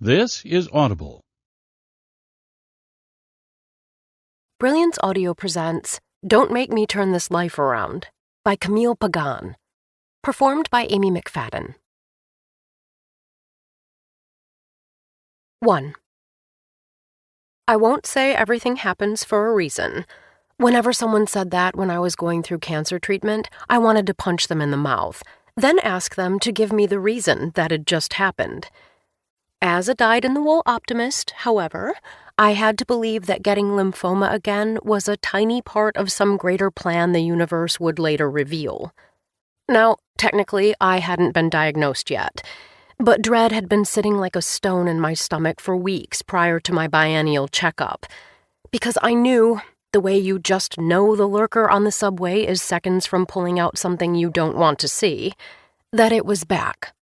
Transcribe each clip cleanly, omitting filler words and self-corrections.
This is Audible. Brilliance Audio presents Don't Make Me Turn This Life Around by Camille Pagán, performed by Amy McFadden. 1. I won't say everything happens for a reason. Whenever someone said that when I was going through cancer treatment, I wanted to punch them in the mouth, then ask them to give me the reason that had just happened. As a dyed-in-the-wool optimist, however, I had to believe that getting lymphoma again was a tiny part of some greater plan the universe would later reveal. Now, technically, I hadn't been diagnosed yet, but dread had been sitting like a stone in my stomach for weeks prior to my biennial checkup, because I knew, the way you just know the lurker on the subway is seconds from pulling out something you don't want to see, that it was back.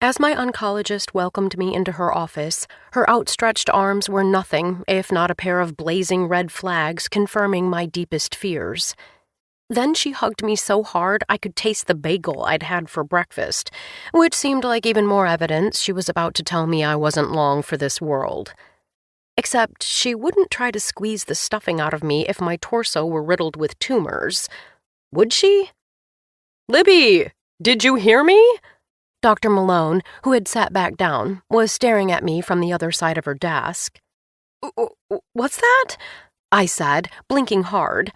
As my oncologist welcomed me into her office, her outstretched arms were nothing if not a pair of blazing red flags confirming my deepest fears. Then she hugged me so hard I could taste the bagel I'd had for breakfast, which seemed like even more evidence she was about to tell me I wasn't long for this world. Except she wouldn't try to squeeze the stuffing out of me if my torso were riddled with tumors. Would she? "Libby, did you hear me?" Dr. Malone, who had sat back down, was staring at me from the other side of her desk. "What's that?" I said, blinking hard.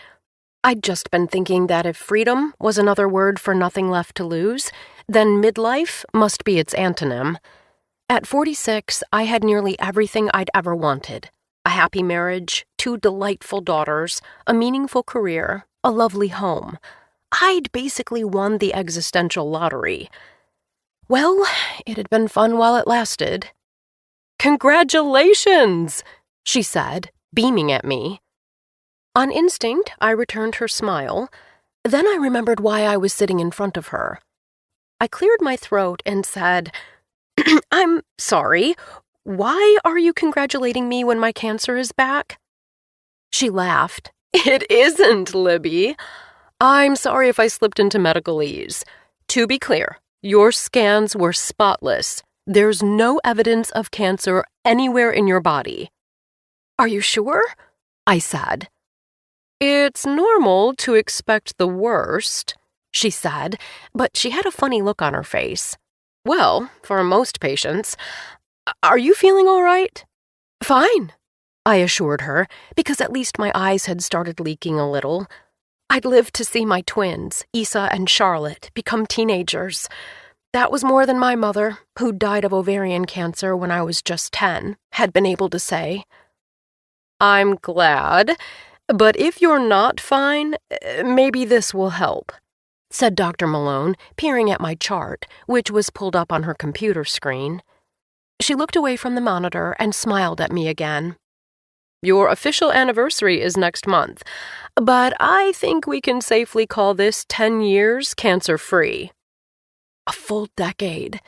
I'd just been thinking that if freedom was another word for nothing left to lose, then midlife must be its antonym. At 46, I had nearly everything I'd ever wanted. A happy marriage, 2 delightful daughters, a meaningful career, a lovely home. I'd basically won the existential lottery. Well, it had been fun while it lasted. "Congratulations," she said, beaming at me. On instinct, I returned her smile. Then I remembered why I was sitting in front of her. I cleared my throat and said, "I'm sorry. Why are you congratulating me when my cancer is back?" She laughed. "It isn't, Libby. I'm sorry if I slipped into medicalese. To be clear, your scans were spotless. There's no evidence of cancer anywhere in your body." "Are you sure?" I said. "It's normal to expect the worst," she said, but she had a funny look on her face. "Well, for most patients. Are you feeling all right?" "Fine," I assured her, because at least my eyes had started leaking a little. I'd lived to see my twins, Issa and Charlotte, become teenagers. That was more than my mother, who died of ovarian cancer when I was just 10, had been able to say. "I'm glad, but if you're not fine, maybe this will help," said Dr. Malone, peering at my chart, which was pulled up on her computer screen. She looked away from the monitor and smiled at me again. "Your official anniversary is next month, but I think we can safely call this 10 years cancer-free." A full decade.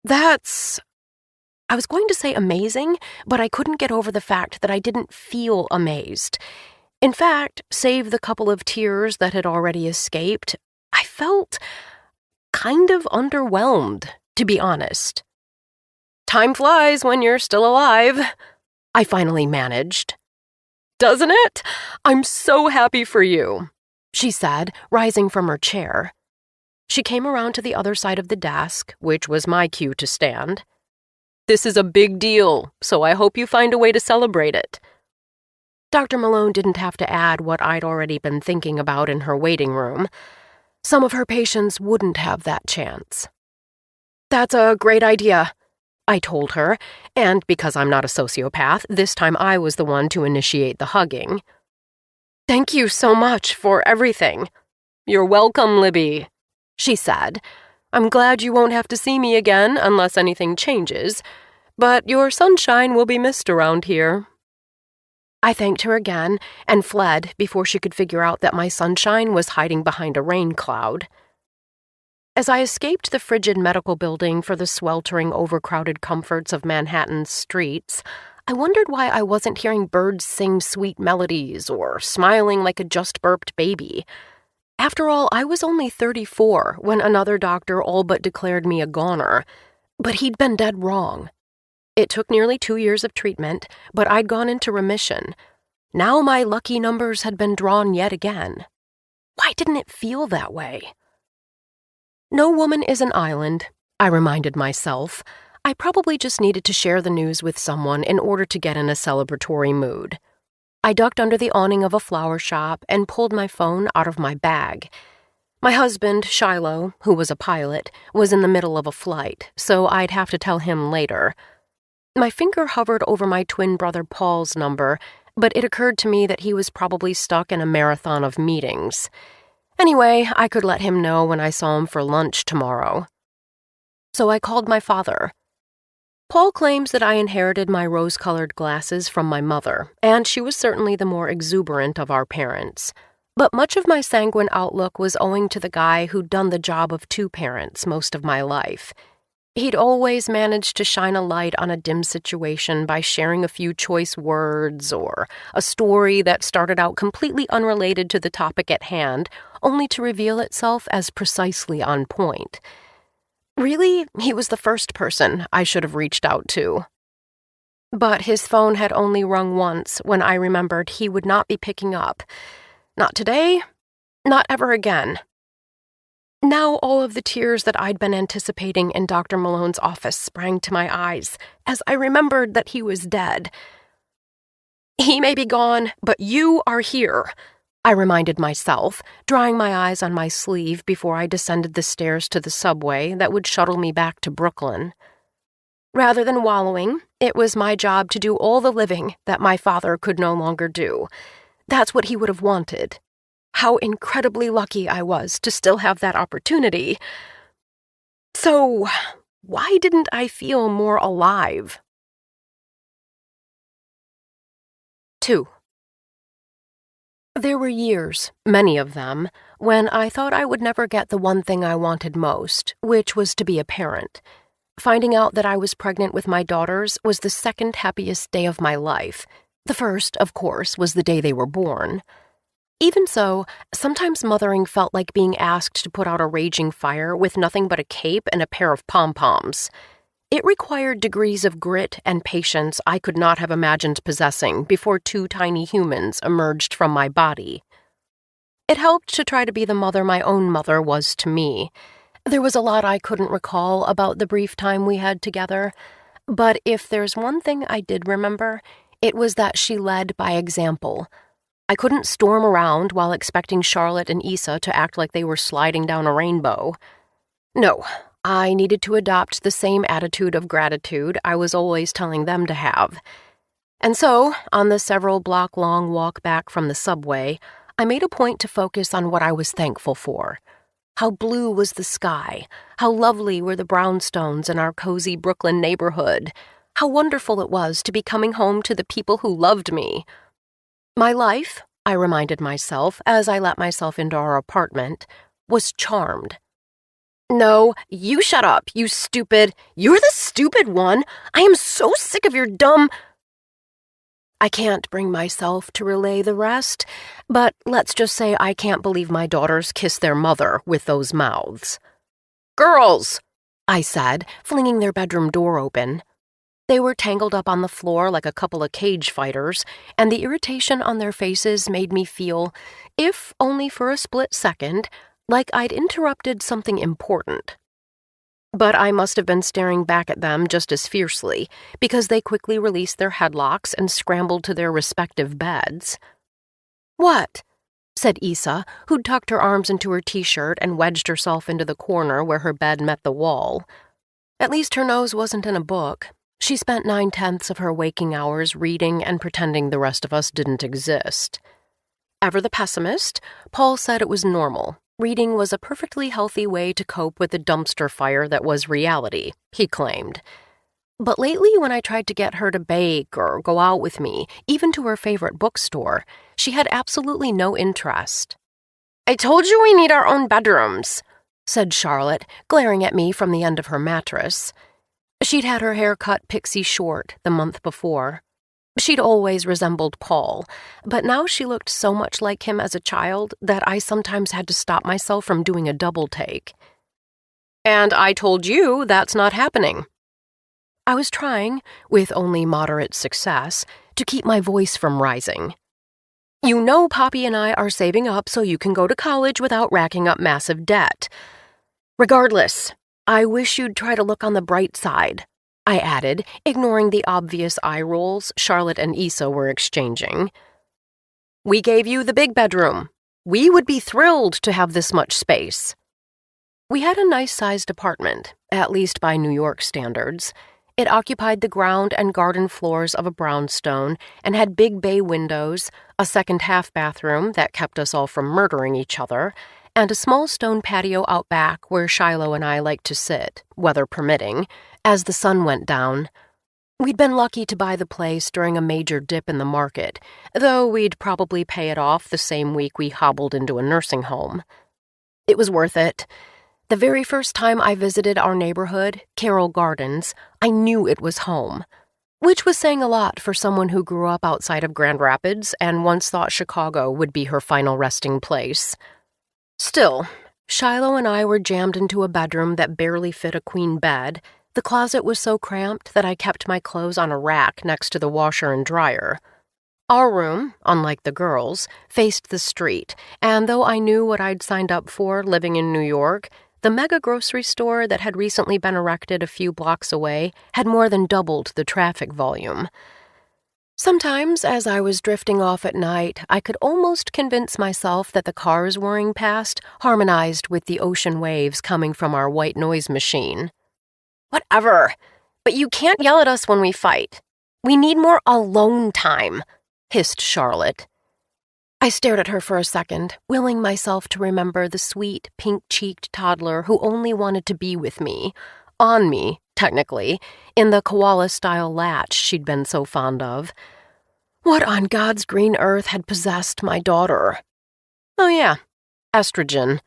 I was going to say amazing, but I couldn't get over the fact that I didn't feel amazed. In fact, save the couple of tears that had already escaped, I felt kind of underwhelmed, to be honest. "Time flies when you're still alive," I finally managed. "Doesn't it? I'm so happy for you," she said, rising from her chair. She came around to the other side of the desk, which was my cue to stand. "This is a big deal, so I hope you find a way to celebrate it." Dr. Malone didn't have to add what I'd already been thinking about in her waiting room. Some of her patients wouldn't have that chance. "That's a great idea," I told her, and because I'm not a sociopath, this time I was the one to initiate the hugging. "Thank you so much for everything." "You're welcome, Libby," she said. "I'm glad you won't have to see me again unless anything changes, but your sunshine will be missed around here." I thanked her again and fled before she could figure out that my sunshine was hiding behind a rain cloud. As I escaped the frigid medical building for the sweltering, overcrowded comforts of Manhattan's streets, I wondered why I wasn't hearing birds sing sweet melodies or smiling like a just-burped baby. After all, I was only 34 when another doctor all but declared me a goner. But he'd been dead wrong. It took nearly 2 years of treatment, but I'd gone into remission. Now my lucky numbers had been drawn yet again. Why didn't it feel that way? No woman is an island, I reminded myself. I probably just needed to share the news with someone in order to get in a celebratory mood. I ducked under the awning of a flower shop and pulled my phone out of my bag. My husband, Shiloh, who was a pilot, was in the middle of a flight, so I'd have to tell him later. My finger hovered over my twin brother Paul's number, but it occurred to me that he was probably stuck in a marathon of meetings. Anyway, I could let him know when I saw him for lunch tomorrow. So I called my father. Paul claims that I inherited my rose-colored glasses from my mother, and she was certainly the more exuberant of our parents. But much of my sanguine outlook was owing to the guy who'd done the job of two parents most of my life. He'd always managed to shine a light on a dim situation by sharing a few choice words or a story that started out completely unrelated to the topic at hand, only to reveal itself as precisely on point. Really, he was the first person I should have reached out to. But his phone had only rung once when I remembered he would not be picking up. Not today, not ever again. Now all of the tears that I'd been anticipating in Dr. Malone's office sprang to my eyes as I remembered that he was dead. He may be gone, but you are here, I reminded myself, drying my eyes on my sleeve before I descended the stairs to the subway that would shuttle me back to Brooklyn. Rather than wallowing, it was my job to do all the living that my father could no longer do. That's what he would have wanted. How incredibly lucky I was to still have that opportunity. So, why didn't I feel more alive? 2. There were years, many of them, when I thought I would never get the one thing I wanted most, which was to be a parent. Finding out that I was pregnant with my daughters was the second happiest day of my life. The first, of course, was the day they were born. Even so, sometimes mothering felt like being asked to put out a raging fire with nothing but a cape and a pair of pom-poms. It required degrees of grit and patience I could not have imagined possessing before two tiny humans emerged from my body. It helped to try to be the mother my own mother was to me. There was a lot I couldn't recall about the brief time we had together, but if there's one thing I did remember, it was that she led by example. I couldn't storm around while expecting Charlotte and Issa to act like they were sliding down a rainbow. No, I needed to adopt the same attitude of gratitude I was always telling them to have. And so, on the several block-long walk back from the subway, I made a point to focus on what I was thankful for. How blue was the sky, how lovely were the brownstones in our cozy Brooklyn neighborhood, how wonderful it was to be coming home to the people who loved me. My life, I reminded myself as I let myself into our apartment, was charmed. No, you shut up, you stupid. You're the stupid one. I am so sick of your dumb... I can't bring myself to relay the rest, but let's just say I can't believe my daughters kiss their mother with those mouths. Girls, I said, flinging their bedroom door open. They were tangled up on the floor like a couple of cage fighters, and the irritation on their faces made me feel, if only for a split second, like I'd interrupted something important. But I must have been staring back at them just as fiercely, because they quickly released their headlocks and scrambled to their respective beds. What? Said Issa, who'd tucked her arms into her t-shirt and wedged herself into the corner where her bed met the wall. At least her nose wasn't in a book. She spent 9/10 of her waking hours reading and pretending the rest of us didn't exist. Ever the pessimist, Paul said it was normal. Reading was a perfectly healthy way to cope with the dumpster fire that was reality, he claimed. But lately, when I tried to get her to bake or go out with me, even to her favorite bookstore, she had absolutely no interest. I told you we need our own bedrooms, said Charlotte, glaring at me from the end of her mattress. She'd had her hair cut pixie short the month before. She'd always resembled Paul, but now she looked so much like him as a child that I sometimes had to stop myself from doing a double take. And I told you that's not happening, I was trying, with only moderate success, to keep my voice from rising. You know Poppy and I are saving up so you can go to college without racking up massive debt. Regardless, I wish you'd try to look on the bright side, I added, ignoring the obvious eye rolls Charlotte and Issa were exchanging. We gave you the big bedroom. We would be thrilled to have this much space. We had a nice-sized apartment, at least by New York standards. It occupied the ground and garden floors of a brownstone and had big bay windows, a second half bathroom that kept us all from murdering each other, and a small stone patio out back where Shiloh and I liked to sit, weather permitting, as the sun went down. We'd been lucky to buy the place during a major dip in the market, though we'd probably pay it off the same week we hobbled into a nursing home. It was worth it. The very first time I visited our neighborhood, Carroll Gardens, I knew it was home, which was saying a lot for someone who grew up outside of Grand Rapids and once thought Chicago would be her final resting place. Still, Shiloh and I were jammed into a bedroom that barely fit a queen bed. The closet was so cramped that I kept my clothes on a rack next to the washer and dryer. Our room, unlike the girls', faced the street, and though I knew what I'd signed up for living in New York, the mega grocery store that had recently been erected a few blocks away had more than doubled the traffic volume. Sometimes, as I was drifting off at night, I could almost convince myself that the cars whirring past harmonized with the ocean waves coming from our white noise machine. Whatever, but you can't yell at us when we fight. We need more alone time, hissed Charlotte. I stared at her for a second, willing myself to remember the sweet, pink-cheeked toddler who only wanted to be with me, on me, technically, in the koala-style latch she'd been so fond of. What on God's green earth had possessed my daughter? Oh yeah, estrogen.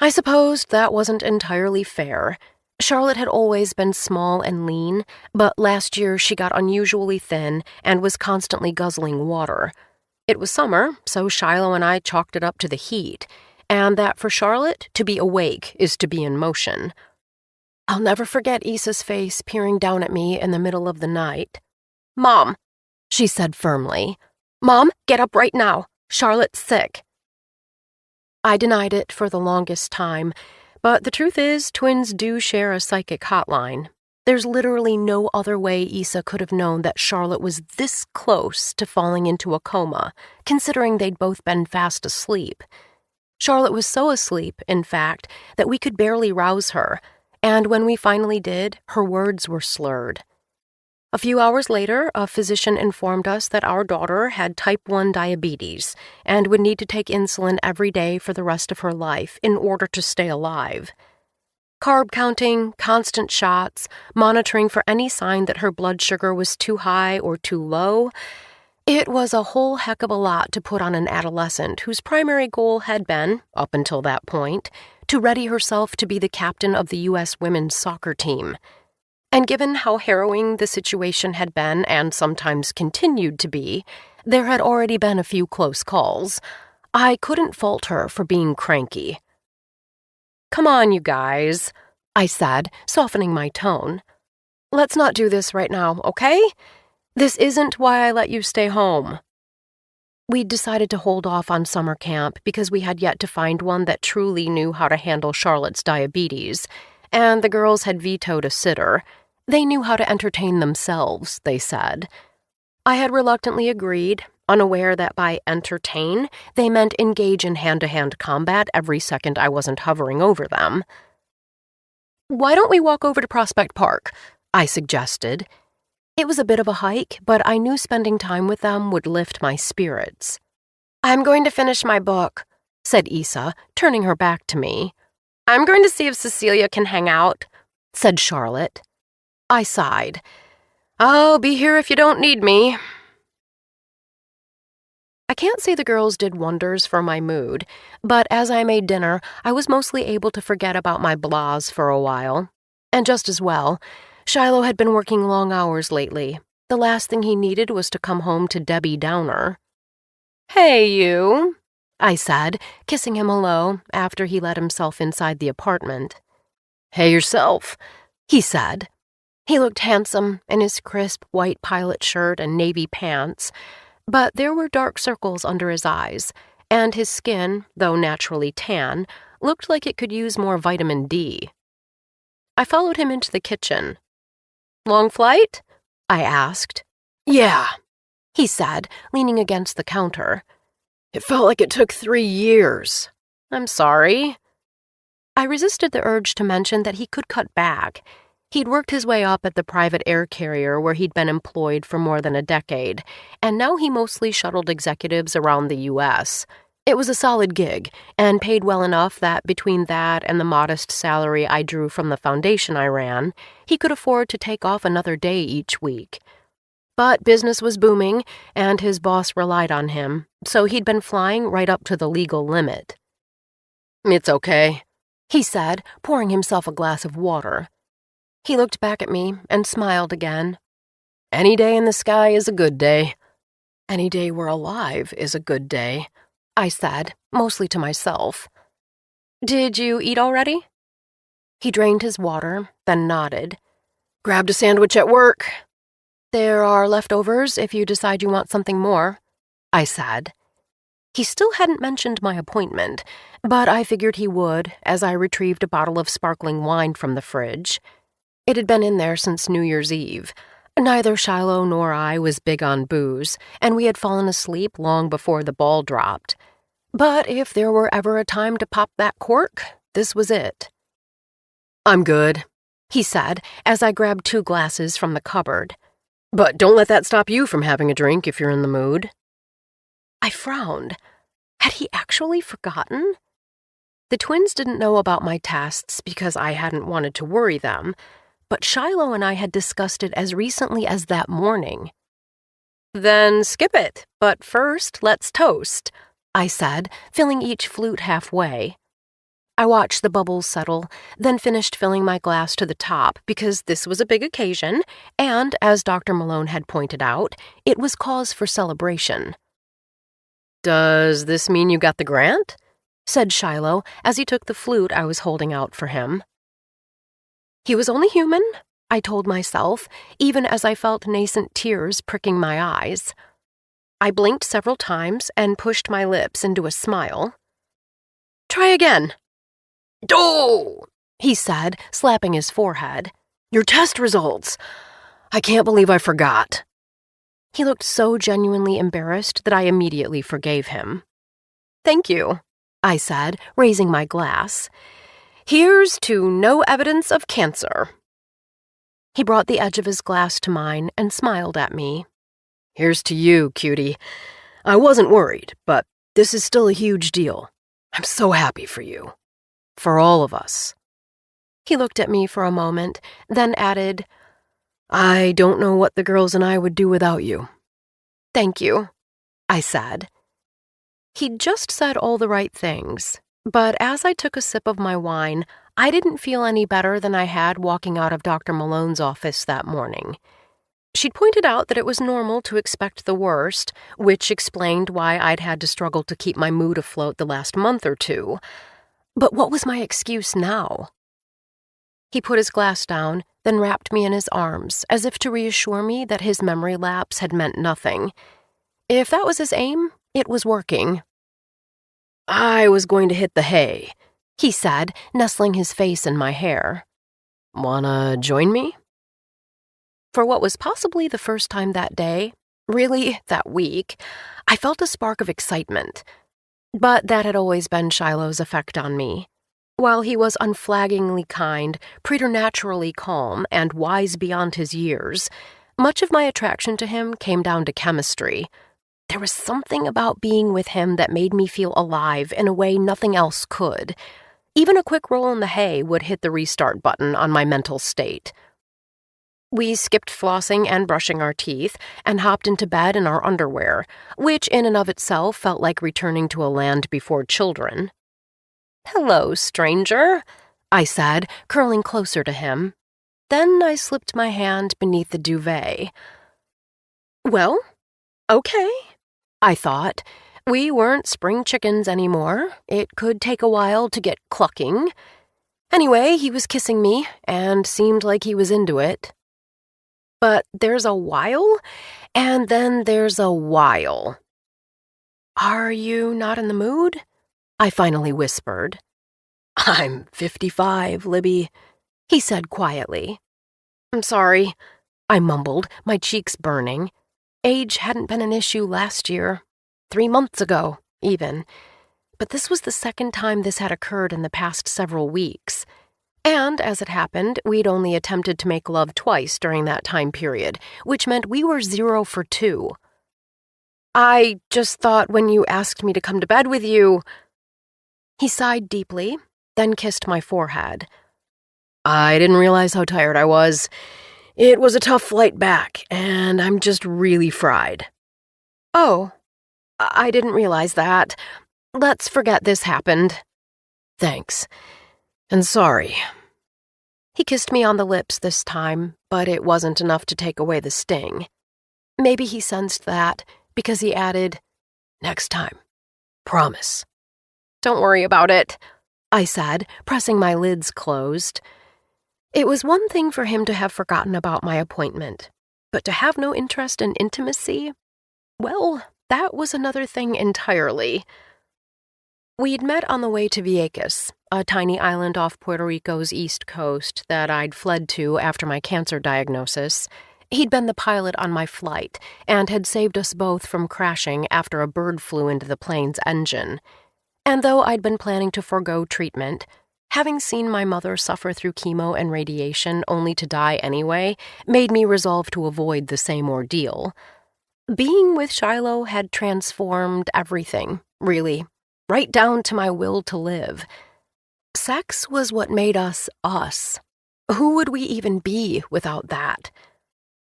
I supposed that wasn't entirely fair. Charlotte had always been small and lean, but last year she got unusually thin and was constantly guzzling water. It was summer, so Shiloh and I chalked it up to the heat, and that for Charlotte, to be awake is to be in motion. I'll never forget Issa's face peering down at me in the middle of the night. "Mom," she said firmly. "Mom, get up right now. Charlotte's sick." I denied it for the longest time, but the truth is, twins do share a psychic hotline. There's literally no other way Issa could have known that Charlotte was this close to falling into a coma, considering they'd both been fast asleep. Charlotte was so asleep, in fact, that we could barely rouse her, and when we finally did, her words were slurred. A few hours later, a physician informed us that our daughter had type 1 diabetes and would need to take insulin every day for the rest of her life in order to stay alive. Carb counting, constant shots, monitoring for any sign that her blood sugar was too high or too low. It was a whole heck of a lot to put on an adolescent whose primary goal had been, up until that point, to ready herself to be the captain of the U.S. women's soccer team. And given how harrowing the situation had been and sometimes continued to be, there had already been a few close calls. I couldn't fault her for being cranky. "Come on, you guys," I said, softening my tone. "Let's not do this right now, okay? This isn't why I let you stay home." We'd decided to hold off on summer camp because we had yet to find one that truly knew how to handle Charlotte's diabetes, and the girls had vetoed a sitter. They knew how to entertain themselves, they said. I had reluctantly agreed, unaware that by entertain, they meant engage in hand-to-hand combat every second I wasn't hovering over them. "Why don't we walk over to Prospect Park?" I suggested. It was a bit of a hike, but I knew spending time with them would lift my spirits. "I'm going to finish my book," said Issa, turning her back to me. "I'm going to see if Cecilia can hang out," said Charlotte. I sighed. "I'll be here if you don't need me." I can't say the girls did wonders for my mood, but as I made dinner, I was mostly able to forget about my blahs for a while. And just as well. Shiloh had been working long hours lately. The last thing he needed was to come home to Debbie Downer. "Hey, you," I said, kissing him hello after he let himself inside the apartment. "Hey yourself," he said. He looked handsome in his crisp white pilot shirt and navy pants, but there were dark circles under his eyes, and his skin, though naturally tan, looked like it could use more vitamin D. I followed him into the kitchen. "Long flight?" I asked. "Yeah," he said, leaning against the counter. "It felt like it took 3 years. I'm sorry." I resisted the urge to mention that he could cut back. He'd worked his way up at the private air carrier where he'd been employed for more than a decade, and now he mostly shuttled executives around the U.S. It was a solid gig, and paid well enough that between that and the modest salary I drew from the foundation I ran, he could afford to take off another day each week. But business was booming, and his boss relied on him, so he'd been flying right up to the legal limit. "It's okay," he said, pouring himself a glass of water. He looked back at me and smiled again. "Any day in the sky is a good day. Any day we're alive is a good day," I said, mostly to myself. "Did you eat already?" He drained his water, then nodded. "Grabbed a sandwich at work." "There are leftovers if you decide you want something more," I said. He still hadn't mentioned my appointment, but I figured he would as I retrieved a bottle of sparkling wine from the fridge. It had been in there since New Year's Eve. Neither Shiloh nor I was big on booze, and we had fallen asleep long before the ball dropped. But if there were ever a time to pop that cork, this was it. "I'm good," he said as I grabbed 2 glasses from the cupboard. "But don't let that stop you from having a drink if you're in the mood." I frowned. Had he actually forgotten? The twins didn't know about my tests because I hadn't wanted to worry them, but Shiloh and I had discussed it as recently as that morning. "Then skip it, but first let's toast," I said, filling each flute halfway. I watched the bubbles settle, then finished filling my glass to the top because this was a big occasion, and, as Dr. Malone had pointed out, it was cause for celebration. "Does this mean you got the grant?" said Shiloh as he took the flute I was holding out for him. He was only human, I told myself, even as I felt nascent tears pricking my eyes. I blinked several times and pushed my lips into a smile. "Try again." "Oh!" he said, slapping his forehead. "Your test results. I can't believe I forgot." He looked so genuinely embarrassed that I immediately forgave him. "Thank you," I said, raising my glass. "Here's to no evidence of cancer." He brought the edge of his glass to mine and smiled at me. "Here's to you, cutie. I wasn't worried, but this is still a huge deal. I'm so happy for you. For all of us." He looked at me for a moment, then added, "I don't know what the girls and I would do without you." "Thank you," I said. He'd just said all the right things, but as I took a sip of my wine, I didn't feel any better than I had walking out of Dr. Malone's office that morning. She'd pointed out that it was normal to expect the worst, which explained why I'd had to struggle to keep my mood afloat the last month or 2. But what was my excuse now? He put his glass down, then wrapped me in his arms, as if to reassure me that his memory lapse had meant nothing. If that was his aim, it was working. "I was going to hit the hay," he said, nestling his face in my hair. "Wanna join me?" For what was possibly the first time that day, really that week, I felt a spark of excitement. But that had always been Shiloh's effect on me. While he was unflaggingly kind, preternaturally calm, and wise beyond his years, much of my attraction to him came down to chemistry. There was something about being with him that made me feel alive in a way nothing else could. Even a quick roll in the hay would hit the restart button on my mental state. We skipped flossing and brushing our teeth and hopped into bed in our underwear, which in and of itself felt like returning to a land before children. "Hello, stranger," I said, curling closer to him. Then I slipped my hand beneath the duvet. Well, okay, I thought. We weren't spring chickens anymore. It could take a while to get clucking. Anyway, he was kissing me, and seemed like he was into it. But there's a while, and then there's a while. Are you not in the mood? I finally whispered. I'm 55, Libby, he said quietly. I'm sorry, I mumbled, my cheeks burning. Age hadn't been an issue last year, 3 months ago, even. But this was the second time this had occurred in the past several weeks. And, as it happened, we'd only attempted to make love twice during that time period, which meant we were 0 for 2. I just thought when you asked me to come to bed with you... He sighed deeply, then kissed my forehead. I didn't realize how tired I was. It was a tough flight back, and I'm just really fried. Oh, I didn't realize that. Let's forget this happened. Thanks. And sorry. He kissed me on the lips this time, but it wasn't enough to take away the sting. Maybe he sensed that, because he added, Next time. Promise. Don't worry about it, I said, pressing my lids closed. It was one thing for him to have forgotten about my appointment, but to have no interest in intimacy, well, that was another thing entirely. We'd met on the way to Vieques, a tiny island off Puerto Rico's east coast that I'd fled to after my cancer diagnosis. He'd been the pilot on my flight and had saved us both from crashing after a bird flew into the plane's engine. And though I'd been planning to forego treatment, having seen my mother suffer through chemo and radiation only to die anyway made me resolve to avoid the same ordeal. Being with Shiloh had transformed everything, really, right down to my will to live. Sex was what made us us. Who would we even be without that?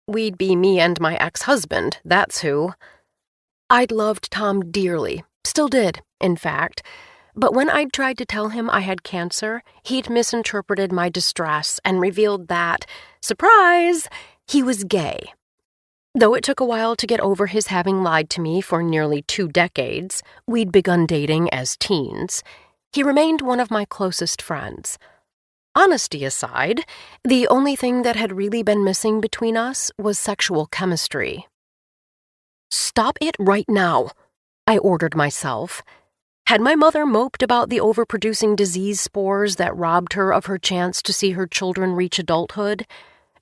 We'd be me and my ex-husband, that's who. I'd loved Tom dearly, still did, in fact, but when I'd tried to tell him I had cancer, he'd misinterpreted my distress and revealed that, surprise, he was gay. Though it took a while to get over his having lied to me for nearly 2 decades, we'd begun dating as teens. He remained one of my closest friends. Honesty aside, the only thing that had really been missing between us was sexual chemistry. Stop it right now, I ordered myself. Had my mother moped about the overproducing disease spores that robbed her of her chance to see her children reach adulthood?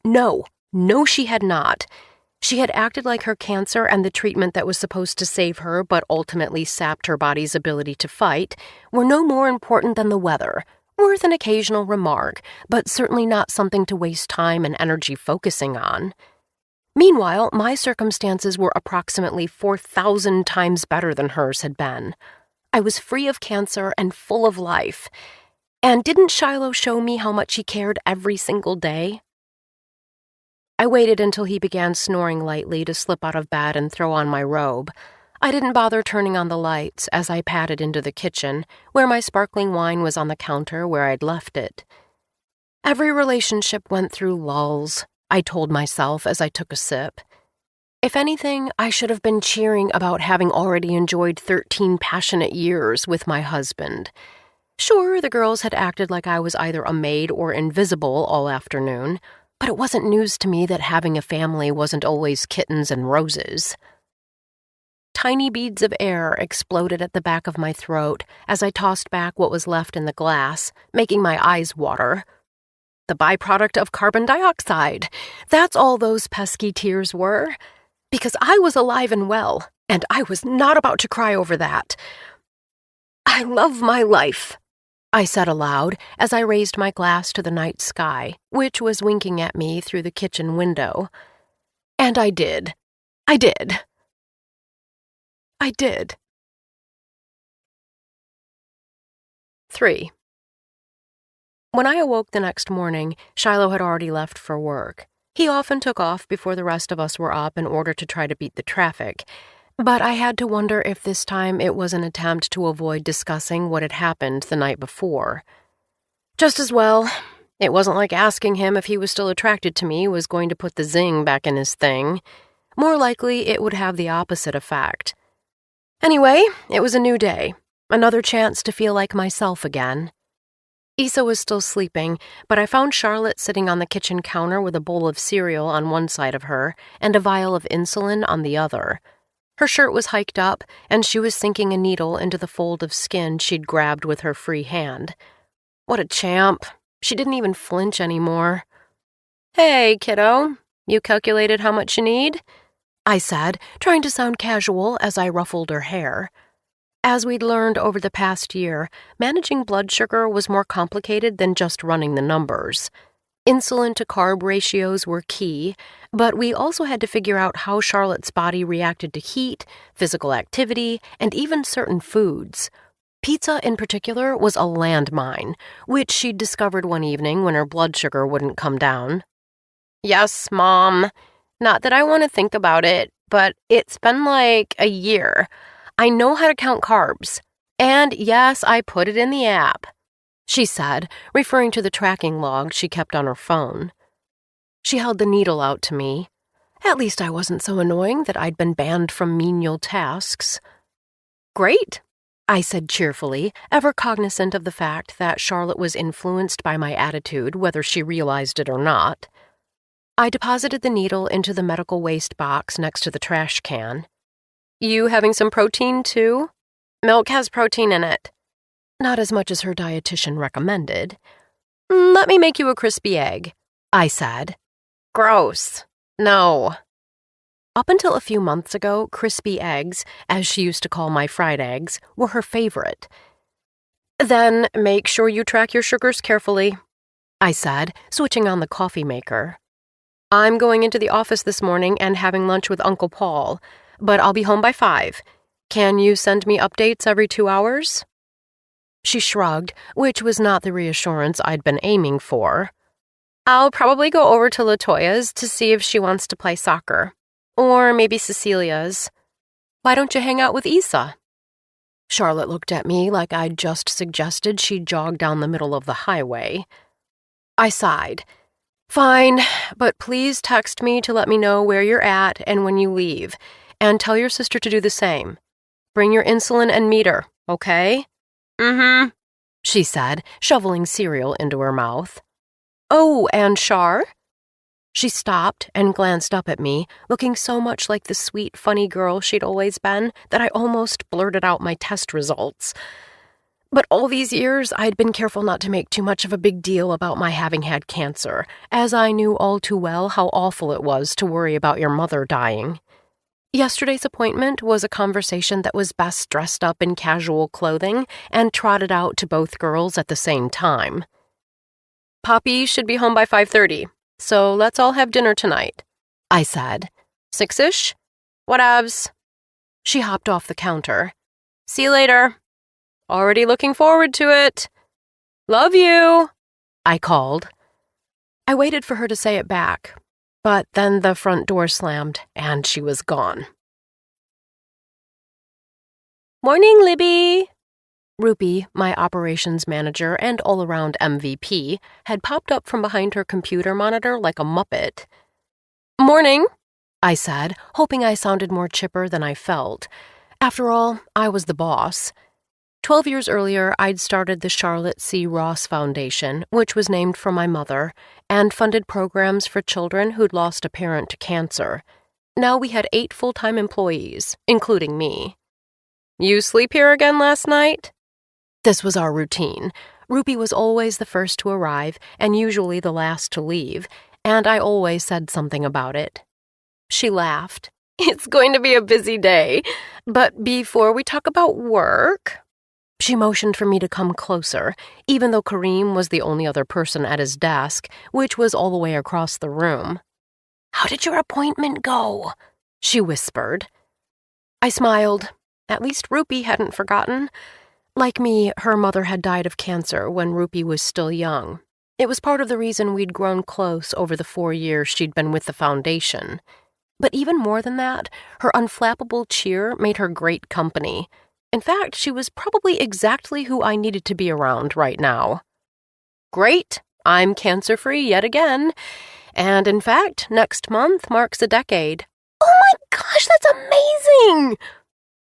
No, she had not. She had acted like her cancer and the treatment that was supposed to save her but ultimately sapped her body's ability to fight were no more important than the weather, worth an occasional remark, but certainly not something to waste time and energy focusing on. Meanwhile, my circumstances were approximately 4,000 times better than hers had been. I was free of cancer and full of life. And didn't Shiloh show me how much he cared every single day? I waited until he began snoring lightly to slip out of bed and throw on my robe. I didn't bother turning on the lights as I padded into the kitchen, where my sparkling wine was on the counter where I'd left it. Every relationship went through lulls, I told myself as I took a sip. If anything, I should have been cheering about having already enjoyed 13 passionate years with my husband. Sure, the girls had acted like I was either a maid or invisible all afternoon, but it wasn't news to me that having a family wasn't always kittens and roses. Tiny beads of air exploded at the back of my throat as I tossed back what was left in the glass, making my eyes water. The byproduct of carbon dioxide. That's all those pesky tears were. Because I was alive and well, and I was not about to cry over that. I love my life, I said aloud as I raised my glass to the night sky, which was winking at me through the kitchen window. And I did. I did. 3. When I awoke the next morning, Shiloh had already left for work. He often took off before the rest of us were up in order to try to beat the traffic, but I had to wonder if this time it was an attempt to avoid discussing what had happened the night before. Just as well. It wasn't like asking him if he was still attracted to me was going to put the zing back in his thing. More likely, it would have the opposite effect. Anyway, it was a new day, another chance to feel like myself again. Issa was still sleeping, but I found Charlotte sitting on the kitchen counter with a bowl of cereal on one side of her and a vial of insulin on the other. Her shirt was hiked up, and she was sinking a needle into the fold of skin she'd grabbed with her free hand. What a champ. She didn't even flinch anymore. "Hey, kiddo, you calculated how much you need?" I said, trying to sound casual as I ruffled her hair. As we'd learned over the past year, managing blood sugar was more complicated than just running the numbers. Insulin-to-carb ratios were key, but we also had to figure out how Charlotte's body reacted to heat, physical activity, and even certain foods. Pizza, in particular, was a landmine, which she'd discovered one evening when her blood sugar wouldn't come down. "Yes, Mom. Not that I want to think about it, but it's been like a year. I know how to count carbs. And yes, I put it in the app," she said, referring to the tracking log she kept on her phone. She held the needle out to me. At least I wasn't so annoying that I'd been banned from menial tasks. "Great," I said cheerfully, ever cognizant of the fact that Charlotte was influenced by my attitude, whether she realized it or not. I deposited the needle into the medical waste box next to the trash can. "You having some protein, too?" "Milk has protein in it." Not as much as her dietitian recommended. "Let me make you a crispy egg," I said. "Gross. No." Up until a few months ago, crispy eggs, as she used to call my fried eggs, were her favorite. "Then make sure you track your sugars carefully," I said, switching on the coffee maker. "I'm going into the office this morning and having lunch with Uncle Paul, but I'll be home by 5. Can you send me updates every 2 hours? She shrugged, which was not the reassurance I'd been aiming for. "I'll probably go over to LaToya's to see if she wants to play soccer. Or maybe Cecilia's. Why don't you hang out with Issa?" Charlotte looked at me like I'd just suggested she jog down the middle of the highway. I sighed. "Fine, but please text me to let me know where you're at and when you leave. And tell your sister to do the same. Bring your insulin and meter, okay?" "Mm-hmm," she said, shoveling cereal into her mouth. "Oh, and Char?" She stopped and glanced up at me, looking so much like the sweet, funny girl she'd always been that I almost blurted out my test results. But all these years, I'd been careful not to make too much of a big deal about my having had cancer, as I knew all too well how awful it was to worry about your mother dying. Yesterday's appointment was a conversation that was best dressed up in casual clothing and trotted out to both girls at the same time. "Poppy should be home by 5:30, so let's all have dinner tonight," I said. "6-ish? Whatevs." She hopped off the counter. "See you later. Already looking forward to it. Love you," I called. I waited for her to say it back. But then the front door slammed, and she was gone. "Morning, Libby." Rupi, my operations manager and all-around MVP, had popped up from behind her computer monitor like a Muppet. "Morning," I said, hoping I sounded more chipper than I felt. After all, I was the boss. 12 years earlier, I'd started the Charlotte C. Ross Foundation, which was named for my mother, and funded programs for children who'd lost a parent to cancer. Now we had 8 full-time employees, including me. "You sleep here again last night?" This was our routine. Rupi was always the first to arrive and usually the last to leave, and I always said something about it. She laughed. "It's going to be a busy day, but before we talk about work..." She motioned for me to come closer, even though Kareem was the only other person at his desk, which was all the way across the room. "How did your appointment go?" she whispered. I smiled. At least Rupi hadn't forgotten. Like me, her mother had died of cancer when Rupi was still young. It was part of the reason we'd grown close over the 4 years she'd been with the foundation. But even more than that, her unflappable cheer made her great company. In fact, she was probably exactly who I needed to be around right now. "Great, I'm cancer-free yet again. And in fact, next month marks a decade." "Oh my gosh, that's amazing!"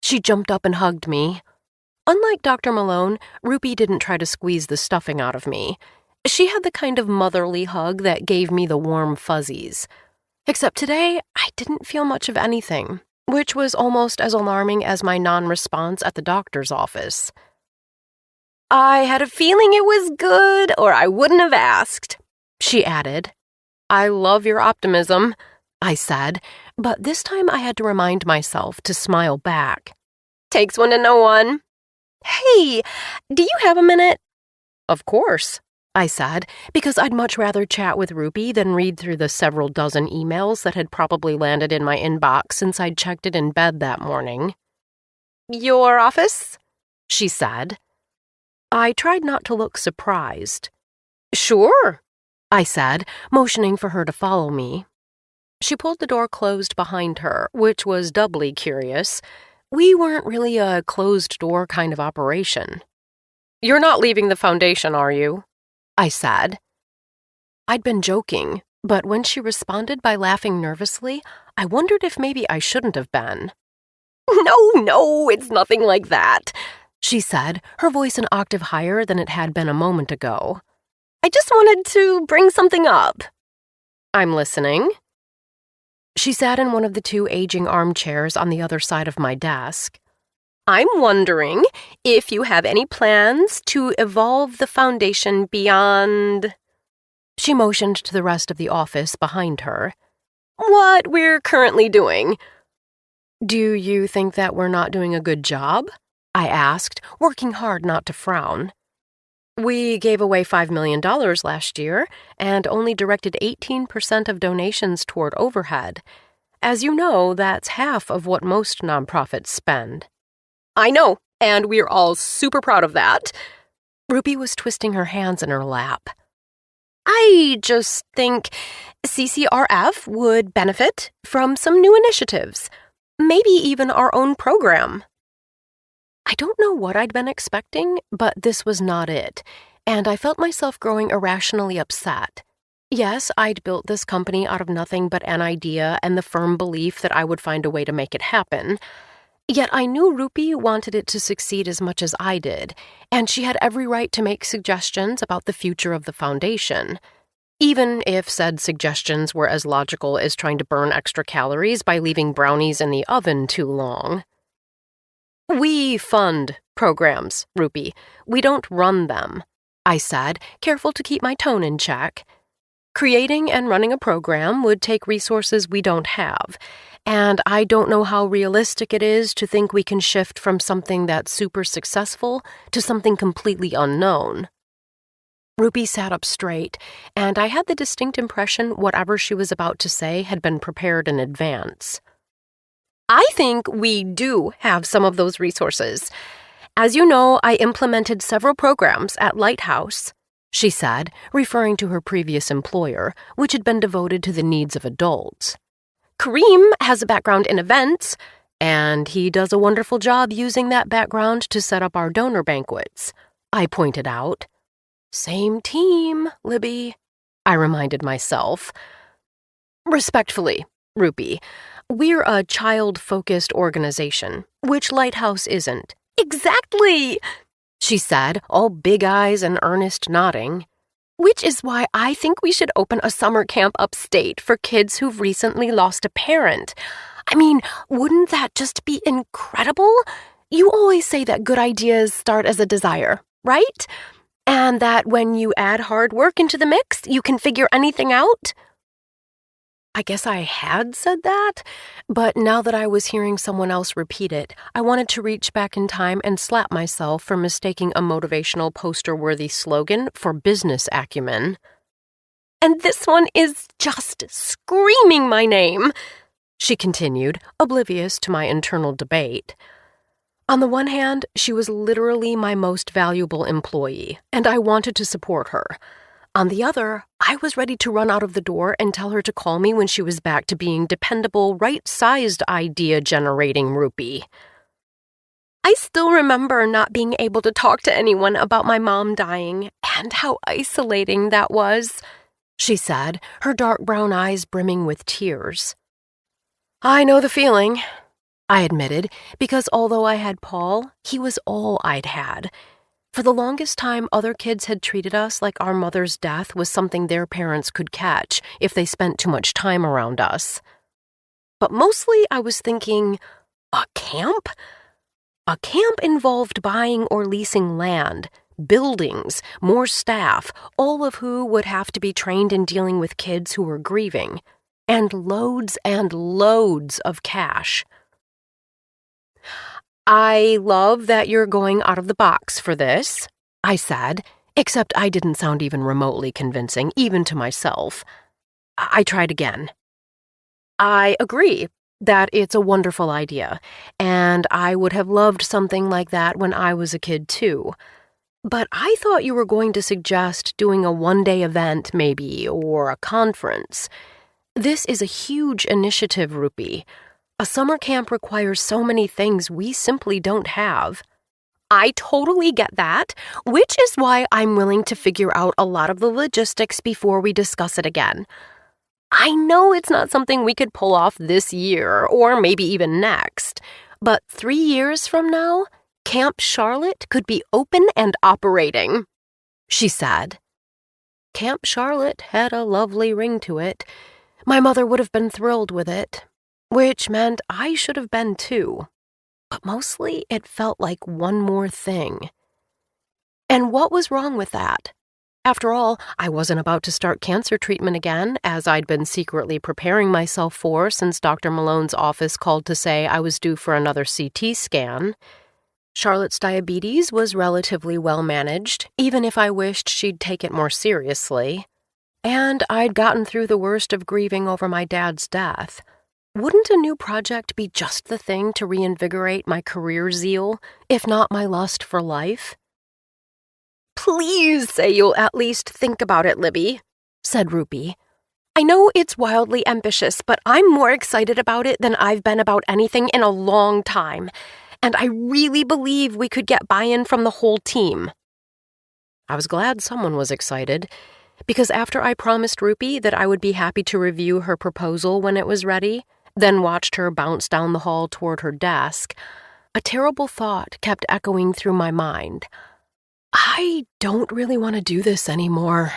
She jumped up and hugged me. Unlike Dr. Malone, Ruby didn't try to squeeze the stuffing out of me. She had the kind of motherly hug that gave me the warm fuzzies. Except today, I didn't feel much of anything, which was almost as alarming as my non-response at the doctor's office. "I had a feeling it was good, or I wouldn't have asked," she added. "I love your optimism," I said, but this time I had to remind myself to smile back. "Takes one to know one." "Hey, do you have a minute?" "Of course," I said, because I'd much rather chat with Ruby than read through the several dozen emails that had probably landed in my inbox since I'd checked it in bed that morning. "Your office?" she said. I tried not to look surprised. "Sure," I said, motioning for her to follow me. She pulled the door closed behind her, which was doubly curious. We weren't really a closed-door kind of operation. "You're not leaving the foundation, are you?" I said. I'd been joking, but when she responded by laughing nervously, I wondered if maybe I shouldn't have been. No, it's nothing like that," she said, her voice an octave higher than it had been a moment ago. "I just wanted to bring something up." "I'm listening." She sat in one of the two aging armchairs on the other side of my desk. "I'm wondering if you have any plans to evolve the foundation beyond—" She motioned to the rest of the office behind her. "What we're currently doing." "Do you think that we're not doing a good job?" I asked, working hard not to frown. "We gave away $5 million last year and only directed 18% of donations toward overhead. As you know, that's half of what most nonprofits spend." "I know, and we're all super proud of that." Ruby was twisting her hands in her lap. "I just think CCRF would benefit from some new initiatives, maybe even our own program." I don't know what I'd been expecting, but this was not it, and I felt myself growing irrationally upset. Yes, I'd built this company out of nothing but an idea and the firm belief that I would find a way to make it happen. Yet I knew Rupi wanted it to succeed as much as I did, and she had every right to make suggestions about the future of the foundation, even if said suggestions were as logical as trying to burn extra calories by leaving brownies in the oven too long. "We fund programs, Rupi. We don't run them," I said, careful to keep my tone in check. "Creating and running a program would take resources we don't have, and I don't know how realistic it is to think we can shift from something that's super successful to something completely unknown." Ruby sat up straight, and I had the distinct impression whatever she was about to say had been prepared in advance. "I think we do have some of those resources. As you know, I implemented several programs at Lighthouse," she said, referring to her previous employer, which had been devoted to the needs of adults. "Kareem has a background in events, and he does a wonderful job using that background to set up our donor banquets," I pointed out. "Same team, Libby," I reminded myself. "Respectfully, Ruby, we're a child-focused organization, which Lighthouse isn't." "Exactly," she said, all big eyes and earnest nodding. "Which is why I think we should open a summer camp upstate for kids who've recently lost a parent. I mean, wouldn't that just be incredible? You always say that good ideas start as a desire, right? And that when you add hard work into the mix, you can figure anything out." I guess I had said that, but now that I was hearing someone else repeat it, I wanted to reach back in time and slap myself for mistaking a motivational poster-worthy slogan for business acumen. "And this one is just screaming my name," she continued, oblivious to my internal debate. On the one hand, she was literally my most valuable employee, and I wanted to support her. On the other, I was ready to run out of the door and tell her to call me when she was back to being dependable, right-sized idea-generating Rupi. "I still remember not being able to talk to anyone about my mom dying, and how isolating that was," she said, her dark brown eyes brimming with tears. "I know the feeling," I admitted, because although I had Paul, he was all I'd had. For the longest time, other kids had treated us like our mother's death was something their parents could catch if they spent too much time around us. But mostly I was thinking, a camp? A camp involved buying or leasing land, buildings, more staff, all of who would have to be trained in dealing with kids who were grieving, and loads of cash. I love that you're going out of the box for this, I said, except I didn't sound even remotely convincing, even to myself. I tried again. I agree that it's a wonderful idea, and I would have loved something like that when I was a kid too. But I thought you were going to suggest doing a one-day event, maybe, or a conference. This is a huge initiative, Rupi. A summer camp requires so many things we simply don't have. I totally get that, which is why I'm willing to figure out a lot of the logistics before we discuss it again. I know it's not something we could pull off this year, or maybe even next, but 3 years from now, Camp Charlotte could be open and operating, she said. Camp Charlotte had a lovely ring to it. My mother would have been thrilled with it, which meant I should have been too. But mostly it felt like one more thing. And what was wrong with that? After all, I wasn't about to start cancer treatment again, as I'd been secretly preparing myself for since Dr. Malone's office called to say I was due for another CT scan. Charlotte's diabetes was relatively well managed, even if I wished she'd take it more seriously. And I'd gotten through the worst of grieving over my dad's death. Wouldn't a new project be just the thing to reinvigorate my career zeal, if not my lust for life? Please say you'll at least think about it, Libby, said Rupi. I know it's wildly ambitious, but I'm more excited about it than I've been about anything in a long time, and I really believe we could get buy-in from the whole team. I was glad someone was excited, because after I promised Rupi that I would be happy to review her proposal when it was ready, then watched her bounce down the hall toward her desk, a terrible thought kept echoing through my mind. I don't really want to do this anymore.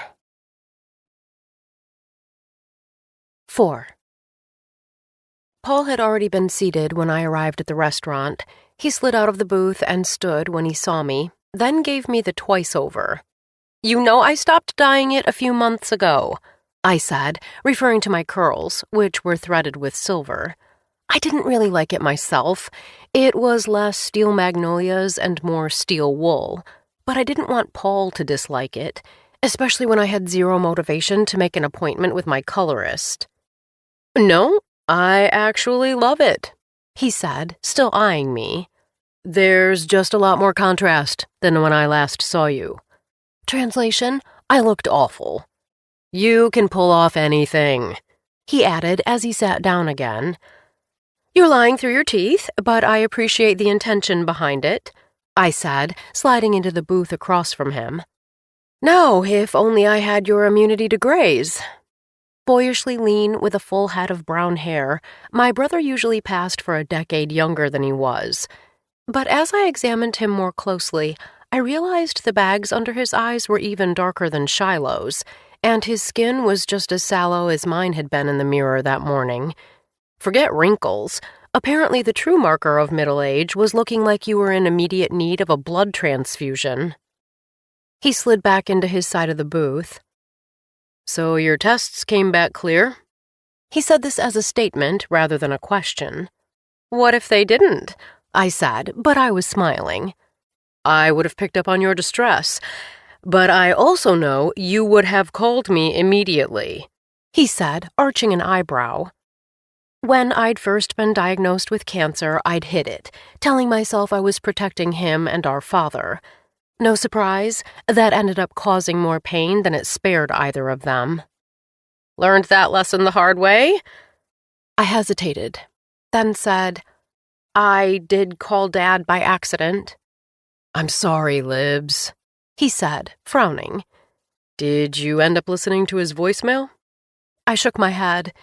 4. Paul had already been seated when I arrived at the restaurant. He slid out of the booth and stood when he saw me, then gave me the twice-over. You know I stopped dyeing it a few months ago, I said, referring to my curls, which were threaded with silver. I didn't really like it myself. It was less steel magnolias and more steel wool. But I didn't want Paul to dislike it, especially when I had zero motivation to make an appointment with my colorist. No, I actually love it, he said, still eyeing me. There's just a lot more contrast than when I last saw you. Translation, I looked awful. You can pull off anything, he added as he sat down again. You're lying through your teeth, but I appreciate the intention behind it, I said, sliding into the booth across from him. Now, if only I had your immunity to grays. Boyishly lean with a full head of brown hair, my brother usually passed for a decade younger than he was. But as I examined him more closely, I realized the bags under his eyes were even darker than Shiloh's, and his skin was just as sallow as mine had been in the mirror that morning. Forget wrinkles. Apparently the true marker of middle age was looking like you were in immediate need of a blood transfusion. He slid back into his side of the booth. So your tests came back clear? He said this as a statement rather than a question. What if they didn't? I said, but I was smiling. I would have picked up on your distress, but I also know you would have called me immediately, he said, arching an eyebrow. When I'd first been diagnosed with cancer, I'd hid it, telling myself I was protecting him and our father. No surprise, that ended up causing more pain than it spared either of them. Learned that lesson the hard way? I hesitated, then said, I did call Dad by accident. I'm sorry, Libs, he said, frowning. Did you end up listening to his voicemail? I shook my head.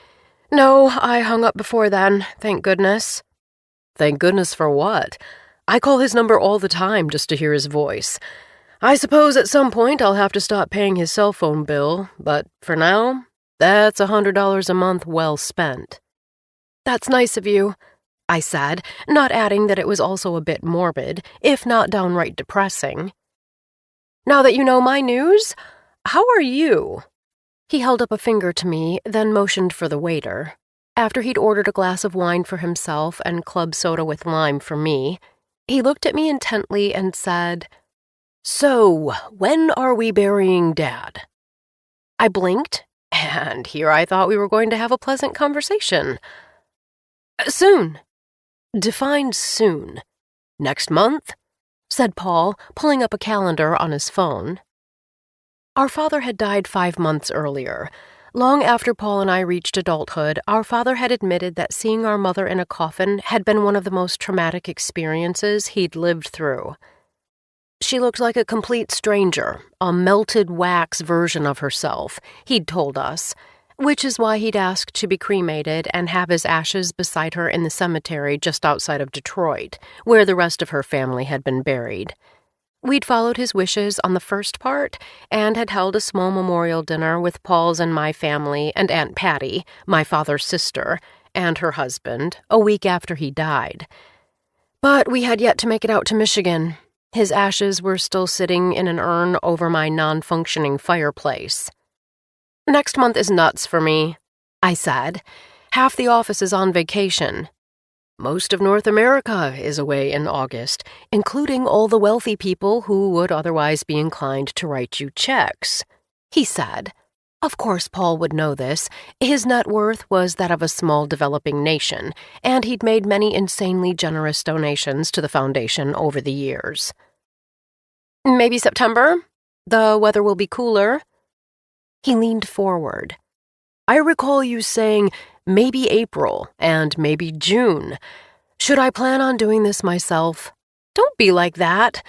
No, I hung up before then, thank goodness. Thank goodness for what? I call his number all the time just to hear his voice. I suppose at some point I'll have to stop paying his cell phone bill, but for now, that's $100 a month well spent. That's nice of you, I said, not adding that it was also a bit morbid, if not downright depressing. Now that you know my news, how are you? He held up a finger to me, then motioned for the waiter. After he'd ordered a glass of wine for himself and club soda with lime for me, he looked at me intently and said, "So, when are we burying Dad?" I blinked, and here I thought we were going to have a pleasant conversation. Soon. Define soon. Next month? Said Paul, pulling up a calendar on his phone. Our father had died 5 months earlier. Long after Paul and I reached adulthood, our father had admitted that seeing our mother in a coffin had been one of the most traumatic experiences he'd lived through. She looked like a complete stranger, a melted wax version of herself, he'd told us, which is why he'd asked to be cremated and have his ashes beside her in the cemetery just outside of Detroit, where the rest of her family had been buried. We'd followed his wishes on the first part and had held a small memorial dinner with Paul's and my family and Aunt Patty, my father's sister, and her husband, a week after he died. But we had yet to make it out to Michigan. His ashes were still sitting in an urn over my non-functioning fireplace. Next month is nuts for me, I said. Half the office is on vacation. Most of North America is away in August, including all the wealthy people who would otherwise be inclined to write you checks, he said. Of course Paul would know this. His net worth was that of a small developing nation, and he'd made many insanely generous donations to the foundation over the years. Maybe September? The weather will be cooler. He leaned forward. I recall you saying maybe April and maybe June. Should I plan on doing this myself? Don't be like that.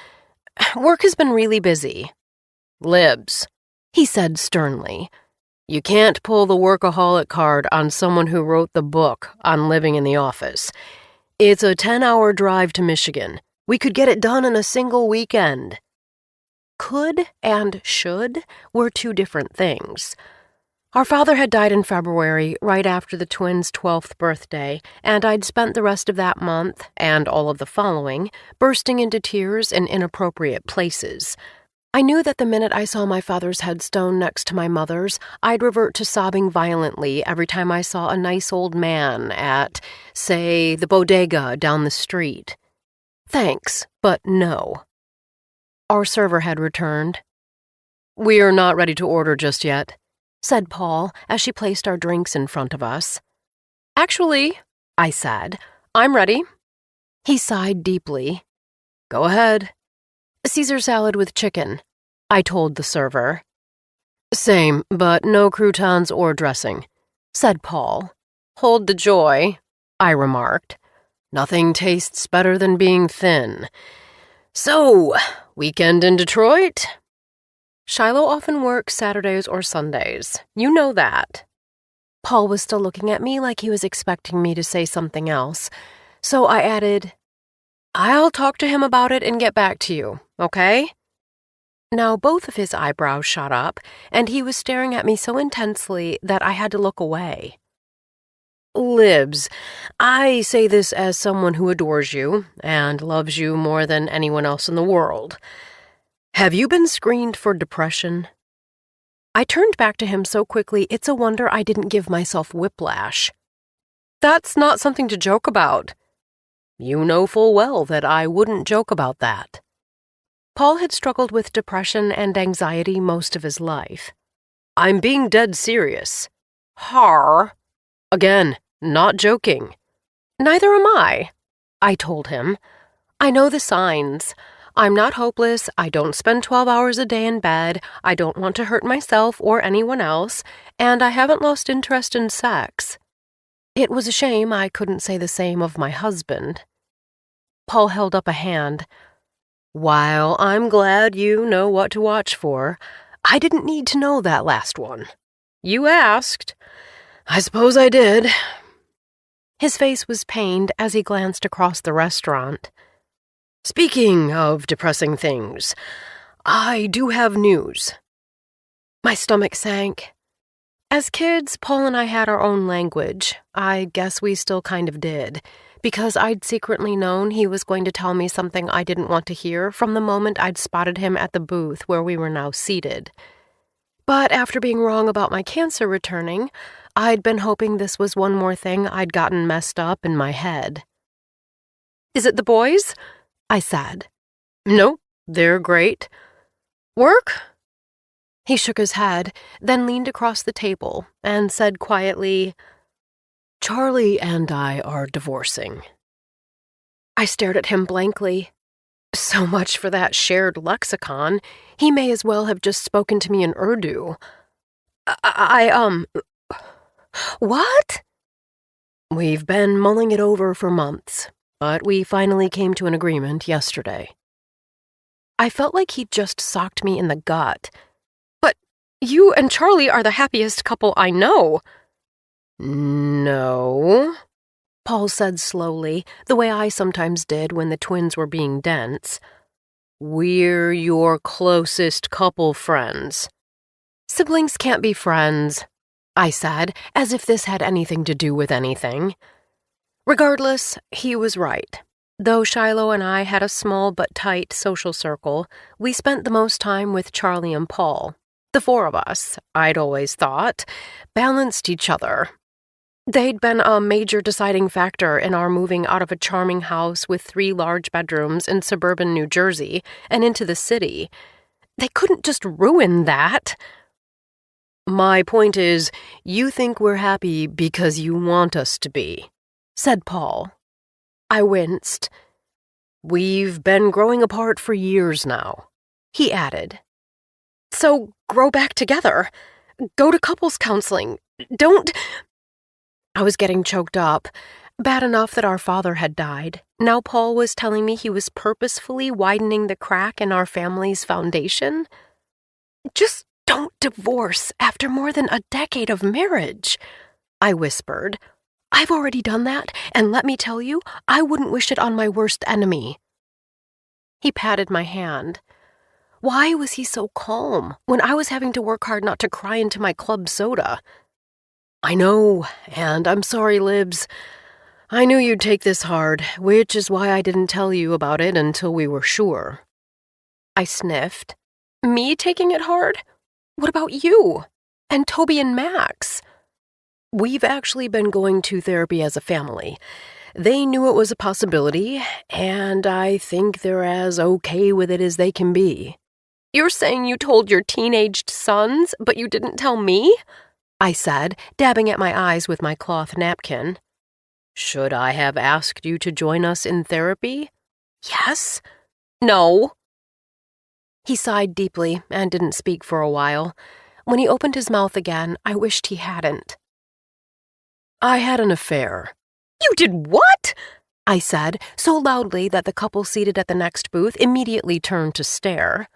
Work has been really busy. Libs, he said sternly. You can't pull the workaholic card on someone who wrote the book on living in the office. It's a 10-hour drive to Michigan. We could get it done in a single weekend. Could and should were two different things. Our father had died in February, right after the twins' 12th birthday, and I'd spent the rest of that month, and all of the following, bursting into tears in inappropriate places. I knew that the minute I saw my father's headstone next to my mother's, I'd revert to sobbing violently every time I saw a nice old man at, say, the bodega down the street. Thanks, but no. Our server had returned. We're not ready to order just yet, said Paul as she placed our drinks in front of us. Actually, I said, I'm ready. He sighed deeply. Go ahead. Caesar salad with chicken, I told the server. Same, but no croutons or dressing, said Paul. Hold the joy, I remarked. Nothing tastes better than being thin. So, weekend in Detroit? Shiloh often works Saturdays or Sundays. You know that. Paul was still looking at me like he was expecting me to say something else, so I added, I'll talk to him about it and get back to you, okay? Now both of his eyebrows shot up, and he was staring at me so intensely that I had to look away. Libs, I say this as someone who adores you and loves you more than anyone else in the world. Have you been screened for depression? I turned back to him so quickly it's a wonder I didn't give myself whiplash. That's not something to joke about. You know full well that I wouldn't joke about that. Paul had struggled with depression and anxiety most of his life. I'm being dead serious. Har. Again, not joking. Neither am I told him. I know the signs. I'm not hopeless, I don't spend 12 hours a day in bed, I don't want to hurt myself or anyone else, and I haven't lost interest in sex. It was a shame I couldn't say the same of my husband. Paul held up a hand. While I'm glad you know what to watch for, I didn't need to know that last one. You asked. I suppose I did. His face was pained as he glanced across the restaurant. "Speaking of depressing things, I do have news." My stomach sank. As kids, Paul and I had our own language. I guess we still kind of did, because I'd secretly known he was going to tell me something I didn't want to hear from the moment I'd spotted him at the booth where we were now seated. But after being wrong about my cancer returning, I'd been hoping this was one more thing I'd gotten messed up in my head. "Is it the boys?" I said. "No, they're great." "Work?" He shook his head, then leaned across the table and said quietly, "Charlie and I are divorcing." I stared at him blankly. So much for that shared lexicon. He may as well have just spoken to me in Urdu. What? "We've been mulling it over for months, but we finally came to an agreement yesterday." I felt like he'd just socked me in the gut. "But you and Charlie are the happiest couple I know." "No," Paul said slowly, the way I sometimes did when the twins were being dense. "We're your closest couple friends." "Siblings can't be friends," I said, as if this had anything to do with anything. Regardless, he was right. Though Shiloh and I had a small but tight social circle, we spent the most time with Charlie and Paul. The four of us, I'd always thought, balanced each other. They'd been a major deciding factor in our moving out of a charming house with 3 large bedrooms in suburban New Jersey and into the city. They couldn't just ruin that. "My point is, you think we're happy because you want us to be," said Paul. I winced. "We've been growing apart for years now," he added. "So grow back together. Go to couples counseling. Don't—" I was getting choked up. Bad enough that our father had died. Now Paul was telling me he was purposefully widening the crack in our family's foundation. "Just don't divorce after more than a decade of marriage," I whispered. "I've already done that, and let me tell you, I wouldn't wish it on my worst enemy." He patted my hand. Why was he so calm when I was having to work hard not to cry into my club soda? "I know, and I'm sorry, Libs. I knew you'd take this hard, which is why I didn't tell you about it until we were sure." I sniffed. "Me taking it hard? What about you? And Toby and Max?" "We've actually been going to therapy as a family. They knew it was a possibility, and I think they're as okay with it as they can be." "You're saying you told your teenaged sons, but you didn't tell me?" I said, dabbing at my eyes with my cloth napkin. "Should I have asked you to join us in therapy?" "Yes." "No." He sighed deeply and didn't speak for a while. When he opened his mouth again, I wished he hadn't. "I had an affair." "You did what?" I said, so loudly that the couple seated at the next booth immediately turned to stare.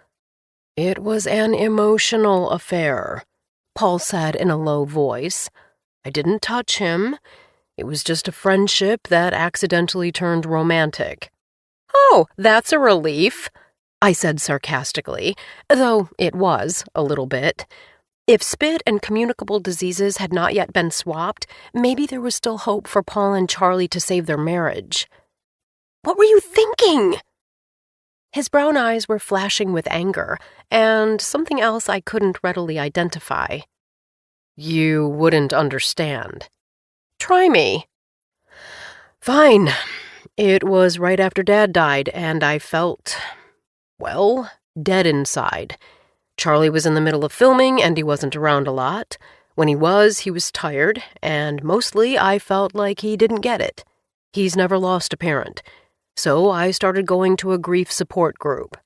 "It was an emotional affair," Paul said in a low voice. "I didn't touch him. It was just a friendship that accidentally turned romantic." "Oh, that's a relief," I said sarcastically, though it was a little bit. If spit and communicable diseases had not yet been swapped, maybe there was still hope for Paul and Charlie to save their marriage. "What were you thinking?" His brown eyes were flashing with anger, and something else I couldn't readily identify. "You wouldn't understand." "Try me." "Fine. It was right after Dad died, and I felt, well, dead inside. Charlie was in the middle of filming, and he wasn't around a lot. When he was tired, and mostly I felt like he didn't get it. He's never lost a parent. So I started going to a grief support group."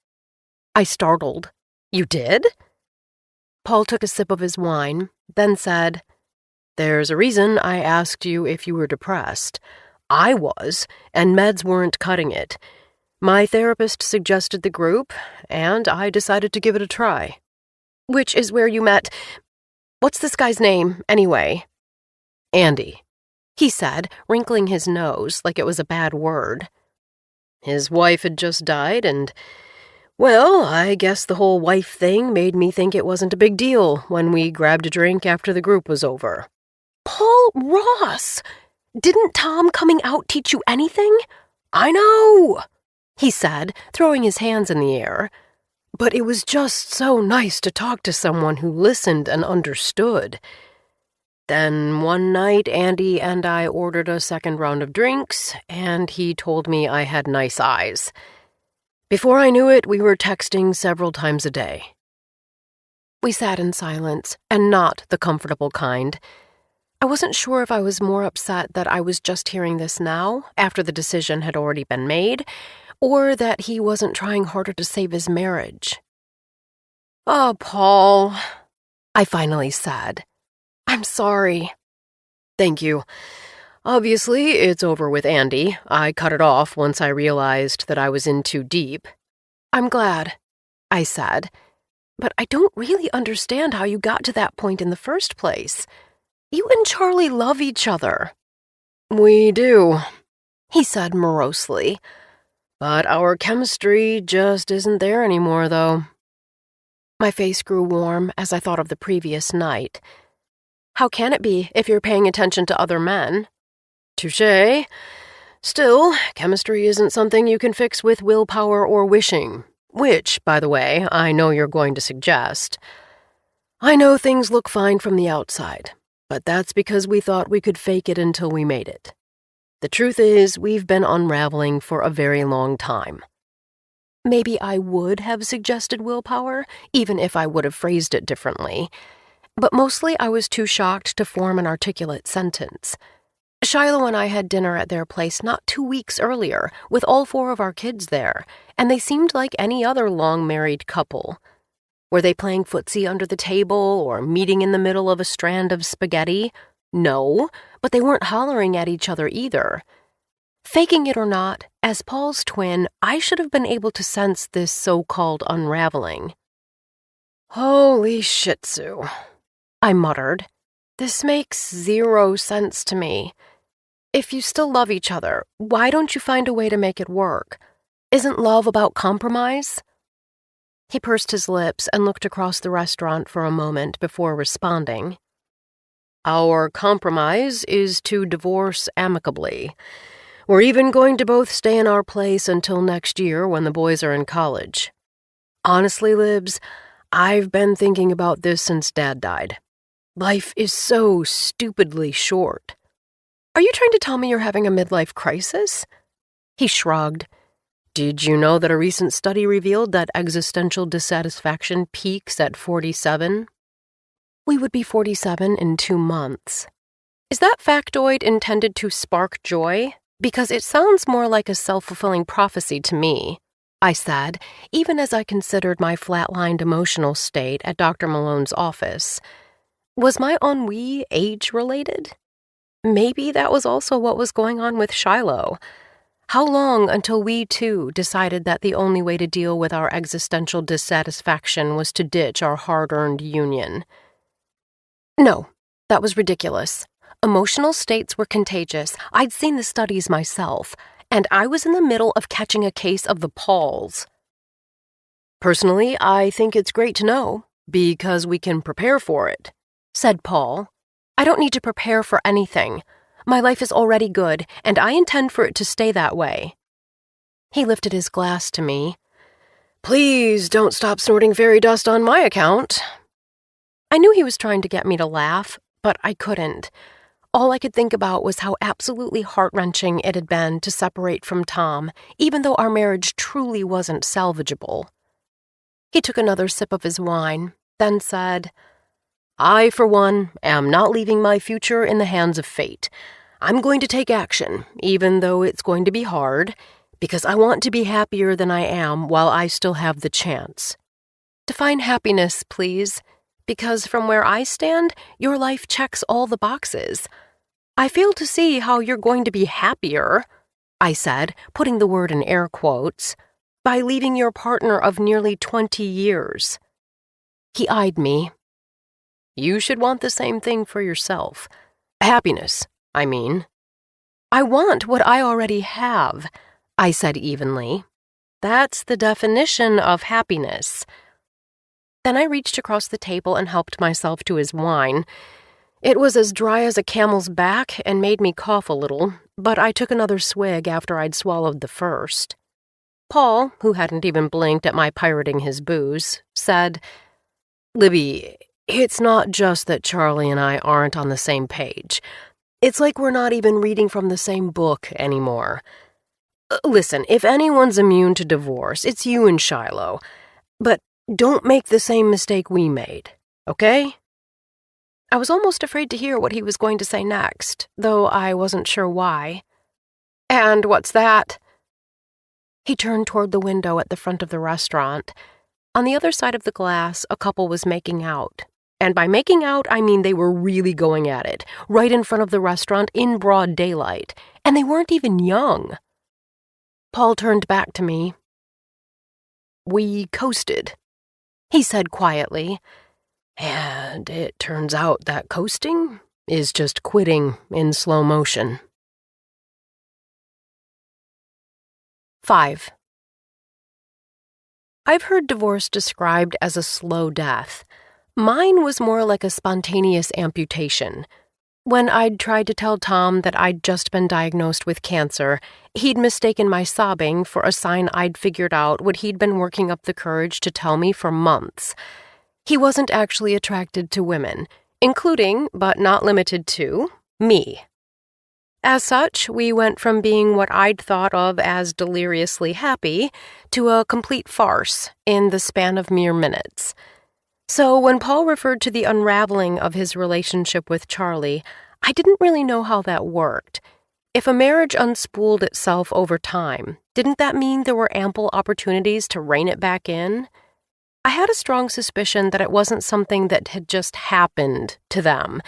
I startled. "You did?" Paul took a sip of his wine, then said, "There's a reason I asked you if you were depressed. I was, and meds weren't cutting it. My therapist suggested the group, and I decided to give it a try." "Which is where you met— what's this guy's name, anyway?" "Andy. he said, wrinkling his nose like it was a bad word. His wife had just died, and, well, I guess the whole wife thing made me think it wasn't a big deal when we grabbed a drink after the group was over. Paul Ross! Didn't Tom coming out teach you anything? I know, he said, throwing his hands in the air. But it was just so nice to talk to someone who listened and understood. Then one night, Andy and I ordered a second round of drinks, and he told me I had nice eyes. Before I knew it, we were texting several times a day. We sat in silence, and not the comfortable kind. I wasn't sure if I was more upset that I was just hearing this now, after the decision had already been made, or that he wasn't trying harder to save his marriage. "Oh, Paul," I finally said. "I'm sorry." "Thank you. Obviously, it's over with Andy. I cut it off once I realized that I was in too deep." "I'm glad," I said. "But I don't really understand how you got to that point in the first place. You and Charlie love each other." "We do," he said morosely. "But our chemistry just isn't there anymore, though." My face grew warm as I thought of the previous night. "How can it be if you're paying attention to other men?" "Touché. Still, chemistry isn't something you can fix with willpower or wishing, which, by the way, I know you're going to suggest. I know things look fine from the outside, but that's because we thought we could fake it until we made it. The truth is, we've been unraveling for a very long time." Maybe I would have suggested willpower, even if I would have phrased it differently. But mostly I was too shocked to form an articulate sentence. Shiloh and I had dinner at their place not 2 weeks earlier, with all 4 of our kids there, and they seemed like any other long-married couple. Were they playing footsie under the table or meeting in the middle of a strand of spaghetti? No, but they weren't hollering at each other either. Faking it or not, as Paul's twin, I should have been able to sense this so-called unraveling. "Holy shit, Sue," I muttered. "This makes 0 sense to me. If you still love each other, why don't you find a way to make it work? Isn't love about compromise?" He pursed his lips and looked across the restaurant for a moment before responding. "Our compromise is to divorce amicably. We're even going to both stay in our place until next year when the boys are in college. Honestly, Libs, I've been thinking about this since Dad died. Life is so stupidly short." "Are you trying to tell me you're having a midlife crisis?" He shrugged. "Did you know that a recent study revealed that existential dissatisfaction peaks at 47? We would be 47 in 2 months. Is that factoid intended to spark joy? Because it sounds more like a self-fulfilling prophecy to me," I said, even as I considered my flatlined emotional state at Dr. Malone's office. Was my ennui age-related? Maybe that was also what was going on with Shiloh. How long until we, too, decided that the only way to deal with our existential dissatisfaction was to ditch our hard-earned union? No, that was ridiculous. Emotional states were contagious. I'd seen the studies myself, and I was in the middle of catching a case of the Pauls. "Personally, I think it's great to know, because we can prepare for it," said Paul. "I don't need to prepare for anything. My life is already good, and I intend for it to stay that way." He lifted his glass to me. "Please don't stop snorting fairy dust on my account." I knew he was trying to get me to laugh, but I couldn't. All I could think about was how absolutely heart-wrenching it had been to separate from Tom, even though our marriage truly wasn't salvageable. He took another sip of his wine, then said, "I, for one, am not leaving my future in the hands of fate. I'm going to take action, even though it's going to be hard, because I want to be happier than I am while I still have the chance. Define happiness, please. Because from where I stand, your life checks all the boxes. I fail to see how you're going to be happier," I said, putting the word in air quotes, "by leaving your partner of nearly 20 years. He eyed me. "You should want the same thing for yourself. Happiness, I mean, I want what I already have, I said evenly. That's the definition of happiness. Then I reached across the table and helped myself to his wine. It was as dry as a camel's back and made me cough a little, but I took another swig after I'd swallowed the first. Paul, who hadn't even blinked at my pirating his booze, said, "Libby, it's not just that Charlie and I aren't on the same page. It's like we're not even reading from the same book anymore. Listen, if anyone's immune to divorce, it's you and Shiloh. But don't make the same mistake we made, okay?" I was almost afraid to hear what he was going to say next, though I wasn't sure why. "And what's that?" He turned toward the window at the front of the restaurant. On the other side of the glass, a couple was making out. And by making out, I mean they were really going at it, right in front of the restaurant in broad daylight, and they weren't even young. Paul turned back to me. "We coasted," he said quietly. "And it turns out that coasting is just quitting in slow motion." 5. I've heard divorce described as a slow death. Mine was more like a spontaneous amputation. When I'd tried to tell Tom that I'd just been diagnosed with cancer, he'd mistaken my sobbing for a sign I'd figured out what he'd been working up the courage to tell me for months. He wasn't actually attracted to women, including, but not limited to, me. As such, we went from being what I'd thought of as deliriously happy to a complete farce in the span of mere minutes. So when Paul referred to the unraveling of his relationship with Charlie, I didn't really know how that worked. If a marriage unspooled itself over time, didn't that mean there were ample opportunities to rein it back in? I had a strong suspicion that it wasn't something that had just happened to them.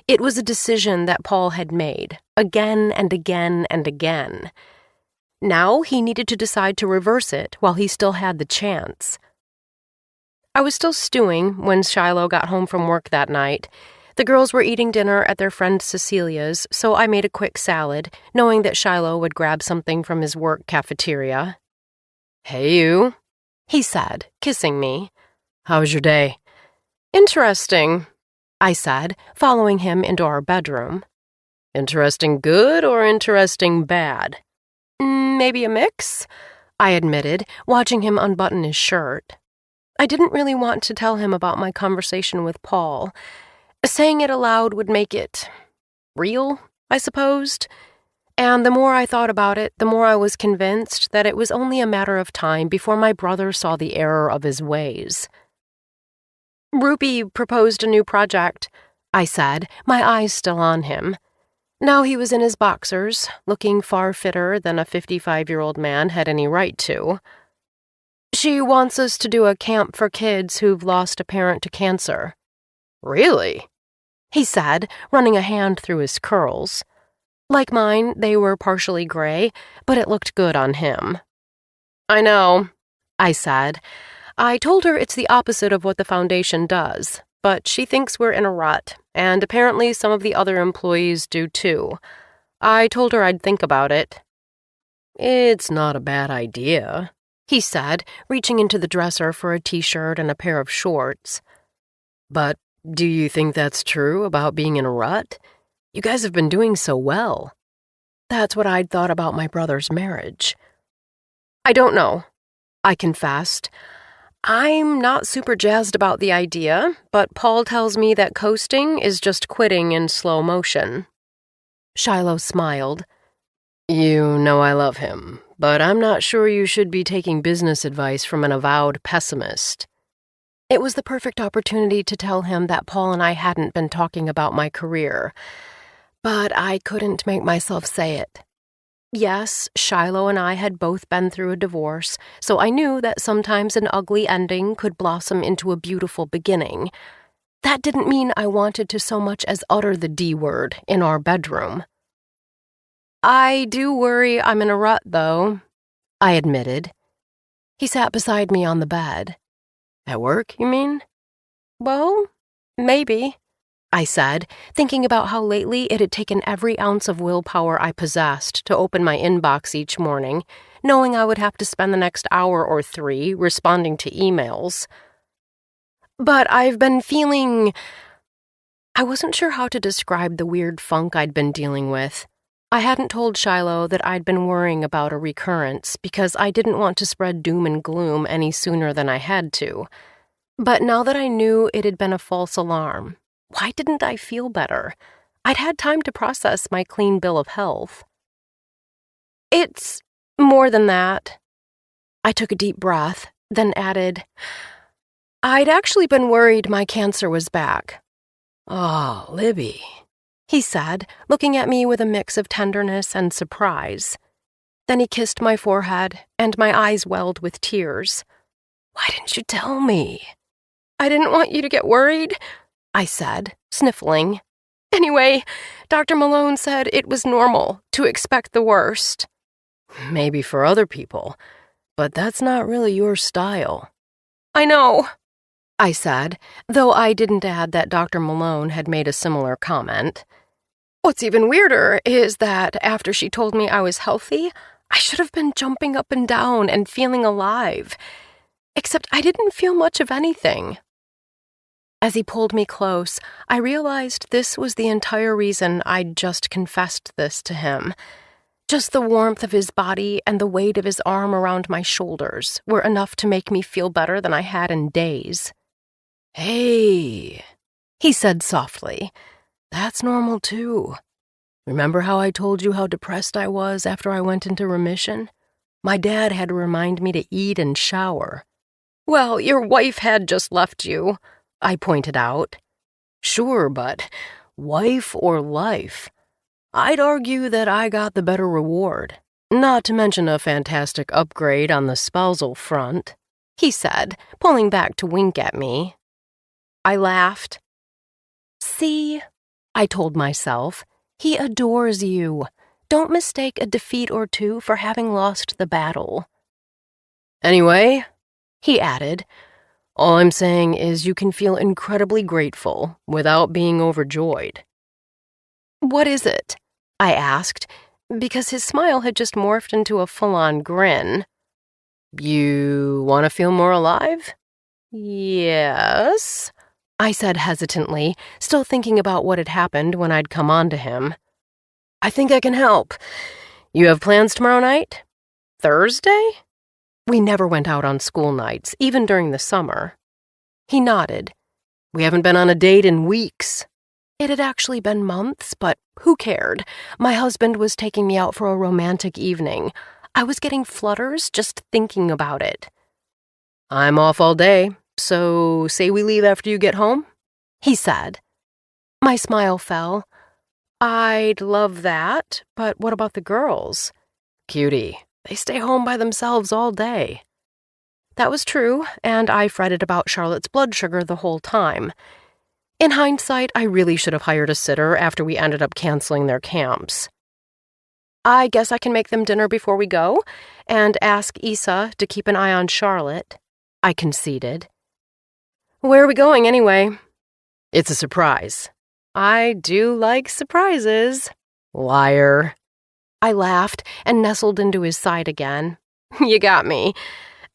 It was a decision that Paul had made, again and again and again. Now he needed to decide to reverse it while he still had the chance. I was still stewing when Shiloh got home from work that night. The girls were eating dinner at their friend Cecilia's, so I made a quick salad, knowing that Shiloh would grab something from his work cafeteria. "Hey, you," he said, kissing me. "How was your day?" "Interesting," I said, following him into our bedroom. "Interesting good or interesting bad?" "Maybe a mix," I admitted, watching him unbutton his shirt. I didn't really want to tell him about my conversation with Paul. Saying it aloud would make it real, I supposed. And the more I thought about it, the more I was convinced that it was only a matter of time before my brother saw the error of his ways. "Ruby proposed a new project," I said, my eyes still on him. Now he was in his boxers, looking far fitter than a 55-year-old man had any right to. "She wants us to do a camp for kids who've lost a parent to cancer." "Really?" he said, running a hand through his curls. Like mine, they were partially gray, but it looked good on him. "I know," I said. "I told her it's the opposite of what the foundation does, but she thinks we're in a rut, and apparently some of the other employees do too. I told her I'd think about it." "It's not a bad idea," he said, reaching into the dresser for a t-shirt and a pair of shorts. "But do you think that's true about being in a rut? You guys have been doing so well." That's what I'd thought about my brother's marriage. "I don't know," I confessed. "I'm not super jazzed about the idea, but Paul tells me that coasting is just quitting in slow motion." Shiloh smiled. "You know I love him, but I'm not sure you should be taking business advice from an avowed pessimist." It was the perfect opportunity to tell him that Paul and I hadn't been talking about my career, but I couldn't make myself say it. Yes, Shiloh and I had both been through a divorce, so I knew that sometimes an ugly ending could blossom into a beautiful beginning. That didn't mean I wanted to so much as utter the D word in our bedroom. "I do worry I'm in a rut, though," I admitted. He sat beside me on the bed. "At work, you mean?" "Well, maybe," I said, thinking about how lately it had taken every ounce of willpower I possessed to open my inbox each morning, knowing I would have to spend the next hour or 3 responding to emails. But I've been feeling... I wasn't sure how to describe the weird funk I'd been dealing with. I hadn't told Shiloh that I'd been worrying about a recurrence because I didn't want to spread doom and gloom any sooner than I had to. But now that I knew it had been a false alarm, why didn't I feel better? I'd had time to process my clean bill of health. It's more than that. I took a deep breath, then added, I'd actually been worried my cancer was back. Oh, Libby, he said, looking at me with a mix of tenderness and surprise. Then he kissed my forehead, and my eyes welled with tears. Why didn't you tell me? I didn't want you to get worried, I said, sniffling. Anyway, Dr. Malone said it was normal to expect the worst. Maybe for other people, but that's not really your style. I know, I said, though I didn't add that Dr. Malone had made a similar comment. What's even weirder is that after she told me I was healthy, I should have been jumping up and down and feeling alive. Except I didn't feel much of anything. As he pulled me close, I realized this was the entire reason I'd just confessed this to him. Just the warmth of his body and the weight of his arm around my shoulders were enough to make me feel better than I had in days. Hey, he said softly. That's normal too. Remember how I told you how depressed I was after I went into remission? My dad had to remind me to eat and shower. Well, your wife had just left you, I pointed out. Sure, but wife or life? I'd argue that I got the better reward, not to mention a fantastic upgrade on the spousal front, he said, pulling back to wink at me. I laughed. See, I told myself, he adores you. Don't mistake a defeat or two for having lost the battle. Anyway, he added, all I'm saying is you can feel incredibly grateful without being overjoyed. What is it? I asked, because his smile had just morphed into a full-on grin. You want to feel more alive? Yes, I said hesitantly, still thinking about what had happened when I'd come on to him. I think I can help. You have plans tomorrow night? Thursday? We never went out on school nights, even during the summer. He nodded. We haven't been on a date in weeks. It had actually been months, but who cared? My husband was taking me out for a romantic evening. I was getting flutters just thinking about it. I'm off all day, so say we leave after you get home? He said. My smile fell. I'd love that, but what about the girls? Cutie, they stay home by themselves all day. That was true, and I fretted about Charlotte's blood sugar the whole time. In hindsight, I really should have hired a sitter after we ended up canceling their camps. I guess I can make them dinner before we go, and ask Issa to keep an eye on Charlotte, I conceded. Where are we going, anyway? It's a surprise. I do like surprises. Liar. I laughed and nestled into his side again. You got me.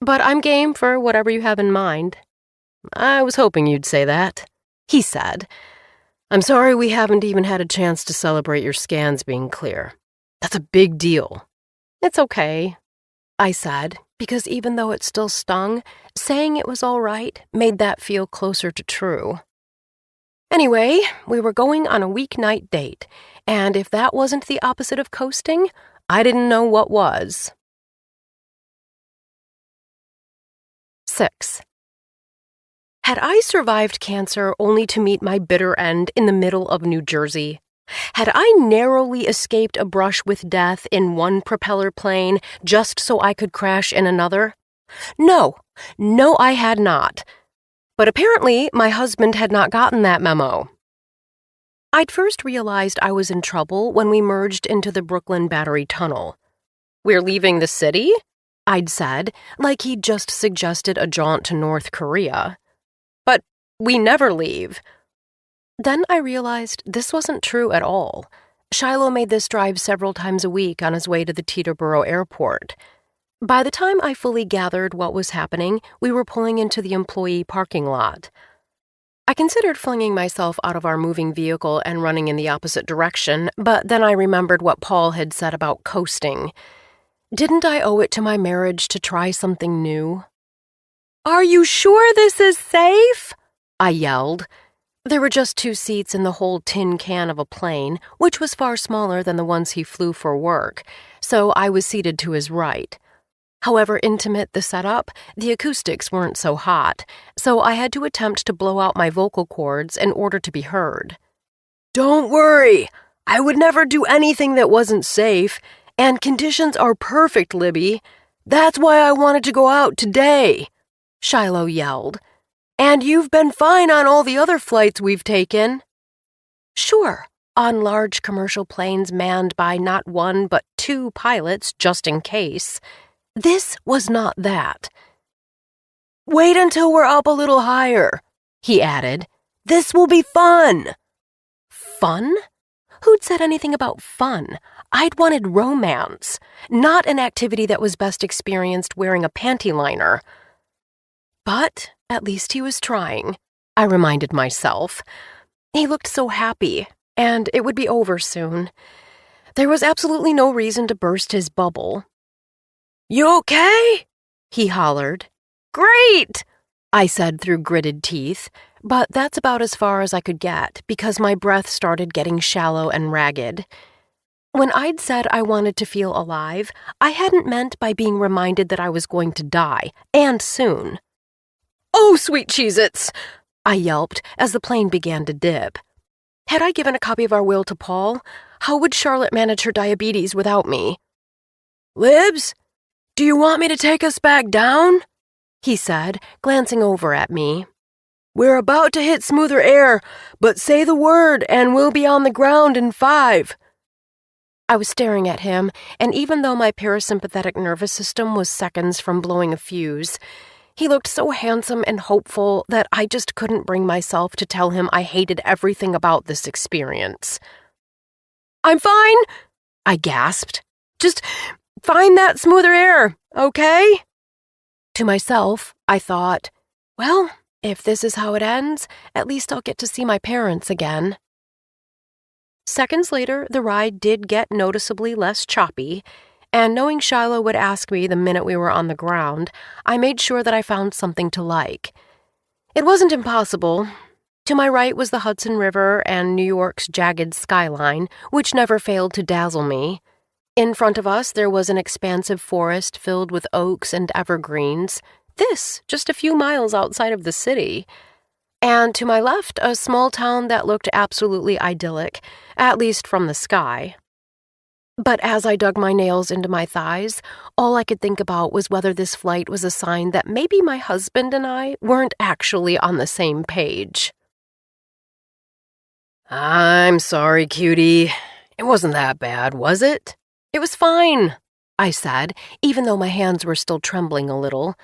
But I'm game for whatever you have in mind. I was hoping you'd say that, he said. I'm sorry we haven't even had a chance to celebrate your scans being clear. That's a big deal. It's okay, I said, because even though it still stung, saying it was all right made that feel closer to true. Anyway, we were going on a weeknight date, and if that wasn't the opposite of coasting, I didn't know what was. 6. Had I survived cancer only to meet my bitter end in the middle of New Jersey? Had I narrowly escaped a brush with death in one propeller plane just so I could crash in another? No, I had not. But apparently, my husband had not gotten that memo. I'd first realized I was in trouble when we merged into the Brooklyn Battery Tunnel. We're leaving the city? I'd said, like he'd just suggested a jaunt to North Korea. But we never leave. Then I realized this wasn't true at all. Shiloh made this drive several times a week on his way to the Teterboro airport. By the time I fully gathered what was happening, we were pulling into the employee parking lot. I considered flinging myself out of our moving vehicle and running in the opposite direction, but then I remembered what Paul had said about coasting. Didn't I owe it to my marriage to try something new? "Are you sure this is safe?" I yelled. There were just 2 seats in the whole tin can of a plane, which was far smaller than the ones he flew for work, so I was seated to his right. However intimate the setup, the acoustics weren't so hot, so I had to attempt to blow out my vocal cords in order to be heard. "Don't worry, I would never do anything that wasn't safe, and conditions are perfect, Libby. That's why I wanted to go out today," Shiloh yelled. "And you've been fine on all the other flights we've taken." "Sure, on large commercial planes manned by not 1 but 2 pilots just in case. This was not that." "Wait until we're up a little higher," he added. "This will be fun." Fun? Who'd said anything about fun? I'd wanted romance, not an activity that was best experienced wearing a panty liner. But at least he was trying, I reminded myself. He looked so happy, and it would be over soon. There was absolutely no reason to burst his bubble. "You okay?" he hollered. "Great!" I said through gritted teeth, but that's about as far as I could get because my breath started getting shallow and ragged. When I'd said I wanted to feel alive, I hadn't meant by being reminded that I was going to die, and soon. "Oh, sweet Cheez-Its!" I yelped as the plane began to dip. Had I given a copy of our will to Paul? How would Charlotte manage her diabetes without me? "Libs, do you want me to take us back down?" he said, glancing over at me. "We're about to hit smoother air, but say the word and we'll be on the ground in 5. I was staring at him, and even though my parasympathetic nervous system was seconds from blowing a fuse, he looked so handsome and hopeful that I just couldn't bring myself to tell him I hated everything about this experience. "I'm fine," I gasped. "Just find that smoother air, okay?" To myself, I thought, well, if this is how it ends, at least I'll get to see my parents again. Seconds later, the ride did get noticeably less choppy, and knowing Shiloh would ask me the minute we were on the ground, I made sure that I found something to like. It wasn't impossible. To my right was the Hudson River and New York's jagged skyline, which never failed to dazzle me. In front of us, there was an expansive forest filled with oaks and evergreens, this just a few miles outside of the city. And to my left, a small town that looked absolutely idyllic, at least from the sky. But as I dug my nails into my thighs, all I could think about was whether this flight was a sign that maybe my husband and I weren't actually on the same page. "I'm sorry, cutie. It wasn't that bad, was it?" "It was fine," I said, even though my hands were still trembling a little.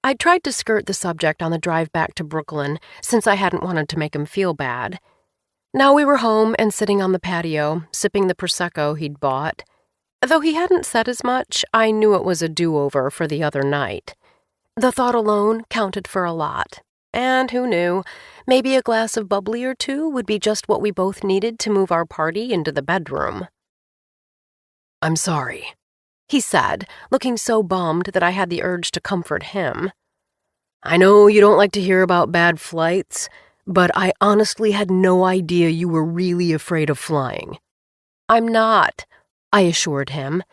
I'd tried to skirt the subject on the drive back to Brooklyn, since I hadn't wanted to make him feel bad. Now we were home and sitting on the patio, sipping the Prosecco he'd bought. Though he hadn't said as much, I knew it was a do-over for the other night. The thought alone counted for a lot. And who knew, maybe a glass of bubbly or 2 would be just what we both needed to move our party into the bedroom. "I'm sorry," he said, looking so bummed that I had the urge to comfort him. "I know you don't like to hear about bad flights, but I honestly had no idea you were really afraid of flying." "I'm not," I assured him.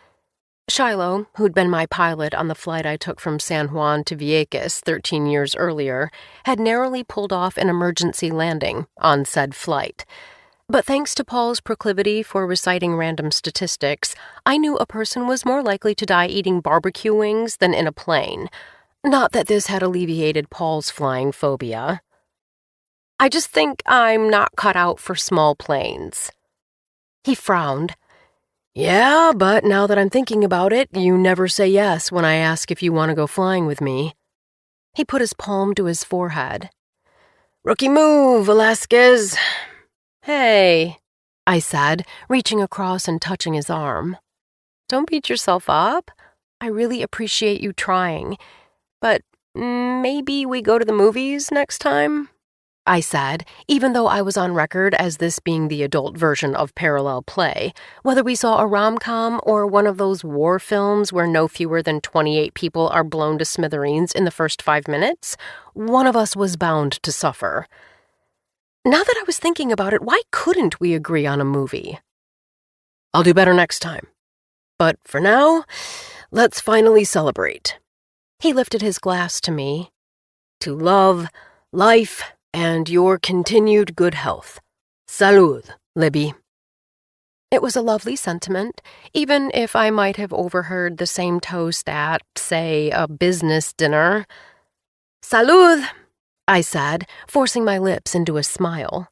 Shiloh, who'd been my pilot on the flight I took from San Juan to Vieques 13 years earlier, had narrowly pulled off an emergency landing on said flight. But thanks to Paul's proclivity for reciting random statistics, I knew a person was more likely to die eating barbecue wings than in a plane. Not that this had alleviated Paul's flying phobia. "I just think I'm not cut out for small planes." He frowned. "Yeah, but now that I'm thinking about it, you never say yes when I ask if you want to go flying with me." He put his palm to his forehead. "Rookie move, Velasquez. Hey, I said, reaching across and touching his arm. Don't beat yourself up. I really appreciate you trying. But maybe we go to the movies next time? I said, even though I was on record as this being the adult version of parallel play, whether we saw a rom-com or one of those war films where no fewer than 28 people are blown to smithereens in the first 5 minutes, one of us was bound to suffer. Now that I was thinking about it, why couldn't we agree on a movie? I'll do better next time. But for now, let's finally celebrate. He lifted his glass to me. To love, life, and your continued good health. Salud, Libby. It was a lovely sentiment, even if I might have overheard the same toast at, say, a business dinner. Salud, I said, forcing my lips into a smile.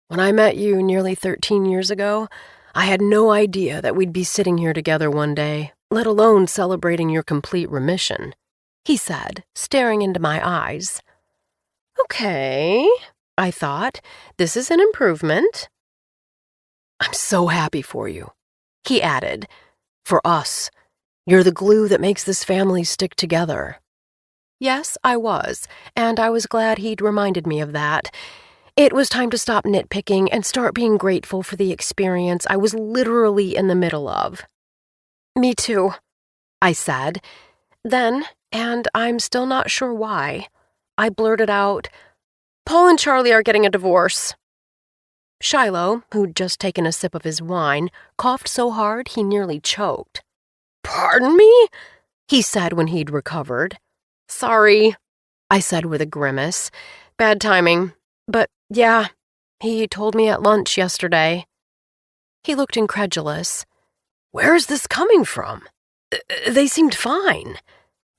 When I met you nearly 13 years ago, I had no idea that we'd be sitting here together one day, let alone celebrating your complete remission, he said, staring into my eyes. Okay, I thought, this is an improvement. I'm so happy for you, he added. For us. You're the glue that makes this family stick together. Yes, I was, and I was glad he'd reminded me of that. It was time to stop nitpicking and start being grateful for the experience I was literally in the middle of. Me too, I said. Then, and I'm still not sure why, I blurted out, Paul and Charlie are getting a divorce. Shiloh, who'd just taken a sip of his wine, coughed so hard he nearly choked. Pardon me? He said when he'd recovered. Sorry, I said with a grimace. Bad timing. But yeah, he told me at lunch yesterday. He looked incredulous. Where is this coming from? They seemed fine.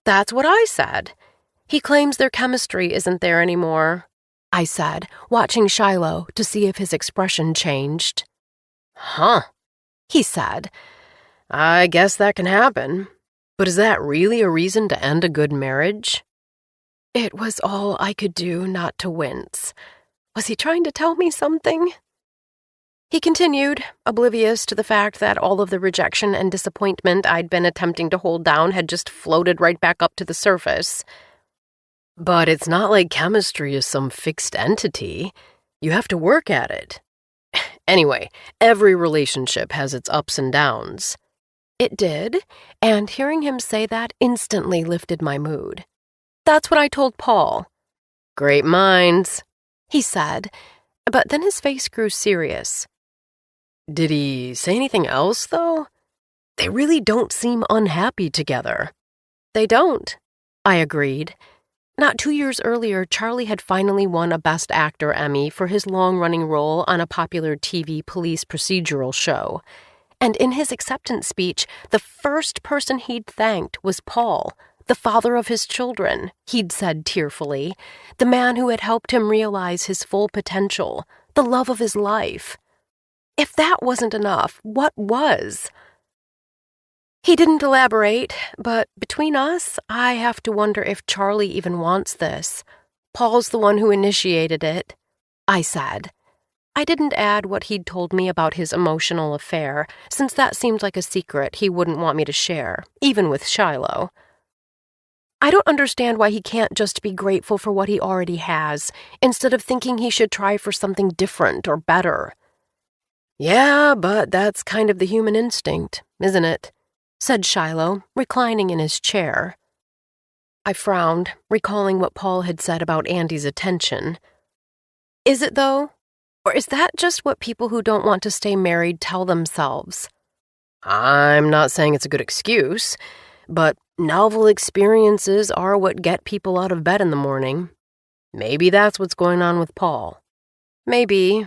That's what I said. He claims their chemistry isn't there anymore, I said, watching Shiloh to see if his expression changed. Huh, he said. I guess that can happen. But is that really a reason to end a good marriage? It was all I could do not to wince. Was he trying to tell me something? He continued, oblivious to the fact that all of the rejection and disappointment I'd been attempting to hold down had just floated right back up to the surface. But it's not like chemistry is some fixed entity. You have to work at it. Anyway, every relationship has its ups and downs. It did, and hearing him say that instantly lifted my mood. That's what I told Paul. Great minds, he said, but then his face grew serious. Did he say anything else, though? They really don't seem unhappy together. They don't, I agreed. Not 2 years earlier, Charlie had finally won a Best Actor Emmy for his long-running role on a popular TV police procedural show. And in his acceptance speech, the first person he'd thanked was Paul, the father of his children, he'd said tearfully, the man who had helped him realize his full potential, the love of his life. If that wasn't enough, what was? He didn't elaborate, but between us, I have to wonder if Charlie even wants this. Paul's the one who initiated it, I said. I didn't add what he'd told me about his emotional affair, since that seemed like a secret he wouldn't want me to share, even with Shiloh. I don't understand why he can't just be grateful for what he already has, instead of thinking he should try for something different or better. Yeah, but that's kind of the human instinct, isn't it? Said Shiloh, reclining in his chair. I frowned, recalling what Paul had said about Andy's attention. Is it, though? Or is that just what people who don't want to stay married tell themselves? I'm not saying it's a good excuse, but novel experiences are what get people out of bed in the morning. Maybe that's what's going on with Paul. Maybe,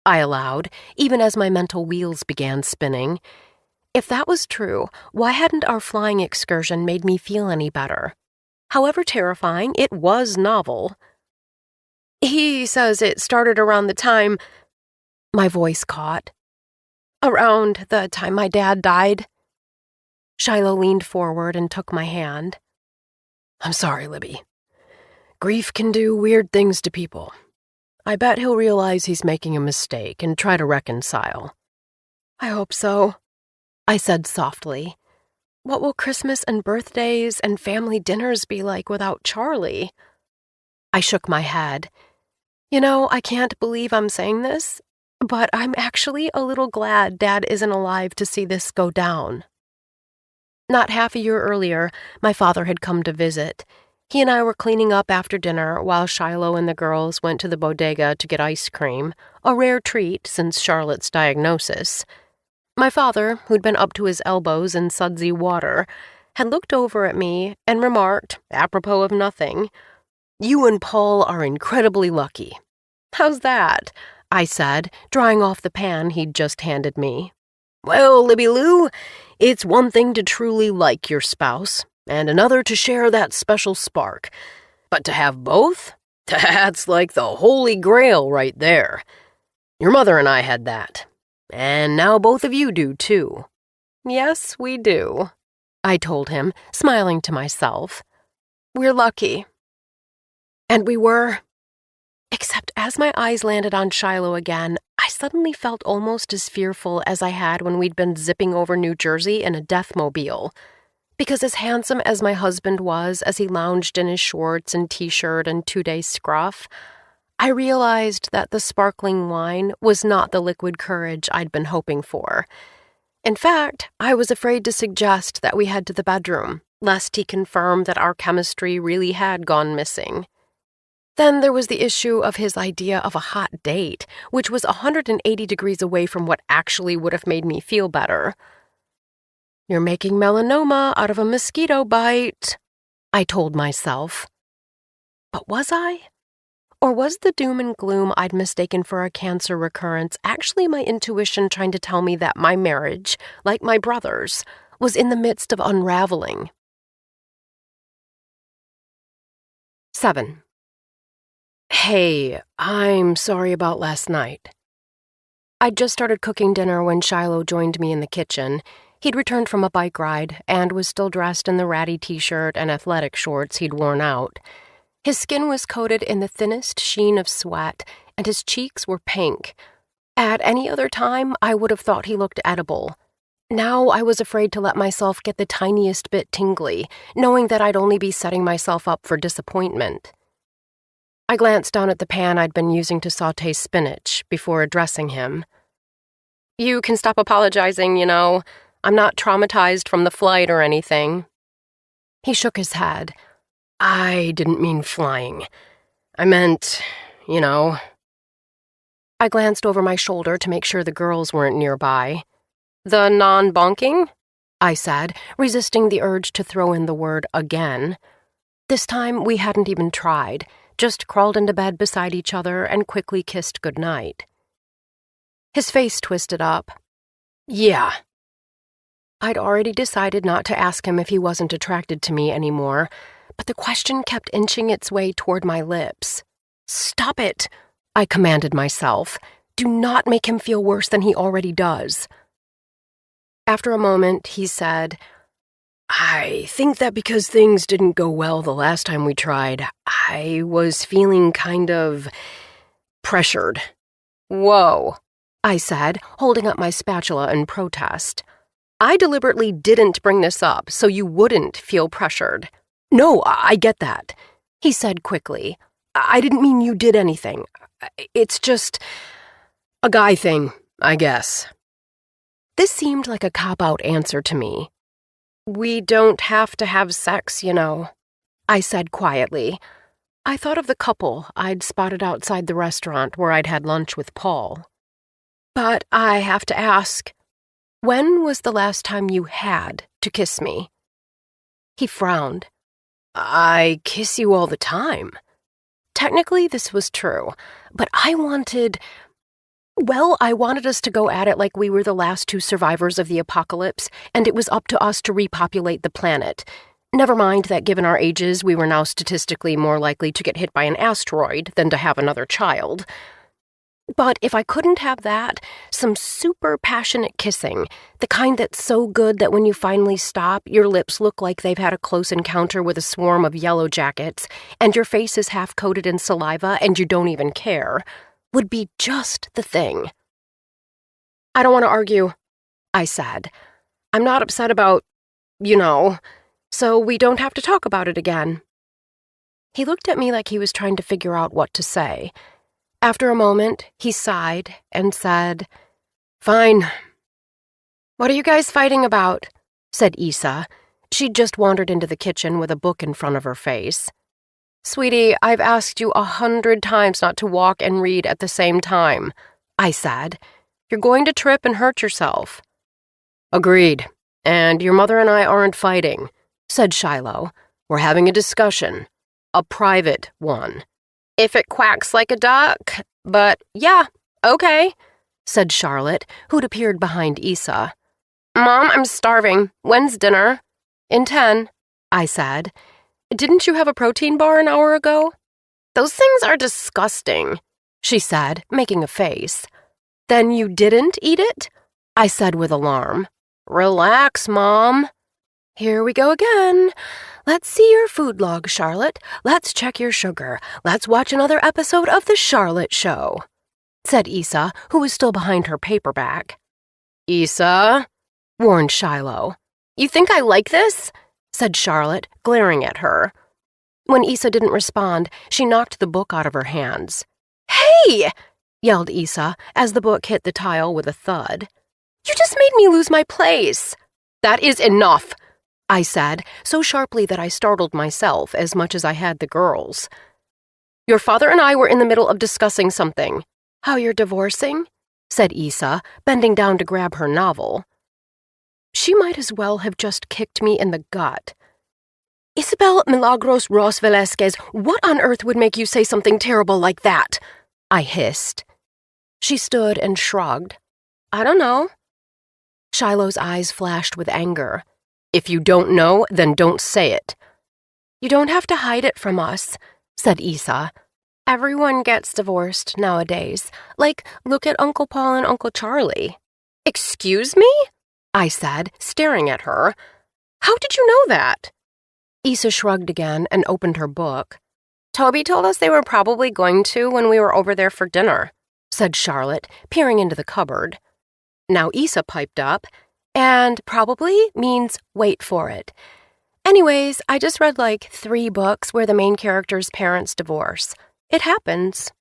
I allowed, even as my mental wheels began spinning. If that was true, why hadn't our flying excursion made me feel any better? However terrifying, it was novel. He says it started around the time... My voice caught. Around the time my dad died. Shiloh leaned forward and took my hand. I'm sorry, Libby. Grief can do weird things to people. I bet he'll realize he's making a mistake and try to reconcile. I hope so, I said softly. What will Christmas and birthdays and family dinners be like without Charlie? I shook my head. I can't believe I'm saying this, but I'm actually a little glad Dad isn't alive to see this go down. Not half a year earlier, my father had come to visit. He and I were cleaning up after dinner while Shiloh and the girls went to the bodega to get ice cream, a rare treat since Charlotte's diagnosis. My father, who'd been up to his elbows in sudsy water, had looked over at me and remarked, apropos of nothing, "You and Paul are incredibly lucky." "How's that?" I said, drying off the pan he'd just handed me. "Well, Libby Lou, it's one thing to truly like your spouse, and another to share that special spark. But to have both? That's like the holy grail right there. Your mother and I had that. And now both of you do, too." "Yes, we do," I told him, smiling to myself. "We're lucky." And we were. Except as my eyes landed on Shiloh again, I suddenly felt almost as fearful as I had when we'd been zipping over New Jersey in a deathmobile. Because as handsome as my husband was as he lounged in his shorts and t-shirt and 2-day scruff, I realized that the sparkling wine was not the liquid courage I'd been hoping for. In fact, I was afraid to suggest that we head to the bedroom, lest he confirm that our chemistry really had gone missing. Then there was the issue of his idea of a hot date, which was 180 degrees away from what actually would have made me feel better. "You're making melanoma out of a mosquito bite," I told myself. But was I? Or was the doom and gloom I'd mistaken for a cancer recurrence actually my intuition trying to tell me that my marriage, like my brother's, was in the midst of unraveling? 7. Hey, I'm sorry about last night. I'd just started cooking dinner when Shiloh joined me in the kitchen. He'd returned from a bike ride and was still dressed in the ratty t-shirt and athletic shorts he'd worn out. His skin was coated in the thinnest sheen of sweat, and his cheeks were pink. At any other time, I would have thought he looked edible. Now I was afraid to let myself get the tiniest bit tingly, knowing that I'd only be setting myself up for disappointment. I glanced down at the pan I'd been using to sauté spinach before addressing him. "You can stop apologizing, I'm not traumatized from the flight or anything." He shook his head. "I didn't mean flying. I meant, I glanced over my shoulder to make sure the girls weren't nearby. "The non-bonking?" I said, resisting the urge to throw in the word again. This time we hadn't even tried, just crawled into bed beside each other and quickly kissed goodnight. His face twisted up. "Yeah." I'd already decided not to ask him if he wasn't attracted to me anymore, but the question kept inching its way toward my lips. "Stop it," I commanded myself. "Do not make him feel worse than he already does." After a moment, he said, "I think that because things didn't go well the last time we tried, I was feeling kind of pressured." "Whoa," I said, holding up my spatula in protest. "I deliberately didn't bring this up so you wouldn't feel pressured." "No, I get that," he said quickly. "I didn't mean you did anything. It's just a guy thing, I guess." This seemed like a cop-out answer to me. "We don't have to have sex, I said quietly. I thought of the couple I'd spotted outside the restaurant where I'd had lunch with Paul. "But I have to ask, when was the last time you had to kiss me?" He frowned. "I kiss you all the time." Technically, this was true, but I wanted us to go at it like we were the last two survivors of the apocalypse, and it was up to us to repopulate the planet. Never mind that given our ages, we were now statistically more likely to get hit by an asteroid than to have another child. But if I couldn't have that, some super passionate kissing, the kind that's so good that when you finally stop, your lips look like they've had a close encounter with a swarm of yellow jackets, and your face is half coated in saliva and you don't even care, would be just the thing. I don't want to argue, I said. I'm not upset about, so we don't have to talk about it again. He looked at me like he was trying to figure out what to say. After a moment, he sighed and said, Fine. What are you guys fighting about? Said Isa. She'd just wandered into the kitchen with a book in front of her face. Sweetie, I've asked you 100 times not to walk and read at the same time, I said. You're going to trip and hurt yourself. Agreed. And your mother and I aren't fighting, said Shiloh. We're having a discussion. A private one. If it quacks like a duck, but yeah, okay, said Charlotte, who'd appeared behind Isa. Mom, I'm starving. When's dinner? In 10, I said. Didn't you have a protein bar an hour ago? Those things are disgusting, she said, making a face. Then you didn't eat it? I said with alarm. Relax, Mom. Here we go again. Let's see your food log, Charlotte. Let's check your sugar. Let's watch another episode of The Charlotte Show, said Isa, who was still behind her paperback. Isa, warned Shiloh. You think I like this? Said Charlotte, glaring at her. When Isa didn't respond, she knocked the book out of her hands. Hey! Yelled Isa as the book hit the tile with a thud. You just made me lose my place. That is enough, I said, so sharply that I startled myself as much as I had the girls. Your father and I were in the middle of discussing something. How you're divorcing? Said Isa, bending down to grab her novel. She might as well have just kicked me in the gut. Isabel Milagros Ross Velasquez, what on earth would make you say something terrible like that? I hissed. She stood and shrugged. I don't know. Shiloh's eyes flashed with anger. If you don't know, then don't say it. You don't have to hide it from us, said Isa. Everyone gets divorced nowadays. Like, look at Uncle Paul and Uncle Charlie. Excuse me? I said, staring at her. How did you know that? Isa shrugged again and opened her book. Toby told us they were probably going to when we were over there for dinner, said Charlotte, peering into the cupboard. Now Isa piped up, and probably means wait for it. Anyways, I just read like 3 books where the main character's parents divorce. It happens.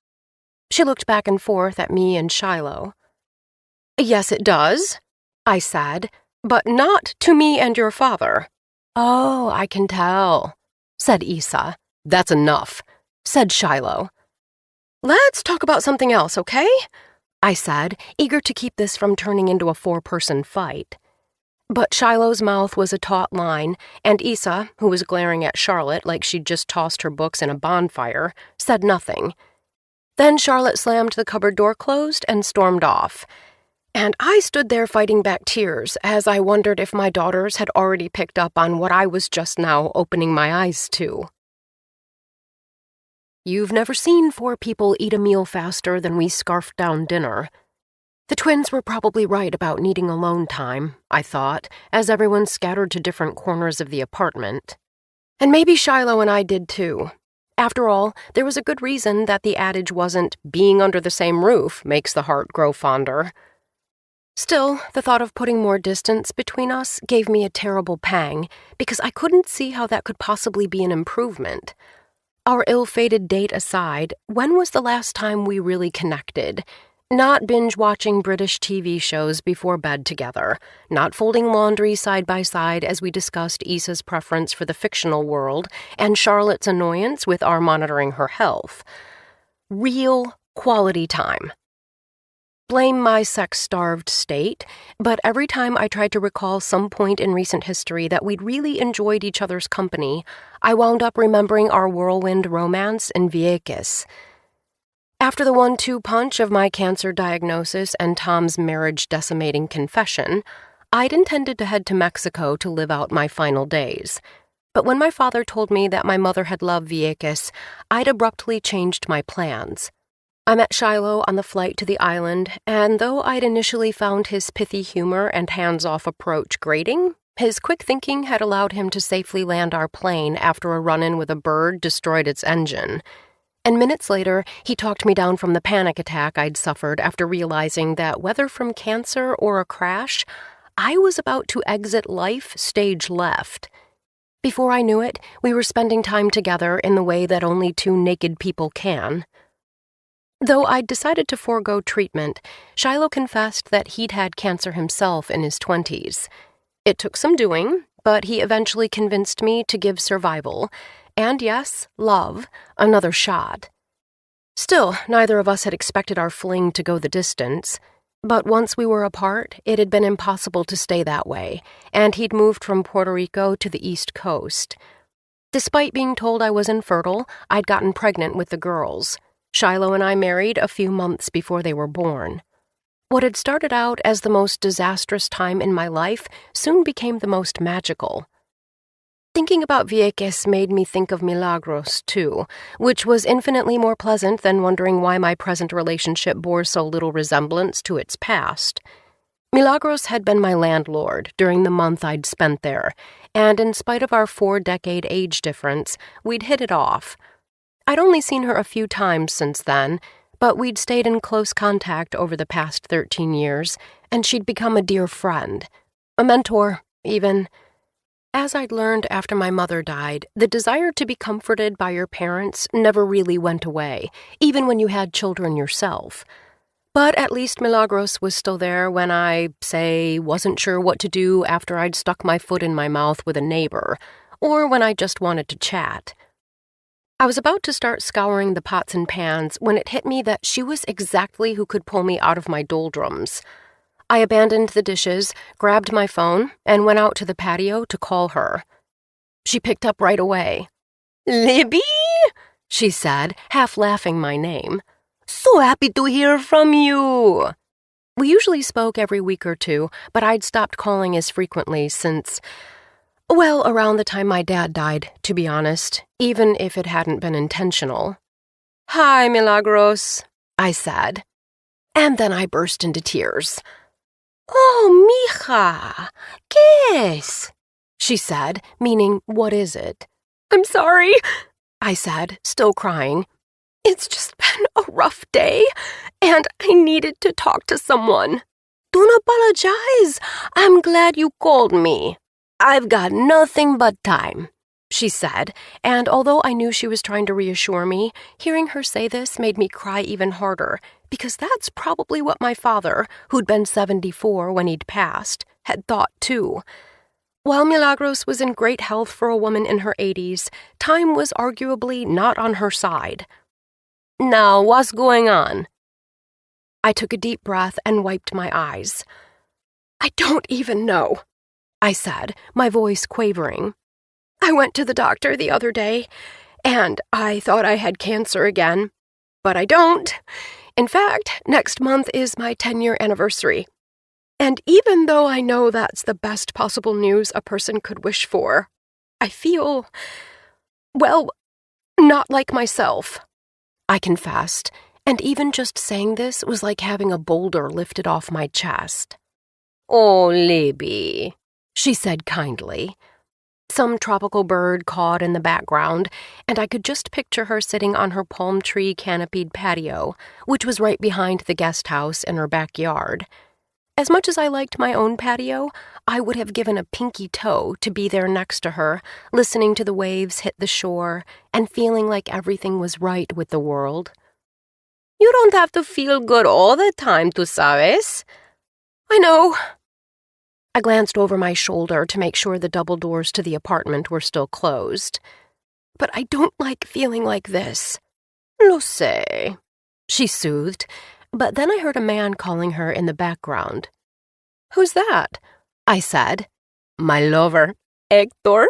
She looked back and forth at me and Shiloh. Yes, it does, I said, but not to me and your father. Oh, I can tell, said Isa. That's enough, said Shiloh. Let's talk about something else, okay? I said, eager to keep this from turning into a 4-person fight. But Shiloh's mouth was a taut line, and Isa, who was glaring at Charlotte like she'd just tossed her books in a bonfire, said nothing. Then Charlotte slammed the cupboard door closed and stormed off. And I stood there fighting back tears as I wondered if my daughters had already picked up on what I was just now opening my eyes to. You've never seen 4 people eat a meal faster than we scarfed down dinner. The twins were probably right about needing alone time, I thought, as everyone scattered to different corners of the apartment. And maybe Shiloh and I did too. After all, there was a good reason that the adage wasn't being under the same roof makes the heart grow fonder. Still, the thought of putting more distance between us gave me a terrible pang, because I couldn't see how that could possibly be an improvement. Our ill-fated date aside, when was the last time we really connected? Not binge-watching British TV shows before bed together, not folding laundry side by side as we discussed Isa's preference for the fictional world and Charlotte's annoyance with our monitoring her health. Real quality time. Blame my sex-starved state, but every time I tried to recall some point in recent history that we'd really enjoyed each other's company, I wound up remembering our whirlwind romance in Vieques. After the 1-2 punch of my cancer diagnosis and Tom's marriage-decimating confession, I'd intended to head to Mexico to live out my final days. But when my father told me that my mother had loved Vieques, I'd abruptly changed my plans. I met Shiloh on the flight to the island, and though I'd initially found his pithy humor and hands-off approach grating, his quick thinking had allowed him to safely land our plane after a run-in with a bird destroyed its engine. And minutes later, he talked me down from the panic attack I'd suffered after realizing that whether from cancer or a crash, I was about to exit life stage left. Before I knew it, we were spending time together in the way that only two naked people can. Though I'd decided to forego treatment, Shiloh confessed that he'd had cancer himself in his 20s. It took some doing, but he eventually convinced me to give survival, and yes, love, another shot. Still, neither of us had expected our fling to go the distance. But once we were apart, it had been impossible to stay that way, and he'd moved from Puerto Rico to the East Coast. Despite being told I was infertile, I'd gotten pregnant with the girls. Shiloh and I married a few months before they were born. What had started out as the most disastrous time in my life soon became the most magical. Thinking about Vieques made me think of Milagros, too, which was infinitely more pleasant than wondering why my present relationship bore so little resemblance to its past. Milagros had been my landlord during the month I'd spent there, and in spite of our 4-decade age difference, we'd hit it off. I'd only seen her a few times since then, but we'd stayed in close contact over the past 13 years, and she'd become a dear friend, a mentor, even. As I'd learned after my mother died, the desire to be comforted by your parents never really went away, even when you had children yourself. But at least Milagros was still there when I, say, wasn't sure what to do after I'd stuck my foot in my mouth with a neighbor, or when I just wanted to chat. I was about to start scouring the pots and pans when it hit me that she was exactly who could pull me out of my doldrums. I abandoned the dishes, grabbed my phone, and went out to the patio to call her. She picked up right away. "Libby?" she said, half laughing my name. "So happy to hear from you." We usually spoke every week or two, but I'd stopped calling as frequently since, well, around the time my dad died, to be honest, even if it hadn't been intentional. "Hi, Milagros," I said. And then I burst into tears. "Oh, mija, ¿qué es?" she said, meaning, what is it? "I'm sorry," I said, still crying. "It's just been a rough day, and I needed to talk to someone." "Don't apologize. I'm glad you called me. I've got nothing but time," she said, and although I knew she was trying to reassure me, hearing her say this made me cry even harder, because that's probably what my father, who'd been 74 when he'd passed, had thought too. While Milagros was in great health for a woman in her 80s, time was arguably not on her side. "Now, what's going on?" I took a deep breath and wiped my eyes. "I don't even know," I said, my voice quavering. "I went to the doctor the other day, and I thought I had cancer again, but I don't. In fact, next month is my 10-year anniversary. And even though I know that's the best possible news a person could wish for, I feel, well, not like myself," I confessed, and even just saying this was like having a boulder lifted off my chest. "Oh, Libby," she said kindly. Some tropical bird cawed in the background, and I could just picture her sitting on her palm tree canopied patio, which was right behind the guest house in her backyard. As much as I liked my own patio, I would have given a pinky toe to be there next to her, listening to the waves hit the shore and feeling like everything was right with the world. "You don't have to feel good all the time, tú sabes." "I know." I glanced over my shoulder to make sure the double doors to the apartment were still closed. "But I don't like feeling like this." "Lo sé," she soothed, but then I heard a man calling her in the background. "Who's that?" I said. "My lover, Hector,"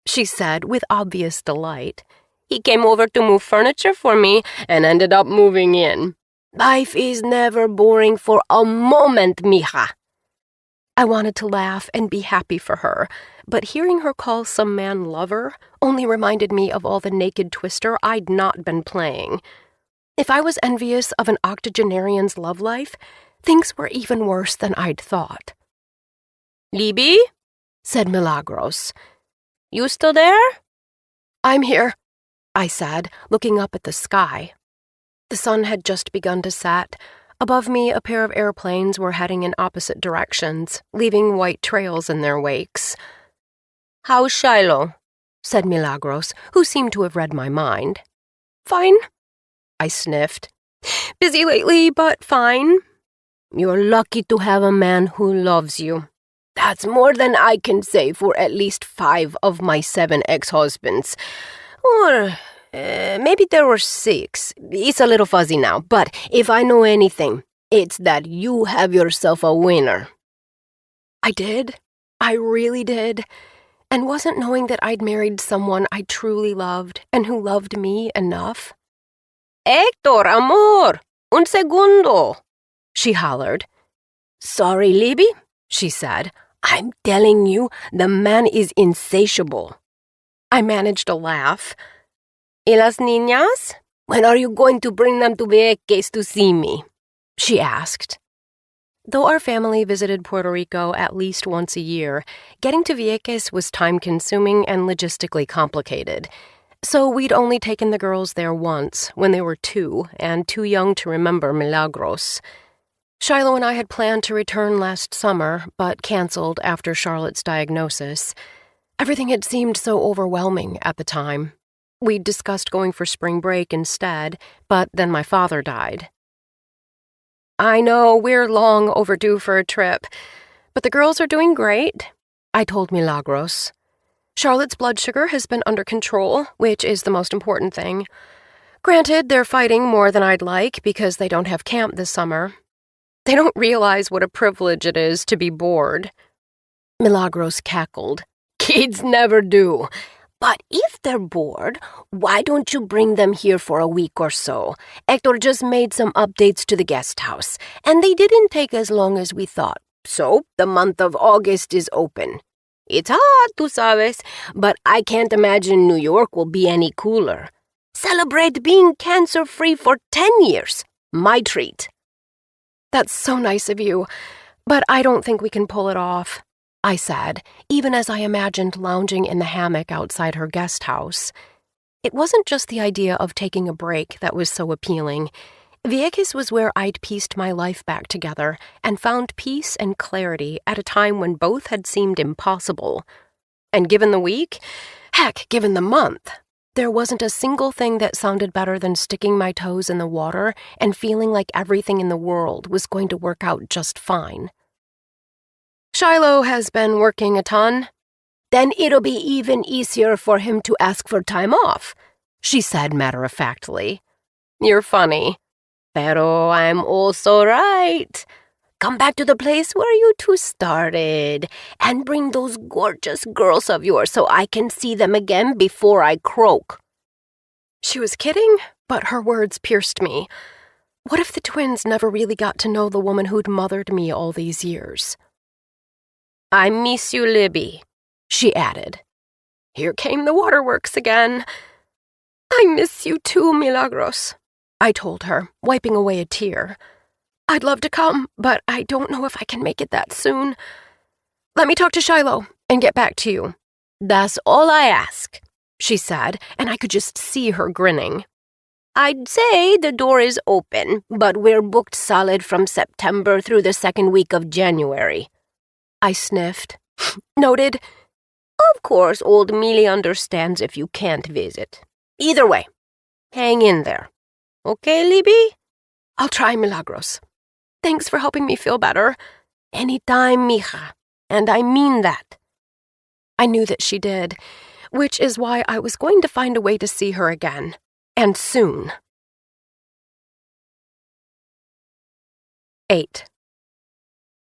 she said with obvious delight. "He came over to move furniture for me and ended up moving in. Life is never boring for a moment, mija." I wanted to laugh and be happy for her, but hearing her call some man lover only reminded me of all the naked twister I'd not been playing. If I was envious of an octogenarian's love life, things were even worse than I'd thought. "Libby?" said Milagros. "You still there?" "I'm here," I said, looking up at the sky. The sun had just begun to set. Above me, a pair of airplanes were heading in opposite directions, leaving white trails in their wakes. "How's Shiloh?" said Milagros, who seemed to have read my mind. "Fine," I sniffed. "Busy lately, but fine." "You're lucky to have a man who loves you. That's more than I can say for at least 5 of my 7 ex-husbands. Or maybe there were 6. It's a little fuzzy now, but if I know anything, it's that you have yourself a winner." I did. I really did. And wasn't knowing that I'd married someone I truly loved and who loved me enough. "Héctor, amor, un segundo," she hollered. "Sorry, Libby," she said. "I'm telling you, the man is insatiable." I managed a laugh. "Y las niñas? When are you going to bring them to Vieques to see me?" she asked. Though our family visited Puerto Rico at least once a year, getting to Vieques was time-consuming and logistically complicated. So we'd only taken the girls there once, when they were 2 and too young to remember Milagros. Shiloh and I had planned to return last summer, but canceled after Charlotte's diagnosis. Everything had seemed so overwhelming at the time. We'd discussed going for spring break instead, but then my father died. "I know we're long overdue for a trip, but the girls are doing great," I told Milagros. "Charlotte's blood sugar has been under control, which is the most important thing. Granted, they're fighting more than I'd like because they don't have camp this summer. They don't realize what a privilege it is to be bored." Milagros cackled. "Kids never do. But if they're bored, why don't you bring them here for a week or so? Hector just made some updates to the guest house, and they didn't take as long as we thought. So the month of August is open. It's hot, tú sabes, but I can't imagine New York will be any cooler. Celebrate being cancer-free for 10 years. My treat." "That's so nice of you, but I don't think we can pull it off," I said, even as I imagined lounging in the hammock outside her guest house. It wasn't just the idea of taking a break that was so appealing. Vieques was where I'd pieced my life back together and found peace and clarity at a time when both had seemed impossible. And given the week, heck, given the month, there wasn't a single thing that sounded better than sticking my toes in the water and feeling like everything in the world was going to work out just fine. "Shiloh has been working a ton." "Then it'll be even easier for him to ask for time off," she said matter-of-factly. "You're funny." "Pero I'm also right. Come back to the place where you two started and bring those gorgeous girls of yours so I can see them again before I croak." She was kidding, but her words pierced me. What if the twins never really got to know the woman who'd mothered me all these years? "I miss you, Libby," she added. Here came the waterworks again. "I miss you too, Milagros," I told her, wiping away a tear. "I'd love to come, but I don't know if I can make it that soon. Let me talk to Shiloh and get back to you." "That's all I ask," she said, and I could just see her grinning. "I'd say the door is open, but we're booked solid from September through the second week of January." I sniffed. "Noted." "Of course, old Millie understands if you can't visit. Either way, hang in there. Okay, Libby?" "I'll try, Milagros. Thanks for helping me feel better." "Anytime, mija. And I mean that." I knew that she did, which is why I was going to find a way to see her again. And soon. 8.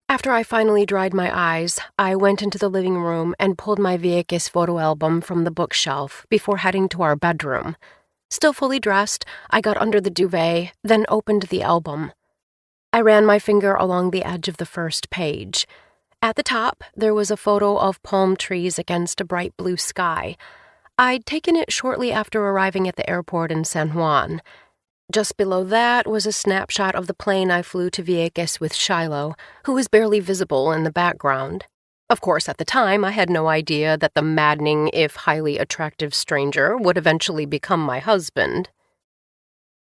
After I finally dried my eyes, I went into the living room and pulled my Vieques photo album from the bookshelf before heading to our bedroom. Still fully dressed, I got under the duvet, then opened the album. I ran my finger along the edge of the first page. At the top, there was a photo of palm trees against a bright blue sky. I'd taken it shortly after arriving at the airport in San Juan. Just below that was a snapshot of the plane I flew to Vieques with Shiloh, who was barely visible in the background. Of course, at the time, I had no idea that the maddening, if highly attractive stranger would eventually become my husband.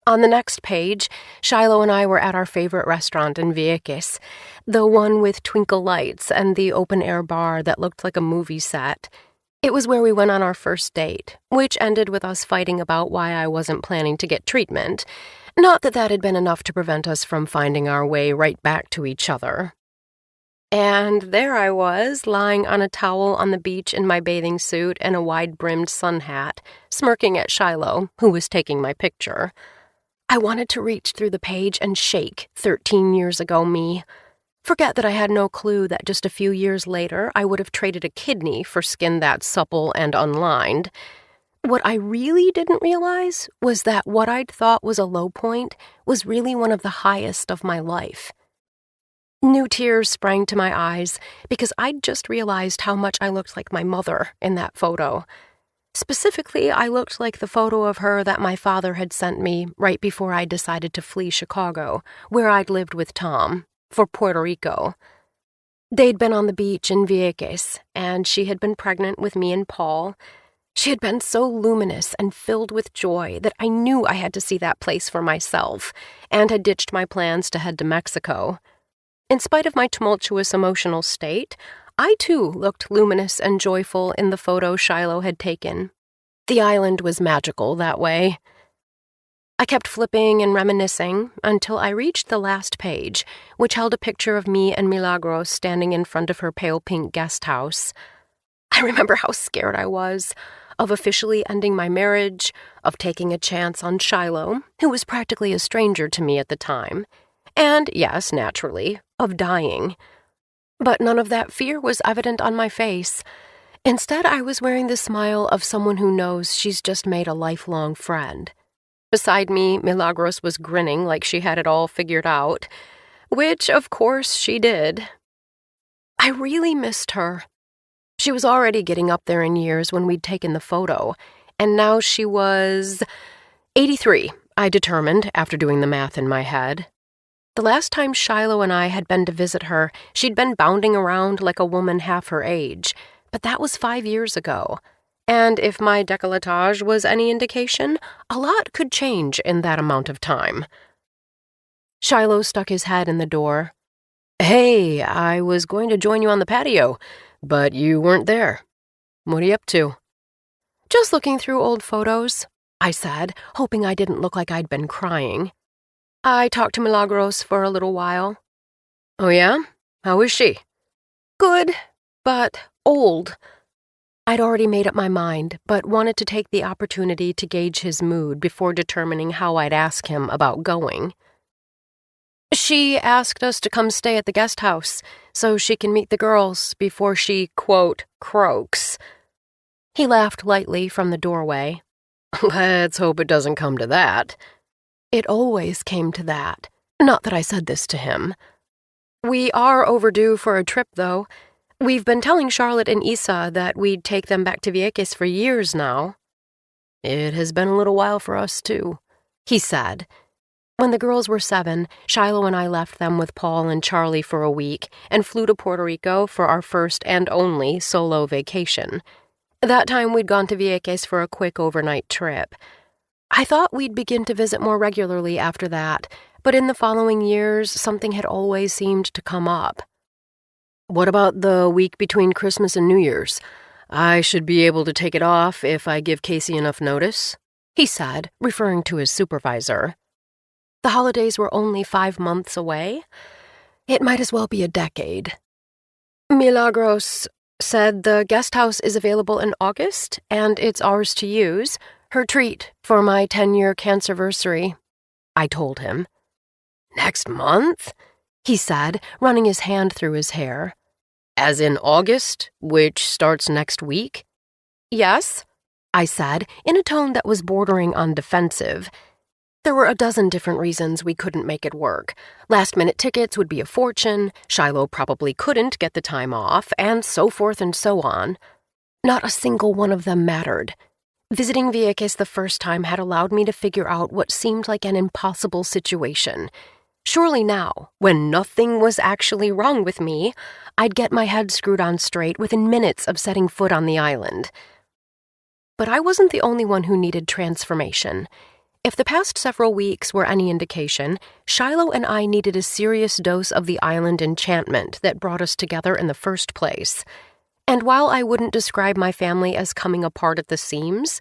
On the next page, Shiloh and I were at our favorite restaurant in Vieques, the one with twinkle lights and the open-air bar that looked like a movie set. It was where we went on our first date, which ended with us fighting about why I wasn't planning to get treatment. Not that that had been enough to prevent us from finding our way right back to each other. And there I was, lying on a towel on the beach in my bathing suit and a wide-brimmed sun hat, smirking at Shiloh, who was taking my picture. I wanted to reach through the page and shake 13 years ago me. Forget that I had no clue that just a few years later I would have traded a kidney for skin that supple and unlined. What I really didn't realize was that what I'd thought was a low point was really one of the highest of my life. New tears sprang to my eyes because I'd just realized how much I looked like my mother in that photo. Specifically, I looked like the photo of her that my father had sent me right before I decided to flee Chicago, where I'd lived with Tom, for Puerto Rico. They'd been on the beach in Vieques, and she had been pregnant with me and Paul. She had been so luminous and filled with joy that I knew I had to see that place for myself, and had ditched my plans to head to Mexico. In spite of my tumultuous emotional state, I too looked luminous and joyful in the photo Shiloh had taken. The island was magical that way. I kept flipping and reminiscing until I reached the last page, which held a picture of me and Milagros standing in front of her pale pink guest house. I remember how scared I was of officially ending my marriage, of taking a chance on Shiloh, who was practically a stranger to me at the time, and, yes, naturally, of dying. But none of that fear was evident on my face. Instead, I was wearing the smile of someone who knows she's just made a lifelong friend. Beside me, Milagros was grinning like she had it all figured out, which, of course, she did. I really missed her. She was already getting up there in years when we'd taken the photo, and now she was 83, I determined after doing the math in my head. The last time Shiloh and I had been to visit her, she'd been bounding around like a woman half her age, but that was 5 years ago. And if my décolletage was any indication, a lot could change in that amount of time. Shiloh stuck his head in the door. "Hey, I was going to join you on the patio, but you weren't there. What are you up to?" "Just looking through old photos," I said, hoping I didn't look like I'd been crying. I talked to Milagros for a little while. "Oh yeah? How is she?" "Good, but old." I'd already made up my mind, but wanted to take the opportunity to gauge his mood before determining how I'd ask him about going. "She asked us to come stay at the guest house so she can meet the girls before she, quote, croaks." He laughed lightly from the doorway. "Let's hope it doesn't come to that." It always came to that. Not that I said this to him. "We are overdue for a trip, though. We've been telling Charlotte and Isa that we'd take them back to Vieques for years now." "It has been a little while for us, too," he said. When the girls were 7, Shiloh and I left them with Paul and Charlie for a week and flew to Puerto Rico for our first and only solo vacation. That time we'd gone to Vieques for a quick overnight trip. I thought we'd begin to visit more regularly after that, but in the following years, something had always seemed to come up. "What about the week between Christmas and New Year's? I should be able to take it off if I give Casey enough notice," he said, referring to his supervisor. The holidays were only 5 months away. It might as well be a decade. Milagros said the guest house is available in August, and it's ours to use. Her treat for my 10-year cancerversary, I told him. "Next month?" he said, running his hand through his hair. "As in August, which starts next week?" "Yes," I said, in a tone that was bordering on defensive. There were a dozen different reasons we couldn't make it work. Last-minute tickets would be a fortune, Shiloh probably couldn't get the time off, and so forth and so on. Not a single one of them mattered. Visiting Vieques the first time had allowed me to figure out what seemed like an impossible situation. Surely now, when nothing was actually wrong with me, I'd get my head screwed on straight within minutes of setting foot on the island. But I wasn't the only one who needed transformation. If the past several weeks were any indication, Shiloh and I needed a serious dose of the island enchantment that brought us together in the first place. And while I wouldn't describe my family as coming apart at the seams,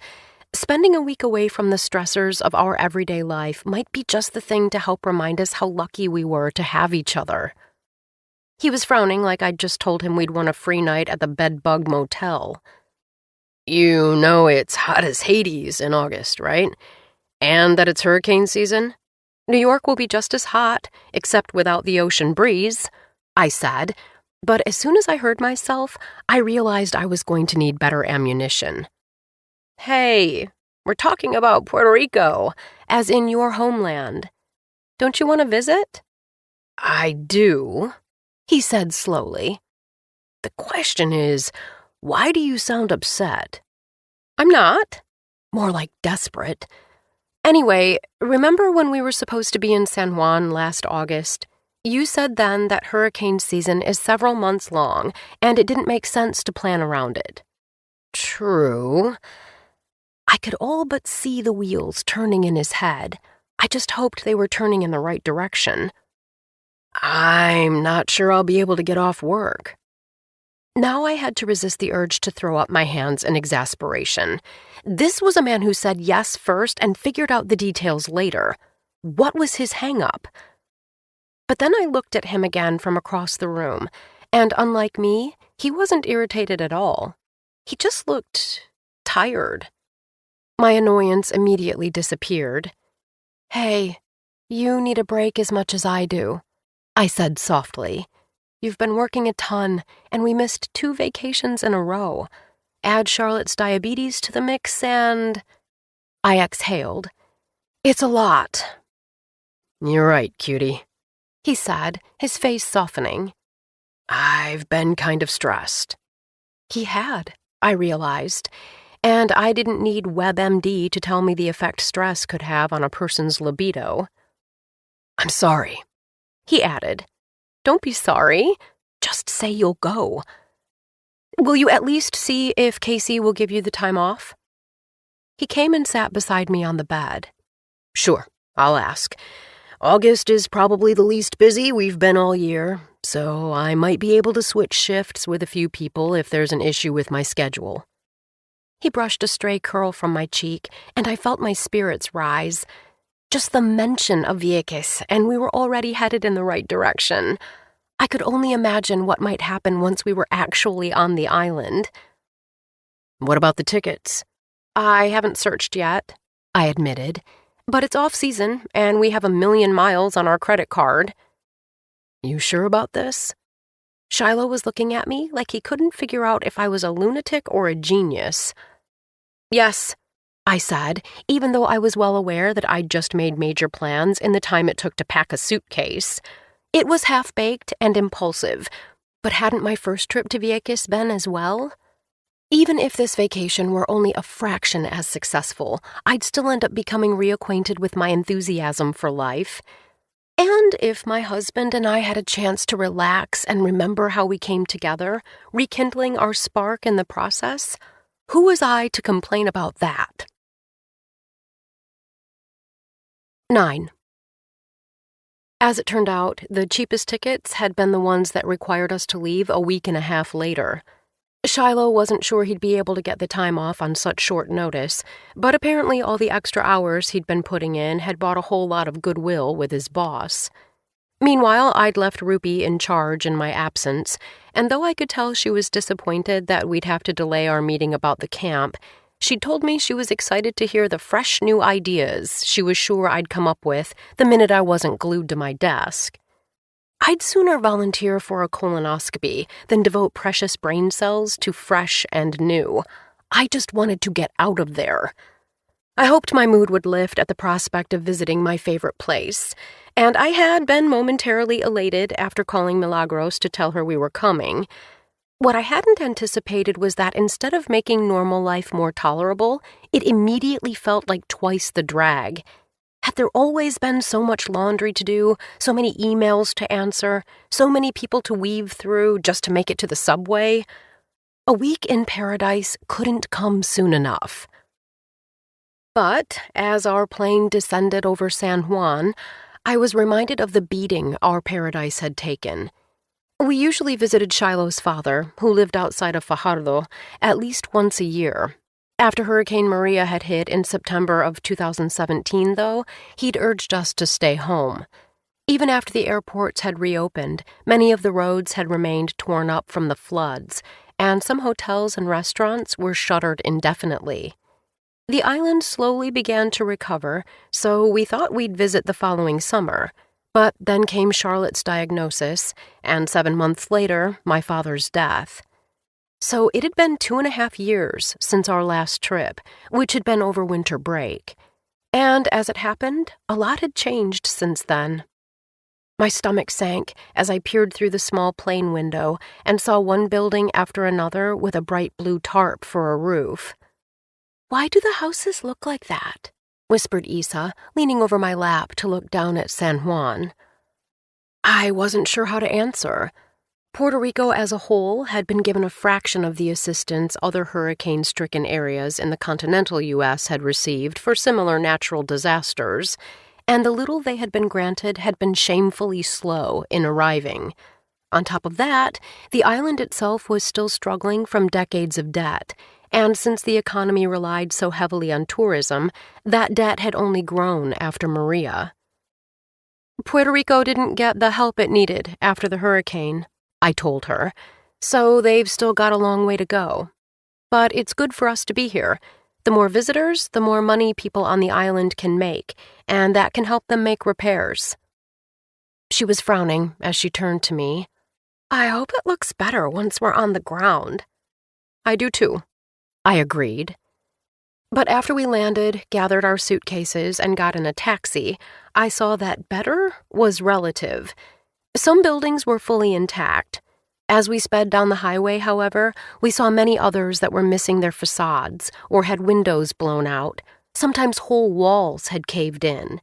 spending a week away from the stressors of our everyday life might be just the thing to help remind us how lucky we were to have each other. He was frowning like I'd just told him we'd won a free night at the Bedbug Motel. You know it's hot as Hades in August, right? And that it's hurricane season? New York will be just as hot, except without the ocean breeze, I said, but as soon as I heard myself, I realized I was going to need better ammunition. Hey, we're talking about Puerto Rico, as in your homeland. Don't you want to visit? I do, he said slowly. The question is, why do you sound upset? I'm not. More like desperate. Anyway, remember when we were supposed to be in San Juan last August? You said then that hurricane season is several months long, and it didn't make sense to plan around it. True. I could all but see the wheels turning in his head. I just hoped they were turning in the right direction. I'm not sure I'll be able to get off work. Now I had to resist the urge to throw up my hands in exasperation. This was a man who said yes first and figured out the details later. What was his hang-up? But then I looked at him again from across the room, and unlike me, he wasn't irritated at all. He just looked tired. My annoyance immediately disappeared. "Hey, you need a break as much as I do," I said softly. "You've been working a ton, and we missed 2 vacations in a row. Add Charlotte's diabetes to the mix and—" I exhaled. "It's a lot." "You're right, cutie," he said, his face softening. "I've been kind of stressed." He had, I realized, and I didn't need WebMD to tell me the effect stress could have on a person's libido. "I'm sorry," he added. "Don't be sorry. Just say you'll go. Will you at least see if Casey will give you the time off?" He came and sat beside me on the bed. "Sure, I'll ask. August is probably the least busy we've been all year, so I might be able to switch shifts with a few people if there's an issue with my schedule." He brushed a stray curl from my cheek, and I felt my spirits rise. Just the mention of Vieques, and we were already headed in the right direction. I could only imagine what might happen once we were actually on the island. "What about the tickets?" "I haven't searched yet," I admitted. "But it's off-season, and we have 1,000,000 miles on our credit card." "You sure about this?" Shiloh was looking at me like he couldn't figure out if I was a lunatic or a genius. "Yes," I said, even though I was well aware that I'd just made major plans in the time it took to pack a suitcase. It was half-baked and impulsive, but hadn't my first trip to Vieques been as well? Even if this vacation were only a fraction as successful, I'd still end up becoming reacquainted with my enthusiasm for life. And if my husband and I had a chance to relax and remember how we came together, rekindling our spark in the process, who was I to complain about that? 9. As it turned out, the cheapest tickets had been the ones that required us to leave a week and a half later. Shiloh wasn't sure he'd be able to get the time off on such short notice, but apparently all the extra hours he'd been putting in had bought a whole lot of goodwill with his boss. Meanwhile, I'd left Rupi in charge in my absence, and though I could tell she was disappointed that we'd have to delay our meeting about the camp, she'd told me she was excited to hear the fresh new ideas she was sure I'd come up with the minute I wasn't glued to my desk. I'd sooner volunteer for a colonoscopy than devote precious brain cells to fresh and new. I just wanted to get out of there. I hoped my mood would lift at the prospect of visiting my favorite place, and I had been momentarily elated after calling Milagros to tell her we were coming. What I hadn't anticipated was that instead of making normal life more tolerable, it immediately felt like twice the drag. Had there always been so much laundry to do, so many emails to answer, so many people to weave through just to make it to the subway? A week in paradise couldn't come soon enough. But as our plane descended over San Juan, I was reminded of the beating our paradise had taken. We usually visited Shiloh's father, who lived outside of Fajardo, at least once a year. After Hurricane Maria had hit in September of 2017, though, he'd urged us to stay home. Even after the airports had reopened, many of the roads had remained torn up from the floods, and some hotels and restaurants were shuttered indefinitely. The island slowly began to recover, so we thought we'd visit the following summer. But then came Charlotte's diagnosis, and 7 months later, my father's death. So it had been 2.5 years since our last trip, which had been over winter break. And as it happened, a lot had changed since then. My stomach sank as I peered through the small plane window and saw one building after another with a bright blue tarp for a roof. "Why do the houses look like that?" whispered Isa, leaning over my lap to look down at San Juan. I wasn't sure how to answer. Puerto Rico as a whole had been given a fraction of the assistance other hurricane-stricken areas in the continental U.S. had received for similar natural disasters, and the little they had been granted had been shamefully slow in arriving. On top of that, the island itself was still struggling from decades of debt, and since the economy relied so heavily on tourism, that debt had only grown after Maria. Puerto Rico didn't get the help it needed after the hurricane, I told her, so they've still got a long way to go. But it's good for us to be here. The more visitors, the more money people on the island can make, and that can help them make repairs. She was frowning as she turned to me. I hope it looks better once we're on the ground. I do too, I agreed. But after we landed, gathered our suitcases, and got in a taxi, I saw that better was relative. Some buildings were fully intact. As we sped down the highway, however, we saw many others that were missing their facades or had windows blown out. Sometimes whole walls had caved in.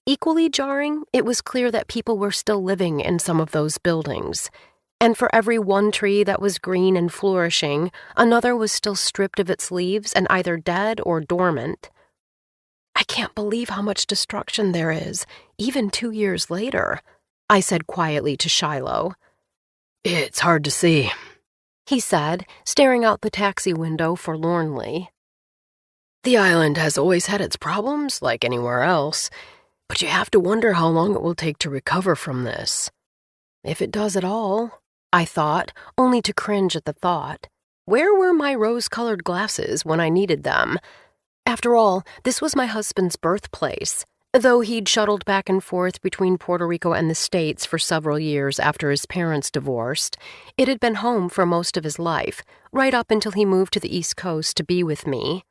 Equally jarring, it was clear that people were still living in some of those buildings. And for every one tree that was green and flourishing, another was still stripped of its leaves and either dead or dormant. I can't believe how much destruction there is, even 2 years later, I said quietly to Shiloh. It's hard to see, he said, staring out the taxi window forlornly. The island has always had its problems, like anywhere else, but you have to wonder how long it will take to recover from this. If it does at all, I thought, only to cringe at the thought. Where were my rose-colored glasses when I needed them? After all, this was my husband's birthplace. Though he'd shuttled back and forth between Puerto Rico and the States for several years after his parents divorced, it had been home for most of his life, right up until he moved to the East Coast to be with me.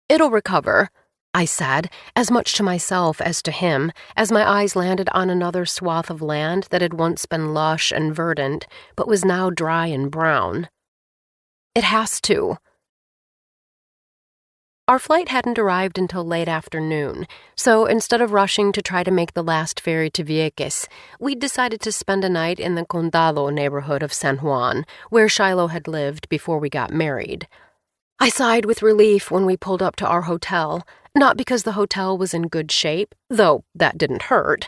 It'll recover, I said, as much to myself as to him, as my eyes landed on another swath of land that had once been lush and verdant, but was now dry and brown. It has to. Our flight hadn't arrived until late afternoon, so instead of rushing to try to make the last ferry to Vieques, we'd decided to spend a night in the Condado neighborhood of San Juan, where Shiloh had lived before we got married. I sighed with relief when we pulled up to our hotel, not because the hotel was in good shape, though that didn't hurt,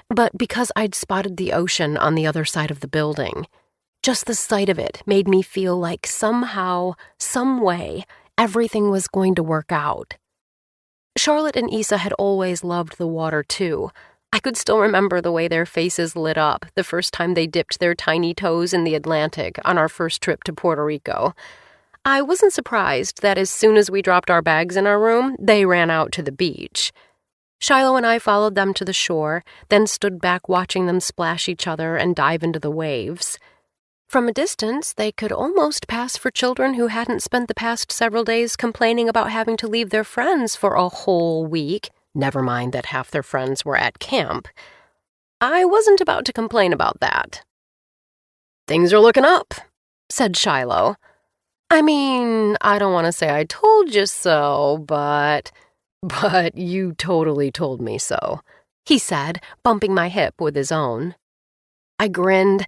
but because I'd spotted the ocean on the other side of the building. Just the sight of it made me feel like somehow, some way, everything was going to work out. Charlotte and Isa had always loved the water, too. I could still remember the way their faces lit up the first time they dipped their tiny toes in the Atlantic on our first trip to Puerto Rico. I wasn't surprised that as soon as we dropped our bags in our room, they ran out to the beach. Shiloh and I followed them to the shore, then stood back watching them splash each other and dive into the waves. From a distance, they could almost pass for children who hadn't spent the past several days complaining about having to leave their friends for a whole week, never mind that half their friends were at camp. I wasn't about to complain about that. Things are looking up, said Shiloh. I mean, I don't want to say I told you so, but you totally told me so, he said, bumping my hip with his own. I grinned.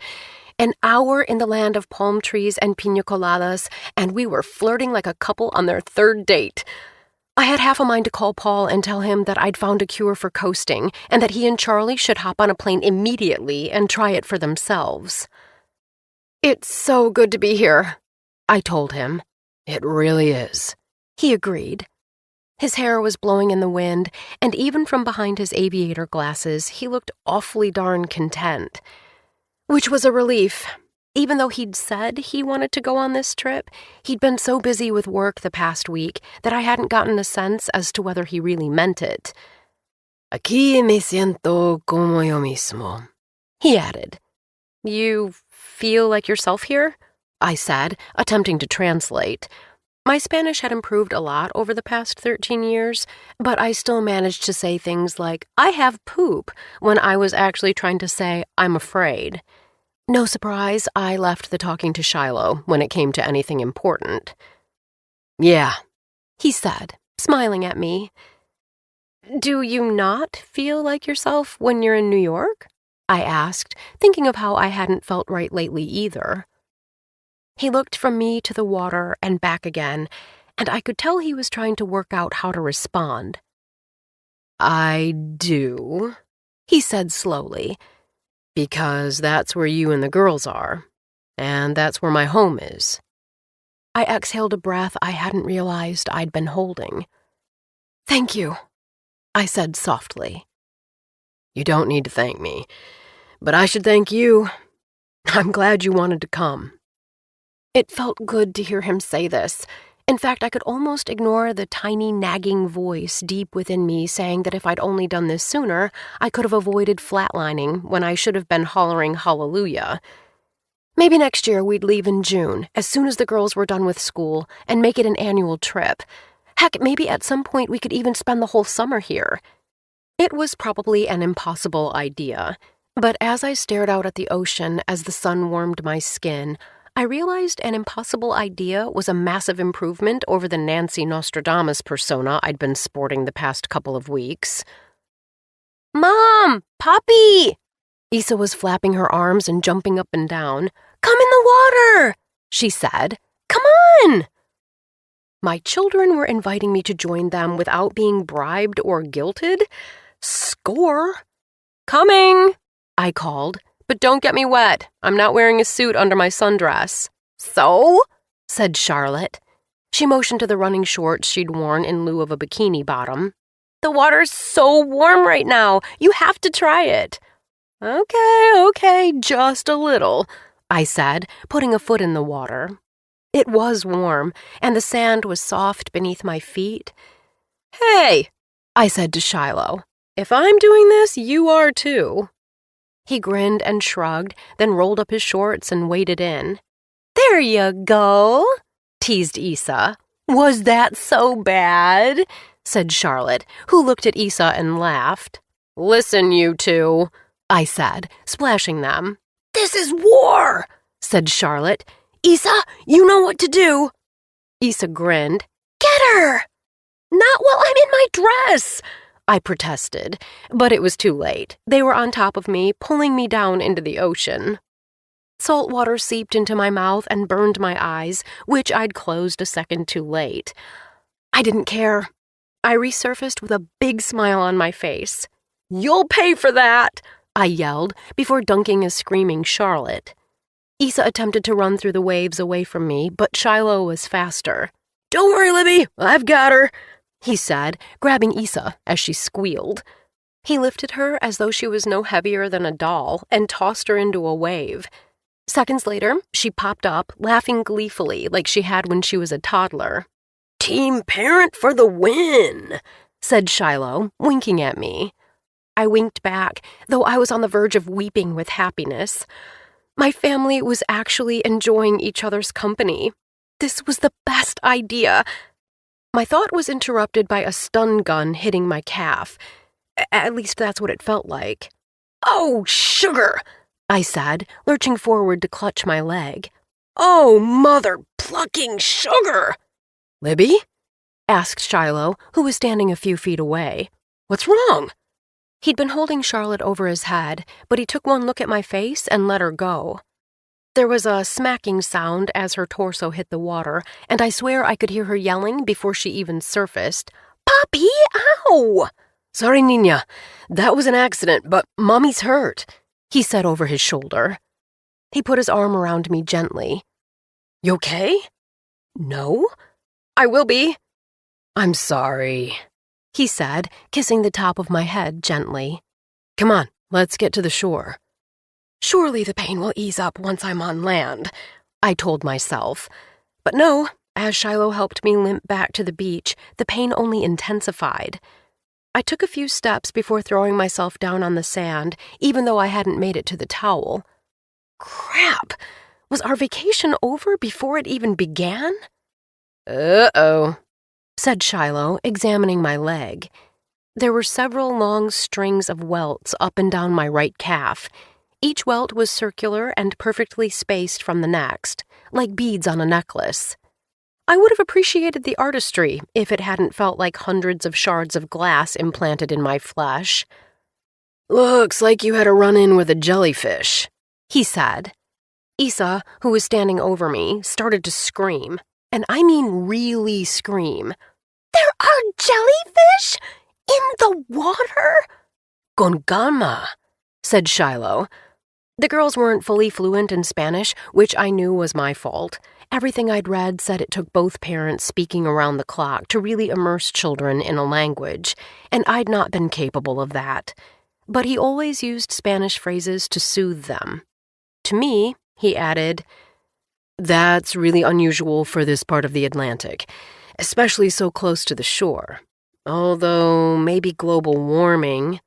An hour in the land of palm trees and piña coladas, and we were flirting like a couple on their third date. I had half a mind to call Paul and tell him that I'd found a cure for coasting and that he and Charlie should hop on a plane immediately and try it for themselves. It's so good to be here, I told him. It really is, he agreed. His hair was blowing in the wind, and even from behind his aviator glasses, he looked awfully darn content. Which was a relief. Even though he'd said he wanted to go on this trip, he'd been so busy with work the past week that I hadn't gotten a sense as to whether he really meant it. Aquí me siento como yo mismo, he added. You feel like yourself here? I said, attempting to translate. My Spanish had improved a lot over the past 13 years, but I still managed to say things like, I have poop, when I was actually trying to say, I'm afraid. No surprise, I left the talking to Shiloh when it came to anything important. Yeah, he said, smiling at me. Do you not feel like yourself when you're in New York? I asked, thinking of how I hadn't felt right lately either. He looked from me to the water and back again, and I could tell he was trying to work out how to respond. I do, he said slowly, because that's where you and the girls are, and that's where my home is. I exhaled a breath I hadn't realized I'd been holding. Thank you, I said softly. You don't need to thank me, but I should thank you. I'm glad you wanted to come. It felt good to hear him say this. In fact, I could almost ignore the tiny nagging voice deep within me saying that if I'd only done this sooner, I could have avoided flatlining when I should have been hollering hallelujah. Maybe next year we'd leave in June, as soon as the girls were done with school, and make it an annual trip. Heck, maybe at some point we could even spend the whole summer here. It was probably an impossible idea, but as I stared out at the ocean as the sun warmed my skin, I realized an impossible idea was a massive improvement over the Nancy Nostradamus persona I'd been sporting the past couple of weeks. Mom! Poppy! Issa was flapping her arms and jumping up and down. Come in the water! She said. Come on! My children were inviting me to join them without being bribed or guilted. Score! Coming! I called. But don't get me wet. I'm not wearing a suit under my sundress. So? Said Charlotte. She motioned to the running shorts she'd worn in lieu of a bikini bottom. The water's so warm right now. You have to try it. Okay, just a little, I said, putting a foot in the water. It was warm, and the sand was soft beneath my feet. Hey, I said to Shiloh, if I'm doing this, you are too. He grinned and shrugged, then rolled up his shorts and waded in. There you go, teased Issa. Was that so bad? Said Charlotte, who looked at Issa and laughed. Listen, you two, I said, splashing them. This is war, said Charlotte. Issa, you know what to do. Issa grinned. Get her! Not while I'm in my dress, I protested, but it was too late. They were on top of me, pulling me down into the ocean. Salt water seeped into my mouth and burned my eyes, which I'd closed a second too late. I didn't care. I resurfaced with a big smile on my face. You'll pay for that, I yelled, before dunking a screaming Charlotte. Issa attempted to run through the waves away from me, but Shiloh was faster. Don't worry, Libby, I've got her, he said, grabbing Issa as she squealed. He lifted her as though she was no heavier than a doll and tossed her into a wave. Seconds later, she popped up, laughing gleefully like she had when she was a toddler. Team parent for the win, said Shiloh, winking at me. I winked back, though I was on the verge of weeping with happiness. My family was actually enjoying each other's company. This was the best idea. My thought was interrupted by a stun gun hitting my calf. At least that's what it felt like. Oh, sugar, I said, lurching forward to clutch my leg. Oh, mother-plucking sugar! Libby? Asked Shiloh, who was standing a few feet away. What's wrong? He'd been holding Charlotte over his head, but he took one look at my face and let her go. There was a smacking sound as her torso hit the water, and I swear I could hear her yelling before she even surfaced. Papi, ow! Sorry, Nina. That was an accident, but Mommy's hurt, he said over his shoulder. He put his arm around me gently. You okay? No? I will be. I'm sorry, he said, kissing the top of my head gently. Come on, let's get to the shore. Surely the pain will ease up once I'm on land, I told myself. But no, as Shiloh helped me limp back to the beach, the pain only intensified. I took a few steps before throwing myself down on the sand, even though I hadn't made it to the towel. Crap! Was our vacation over before it even began? Uh-oh, said Shiloh, examining my leg. There were several long strings of welts up and down my right calf. Each welt was circular and perfectly spaced from the next, like beads on a necklace. I would have appreciated the artistry if it hadn't felt like hundreds of shards of glass implanted in my flesh. Looks like you had a run-in with a jellyfish, he said. Issa, who was standing over me, started to scream, and I mean really scream. There are jellyfish in the water? Gongama, said Shiloh. The girls weren't fully fluent in Spanish, which I knew was my fault. Everything I'd read said it took both parents speaking around the clock to really immerse children in a language, and I'd not been capable of that. But he always used Spanish phrases to soothe them. To me, he added, That's really unusual for this part of the Atlantic, especially so close to the shore. Although maybe global warming.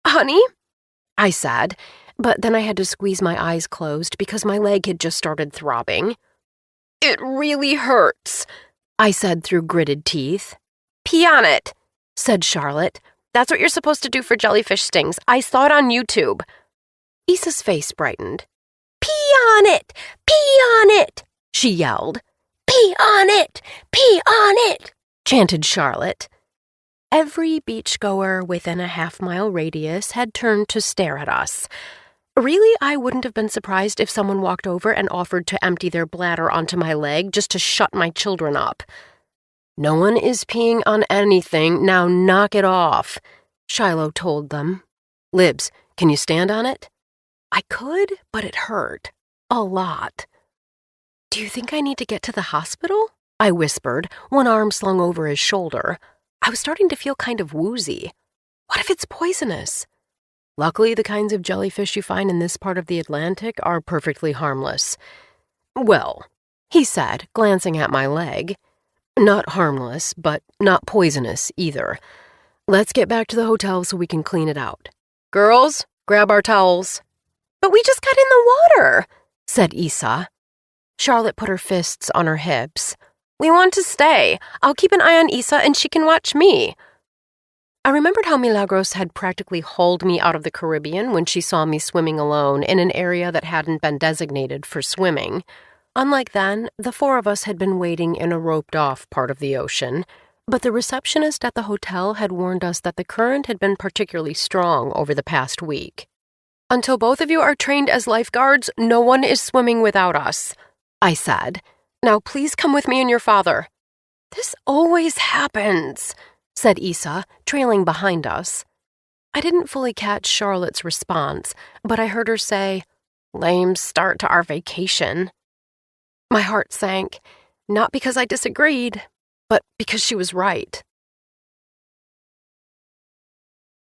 Honey? I said, but then I had to squeeze my eyes closed because my leg had just started throbbing. It really hurts, I said through gritted teeth. Pee on it, said Charlotte. That's what you're supposed to do for jellyfish stings. I saw it on YouTube. Issa's face brightened. Pee on it! Pee on it! She yelled. Pee on it! Pee on it! Chanted Charlotte. Every beachgoer within a half-mile radius had turned to stare at us. Really, I wouldn't have been surprised if someone walked over and offered to empty their bladder onto my leg just to shut my children up. No one is peeing on anything, now knock it off, Shiloh told them. Libs, can you stand on it? I could, but it hurt. A lot. Do you think I need to get to the hospital? I whispered, one arm slung over his shoulder. I was starting to feel kind of woozy. What if it's poisonous? Luckily, the kinds of jellyfish you find in this part of the Atlantic are perfectly harmless. Well, he said, glancing at my leg. Not harmless, but not poisonous either. Let's get back to the hotel so we can clean it out. Girls, grab our towels. But we just got in the water, said Issa. Charlotte put her fists on her hips. We want to stay. I'll keep an eye on Issa and she can watch me. I remembered how Milagros had practically hauled me out of the Caribbean when she saw me swimming alone in an area that hadn't been designated for swimming. Unlike then, the four of us had been waiting in a roped-off part of the ocean, but the receptionist at the hotel had warned us that the current had been particularly strong over the past week. Until both of you are trained as lifeguards, no one is swimming without us, I said. Now please come with me and your father. This always happens, said Issa, trailing behind us. I didn't fully catch Charlotte's response, but I heard her say, Lame start to our vacation. My heart sank, not because I disagreed, but because she was right.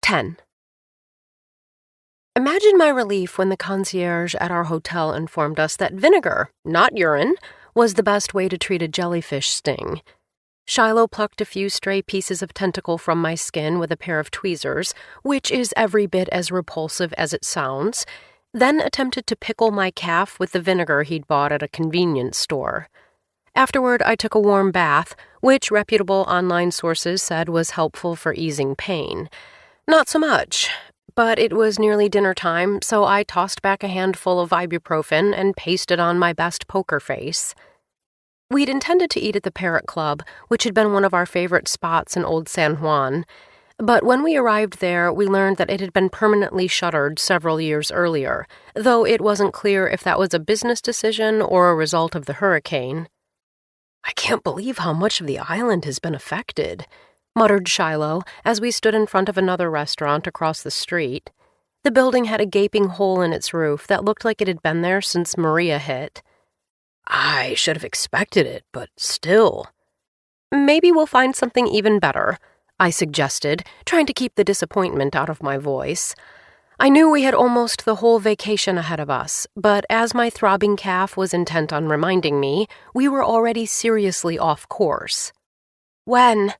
10. Imagine my relief when the concierge at our hotel informed us that vinegar, not urine, was the best way to treat a jellyfish sting. Shiloh plucked a few stray pieces of tentacle from my skin with a pair of tweezers, which is every bit as repulsive as it sounds, then attempted to pickle my calf with the vinegar he'd bought at a convenience store. Afterward, I took a warm bath, which reputable online sources said was helpful for easing pain. Not so much. but it was nearly dinner time, so I tossed back a handful of ibuprofen and pasted on my best poker face. We'd intended to eat at the Parrot Club, which had been one of our favorite spots in Old San Juan, but when we arrived there, we learned that it had been permanently shuttered several years earlier, though it wasn't clear if that was a business decision or a result of the hurricane. "I can't believe how much of the island has been affected," muttered Shiloh as we stood in front of another restaurant across the street. The building had a gaping hole in its roof that looked like it had been there since Maria hit. "I should have expected it, but still." "Maybe we'll find something even better," I suggested, trying to keep the disappointment out of my voice. I knew we had almost the whole vacation ahead of us, but as my throbbing calf was intent on reminding me, we were already seriously off course. "When?"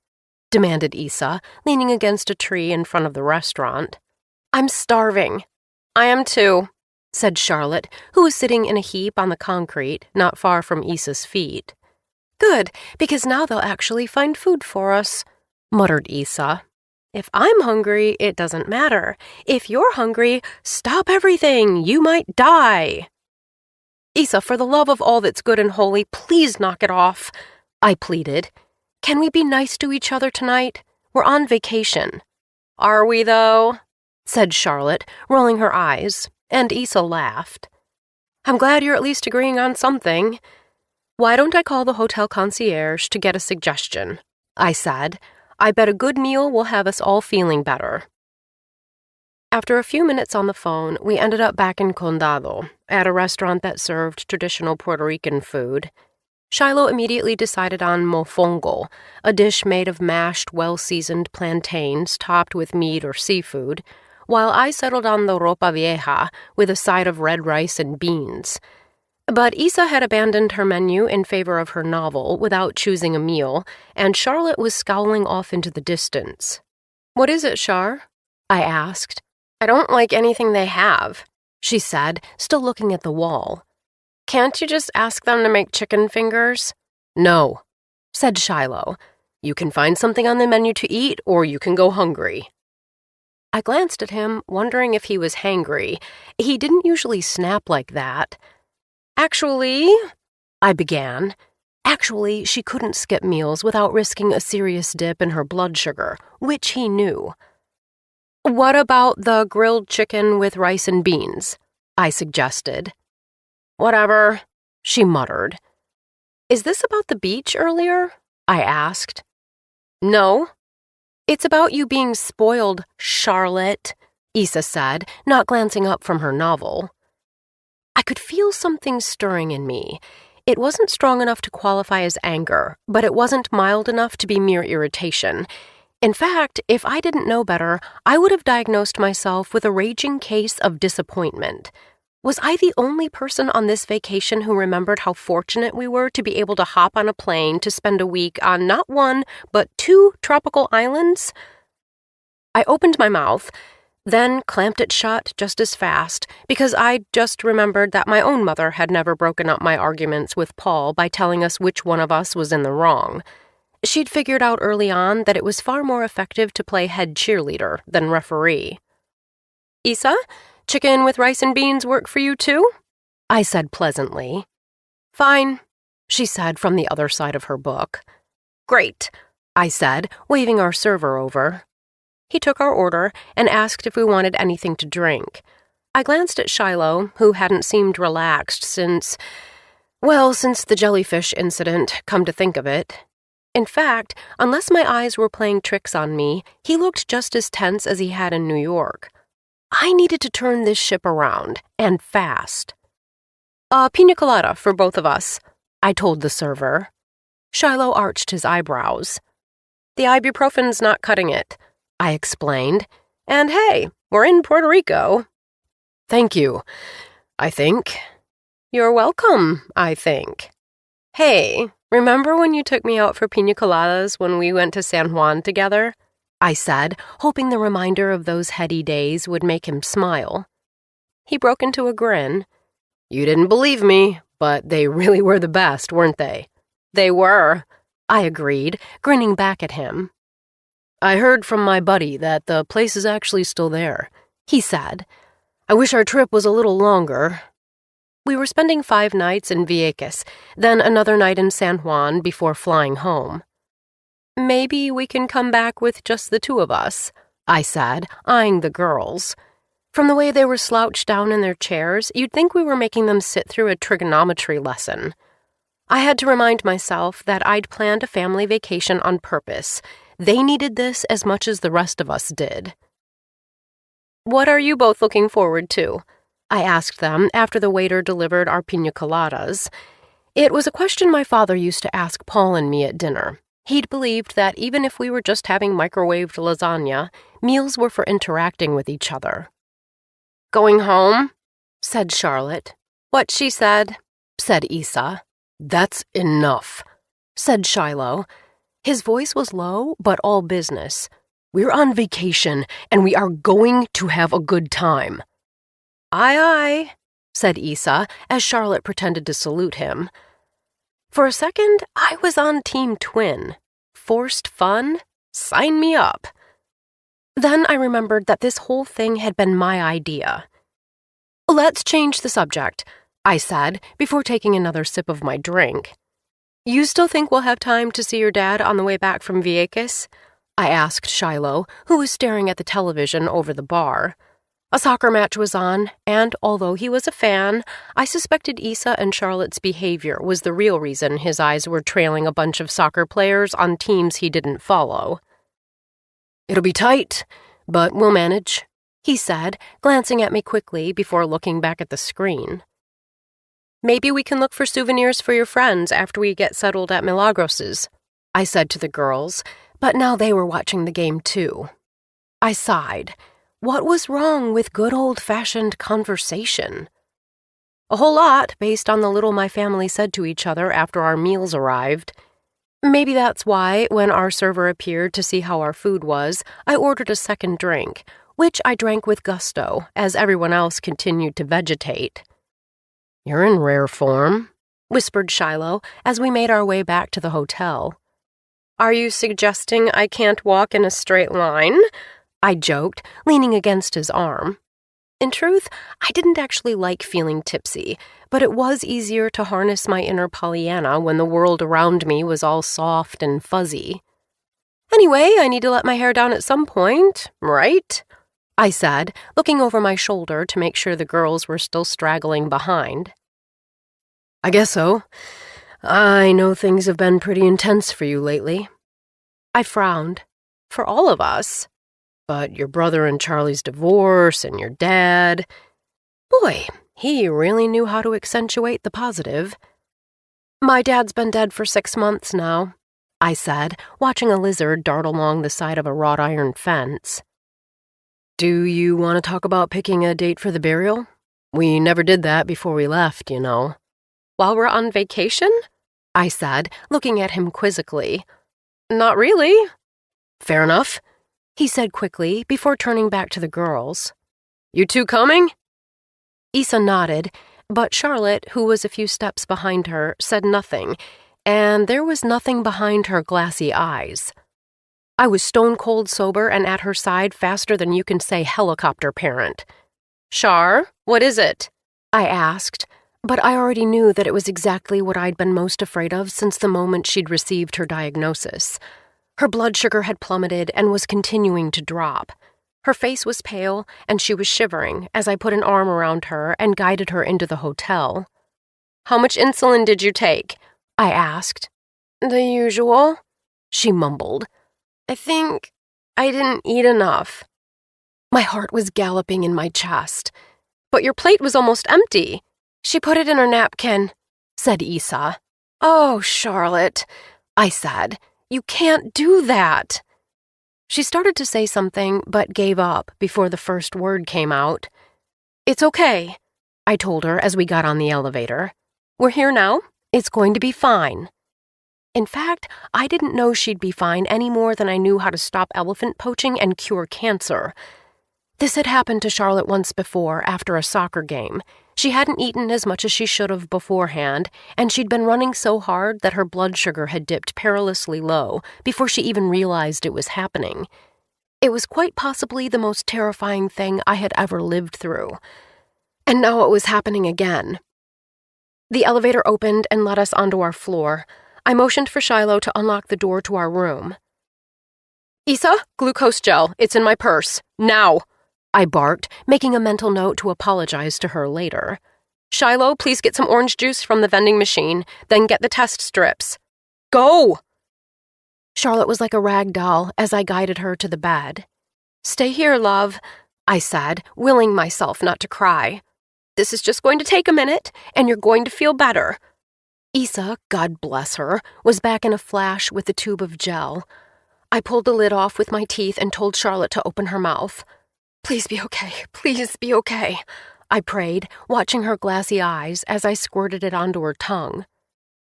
demanded Isa, leaning against a tree in front of the restaurant. "I'm starving." "I am too," said Charlotte, who was sitting in a heap on the concrete, not far from Isa's feet. "Good, because now they'll actually find food for us," muttered Isa. "If I'm hungry, it doesn't matter. If you're hungry, stop everything. You might die." "Isa, for the love of all that's good and holy, please knock it off," I pleaded. "Can we be nice to each other tonight? We're on vacation." "Are we, though?" said Charlotte, rolling her eyes, and Isa laughed. "I'm glad you're at least agreeing on something. Why don't I call the hotel concierge to get a suggestion?" I said. "I bet a good meal will have us all feeling better." After a few minutes on the phone, we ended up back in Condado, at a restaurant that served traditional Puerto Rican food. Shiloh immediately decided on mofongo, a dish made of mashed, well-seasoned plantains topped with meat or seafood, while I settled on the ropa vieja with a side of red rice and beans. But Isa had abandoned her menu in favor of her novel without choosing a meal, and Charlotte was scowling off into the distance. "What is it, Char?" I asked. "I don't like anything they have," she said, still looking at the wall. "Can't you just ask them to make chicken fingers?" "No," said Shiloh. "You can find something on the menu to eat, or you can go hungry." I glanced at him, wondering if he was hangry. He didn't usually snap like that. "Actually," I began. Actually, she couldn't skip meals without risking a serious dip in her blood sugar, which he knew. "What about the grilled chicken with rice and beans?" I suggested. "Whatever," she muttered. "Is this about the beach earlier?" I asked. "No. It's about you being spoiled, Charlotte," Isa said, not glancing up from her novel. I could feel something stirring in me. It wasn't strong enough to qualify as anger, but it wasn't mild enough to be mere irritation. In fact, if I didn't know better, I would have diagnosed myself with a raging case of disappointment. Was I the only person on this vacation who remembered how fortunate we were to be able to hop on a plane to spend a week on not one, but 2 tropical islands? I opened my mouth, then clamped it shut just as fast, because I just remembered that my own mother had never broken up my arguments with Paul by telling us which one of us was in the wrong. She'd figured out early on that it was far more effective to play head cheerleader than referee. "Isa, chicken with rice and beans work for you too?" I said pleasantly. "Fine," she said from the other side of her book. "Great," I said, waving our server over. He took our order and asked if we wanted anything to drink. I glanced at Shiloh, who hadn't seemed relaxed since the jellyfish incident, come to think of it. In fact, unless my eyes were playing tricks on me, he looked just as tense as he had in New York. I needed to turn this ship around, and fast. "A pina colada for both of us," I told the server. Shiloh arched his eyebrows. "The ibuprofen's not cutting it," I explained. "And hey, we're in Puerto Rico." "Thank you, I think." "You're welcome, I think." "Hey, remember when you took me out for pina coladas when we went to San Juan together?" I said, hoping the reminder of those heady days would make him smile. He broke into a grin. "You didn't believe me, but they really were the best, weren't they?" "They were," I agreed, grinning back at him. "I heard from my buddy that the place is actually still there. he said. I wish our trip was a little longer. We were spending 5 nights in Vieques, then another night in San Juan before flying home. Maybe we can come back with just the 2 of us, I said, eyeing the girls. From the way they were slouched down in their chairs, you'd think we were making them sit through a trigonometry lesson. I had to remind myself that I'd planned a family vacation on purpose. They needed this as much as the rest of us did. What are you both looking forward to? I asked them after the waiter delivered our piña coladas. It was a question my father used to ask Paul and me at dinner. He'd believed that even if we were just having microwaved lasagna, meals were for interacting with each other. Going home? Said Charlotte. What she said, said Isa. That's enough, said Shiloh. His voice was low, but all business. We're on vacation, and we are going to have a good time. Aye, aye, said Isa, as Charlotte pretended to salute him. For a second, I was on Team Twin. Forced fun? Sign me up. Then I remembered that this whole thing had been my idea. Let's change the subject, I said, before taking another sip of my drink. You still think we'll have time to see your dad on the way back from Vieques? I asked Shiloh, who was staring at the television over the bar. A soccer match was on, and although he was a fan, I suspected Isa and Charlotte's behavior was the real reason his eyes were trailing a bunch of soccer players on teams he didn't follow. It'll be tight, but we'll manage, he said, glancing at me quickly before looking back at the screen. Maybe we can look for souvenirs for your friends after we get settled at Milagros's, I said to the girls, but now they were watching the game too. I sighed. What was wrong with good old-fashioned conversation? A whole lot, based on the little my family said to each other after our meals arrived. Maybe that's why, when our server appeared to see how our food was, I ordered a second drink, which I drank with gusto, as everyone else continued to vegetate. You're in rare form, whispered Shiloh as we made our way back to the hotel. Are you suggesting I can't walk in a straight line? I joked, leaning against his arm. In truth, I didn't actually like feeling tipsy, but it was easier to harness my inner Pollyanna when the world around me was all soft and fuzzy. Anyway, I need to let my hair down at some point, right? I said, looking over my shoulder to make sure the girls were still straggling behind. I guess so. I know things have been pretty intense for you lately. I frowned. For all of us. But your brother and Charlie's divorce and your dad... Boy, he really knew how to accentuate the positive. My dad's been dead for 6 months now, I said, watching a lizard dart along the side of a wrought iron fence. Do you want to talk about picking a date for the burial? We never did that before we left, you know. While we're on vacation? I said, looking at him quizzically. Not really. Fair enough, he said quickly before turning back to the girls. You two coming? Isa nodded, but Charlotte, who was a few steps behind her, said nothing, and there was nothing behind her glassy eyes. I was stone-cold sober and at her side faster than you can say helicopter parent. Char, what is it? I asked, but I already knew that it was exactly what I'd been most afraid of since the moment she'd received her diagnosis. Her blood sugar had plummeted and was continuing to drop. Her face was pale, and she was shivering as I put an arm around her and guided her into the hotel. How much insulin did you take? I asked. The usual, she mumbled. I think I didn't eat enough. My heart was galloping in my chest. But your plate was almost empty. She put it in her napkin, said Isa. Oh, Charlotte, I said. You can't do that. She started to say something, but gave up before the first word came out. It's okay, I told her as we got on the elevator. We're here now. It's going to be fine. In fact, I didn't know she'd be fine any more than I knew how to stop elephant poaching and cure cancer. This had happened to Charlotte once before after a soccer game. She hadn't eaten as much as she should have beforehand, and she'd been running so hard that her blood sugar had dipped perilously low before she even realized it was happening. It was quite possibly the most terrifying thing I had ever lived through. And now it was happening again. The elevator opened and led us onto our floor. I motioned for Shiloh to unlock the door to our room. "Issa, glucose gel. It's in my purse. Now!" I barked, making a mental note to apologize to her later. "Shiloh, please get some orange juice from the vending machine, then get the test strips. Go!" Charlotte was like a rag doll as I guided her to the bed. "Stay here, love," I said, willing myself not to cry. "This is just going to take a minute, and you're going to feel better." Issa, God bless her, was back in a flash with the tube of gel. I pulled the lid off with my teeth and told Charlotte to open her mouth. "Please be okay, please be okay," I prayed, watching her glassy eyes as I squirted it onto her tongue.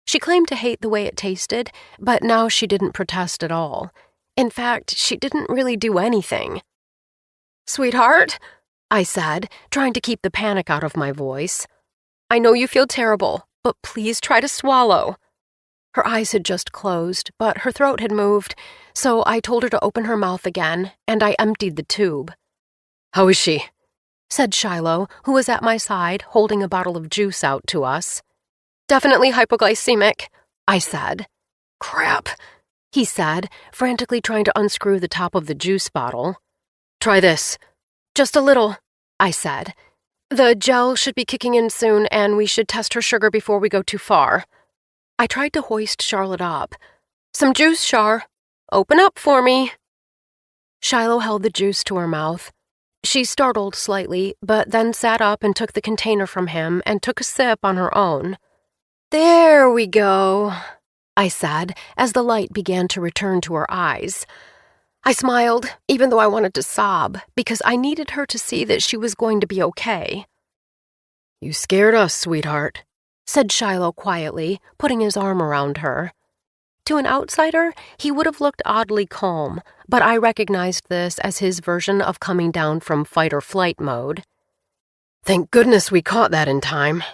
She claimed to hate the way it tasted, but now she didn't protest at all. In fact, she didn't really do anything. "Sweetheart," I said, trying to keep the panic out of my voice. "I know you feel terrible, but please try to swallow." Her eyes had just closed, but her throat had moved, so I told her to open her mouth again, and I emptied the tube. "How is she?" said Shiloh, who was at my side, holding a bottle of juice out to us. "Definitely hypoglycemic," I said. "Crap," he said, frantically trying to unscrew the top of the juice bottle. "Try this." "Just a little," I said. "The gel should be kicking in soon, and we should test her sugar before we go too far." I tried to hoist Charlotte up. "Some juice, Char. Open up for me." Shiloh held the juice to her mouth. She startled slightly, but then sat up and took the container from him and took a sip on her own. "There we go," I said, as the light began to return to her eyes. I smiled, even though I wanted to sob, because I needed her to see that she was going to be okay. "You scared us, sweetheart," said Shiloh quietly, putting his arm around her. To an outsider, he would have looked oddly calm, but I recognized this as his version of coming down from fight-or-flight mode. "Thank goodness we caught that in time."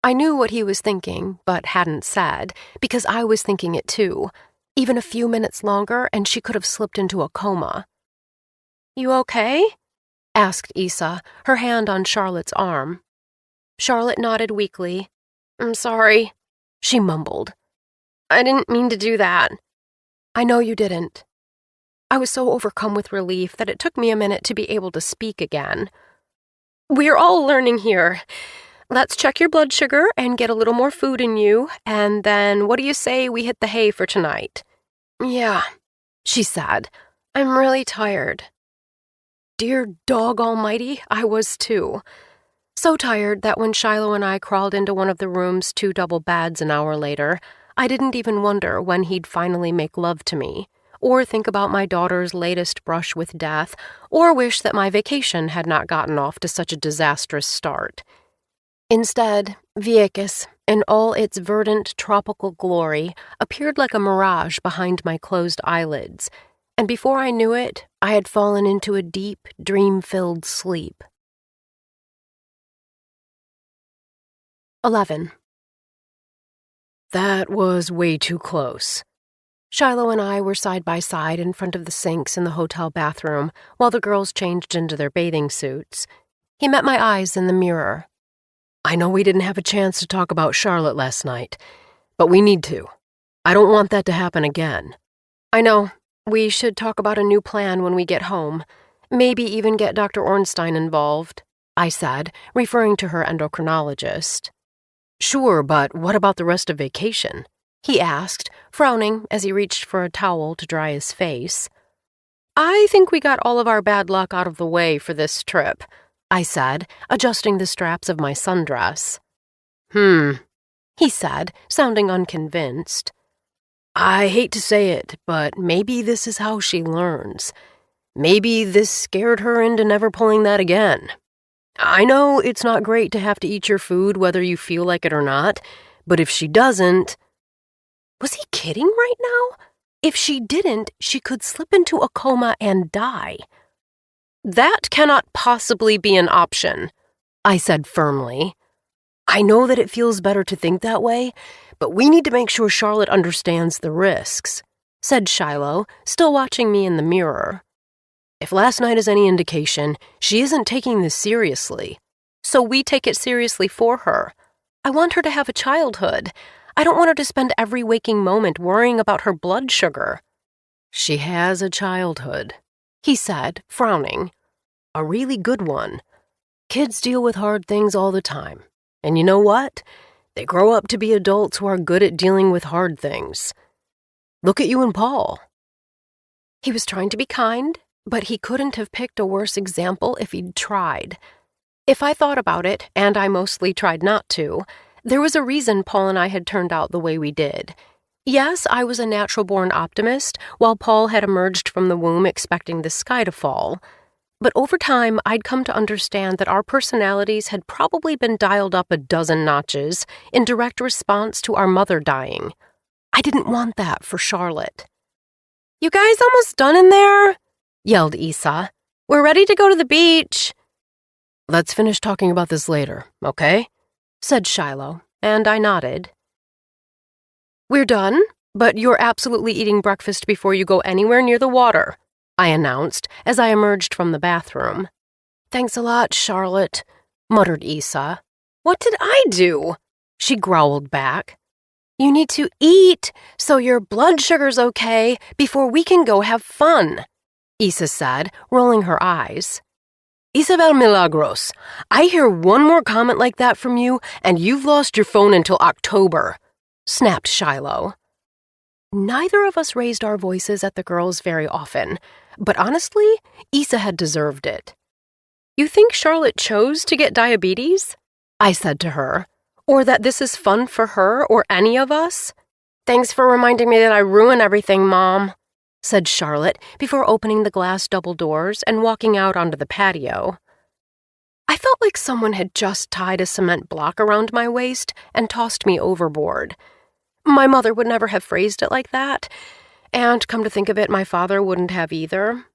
I knew what he was thinking, but hadn't said, because I was thinking it too. Even a few minutes longer, and she could have slipped into a coma. "You okay?" asked Issa, her hand on Charlotte's arm. Charlotte nodded weakly. "I'm sorry," she mumbled. "I didn't mean to do that." "I know you didn't." I was so overcome with relief that it took me a minute to be able to speak again. "We're all learning here. Let's check your blood sugar and get a little more food in you, and then what do you say we hit the hay for tonight?" "Yeah," she said. "I'm really tired." Dear dog almighty, I was too. So tired that when Shiloh and I crawled into one of the room's 2 double beds an hour later, I didn't even wonder when he'd finally make love to me, or think about my daughter's latest brush with death, or wish that my vacation had not gotten off to such a disastrous start. Instead, Vieques, in all its verdant tropical glory, appeared like a mirage behind my closed eyelids, and before I knew it, I had fallen into a deep, dream-filled sleep. 11. That was way too close. Shiloh and I were side by side in front of the sinks in the hotel bathroom while the girls changed into their bathing suits. He met my eyes in the mirror. "I know we didn't have a chance to talk about Charlotte last night, but we need to. I don't want that to happen again." "I know. We should talk about a new plan when we get home. Maybe even get Dr. Ornstein involved," I said, referring to her endocrinologist. "Sure, but what about the rest of vacation?" he asked, frowning as he reached for a towel to dry his face. "I think we got all of our bad luck out of the way for this trip," I said, adjusting the straps of my sundress. He said, sounding unconvinced. "I hate to say it, but maybe this is how she learns. Maybe this scared her into never pulling that again. I know it's not great to have to eat your food whether you feel like it or not, but if she doesn't—" Was he kidding right now? If she didn't, she could slip into a coma and die. "That cannot possibly be an option," I said firmly. "I know that it feels better to think that way, but we need to make sure Charlotte understands the risks," said Shiloh, still watching me in the mirror. If last night is any indication, she isn't taking this seriously. So we take it seriously for her. I want her to have a childhood. I don't want her to spend every waking moment worrying about her blood sugar." "She has a childhood," he said, frowning. "A really good one. Kids deal with hard things all the time. And you know what? They grow up to be adults who are good at dealing with hard things. Look at you and Paul." He was trying to be kind, but he couldn't have picked a worse example if he'd tried. If I thought about it, and I mostly tried not to, there was a reason Paul and I had turned out the way we did. Yes, I was a natural-born optimist, while Paul had emerged from the womb expecting the sky to fall. But over time, I'd come to understand that our personalities had probably been dialed up a dozen notches in direct response to our mother dying. I didn't want that for Charlotte. "You guys almost done in there?" yelled Isa. "We're ready to go to the beach." "Let's finish talking about this later, okay?" said Shiloh, and I nodded. "We're done, but you're absolutely eating breakfast before you go anywhere near the water," I announced as I emerged from the bathroom. "Thanks a lot, Charlotte," muttered Isa. "What did I do?" she growled back. "You need to eat so your blood sugar's okay before we can go have fun," Isa said, rolling her eyes. "Isabel Milagros, I hear one more comment like that from you, and you've lost your phone until October," snapped Shiloh. Neither of us raised our voices at the girls very often, but honestly, Isa had deserved it. "You think Charlotte chose to get diabetes?" I said to her. "Or that this is fun for her or any of us?" "Thanks for reminding me that I ruin everything, Mom," said Charlotte before opening the glass double doors and walking out onto the patio. I felt like someone had just tied a cement block around my waist and tossed me overboard. My mother would never have phrased it like that, and come to think of it, my father wouldn't have either.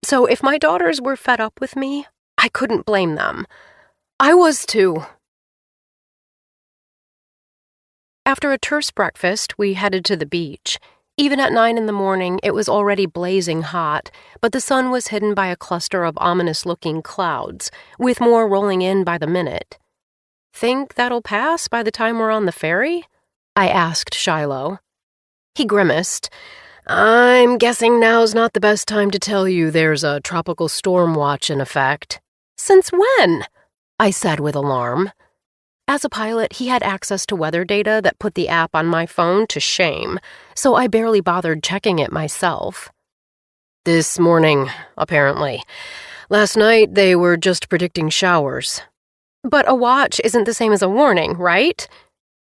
So if my daughters were fed up with me, I couldn't blame them. I was too. After a terse breakfast, we headed to the beach. Even at 9 in the morning, it was already blazing hot, but the sun was hidden by a cluster of ominous-looking clouds, with more rolling in by the minute. "Think that'll pass by the time we're on the ferry?" I asked Shiloh. He grimaced. "I'm guessing now's not the best time to tell you there's a tropical storm watch in effect." "Since when?" I said with alarm. As a pilot, he had access to weather data that put the app on my phone to shame, so I barely bothered checking it myself. "This morning, apparently. Last night, they were just predicting showers." "But a watch isn't the same as a warning, right?"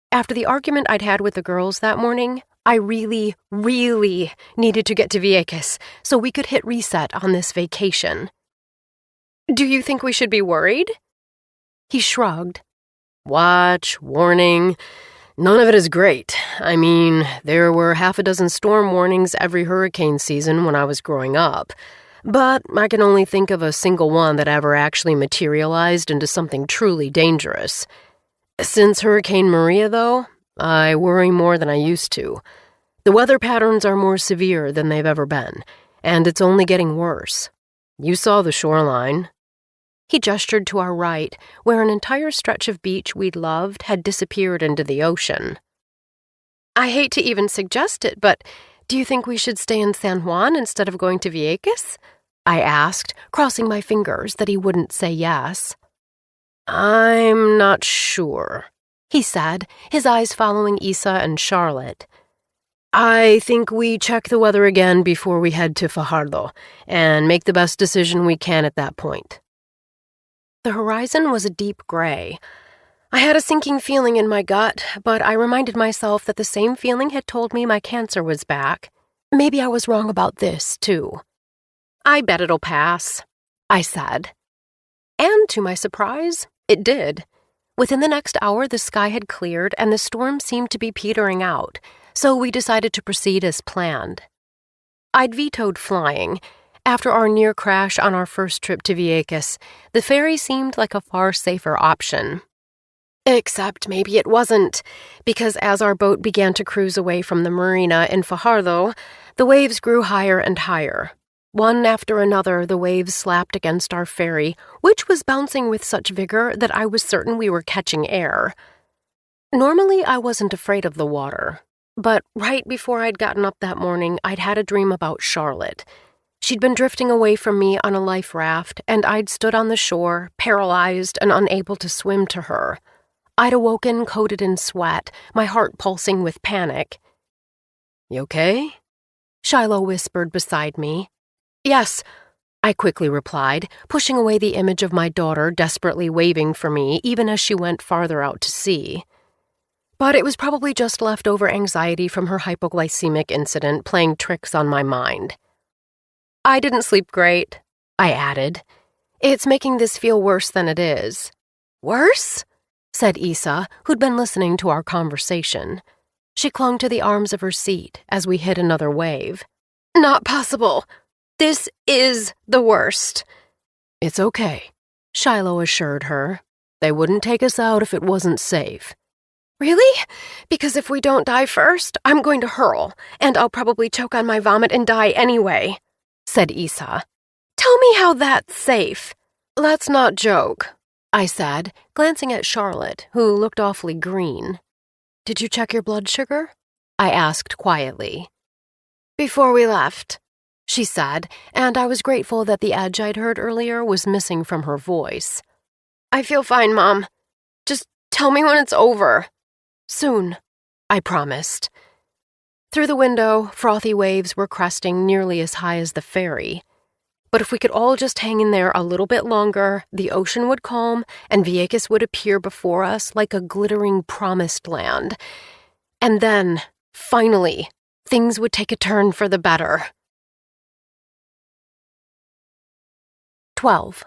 After the argument I'd had with the girls that morning, I really needed to get to Vieques so we could hit reset on this vacation. "Do you think we should be worried?" He shrugged. "Watch, warning, none of it is great. I mean, there were half a dozen storm warnings every hurricane season when I was growing up, but I can only think of a single one that ever actually materialized into something truly dangerous. Since Hurricane Maria, though, I worry more than I used to. The weather patterns are more severe than they've ever been, and it's only getting worse. You saw the shoreline." He gestured to our right, where an entire stretch of beach we'd loved had disappeared into the ocean. "I hate to even suggest it, but do you think we should stay in San Juan instead of going to Vieques?" I asked, crossing my fingers that he wouldn't say yes. "I'm not sure," he said, his eyes following Isa and Charlotte. "I think we check the weather again before we head to Fajardo, and make the best decision we can at that point." The horizon was a deep gray. I had a sinking feeling in my gut, but I reminded myself that the same feeling had told me my cancer was back. Maybe I was wrong about this, too. "I bet it'll pass," I said. And to my surprise, it did. Within the next hour, the sky had cleared and the storm seemed to be petering out, so we decided to proceed as planned. I'd vetoed flying. After our near crash on our first trip to Vieques, the ferry seemed like a far safer option. Except maybe it wasn't, because as our boat began to cruise away from the marina in Fajardo, the waves grew higher and higher. One after another, the waves slapped against our ferry, which was bouncing with such vigor that I was certain we were catching air. Normally, I wasn't afraid of the water, but right before I'd gotten up that morning, I'd had a dream about Charlotte. She'd been drifting away from me on a life raft, and I'd stood on the shore, paralyzed and unable to swim to her. I'd awoken coated in sweat, my heart pulsing with panic. "You okay?" Shiloh whispered beside me. "Yes," I quickly replied, pushing away the image of my daughter desperately waving for me even as she went farther out to sea. But it was probably just leftover anxiety from her hypoglycemic incident playing tricks on my mind. "I didn't sleep great," I added. "It's making this feel worse than it is." "Worse?" said Isa, who'd been listening to our conversation. She clung to the arms of her seat as we hit another wave. "Not possible. This is the worst." "It's okay," Shiloh assured her. "They wouldn't take us out if it wasn't safe." "Really? Because if we don't die first, I'm going to hurl, and I'll probably choke on my vomit and die anyway," said Isa. "Tell me how that's safe." "Let's not joke," I said, glancing at Charlotte, who looked awfully green. "Did you check your blood sugar?" I asked quietly. "Before we left," she said, and I was grateful that the edge I'd heard earlier was missing from her voice. "I feel fine, Mom. Just tell me when it's over." "Soon," I promised. Through the window, frothy waves were cresting nearly as high as the ferry. But if we could all just hang in there a little bit longer, the ocean would calm and Vieques would appear before us like a glittering promised land. And then, finally, things would take a turn for the better. 12.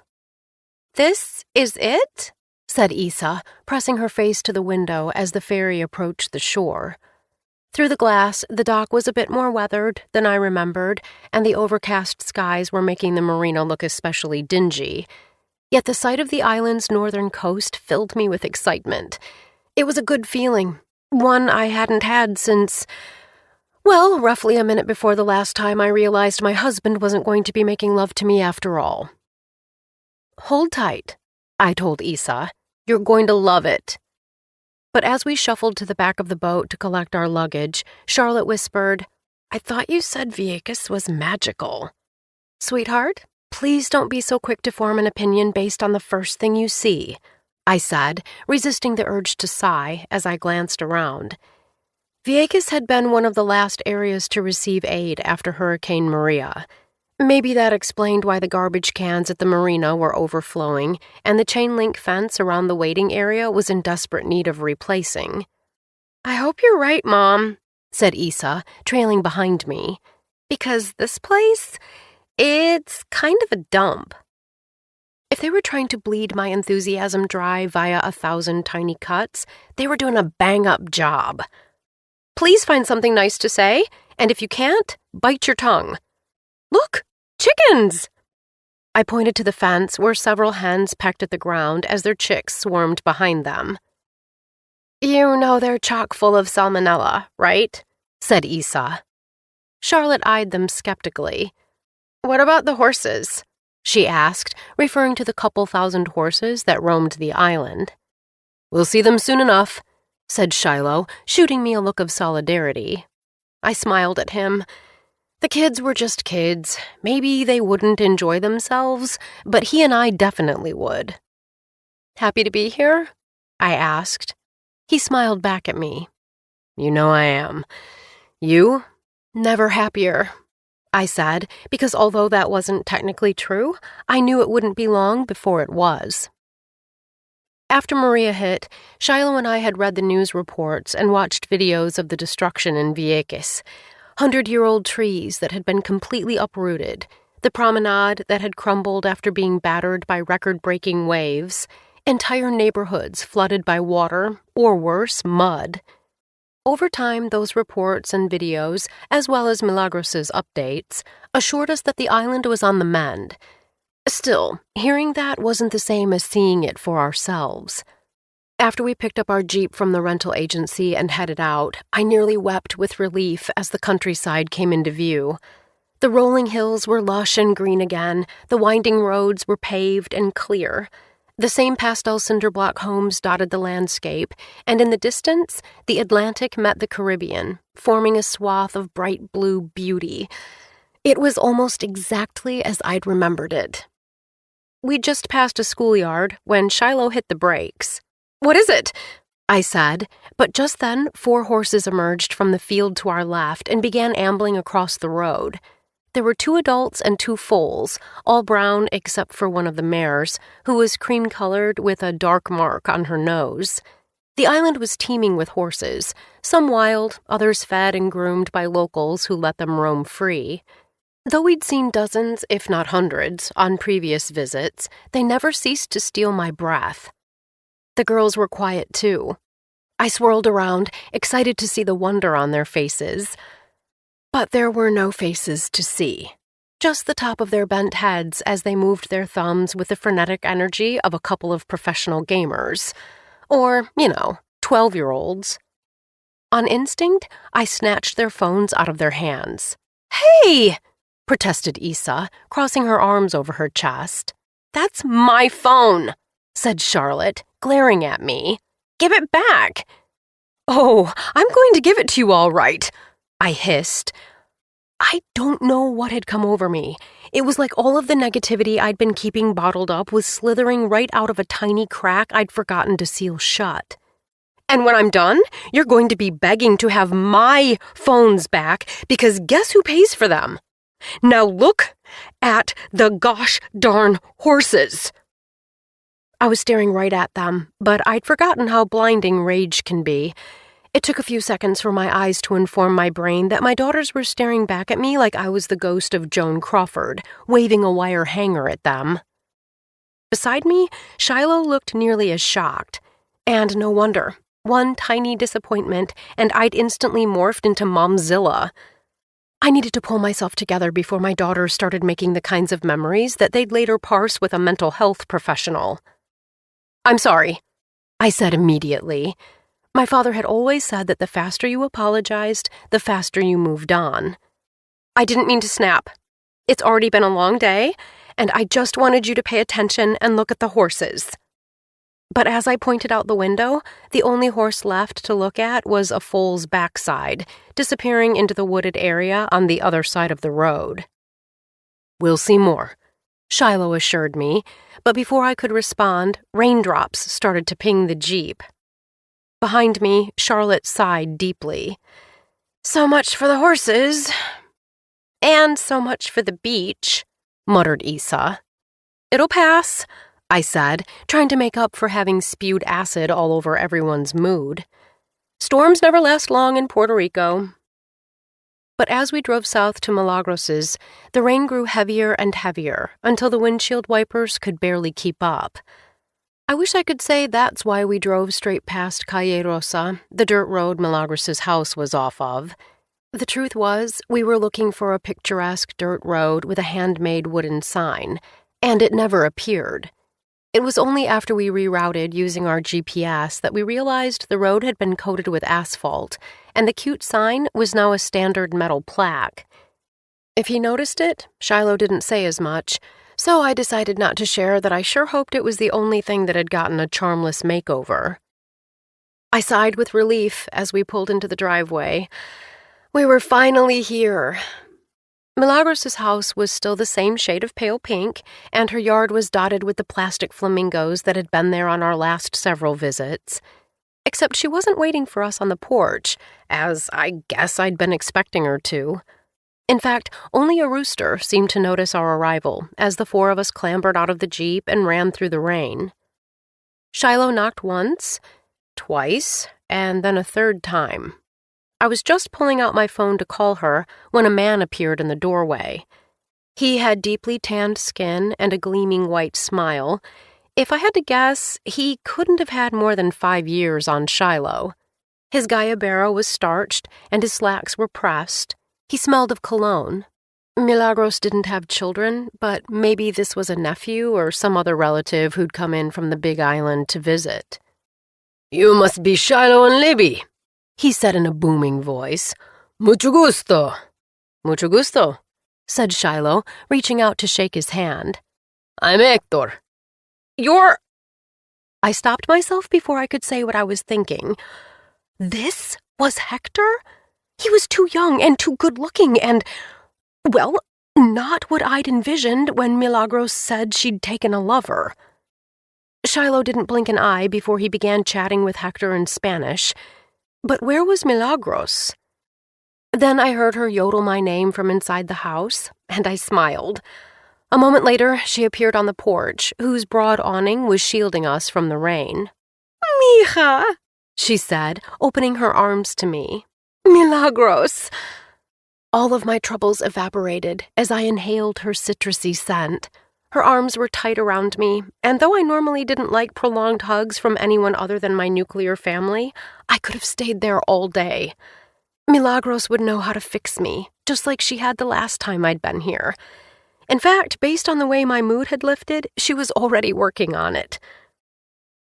"This is it?" said Isa, pressing her face to the window as the ferry approached the shore. Through the glass, the dock was a bit more weathered than I remembered, and the overcast skies were making the marina look especially dingy. Yet the sight of the island's northern coast filled me with excitement. It was a good feeling, one I hadn't had since, well, roughly a minute before the last time I realized my husband wasn't going to be making love to me after all. "Hold tight," I told Isa. "You're going to love it." But as we shuffled to the back of the boat to collect our luggage, Charlotte whispered, "I thought you said Vieques was magical." "Sweetheart, please don't be so quick to form an opinion based on the first thing you see," I said, resisting the urge to sigh as I glanced around. Vieques had been one of the last areas to receive aid after Hurricane Maria. Maybe that explained why the garbage cans at the marina were overflowing and the chain-link fence around the waiting area was in desperate need of replacing. "I hope you're right, Mom," said Isa, trailing behind me, "because this place, it's kind of a dump." If they were trying to bleed my enthusiasm dry via 1,000 tiny cuts, they were doing a bang-up job. "Please find something nice to say, and if you can't, bite your tongue." "Look! Chickens!" I pointed to the fence where several hens pecked at the ground as their chicks swarmed behind them. "You know they're chock full of salmonella, right?" said Isa. Charlotte eyed them skeptically. "What about the horses?" she asked, referring to the couple thousand horses that roamed the island. "We'll see them soon enough," said Shiloh, shooting me a look of solidarity. I smiled at him. The kids were just kids. Maybe they wouldn't enjoy themselves, but he and I definitely would. "Happy to be here?" I asked. He smiled back at me. "You know I am. You?" "Never happier," I said, because although that wasn't technically true, I knew it wouldn't be long before it was. After Maria hit, Shiloh and I had read the news reports and watched videos of the destruction in Vieques. 100-year-old trees that had been completely uprooted, the promenade that had crumbled after being battered by record-breaking waves, entire neighborhoods flooded by water, or worse, mud. Over time, those reports and videos, as well as Milagros's updates, assured us that the island was on the mend. Still, hearing that wasn't the same as seeing it for ourselves. After we picked up our Jeep from the rental agency and headed out, I nearly wept with relief as the countryside came into view. The rolling hills were lush and green again, the winding roads were paved and clear. The same pastel cinder-block homes dotted the landscape, and in the distance, the Atlantic met the Caribbean, forming a swath of bright blue beauty. It was almost exactly as I'd remembered it. We'd just passed a schoolyard when Shiloh hit the brakes. "What is it?" I said, but just then 4 horses emerged from the field to our left and began ambling across the road. There were 2 adults and 2 foals, all brown except for one of the mares, who was cream-colored with a dark mark on her nose. The island was teeming with horses, some wild, others fed and groomed by locals who let them roam free. Though we'd seen dozens, if not hundreds, on previous visits, they never ceased to steal my breath. The girls were quiet, too. I swirled around, excited to see the wonder on their faces. But there were no faces to see. Just the top of their bent heads as they moved their thumbs with the frenetic energy of a couple of professional gamers. Or, 12-year-olds. On instinct, I snatched their phones out of their hands. "Hey!" protested Isa, crossing her arms over her chest. "That's my phone," said Charlotte, glaring at me. "Give it back." "Oh, I'm going to give it to you all right," I hissed. I don't know what had come over me. It was like all of the negativity I'd been keeping bottled up was slithering right out of a tiny crack I'd forgotten to seal shut. "And when I'm done, you're going to be begging to have my phones back because guess who pays for them? Now look at the gosh darn horses." I was staring right at them, but I'd forgotten how blinding rage can be. It took a few seconds for my eyes to inform my brain that my daughters were staring back at me like I was the ghost of Joan Crawford, waving a wire hanger at them. Beside me, Shiloh looked nearly as shocked. And no wonder. One tiny disappointment, and I'd instantly morphed into Momzilla. I needed to pull myself together before my daughters started making the kinds of memories that they'd later parse with a mental health professional. "I'm sorry," I said immediately. My father had always said that the faster you apologized, the faster you moved on. "I didn't mean to snap. It's already been a long day, and I just wanted you to pay attention and look at the horses." But as I pointed out the window, the only horse left to look at was a foal's backside, disappearing into the wooded area on the other side of the road. "We'll see more," Shiloh assured me, but before I could respond, raindrops started to ping the Jeep. Behind me, Charlotte sighed deeply. "So much for the horses." "And so much for the beach," muttered Isa. "It'll pass," I said, trying to make up for having spewed acid all over everyone's mood. "Storms never last long in Puerto Rico." But as we drove south to Milagros's, the rain grew heavier and heavier until the windshield wipers could barely keep up. I wish I could say that's why we drove straight past Calle Rosa, the dirt road Milagros's house was off of. The truth was, we were looking for a picturesque dirt road with a handmade wooden sign, and it never appeared. It was only after we rerouted using our GPS that we realized the road had been coated with asphalt, and the cute sign was now a standard metal plaque. If he noticed it, Shiloh didn't say as much, so I decided not to share that I sure hoped it was the only thing that had gotten a charmless makeover. I sighed with relief as we pulled into the driveway. We were finally here. Milagros's house was still the same shade of pale pink, and her yard was dotted with the plastic flamingos that had been there on our last several visits. Except she wasn't waiting for us on the porch, as I guess I'd been expecting her to. In fact, only a rooster seemed to notice our arrival as the 4 of us clambered out of the Jeep and ran through the rain. Shiloh knocked once, twice, and then a 3rd time. I was just pulling out my phone to call her when a man appeared in the doorway. He had deeply tanned skin and a gleaming white smile. If I had to guess, he couldn't have had more than 5 years on Shiloh. His gallabero was starched and his slacks were pressed. He smelled of cologne. Milagros didn't have children, but maybe this was a nephew or some other relative who'd come in from the Big Island to visit. "You must be Shiloh and Libby," he said in a booming voice. "Mucho gusto." "Mucho gusto," said Shiloh, reaching out to shake his hand. I'm Hector. You're... I stopped myself before I could say what I was thinking. This was Hector? He was too young and too good-looking and, well, not what I'd envisioned when Milagros said she'd taken a lover. Shiloh didn't blink an eye before he began chatting with Hector in Spanish. But where was Milagros? Then I heard her yodel my name from inside the house, and I smiled. A moment later, she appeared on the porch, whose broad awning was shielding us from the rain. Mija, she said, opening her arms to me. Milagros! All of my troubles evaporated as I inhaled her citrusy scent. Her arms were tight around me, and though I normally didn't like prolonged hugs from anyone other than my nuclear family, I could have stayed there all day. Milagros would know how to fix me, just like she had the last time I'd been here. In fact, based on the way my mood had lifted, she was already working on it.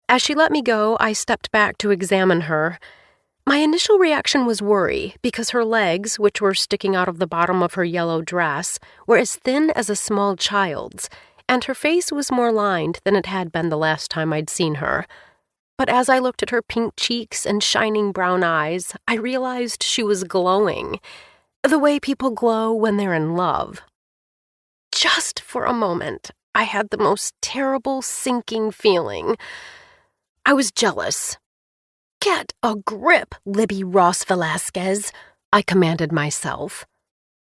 As she let me go, I stepped back to examine her. My initial reaction was worry, because her legs, which were sticking out of the bottom of her yellow dress, were as thin as a small child's, and her face was more lined than it had been the last time I'd seen her. But as I looked at her pink cheeks and shining brown eyes, I realized she was glowing, the way people glow when they're in love. Just for a moment, I had the most terrible, sinking feeling. I was jealous. Get a grip, Libby Ross Velasquez, I commanded myself.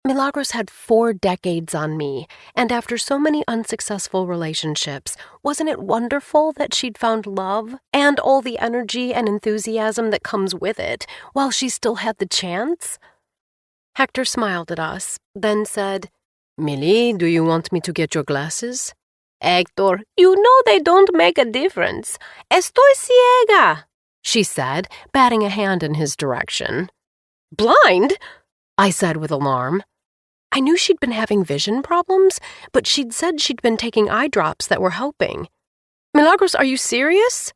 Milagros had 4 decades on me, and after so many unsuccessful relationships, wasn't it wonderful that she'd found love and all the energy and enthusiasm that comes with it while she still had the chance? Hector smiled at us, then said, Millie, do you want me to get your glasses? Hector, you know they don't make a difference. Estoy ciega, she said, batting a hand in his direction. Blind? I said with alarm. I knew she'd been having vision problems, but she'd said she'd been taking eye drops that were helping. Milagros, are you serious?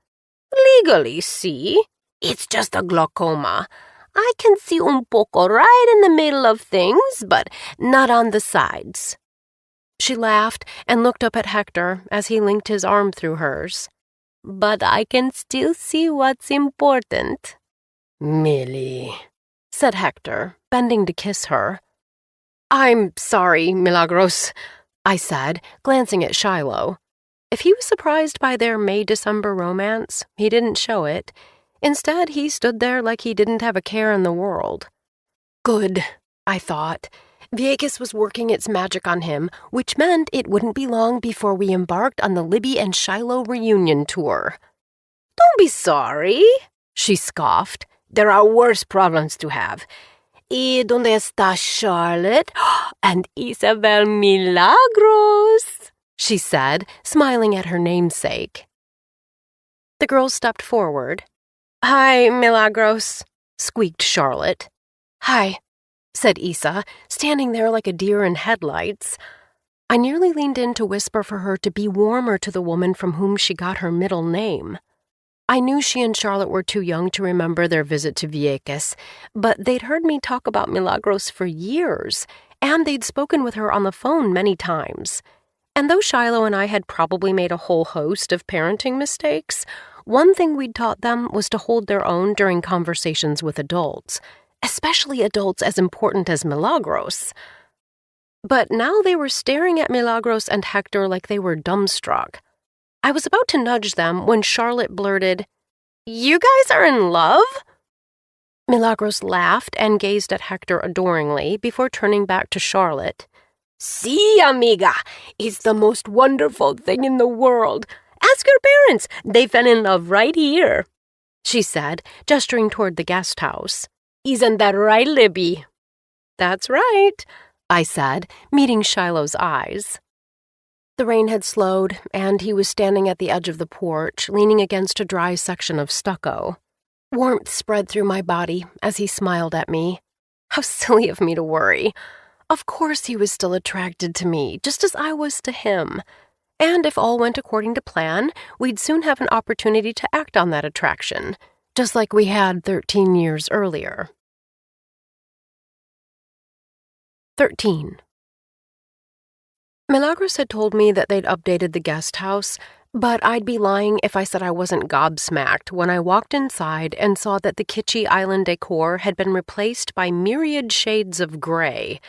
Legally, see? It's just a glaucoma. I can see un poco right in the middle of things, but not on the sides. She laughed and looked up at Hector as he linked his arm through hers. But I can still see what's important. Millie, said Hector, bending to kiss her. I'm sorry, Milagros, I said, glancing at Shiloh. If he was surprised by their May-December romance, he didn't show it. Instead, he stood there like he didn't have a care in the world. Good, I thought. Vieques was working its magic on him, which meant it wouldn't be long before we embarked on the Libby and Shiloh reunion tour. Don't be sorry, she scoffed. There are worse problems to have. ¿Y dónde está Charlotte and Isabel Milagros? She said, smiling at her namesake. The girls stepped forward. Hi, Milagros, squeaked Charlotte. Hi, said Isa, standing there like a deer in headlights. I nearly leaned in to whisper for her to be warmer to the woman from whom she got her middle name. I knew she and Charlotte were too young to remember their visit to Vieques, but they'd heard me talk about Milagros for years, and they'd spoken with her on the phone many times. And though Shiloh and I had probably made a whole host of parenting mistakes, one thing we'd taught them was to hold their own during conversations with adults, especially adults as important as Milagros. But now they were staring at Milagros and Hector like they were dumbstruck. I was about to nudge them when Charlotte blurted, "You guys are in love?" Milagros laughed and gazed at Hector adoringly before turning back to Charlotte. Sí, amiga, it's the most wonderful thing in the world. Ask your parents. They fell in love right here, she said, gesturing toward the guest house. Isn't that right, Libby? That's right, I said, meeting Shiloh's eyes. The rain had slowed, and he was standing at the edge of the porch, leaning against a dry section of stucco. Warmth spread through my body as he smiled at me. How silly of me to worry. Of course he was still attracted to me, just as I was to him. And if all went according to plan, we'd soon have an opportunity to act on that attraction, just like we had 13 years earlier. 13. Milagros had told me that they'd updated the guest house, but I'd be lying if I said I wasn't gobsmacked when I walked inside and saw that the kitschy island decor had been replaced by myriad shades of gray.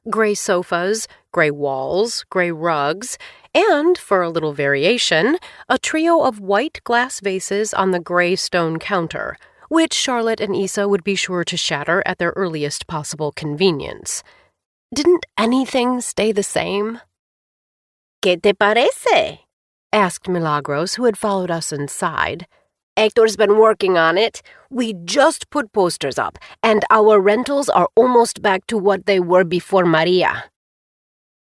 Gray sofas, gray walls, gray rugs, and, for a little variation, a trio of white glass vases on the gray stone counter, which Charlotte and Issa would be sure to shatter at their earliest possible convenience. Didn't anything stay the same? ¿Qué te parece? Asked Milagros, who had followed us inside. Hector's been working on it. We just put posters up, and our rentals are almost back to what they were before Maria.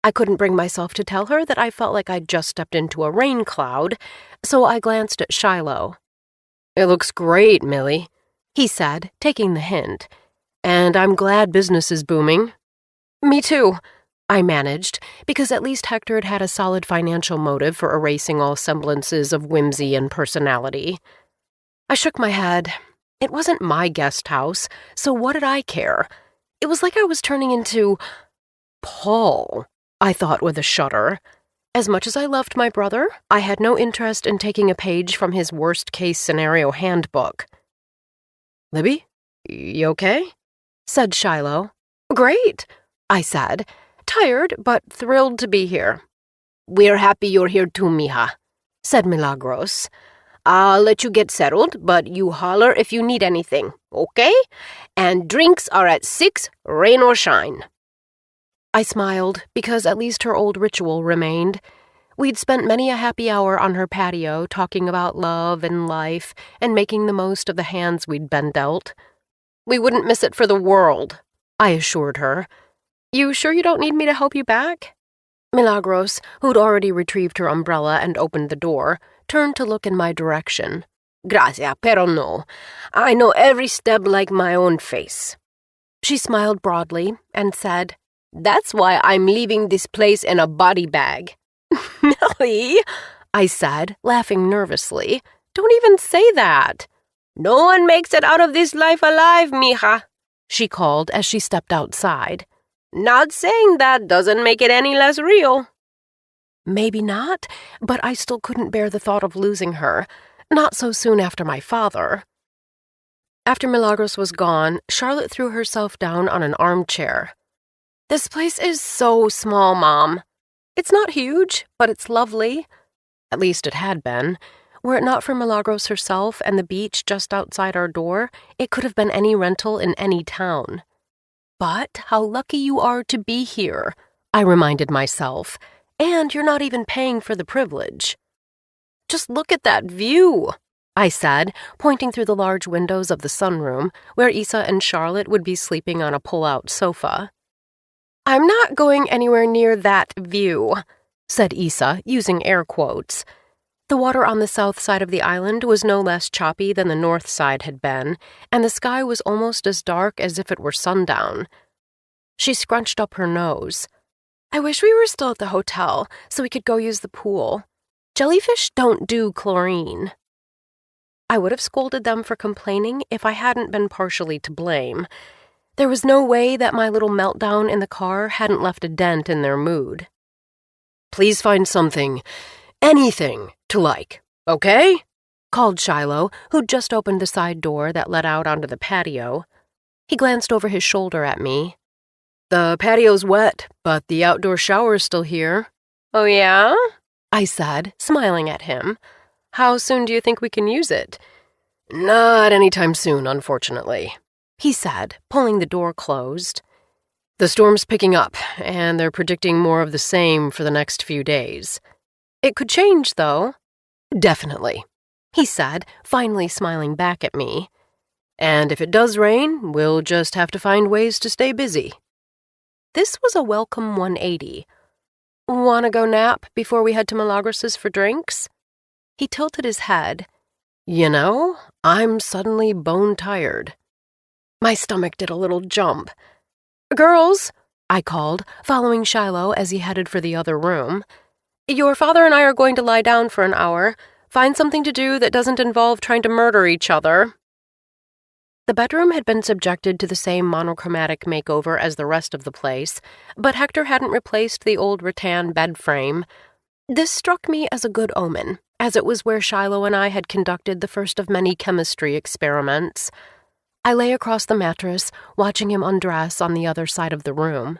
I couldn't bring myself to tell her that I felt like I'd just stepped into a rain cloud, so I glanced at Shiloh. "It looks great, Millie," he said, taking the hint. "And I'm glad business is booming." Me too, I managed, because at least Hector had a solid financial motive for erasing all semblances of whimsy and personality. I shook my head. It wasn't my guest house, so what did I care? It was like I was turning into Paul, I thought with a shudder. As much as I loved my brother, I had no interest in taking a page from his worst-case scenario handbook. "Libby, you okay?" said Shiloh. "Great," I said, tired but thrilled to be here. "We're happy you're here too, mija," said Milagros. "I'll let you get settled, but you holler if you need anything, okay? And drinks are at 6, rain or shine." I smiled, because at least her old ritual remained. We'd spent many a happy hour on her patio talking about love and life and making the most of the hands we'd been dealt. We wouldn't miss it for the world, I assured her. "You sure you don't need me to help you back?" Milagros, who'd already retrieved her umbrella and opened the door, turned to look in my direction. "Gracias, pero no. I know every step like my own face." She smiled broadly and said, "That's why I'm leaving this place in a body bag." "Millie," I said, laughing nervously. "Don't even say that." "No one makes it out of this life alive, mija," she called as she stepped outside. "Not saying that doesn't make it any less real." Maybe not, but I still couldn't bear the thought of losing her, not so soon after my father. After Milagros was gone, Charlotte threw herself down on an armchair. "This place is so small, Mom. It's not huge, but it's lovely. At least it had been. Were it not for Milagros herself and the beach just outside our door, it could have been any rental in any town. But how lucky you are to be here, I reminded myself, and you're not even paying for the privilege." "Just look at that view," I said, pointing through the large windows of the sunroom, where Issa and Charlotte would be sleeping on a pull-out sofa. "I'm not going anywhere near that view," said Issa, using air quotes. The water on the south side of the island was no less choppy than the north side had been, and the sky was almost as dark as if it were sundown. She scrunched up her nose. "I wish we were still at the hotel, so we could go use the pool. Jellyfish don't do chlorine." I would have scolded them for complaining if I hadn't been partially to blame. There was no way that my little meltdown in the car hadn't left a dent in their mood. "Please find something, anything, to like, okay?" called Shiloh, who'd just opened the side door that led out onto the patio. He glanced over his shoulder at me. "The patio's wet, but the outdoor shower's still here." "Oh, yeah?" I said, smiling at him. "How soon do you think we can use it?" "Not anytime soon, unfortunately," he said, pulling the door closed. "The storm's picking up, and they're predicting more of the same for the next few days." "It could change, though." "Definitely," he said, finally smiling back at me. "And if it does rain, we'll just have to find ways to stay busy." This was a welcome 180. "Want to go nap before we head to Milagros's for drinks?" He tilted his head. "You know, I'm suddenly bone-tired." My stomach did a little jump. "Girls," I called, following Shiloh as he headed for the other room. "Your father and I are going to lie down for an hour. Find something to do that doesn't involve trying to murder each other." The bedroom had been subjected to the same monochromatic makeover as the rest of the place, but Hector hadn't replaced the old rattan bed frame. This struck me as a good omen, as it was where Shiloh and I had conducted the first of many chemistry experiments. I lay across the mattress, watching him undress on the other side of the room.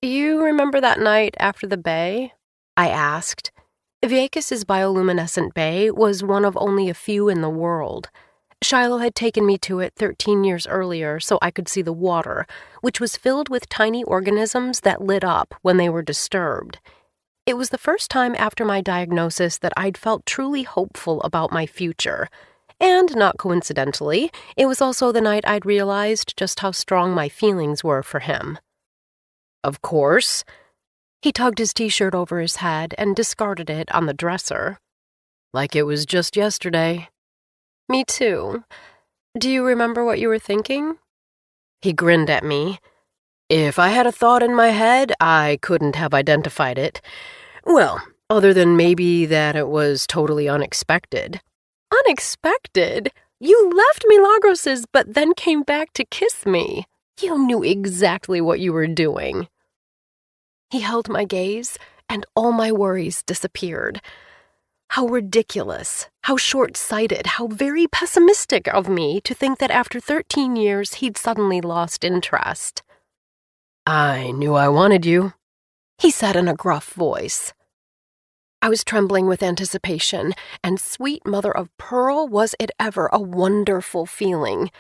"You remember that night after the bay?" I asked. Vieques' bioluminescent bay was one of only a few in the world. Shiloh had taken me to it 13 years earlier so I could see the water, which was filled with tiny organisms that lit up when they were disturbed. It was the first time after my diagnosis that I'd felt truly hopeful about my future. And, not coincidentally, it was also the night I'd realized just how strong my feelings were for him. Of course. He tugged his t-shirt over his head and discarded it on the dresser. Like it was just yesterday. Me too. Do you remember what you were thinking? He grinned at me. If I had a thought in my head, I couldn't have identified it. Well, other than maybe that it was totally unexpected. Unexpected? You left Milagros's but then came back to kiss me. You knew exactly what you were doing. He held my gaze, and all my worries disappeared. How ridiculous, how short-sighted, how very pessimistic of me to think that after 13 years he'd suddenly lost interest. "I knew I wanted you," he said in a gruff voice. I was trembling with anticipation, and sweet mother of pearl, was it ever a wonderful feeling.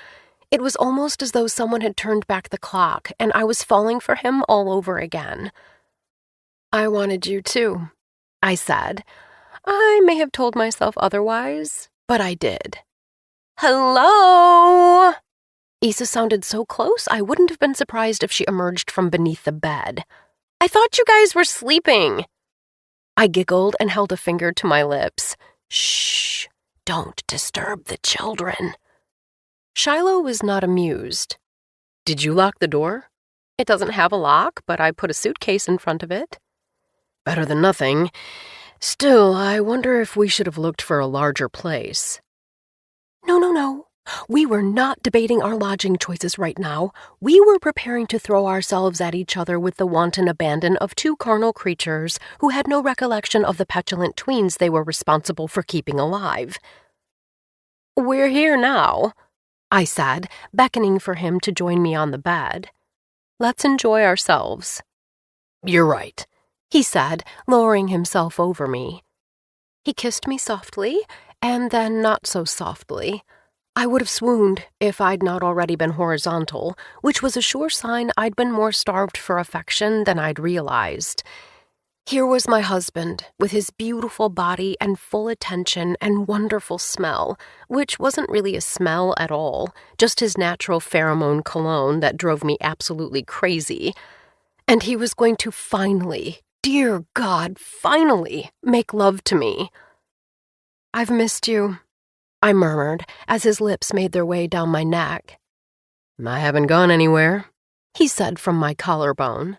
It was almost as though someone had turned back the clock, and I was falling for him all over again. "I wanted you too," I said. I may have told myself otherwise, but I did. "Hello?" Issa sounded so close I wouldn't have been surprised if she emerged from beneath the bed. "I thought you guys were sleeping." I giggled and held a finger to my lips. "Shh, don't disturb the children." Shiloh was not amused. "Did you lock the door?" "It doesn't have a lock, but I put a suitcase in front of it." "Better than nothing. Still, I wonder if we should have looked for a larger place." No. We were not debating our lodging choices right now. We were preparing to throw ourselves at each other with the wanton abandon of two carnal creatures who had no recollection of the petulant tweens they were responsible for keeping alive. "We're here now," I said, beckoning for him to join me on the bed. "Let's enjoy ourselves." "You're right," he said, lowering himself over me. He kissed me softly, and then not so softly. I would have swooned if I'd not already been horizontal, which was a sure sign I'd been more starved for affection than I'd realized. Here was my husband, with his beautiful body and full attention and wonderful smell, which wasn't really a smell at all, just his natural pheromone cologne that drove me absolutely crazy. And he was going to finally, dear God, finally, make love to me. "I've missed you," I murmured as his lips made their way down my neck. "I haven't gone anywhere," he said from my collarbone.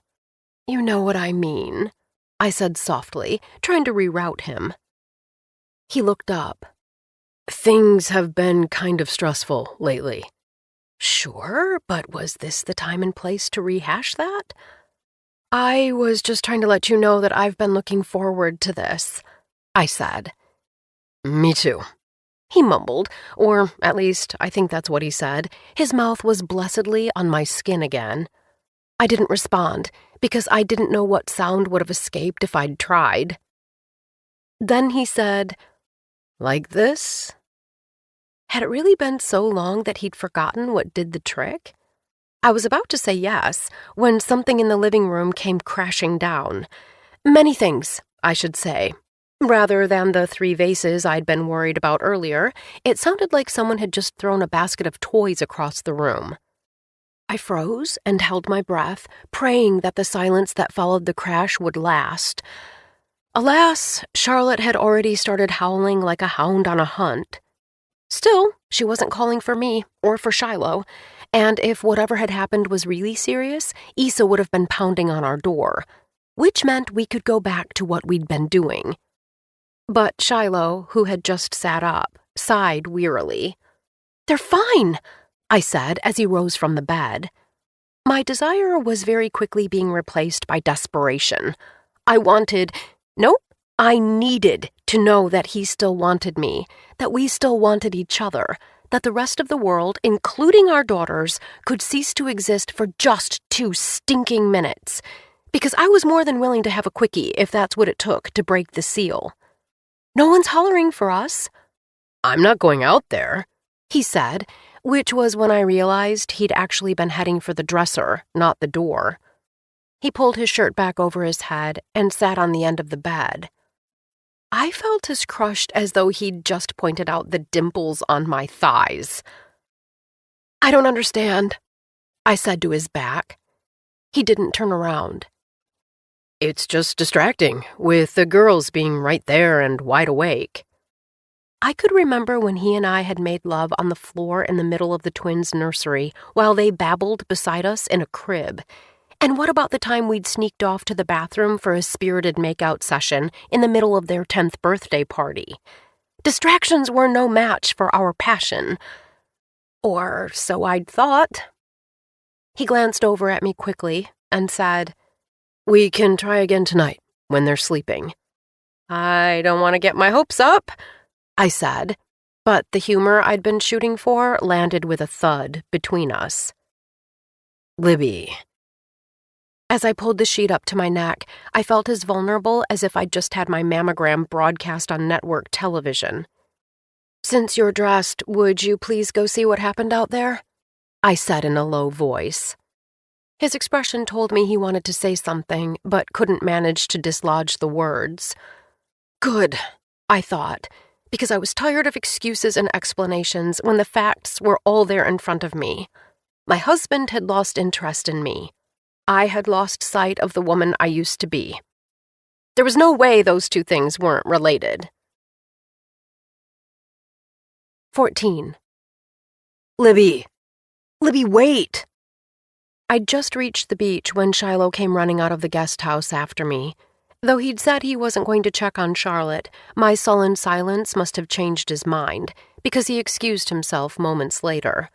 "You know what I mean," I said softly, trying to reroute him. He looked up. "Things have been kind of stressful lately." "Sure, but was this the time and place to rehash that?" "I was just trying to let you know that I've been looking forward to this," I said. "Me too," he mumbled, or at least I think that's what he said. His mouth was blessedly on my skin again. I didn't respond, because I didn't know what sound would have escaped if I'd tried. Then he said, "Like this?" Had it really been so long that he'd forgotten what did the trick? I was about to say yes, when something in the living room came crashing down. Many things, I should say. Rather than the 3 vases I'd been worried about earlier, it sounded like someone had just thrown a basket of toys across the room. I froze and held my breath, praying that the silence that followed the crash would last. Alas, Charlotte had already started howling like a hound on a hunt. Still, she wasn't calling for me or for Shiloh, and if whatever had happened was really serious, Issa would have been pounding on our door, which meant we could go back to what we'd been doing. But Shiloh, who had just sat up, sighed wearily. "They're fine," I said as he rose from the bed. My desire was very quickly being replaced by desperation. I needed to know that he still wanted me, that we still wanted each other, that the rest of the world, including our daughters, could cease to exist for just 2 stinking minutes. Because I was more than willing to have a quickie if that's what it took to break the seal. No one's hollering for us. I'm not going out there, he said, which was when I realized he'd actually been heading for the dresser, not the door. He pulled his shirt back over his head and sat on the end of the bed. I felt as crushed as though he'd just pointed out the dimples on my thighs. I don't understand, I said to his back. He didn't turn around. It's just distracting, with the girls being right there and wide awake. I could remember when he and I had made love on the floor in the middle of the twins' nursery while they babbled beside us in a crib. And what about the time we'd sneaked off to the bathroom for a spirited makeout session in the middle of their 10th birthday party? Distractions were no match for our passion. Or so I'd thought. He glanced over at me quickly and said, "We can try again tonight, when they're sleeping." I don't want to get my hopes up, I said, but the humor I'd been shooting for landed with a thud between us. Libby. As I pulled the sheet up to my neck, I felt as vulnerable as if I'd just had my mammogram broadcast on network television. Since you're dressed, would you please go see what happened out there? I said in a low voice. His expression told me he wanted to say something, but couldn't manage to dislodge the words. Good, I thought, because I was tired of excuses and explanations when the facts were all there in front of me. My husband had lost interest in me. I had lost sight of the woman I used to be. There was no way those two things weren't related. 14. Libby, wait! I'd just reached the beach when Shiloh came running out of the guest house after me. Though he'd said he wasn't going to check on Charlotte, my sullen silence must have changed his mind, because he excused himself moments later.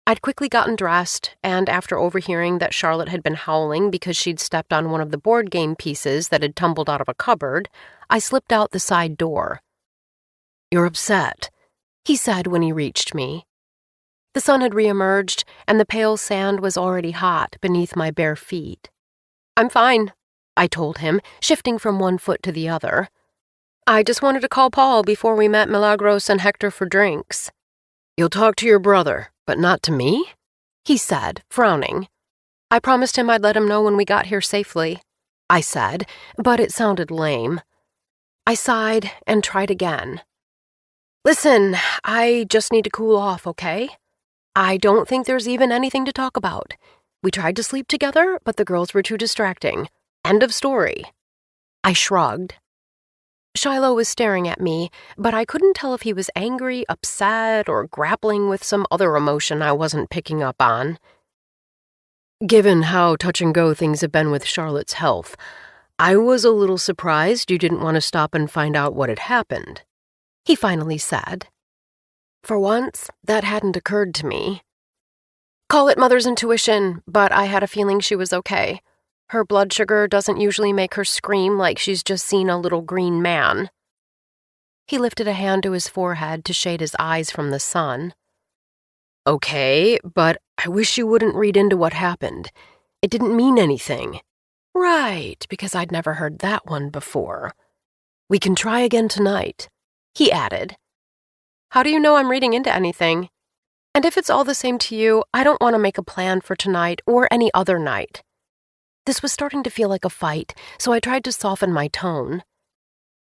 I'd quickly gotten dressed, and after overhearing that Charlotte had been howling because she'd stepped on one of the board game pieces that had tumbled out of a cupboard, I slipped out the side door. You're upset, he said when he reached me. The sun had reemerged, and the pale sand was already hot beneath my bare feet. I'm fine, I told him, shifting from one foot to the other. I just wanted to call Paul before we met Milagros and Hector for drinks. You'll talk to your brother, but not to me? He said, frowning. I promised him I'd let him know when we got here safely, I said, but it sounded lame. I sighed and tried again. Listen, I just need to cool off, okay? I don't think there's even anything to talk about. We tried to sleep together, but the girls were too distracting. End of story. I shrugged. Shiloh was staring at me, but I couldn't tell if he was angry, upset, or grappling with some other emotion I wasn't picking up on. Given how touch-and-go things have been with Charlotte's health, I was a little surprised you didn't want to stop and find out what had happened, he finally said. For once, that hadn't occurred to me. Call it mother's intuition, but I had a feeling she was okay. Her blood sugar doesn't usually make her scream like she's just seen a little green man. He lifted a hand to his forehead to shade his eyes from the sun. Okay, but I wish you wouldn't read into what happened. It didn't mean anything. Right, because I'd never heard that one before. We can try again tonight, he added. How do you know I'm reading into anything? And if it's all the same to you, I don't want to make a plan for tonight or any other night. This was starting to feel like a fight, so I tried to soften my tone.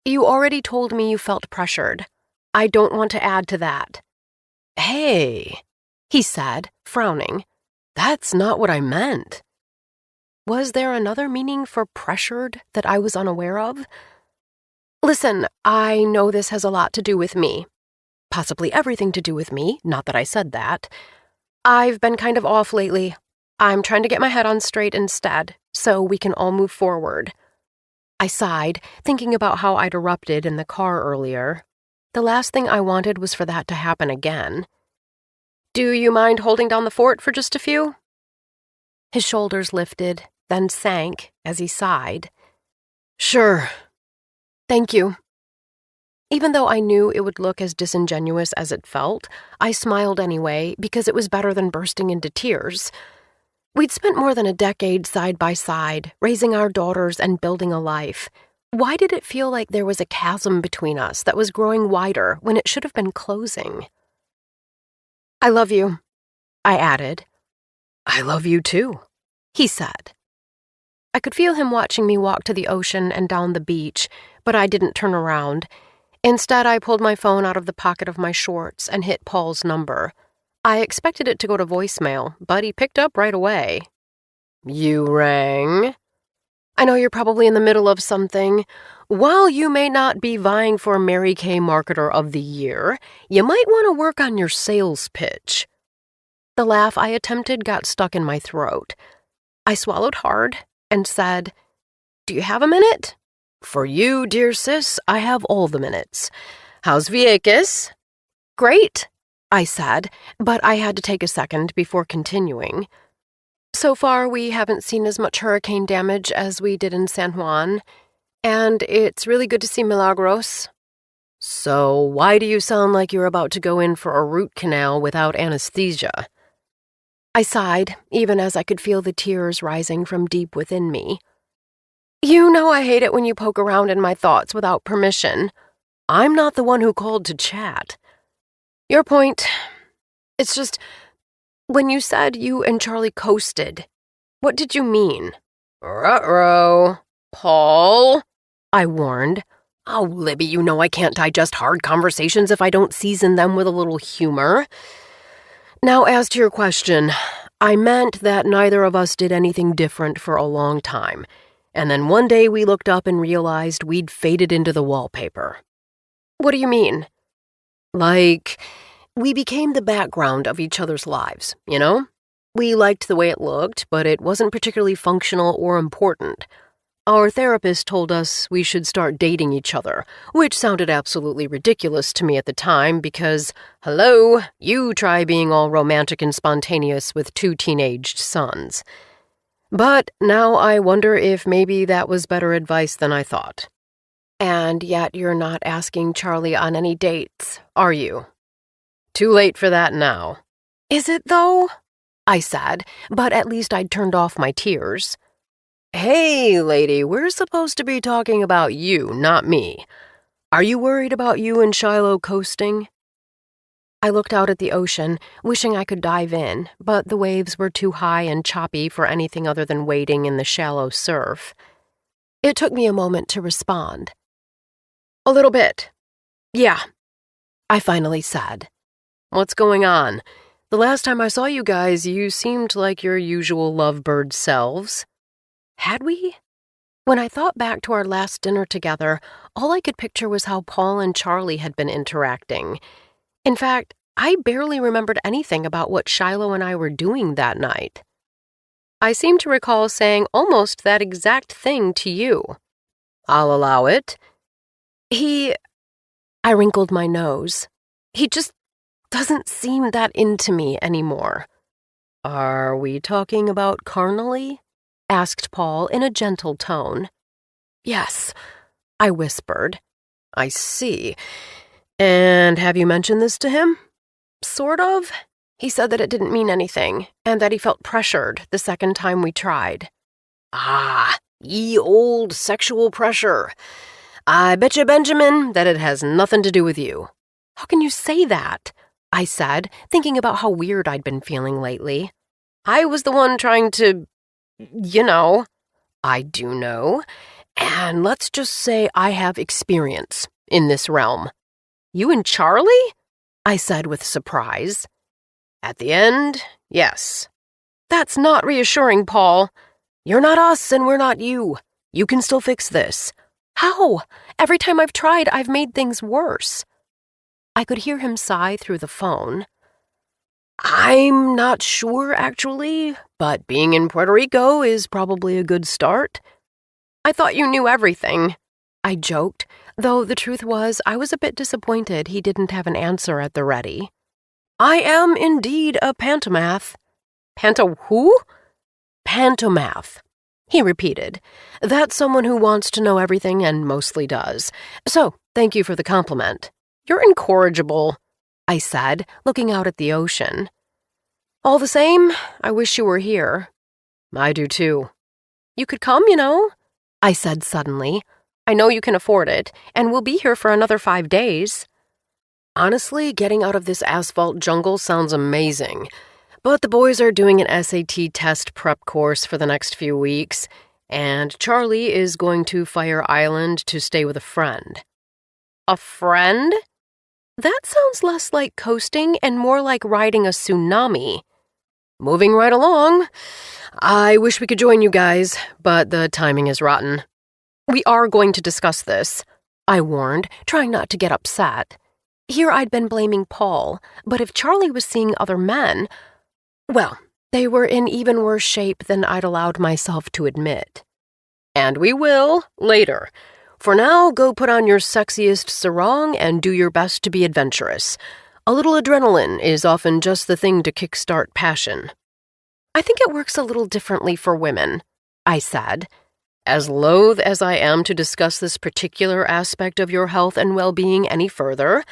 You already told me you felt pressured. I don't want to add to that. Hey, he said, frowning. That's not what I meant. Was there another meaning for pressured that I was unaware of? Listen, I know this has a lot to do with me. Possibly everything to do with me, not that I said that. I've been kind of off lately. I'm trying to get my head on straight instead, so we can all move forward. I sighed, thinking about how I'd erupted in the car earlier. The last thing I wanted was for that to happen again. Do you mind holding down the fort for just a few? His shoulders lifted, then sank as he sighed. Sure. Thank you. Even though I knew it would look as disingenuous as it felt, I smiled anyway because it was better than bursting into tears. We'd spent more than a decade side by side, raising our daughters and building a life. Why did it feel like there was a chasm between us that was growing wider when it should have been closing? I love you, I added. I love you too, he said. I could feel him watching me walk to the ocean and down the beach, but I didn't turn around. Instead, I pulled my phone out of the pocket of my shorts and hit Paul's number. I expected it to go to voicemail, but he picked up right away. You rang? I know you're probably in the middle of something. While you may not be vying for Mary Kay Marketer of the Year, you might want to work on your sales pitch. The laugh I attempted got stuck in my throat. I swallowed hard and said, Do you have a minute? For you, dear sis, I have all the minutes. How's Vieques? Great, I said, but I had to take a second before continuing. So far, we haven't seen as much hurricane damage as we did in San Juan, and it's really good to see Milagros. So why do you sound like you're about to go in for a root canal without anesthesia? I sighed, even as I could feel the tears rising from deep within me. You know I hate it when you poke around in my thoughts without permission. I'm not the one who called to chat. Your point. It's just, when you said you and Charlie coasted, what did you mean? Ruh-roh, Paul, I warned. Oh, Libby, you know I can't digest hard conversations if I don't season them with a little humor. Now, as to your question, I meant that neither of us did anything different for a long time, and then one day we looked up and realized we'd faded into the wallpaper. What do you mean? Like, we became the background of each other's lives, you know? We liked the way it looked, but it wasn't particularly functional or important. Our therapist told us we should start dating each other, which sounded absolutely ridiculous to me at the time because, hello, you try being all romantic and spontaneous with 2 teenaged sons. But now I wonder if maybe that was better advice than I thought. And yet you're not asking Charlie on any dates, are you? Too late for that now. Is it, though? I said, but at least I'd turned off my tears. Hey, lady, we're supposed to be talking about you, not me. Are you worried about you and Shiloh coasting? I looked out at the ocean, wishing I could dive in, but the waves were too high and choppy for anything other than wading in the shallow surf. It took me a moment to respond. A little bit. Yeah, I finally said. What's going on? The last time I saw you guys, you seemed like your usual lovebird selves. Had we? When I thought back to our last dinner together, all I could picture was how Paul and Charlie had been interacting. In fact, I barely remembered anything about what Shiloh and I were doing that night. I seem to recall saying almost that exact thing to you. I'll allow it. I wrinkled my nose. He just doesn't seem that into me anymore. Are we talking about carnally? Asked Paul in a gentle tone. Yes, I whispered. I see. And have you mentioned this to him? Sort of. He said that it didn't mean anything, and that he felt pressured the second time we tried. Ah, ye old sexual pressure. I bet you, Benjamin, that it has nothing to do with you. How can you say that? I said, thinking about how weird I'd been feeling lately. I was the one trying to, I do know, and let's just say I have experience in this realm. You and Charlie? I said with surprise. At the end, yes. That's not reassuring, Paul. You're not us and we're not you. You can still fix this. How? Every time I've tried, I've made things worse. I could hear him sigh through the phone. I'm not sure, actually, but being in Puerto Rico is probably a good start. I thought you knew everything, I joked, though the truth was I was a bit disappointed he didn't have an answer at the ready. I am indeed a pantomath. Panto who? Pantomath, he repeated. That's someone who wants to know everything and mostly does. So, thank you for the compliment. You're incorrigible, I said, looking out at the ocean. All the same, I wish you were here. I do too. You could come, I said suddenly. I know you can afford it, and we'll be here for another 5 days. Honestly, getting out of this asphalt jungle sounds amazing. But the boys are doing an SAT test prep course for the next few weeks, and Charlie is going to Fire Island to stay with a friend. A friend? That sounds less like coasting and more like riding a tsunami. Moving right along. I wish we could join you guys, but the timing is rotten. We are going to discuss this, I warned, trying not to get upset. Here I'd been blaming Paul, but if Charlie was seeing other men, well, they were in even worse shape than I'd allowed myself to admit. And we will, later. For now, go put on your sexiest sarong and do your best to be adventurous. A little adrenaline is often just the thing to kickstart passion. I think it works a little differently for women, I said. As loath as I am to discuss this particular aspect of your health and well-being any further,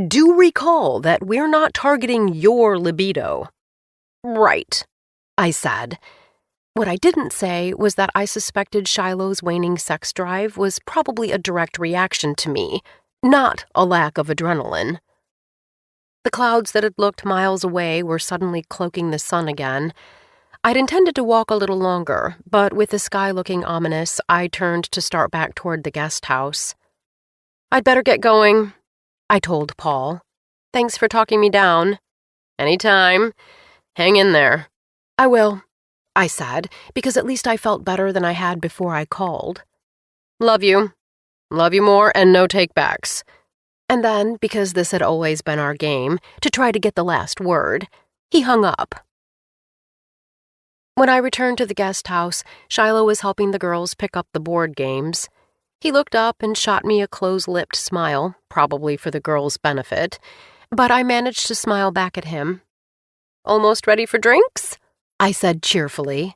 do recall that we're not targeting your libido. Right, I said. What I didn't say was that I suspected Shiloh's waning sex drive was probably a direct reaction to me, not a lack of adrenaline. The clouds that had looked miles away were suddenly cloaking the sun again. I'd intended to walk a little longer, but with the sky looking ominous, I turned to start back toward the guest house. I'd better get going, I told Paul. Thanks for talking me down. Anytime. Hang in there. I will, I said, because at least I felt better than I had before I called. Love you. Love you more and no take-backs. And then, because this had always been our game, to try to get the last word, he hung up. When I returned to the guest house, Shiloh was helping the girls pick up the board games. He looked up and shot me a close-lipped smile, probably for the girls' benefit, but I managed to smile back at him. Almost ready for drinks? I said cheerfully.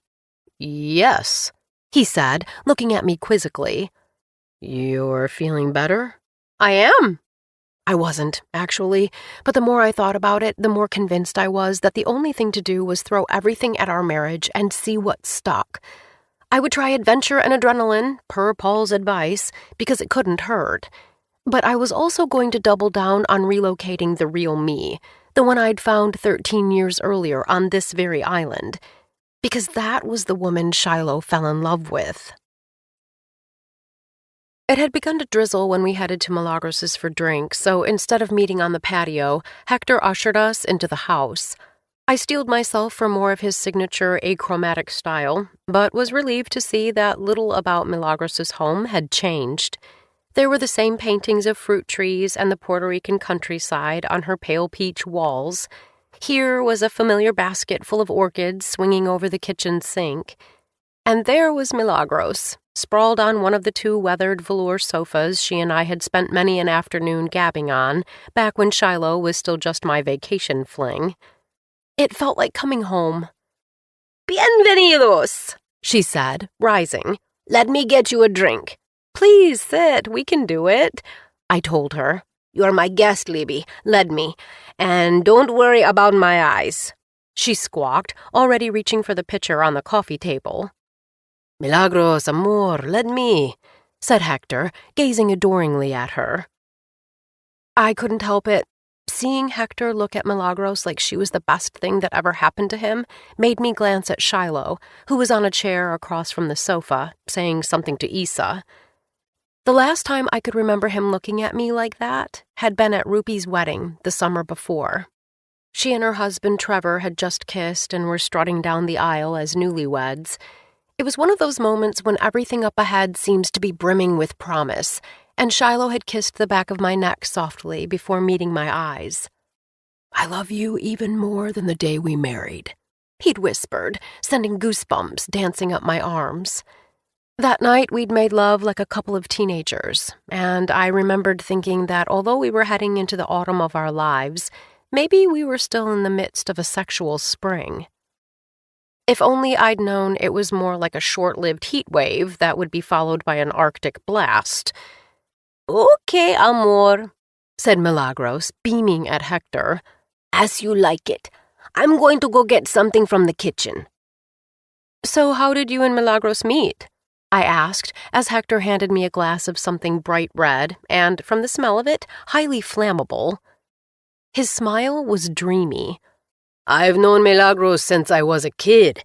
Yes, he said, looking at me quizzically. You're feeling better? I am. I wasn't, actually, but the more I thought about it, the more convinced I was that the only thing to do was throw everything at our marriage and see what stuck. I would try adventure and adrenaline, per Paul's advice, because it couldn't hurt. But I was also going to double down on relocating the real me, the one I'd found 13 years earlier on this very island, because that was the woman Shiloh fell in love with. It had begun to drizzle when we headed to Milagros' for drinks, so instead of meeting on the patio, Hector ushered us into the house. I steeled myself for more of his signature achromatic style, but was relieved to see that little about Milagros' home had changed. There were the same paintings of fruit trees and the Puerto Rican countryside on her pale peach walls. Here was a familiar basket full of orchids swinging over the kitchen sink. And there was Milagros, sprawled on one of the 2 weathered velour sofas she and I had spent many an afternoon gabbing on, back when Shiloh was still just my vacation fling. It felt like coming home. Bienvenidos, she said, rising. Let me get you a drink. Please sit, we can do it, I told her. You're my guest, Libby, let me. And don't worry about my eyes, she squawked, already reaching for the pitcher on the coffee table. Milagros, amor, let me, said Hector, gazing adoringly at her. I couldn't help it. Seeing Hector look at Milagros like she was the best thing that ever happened to him made me glance at Shiloh, who was on a chair across from the sofa, saying something to Issa. The last time I could remember him looking at me like that had been at Rupi's wedding the summer before. She and her husband Trevor had just kissed and were strutting down the aisle as newlyweds. It was one of those moments when everything up ahead seems to be brimming with promise, and Shiloh had kissed the back of my neck softly before meeting my eyes. I love you even more than the day we married, he'd whispered, sending goosebumps dancing up my arms. That night, we'd made love like a couple of teenagers, and I remembered thinking that although we were heading into the autumn of our lives, Maybe we were still in the midst of a sexual spring. If only I'd known it was more like a short-lived heat wave that would be followed by an Arctic blast. Okay, amor, said Milagros, beaming at Hector. As you like it. I'm going to go get something from the kitchen. So how did you and Milagros meet? I asked as Hector handed me a glass of something bright red and, from the smell of it, highly flammable. His smile was dreamy. I've known Milagros since I was a kid,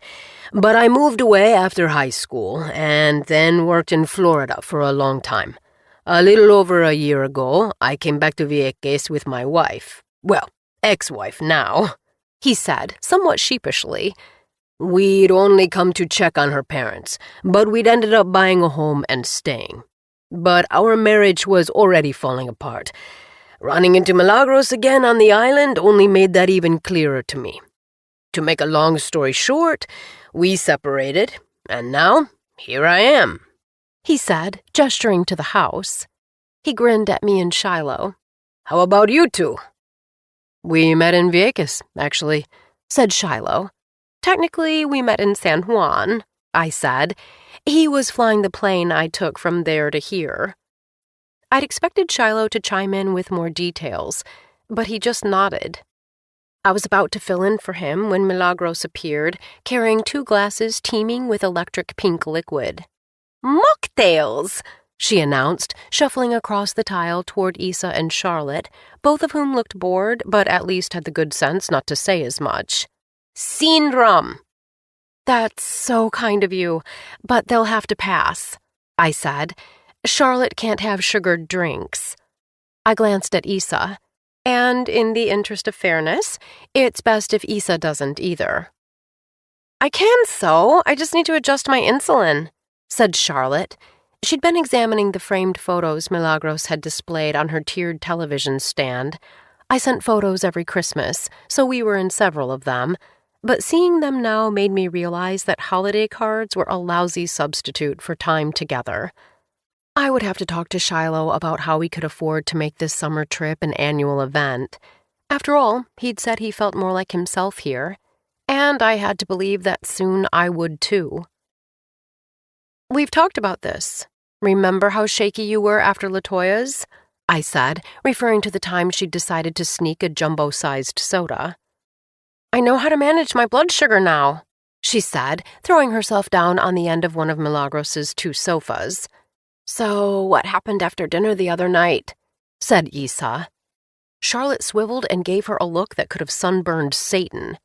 but I moved away after high school and then worked in Florida for a long time. A little over a year ago, I came back to Vieques with my wife. Well, ex-wife now, he said, somewhat sheepishly. We'd only come to check on her parents, but we'd ended up buying a home and staying. But our marriage was already falling apart. Running into Milagros again on the island only made that even clearer to me. To make a long story short, we separated, and now, here I am, he said, gesturing to the house. He grinned at me and Shiloh. How about you two? We met in Vieques, actually, said Shiloh. Technically, we met in San Juan, I said. He was flying the plane I took from there to here. I'd expected Shiloh to chime in with more details, but he just nodded. I was about to fill in for him when Milagros appeared, carrying 2 glasses teeming with electric pink liquid. Mocktails, she announced, shuffling across the tile toward Isa and Charlotte, both of whom looked bored but at least had the good sense not to say as much. Scene rum. That's so kind of you, but they'll have to pass, I said. Charlotte can't have sugared drinks. I glanced at Isa, and in the interest of fairness, it's best if Isa doesn't either. I just need to adjust my insulin, said Charlotte. She'd been examining the framed photos Milagros had displayed on her tiered television stand. I sent photos every Christmas, so we were in several of them, but seeing them now made me realize that holiday cards were a lousy substitute for time together. I would have to talk to Shiloh about how we could afford to make this summer trip an annual event. After all, he'd said he felt more like himself here, and I had to believe that soon I would too. We've talked about this. Remember how shaky you were after LaToya's? I said, referring to the time she'd decided to sneak a jumbo-sized soda. I know how to manage my blood sugar now, she said, throwing herself down on the end of one of Milagros's 2 sofas. So what happened after dinner the other night? Said Isa. Charlotte swiveled and gave her a look that could have sunburned Satan.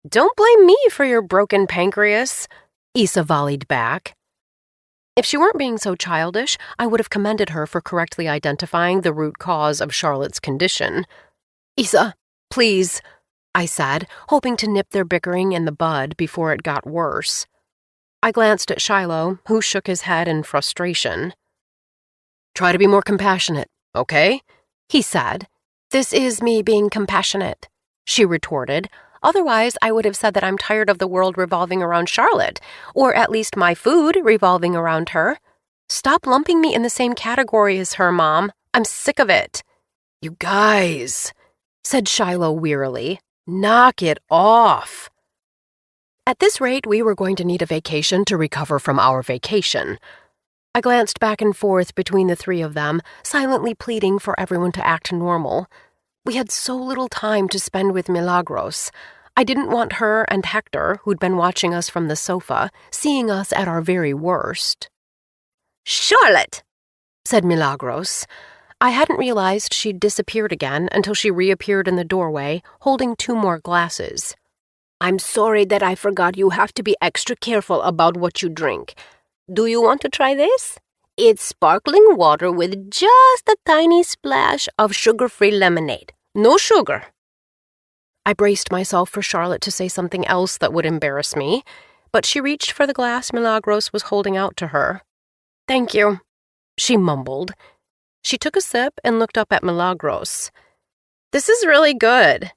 Don't blame me for your broken pancreas, Isa volleyed back. If she weren't being so childish, I would have commended her for correctly identifying the root cause of Charlotte's condition. Isa, please, I said, hoping to nip their bickering in the bud before it got worse. I glanced at Shiloh, who shook his head in frustration. Try to be more compassionate, okay? He said. This is me being compassionate, she retorted. Otherwise, I would have said that I'm tired of the world revolving around Charlotte, or at least my food revolving around her. Stop lumping me in the same category as her, Mom. I'm sick of it. You guys, said Shiloh wearily. Knock it off. At this rate, we were going to need a vacation to recover from our vacation. I glanced back and forth between the 3 of them, silently pleading for everyone to act normal. We had so little time to spend with Milagros. I didn't want her and Hector, who'd been watching us from the sofa, seeing us at our very worst. Charlotte, said Milagros. I hadn't realized she'd disappeared again until she reappeared in the doorway, holding 2 more glasses. I'm sorry that I forgot you have to be extra careful about what you drink. Do you want to try this? It's sparkling water with just a tiny splash of sugar-free lemonade. No sugar. I braced myself for Charlotte to say something else that would embarrass me, but she reached for the glass Milagros was holding out to her. Thank you, she mumbled. She took a sip and looked up at Milagros. This is really good.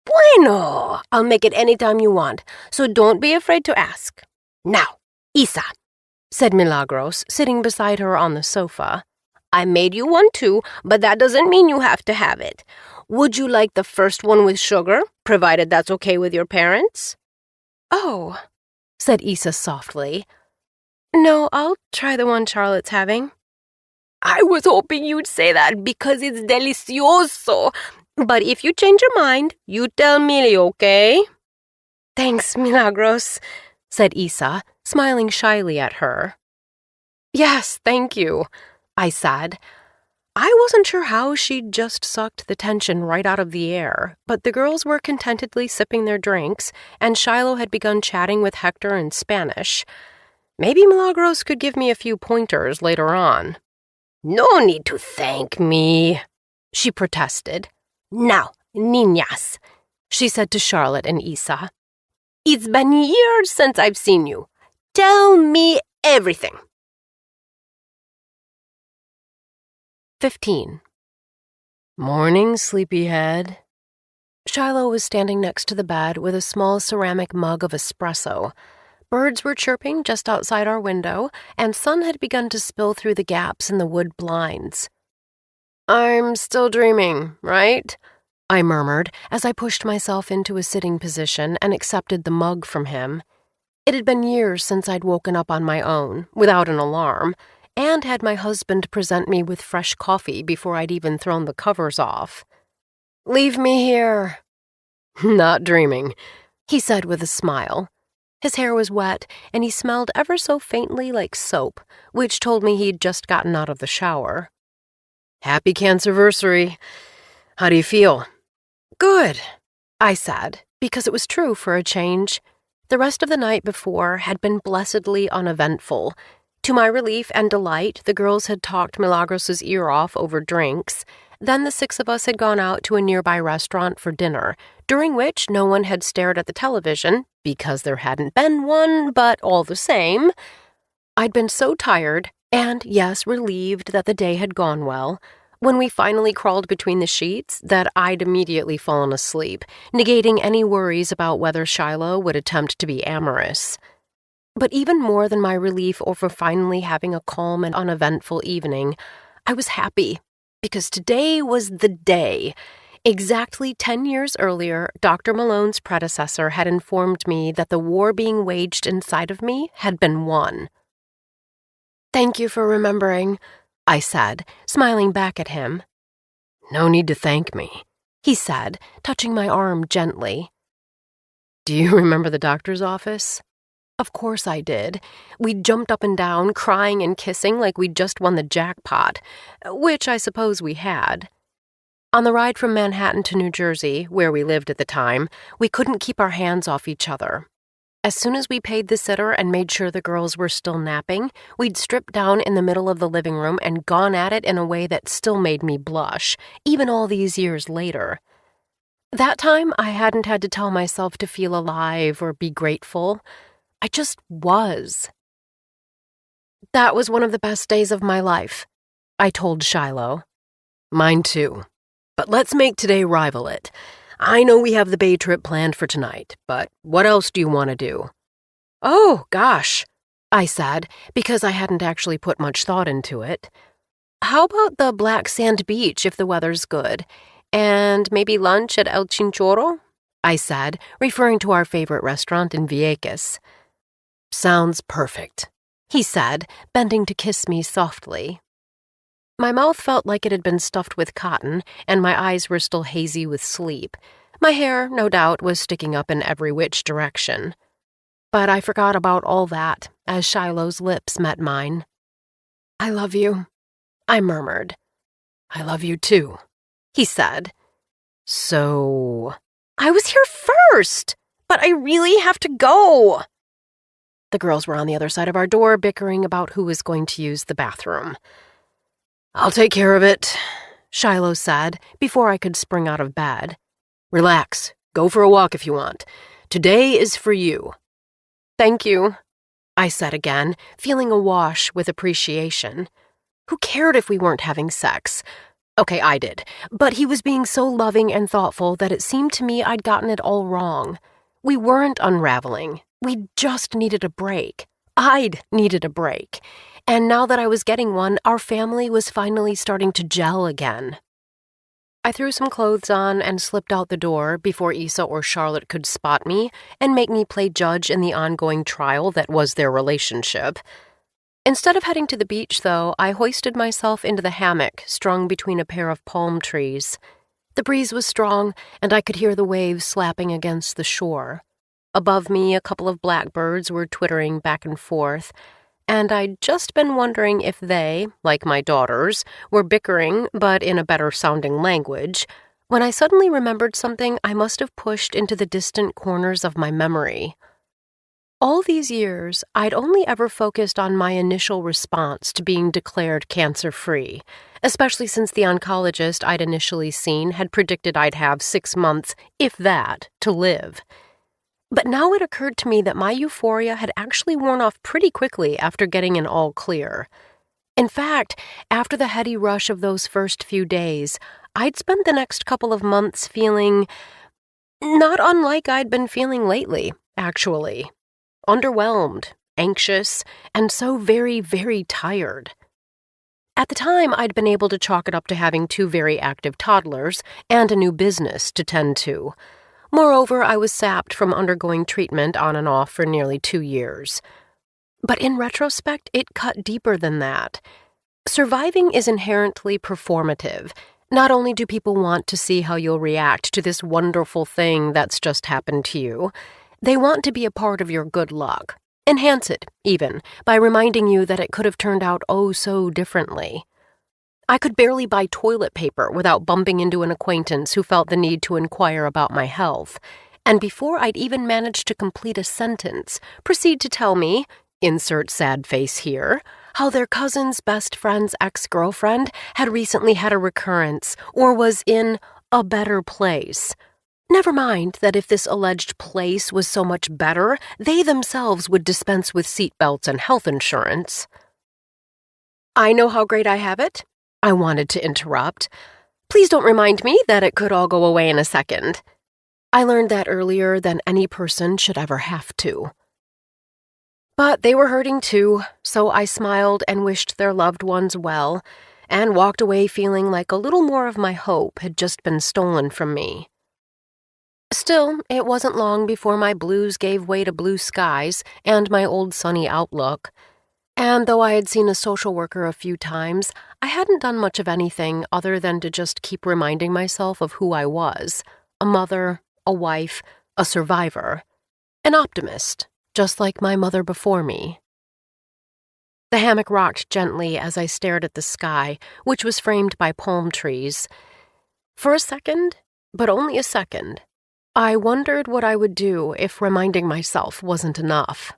Bueno, I'll make it any time you want, so don't be afraid to ask. Now, Isa, said Milagros, sitting beside her on the sofa. I made you one too, but that doesn't mean you have to have it. Would you like the first one with sugar, provided that's okay with your parents? Oh, said Issa softly. No, I'll try the one Charlotte's having. I was hoping you'd say that because it's delicioso. But if you change your mind, you tell Millie, okay? Thanks, Milagros, said Issa, smiling shyly at her. Yes, thank you, I said. I wasn't sure how she'd just sucked the tension right out of the air, but the girls were contentedly sipping their drinks, and Shiloh had begun chatting with Hector in Spanish. Maybe Milagros could give me a few pointers later on. No need to thank me, she protested. Now, niñas, she said to Charlotte and Issa. It's been years since I've seen you. Tell me everything. 15. Morning, sleepyhead. Shiloh was standing next to the bed with a small ceramic mug of espresso. Birds were chirping just outside our window, and sun had begun to spill through the gaps in the wood blinds. I'm still dreaming, right? I murmured as I pushed myself into a sitting position and accepted the mug from him. It had been years since I'd woken up on my own, without an alarm, and had my husband present me with fresh coffee before I'd even thrown the covers off. Leave me here. Not dreaming, he said with a smile. His hair was wet, and he smelled ever so faintly like soap, which told me he'd just gotten out of the shower. Happy Cancerversary. How do you feel? Good, I said, because it was true for a change. The rest of the night before had been blessedly uneventful. To my relief and delight, the girls had talked Milagros' ear off over drinks. Then the 6 of us had gone out to a nearby restaurant for dinner, during which no one had stared at the television, because there hadn't been one, but all the same. I'd been so tired, and yes, relieved that the day had gone well, when we finally crawled between the sheets, that I'd immediately fallen asleep, negating any worries about whether Shiloh would attempt to be amorous. But even more than my relief over finally having a calm and uneventful evening, I was happy, because today was the day. Exactly 10 years earlier, Dr. Malone's predecessor had informed me that the war being waged inside of me had been won. Thank you for remembering, I said, smiling back at him. No need to thank me, he said, touching my arm gently. Do you remember the doctor's office? Of course I did. We jumped up and down, crying and kissing like we'd just won the jackpot, which I suppose we had. On the ride from Manhattan to New Jersey, where we lived at the time, we couldn't keep our hands off each other. As soon as we paid the sitter and made sure the girls were still napping, we'd stripped down in the middle of the living room and gone at it in a way that still made me blush, even all these years later. That time, I hadn't had to tell myself to feel alive or be grateful. I just was. That was one of the best days of my life, I told Shiloh. Mine too. But let's make today rival it. I know we have the Bay trip planned for tonight, but what else do you want to do? Oh, gosh, I said, because I hadn't actually put much thought into it. How about the Black Sand Beach if the weather's good? And maybe lunch at El Chinchorro? I said, referring to our favorite restaurant in Vieques. Sounds perfect, he said, bending to kiss me softly. My mouth felt like it had been stuffed with cotton, and my eyes were still hazy with sleep. My hair, no doubt, was sticking up in every which direction. But I forgot about all that as Shiloh's lips met mine. I love you, I murmured. I love you too, he said. So, I was here first, but I really have to go. The girls were on the other side of our door bickering about who was going to use the bathroom. I'll take care of it, Shiloh said before I could spring out of bed. Relax. Go for a walk if you want. Today is for you. Thank you, I said again, feeling awash with appreciation. Who cared if we weren't having sex? Okay, I did, but he was being so loving and thoughtful that it seemed to me I'd gotten it all wrong. We weren't unraveling. We just needed a break. I'd needed a break. And now that I was getting one, our family was finally starting to gel again. I threw some clothes on and slipped out the door before Issa or Charlotte could spot me and make me play judge in the ongoing trial that was their relationship. Instead of heading to the beach, though, I hoisted myself into the hammock strung between a pair of palm trees. The breeze was strong, and I could hear the waves slapping against the shore. Above me, a couple of blackbirds were twittering back and forth, and I'd just been wondering if they, like my daughters, were bickering, but in a better-sounding language, when I suddenly remembered something I must have pushed into the distant corners of my memory. All these years, I'd only ever focused on my initial response to being declared cancer-free, especially since the oncologist I'd initially seen had predicted I'd have 6 months, if that, to live. But now it occurred to me that my euphoria had actually worn off pretty quickly after getting an all clear. In fact, after the heady rush of those first few days, I'd spent the next couple of months feeling not unlike I'd been feeling lately, actually. Underwhelmed, anxious, and so very, very tired. At the time, I'd been able to chalk it up to having 2 very active toddlers and a new business to tend to. Moreover, I was sapped from undergoing treatment on and off for nearly 2 years. But in retrospect, it cut deeper than that. Surviving is inherently performative. Not only do people want to see how you'll react to this wonderful thing that's just happened to you, they want to be a part of your good luck. Enhance it, even, by reminding you that it could have turned out oh so differently. I could barely buy toilet paper without bumping into an acquaintance who felt the need to inquire about my health, and before I'd even managed to complete a sentence, proceed to tell me, insert sad face here, how their cousin's best friend's ex-girlfriend had recently had a recurrence or was in a better place. Never mind that if this alleged place was so much better, they themselves would dispense with seatbelts and health insurance. I know how great I have it, I wanted to interrupt. Please don't remind me that it could all go away in a second. I learned that earlier than any person should ever have to. But they were hurting too, so I smiled and wished their loved ones well, and walked away feeling like a little more of my hope had just been stolen from me. Still, it wasn't long before my blues gave way to blue skies and my old sunny outlook. And though I had seen a social worker a few times, I hadn't done much of anything other than to just keep reminding myself of who I was: a mother, a wife, a survivor, an optimist, just like my mother before me. The hammock rocked gently as I stared at the sky, which was framed by palm trees. For a second, but only a second, I wondered what I would do if reminding myself wasn't enough.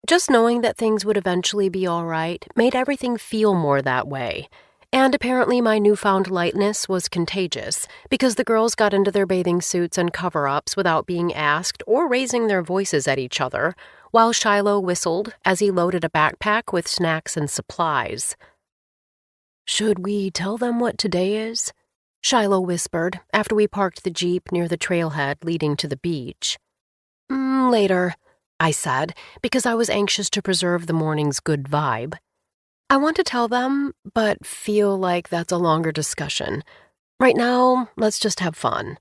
Just knowing that things would eventually be all right made everything feel more that way, and apparently my newfound lightness was contagious because the girls got into their bathing suits and cover-ups without being asked or raising their voices at each other, while Shiloh whistled as he loaded a backpack with snacks and supplies. "Should we tell them what today is?" Shiloh whispered after we parked the Jeep near the trailhead leading to the beach. Later," I said, because I was anxious to preserve the morning's good vibe. "I want to tell them, but feel like that's a longer discussion. Right now, let's just have fun."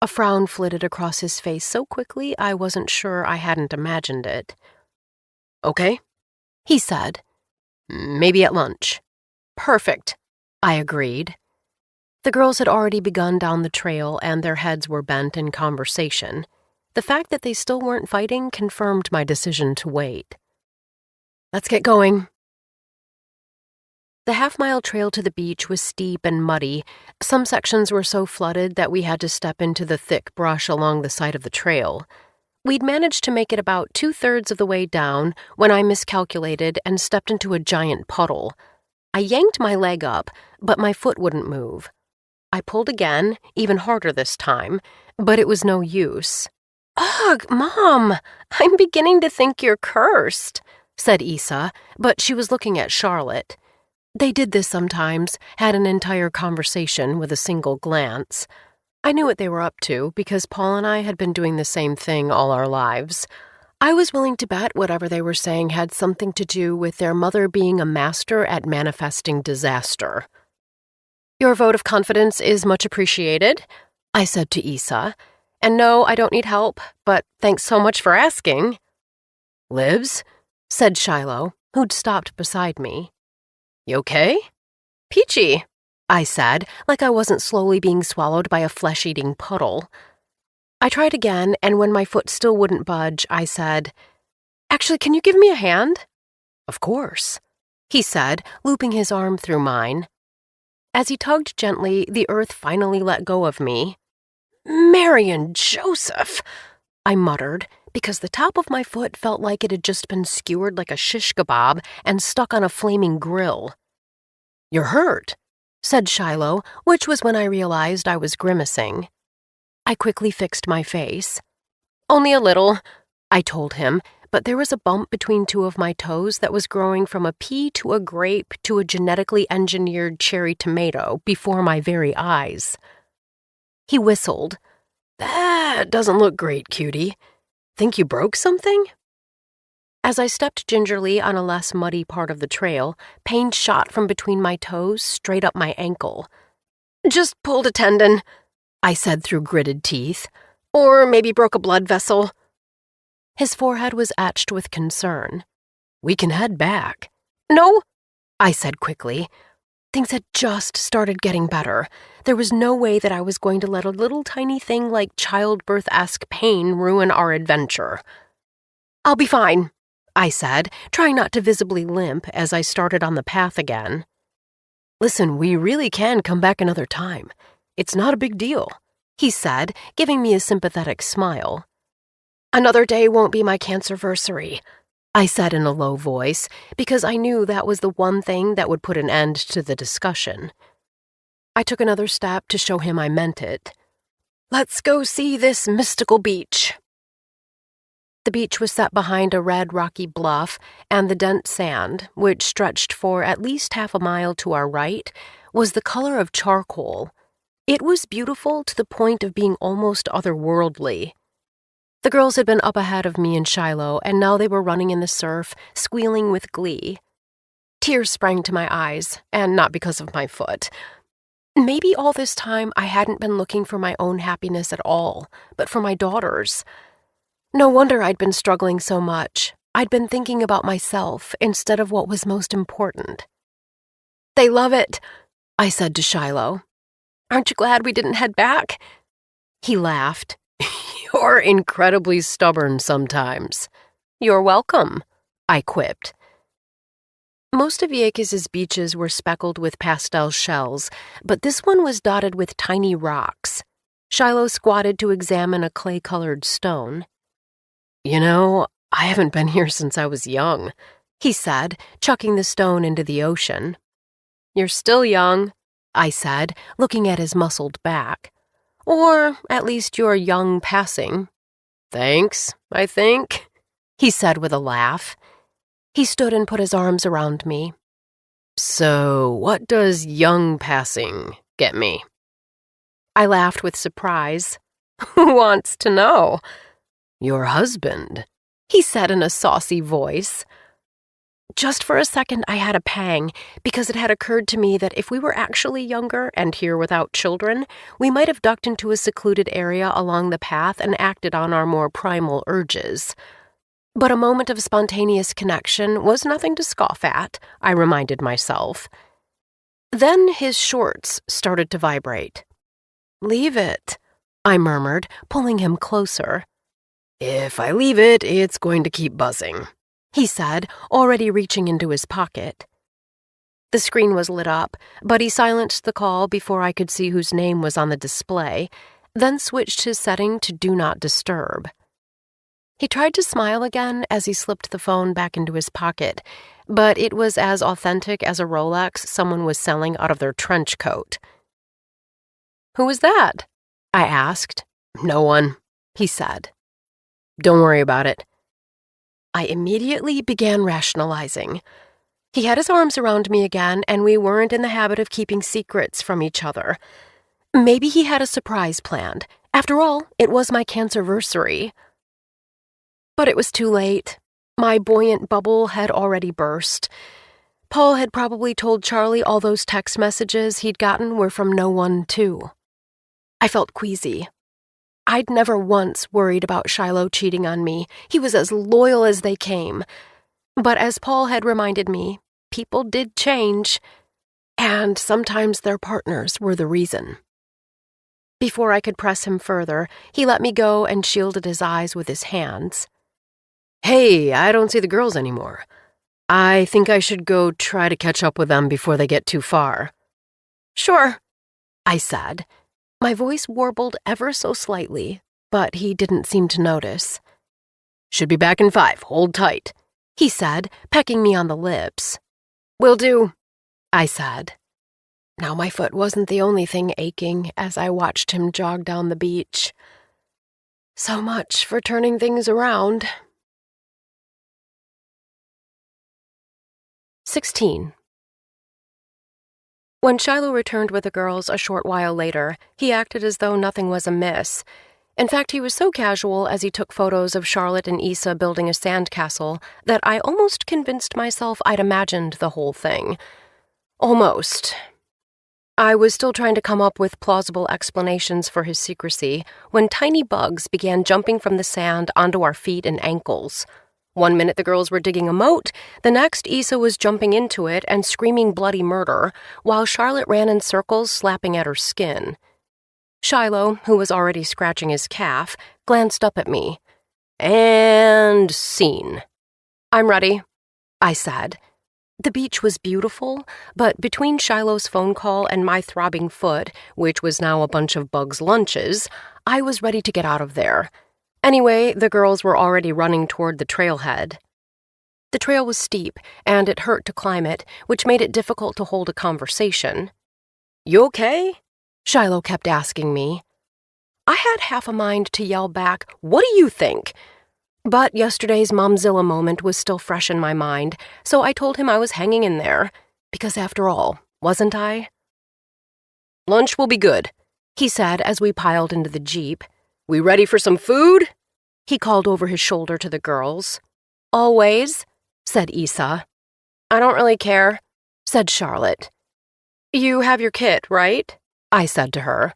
A frown flitted across his face so quickly I wasn't sure I hadn't imagined it. "Okay," he said. "Maybe at lunch." "Perfect," I agreed. The girls had already begun down the trail and their heads were bent in conversation. The fact that they still weren't fighting confirmed my decision to wait. "Let's get going." The half-mile trail to the beach was steep and muddy. Some sections were so flooded that we had to step into the thick brush along the side of the trail. We'd managed to make it about 2/3 of the way down when I miscalculated and stepped into a giant puddle. I yanked my leg up, but my foot wouldn't move. I pulled again, even harder this time, but it was no use. "Ugh, Mom, I'm beginning to think you're cursed," said Issa, but she was looking at Charlotte. They did this sometimes, had an entire conversation with a single glance. I knew what they were up to because Paul and I had been doing the same thing all our lives. I was willing to bet whatever they were saying had something to do with their mother being a master at manifesting disaster. Your vote of confidence is much appreciated, I said to Issa. And no, I don't need help, but thanks so much for asking. Libs, said Shiloh, who'd stopped beside me. You okay? Peachy, I said, like I wasn't slowly being swallowed by a flesh-eating puddle. I tried again, and when my foot still wouldn't budge, I said, Actually, can you give me a hand? Of course, he said, looping his arm through mine. As he tugged gently, the earth finally let go of me. Mary and Joseph, I muttered, because the top of my foot felt like it had just been skewered like a shish kebab and stuck on a flaming grill. You're hurt, said Shiloh, which was when I realized I was grimacing. I quickly fixed my face. Only a little, I told him, but there was a bump between two of my toes that was growing from a pea to a grape to a genetically engineered cherry tomato before my very eyes. He whistled. That doesn't look great, cutie. Think you broke something? As I stepped gingerly on a less muddy part of the trail, pain shot from between my toes straight up my ankle. Just pulled a tendon, I said through gritted teeth. Or maybe broke a blood vessel. His forehead was etched with concern. We can head back. No, I said quickly. Things had just started getting better. There was no way that I was going to let a little tiny thing like childbirth-esque pain ruin our adventure. I'll be fine, I said, trying not to visibly limp as I started on the path again. Listen, we really can come back another time. It's not a big deal, he said, giving me a sympathetic smile. Another day won't be my cancerversary, I said in a low voice, because I knew that was the one thing that would put an end to the discussion. I took another step to show him I meant it. Let's go see this mystical beach. The beach was set behind a red rocky bluff, and the dense sand, which stretched for at least half a mile to our right, was the color of charcoal. It was beautiful to the point of being almost otherworldly. The girls had been up ahead of me and Shiloh, and now they were running in the surf, squealing with glee. Tears sprang to my eyes, and not because of my foot. Maybe all this time I hadn't been looking for my own happiness at all, but for my daughter's. No wonder I'd been struggling so much. I'd been thinking about myself instead of what was most important. They love it, I said to Shiloh. Aren't you glad we didn't head back? He laughed. You're incredibly stubborn sometimes. You're welcome, I quipped. Most of Vieques' beaches were speckled with pastel shells, but this one was dotted with tiny rocks. Shiloh squatted to examine a clay-colored stone. You know, I haven't been here since I was young, he said, chucking the stone into the ocean. You're still young, I said, looking at his muscled back. Or at least you're young passing. Thanks, I think, he said with a laugh. He stood and put his arms around me. So, what does young passing get me? I laughed with surprise. Who wants to know? Your husband, he said in a saucy voice. Just for a second I had a pang, because it had occurred to me that if we were actually younger and here without children, we might have ducked into a secluded area along the path and acted on our more primal urges. But a moment of spontaneous connection was nothing to scoff at, I reminded myself. Then his shorts started to vibrate. Leave it, I murmured, pulling him closer. If I leave it, it's going to keep buzzing, he said, already reaching into his pocket. The screen was lit up, but he silenced the call before I could see whose name was on the display, then switched his setting to Do Not Disturb. He tried to smile again as he slipped the phone back into his pocket, but it was as authentic as a Rolex someone was selling out of their trench coat. Who was that? I asked. No one, he said. Don't worry about it. I immediately began rationalizing. He had his arms around me again, and we weren't in the habit of keeping secrets from each other. Maybe he had a surprise planned. After all, it was my cancerversary. But it was too late. My buoyant bubble had already burst. Paul had probably told Charlie all those text messages he'd gotten were from no one, too. I felt queasy. I'd never once worried about Shiloh cheating on me. He was as loyal as they came. But as Paul had reminded me, people did change, and sometimes their partners were the reason. Before I could press him further, he let me go and shielded his eyes with his hands. Hey, I don't see the girls anymore. I think I should go try to catch up with them before they get too far. Sure, I said. My voice warbled ever so slightly, but he didn't seem to notice. Should be back in 5. Hold tight, he said, pecking me on the lips. Will do, I said. Now my foot wasn't the only thing aching as I watched him jog down the beach. So much for turning things around. 16. When Shiloh returned with the girls a short while later, he acted as though nothing was amiss. In fact, he was so casual as he took photos of Charlotte and Issa building a sandcastle that I almost convinced myself I'd imagined the whole thing. Almost. I was still trying to come up with plausible explanations for his secrecy when tiny bugs began jumping from the sand onto our feet and ankles. One minute the girls were digging a moat, the next Issa was jumping into it and screaming bloody murder, while Charlotte ran in circles slapping at her skin. Shiloh, who was already scratching his calf, glanced up at me. And scene. I'm ready, I said. The beach was beautiful, but between Shiloh's phone call and my throbbing foot, which was now a bunch of Bugs' lunches, I was ready to get out of there. Anyway, the girls were already running toward the trailhead. The trail was steep, and it hurt to climb it, which made it difficult to hold a conversation. You okay? Shiloh kept asking me. I had half a mind to yell back, "What do you think?" But yesterday's Momzilla moment was still fresh in my mind, so I told him I was hanging in there, because after all, wasn't I? Lunch will be good, he said as we piled into the Jeep. We ready for some food? He called over his shoulder to the girls. Always, said Issa. I don't really care, said Charlotte. You have your kit, right? I said to her.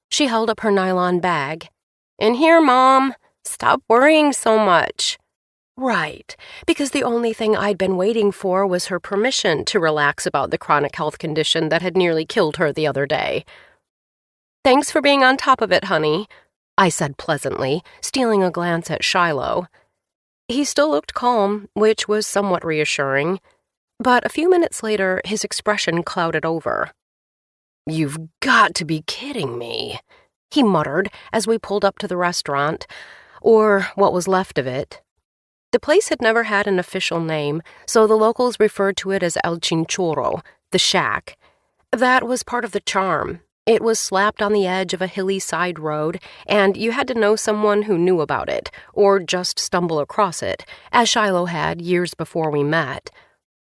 She held up her nylon bag. In here, Mom. Stop worrying so much. Right, because the only thing I'd been waiting for was her permission to relax about the chronic health condition that had nearly killed her the other day. Thanks for being on top of it, honey, I said pleasantly, stealing a glance at Shiloh. He still looked calm, which was somewhat reassuring, but a few minutes later his expression clouded over. You've got to be kidding me, he muttered as we pulled up to the restaurant, or what was left of it. The place had never had an official name, so the locals referred to it as El Chinchorro, the shack. That was part of the charm. It was slapped on the edge of a hilly side road, and you had to know someone who knew about it, or just stumble across it, as Shiloh had years before we met.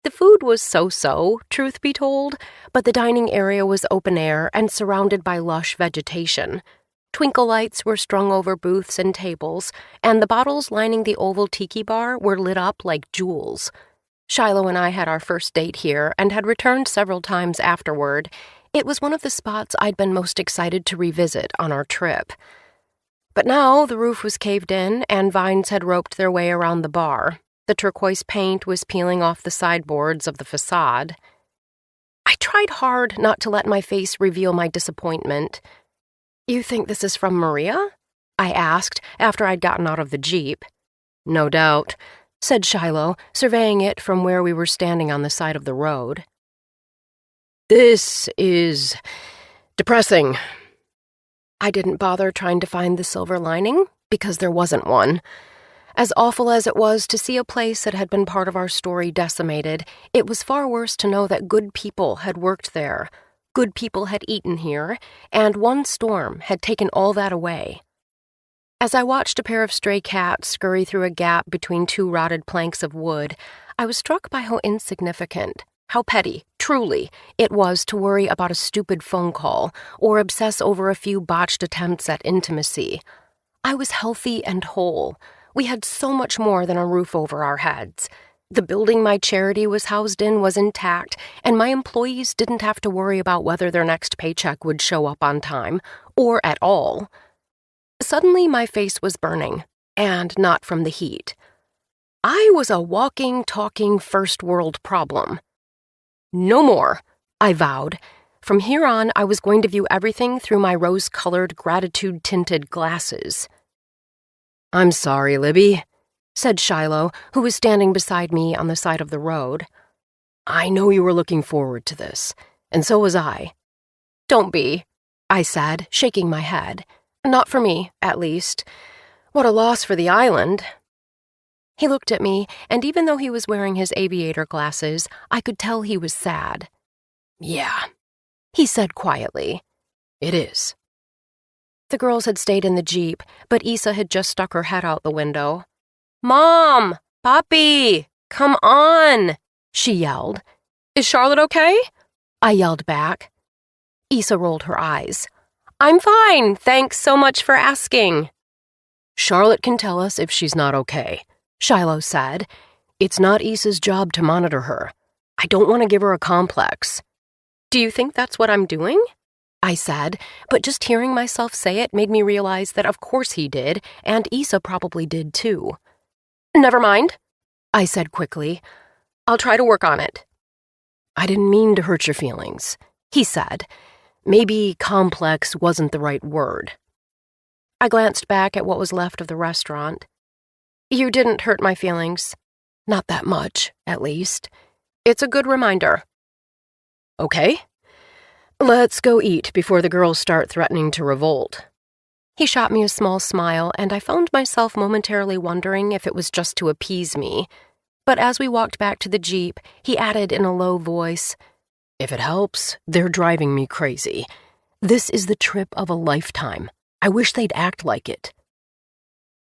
The food was so-so, truth be told, but the dining area was open air and surrounded by lush vegetation. Twinkle lights were strung over booths and tables, and the bottles lining the oval tiki bar were lit up like jewels. Shiloh and I had our first date here and had returned several times afterward. It was one of the spots I'd been most excited to revisit on our trip. But now the roof was caved in and vines had roped their way around the bar. The turquoise paint was peeling off the sideboards of the facade. I tried hard not to let my face reveal my disappointment. You think this is from Maria? I asked after I'd gotten out of the Jeep. No doubt, said Shiloh, surveying it from where we were standing on the side of the road. This is depressing. I didn't bother trying to find the silver lining, because there wasn't one. As awful as it was to see a place that had been part of our story decimated, it was far worse to know that good people had worked there. Good people had eaten here, and one storm had taken all that away. As I watched a pair of stray cats scurry through a gap between two rotted planks of wood, I was struck by how insignificant, how petty, truly, it was to worry about a stupid phone call or obsess over a few botched attempts at intimacy. I was healthy and whole. We had so much more than a roof over our heads. The building my charity was housed in was intact, and my employees didn't have to worry about whether their next paycheck would show up on time, or at all. Suddenly, my face was burning, and not from the heat. I was a walking, talking first-world problem. No more, I vowed. From here on, I was going to view everything through my rose-colored, gratitude-tinted glasses. "I'm sorry, Libby," said Shiloh, who was standing beside me on the side of the road. "I know you were looking forward to this, and so was I." "Don't be," I said, shaking my head. "Not for me, at least. What a loss for the island." He looked at me, and even though he was wearing his aviator glasses, I could tell he was sad. "Yeah," he said quietly. "It is." The girls had stayed in the Jeep, but Issa had just stuck her head out the window. "Mom! Papi! Come on!" she yelled. "Is Charlotte okay?" I yelled back. Issa rolled her eyes. "I'm fine, thanks so much for asking." "Charlotte can tell us if she's not okay," Shiloh said. "It's not Issa's job to monitor her. I don't want to give her a complex." "Do you think that's what I'm doing?" I said, but just hearing myself say it made me realize that of course he did, and Issa probably did too. "Never mind," I said quickly. "I'll try to work on it." "I didn't mean to hurt your feelings," he said. Maybe complex wasn't the right word. I glanced back at what was left of the restaurant. "You didn't hurt my feelings. Not that much, at least. It's a good reminder." "Okay. Let's go eat before the girls start threatening to revolt." He shot me a small smile, and I found myself momentarily wondering if it was just to appease me. But as we walked back to the Jeep, he added in a low voice, "If it helps, they're driving me crazy. This is the trip of a lifetime. I wish they'd act like it."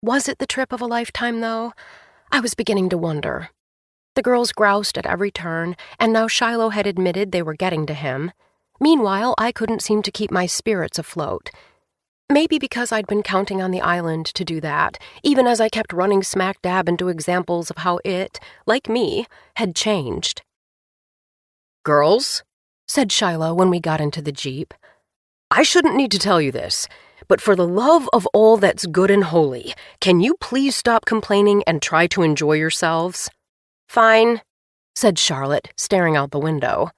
Was it the trip of a lifetime, though? I was beginning to wonder. The girls groused at every turn, and now Shiloh had admitted they were getting to him. Meanwhile, I couldn't seem to keep my spirits afloat. Maybe because I'd been counting on the island to do that, even as I kept running smack dab into examples of how it, like me, had changed. "Girls," said Shiloh when we got into the Jeep, "I shouldn't need to tell you this, but for the love of all that's good and holy, can you please stop complaining and try to enjoy yourselves?" "Fine," said Charlotte, staring out the window.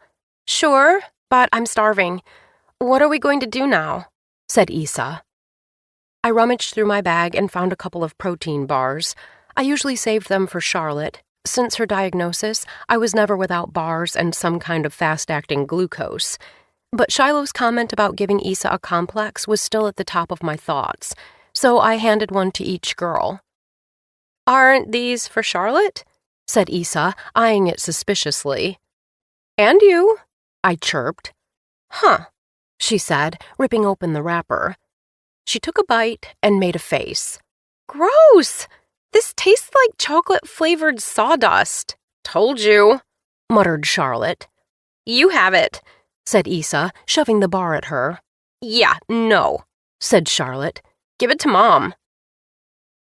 "Sure, but I'm starving. What are we going to do now?" said Issa. I rummaged through my bag and found a couple of protein bars. I usually saved them for Charlotte. Since her diagnosis, I was never without bars and some kind of fast-acting glucose. But Shiloh's comment about giving Issa a complex was still at the top of my thoughts, so I handed one to each girl. "Aren't these for Charlotte?" said Issa, eyeing it suspiciously. "And you," I chirped. "Huh," she said, ripping open the wrapper. She took a bite and made a face. "Gross! This tastes like chocolate-flavored sawdust." "Told you," muttered Charlotte. "You have it," said Issa, shoving the bar at her. "Yeah, no," said Charlotte. "Give it to Mom."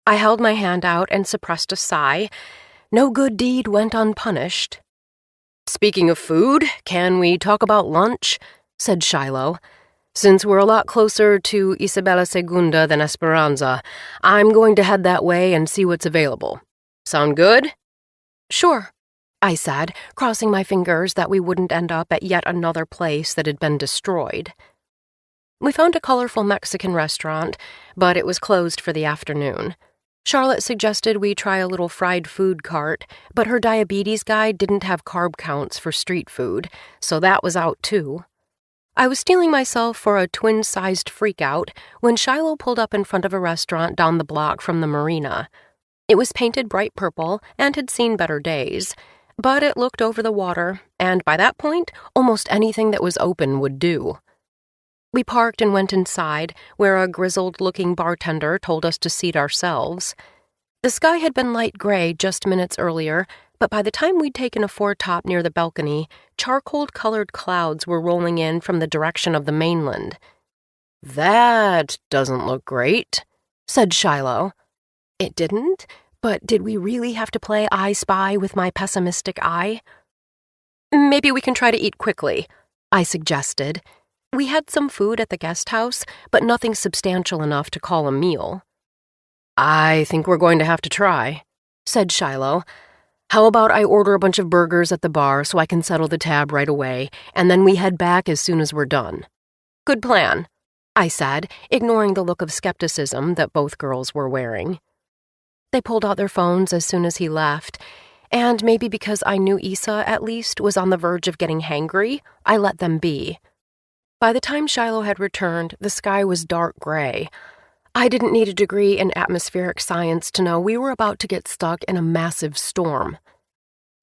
I held my hand out and suppressed a sigh. No good deed went unpunished. "Speaking of food, can we talk about lunch?" said Shiloh. "Since we're a lot closer to Isabella Segunda than Esperanza, I'm going to head that way and see what's available. Sound good?" "Sure," I said, crossing my fingers that we wouldn't end up at yet another place that had been destroyed. We found a colorful Mexican restaurant, but it was closed for the afternoon. Charlotte suggested we try a little fried food cart, but her diabetes guide didn't have carb counts for street food, so that was out too. I was steeling myself for a twin-sized freakout when Shiloh pulled up in front of a restaurant down the block from the marina. It was painted bright purple and had seen better days, but it looked over the water, and by that point, almost anything that was open would do. We parked and went inside, where a grizzled-looking bartender told us to seat ourselves. The sky had been light gray just minutes earlier, but by the time we'd taken a foretop near the balcony, charcoal-colored clouds were rolling in from the direction of the mainland. "That doesn't look great," said Shiloh. It didn't, But did we really have to play I Spy with my pessimistic eye? Maybe we can try to eat quickly, I suggested. We had some food at the guest house, but nothing substantial enough to call a meal. I think we're going to have to try, said Shiloh. How about I order a bunch of burgers at the bar so I can settle the tab right away, and then we head back as soon as we're done? Good plan, I said, ignoring the look of skepticism that both girls were wearing. They pulled out their phones as soon as he left, and maybe because I knew Issa, at least, was on the verge of getting hangry, I let them be. By the time Shiloh had returned, the sky was dark gray. I didn't need a degree in atmospheric science to know we were about to get stuck in a massive storm.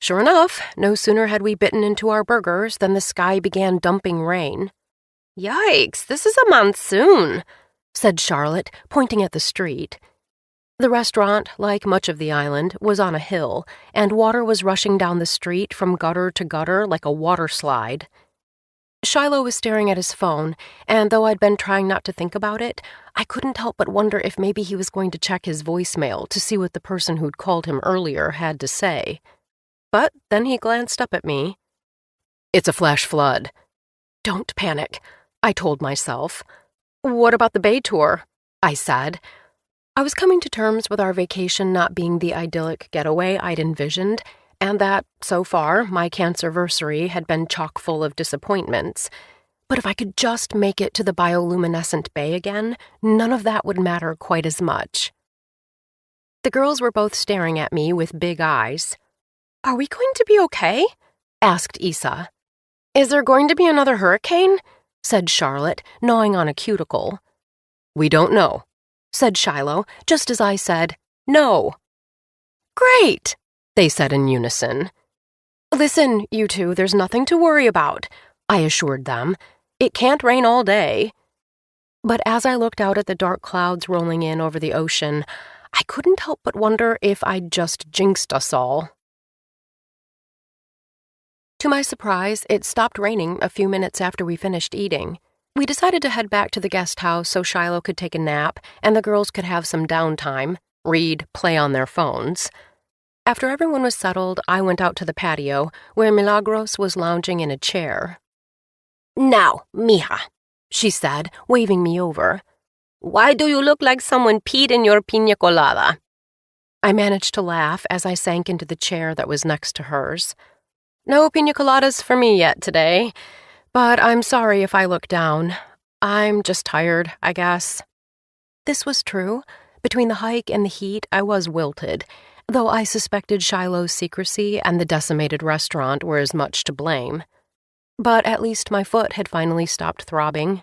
Sure enough, no sooner had we bitten into our burgers than the sky began dumping rain. "Yikes, this is a monsoon," said Charlotte, pointing at the street. The restaurant, like much of the island, was on a hill, and water was rushing down the street from gutter to gutter like a water slide. Shiloh was staring at his phone, and though I'd been trying not to think about it, I couldn't help but wonder if maybe he was going to check his voicemail to see what the person who'd called him earlier had to say. But then he glanced up at me. "It's a flash flood." "Don't panic," I told myself. "What about the bay tour?" I said. I was coming to terms with our vacation not being the idyllic getaway I'd envisioned, and that, so far, my cancerversary had been chock full of disappointments. But if I could just make it to the bioluminescent bay again, none of that would matter quite as much. The girls were both staring at me with big eyes. "Are we going to be okay?" asked Issa. "Is there going to be another hurricane?" said Charlotte, gnawing on a cuticle. "We don't know," said Shiloh, just as I said, "No." "Great," they said in unison. "Listen, you two, there's nothing to worry about," I assured them. "It can't rain all day." But as I looked out at the dark clouds rolling in over the ocean, I couldn't help but wonder if I'd just jinxed us all. To my surprise, it stopped raining a few minutes after we finished eating. We decided to head back to the guest house so Shiloh could take a nap and the girls could have some downtime, read, play on their phones. After everyone was settled, I went out to the patio, where Milagros was lounging in a chair. "Now, mija," she said, waving me over. "Why do you look like someone peed in your piña colada?" I managed to laugh as I sank into the chair that was next to hers. No piña coladas for me yet today, but I'm sorry if I look down. I'm just tired, I guess. This was true. Between the hike and the heat, I was wilted, though I suspected Shiloh's secrecy and the decimated restaurant were as much to blame. But at least my foot had finally stopped throbbing.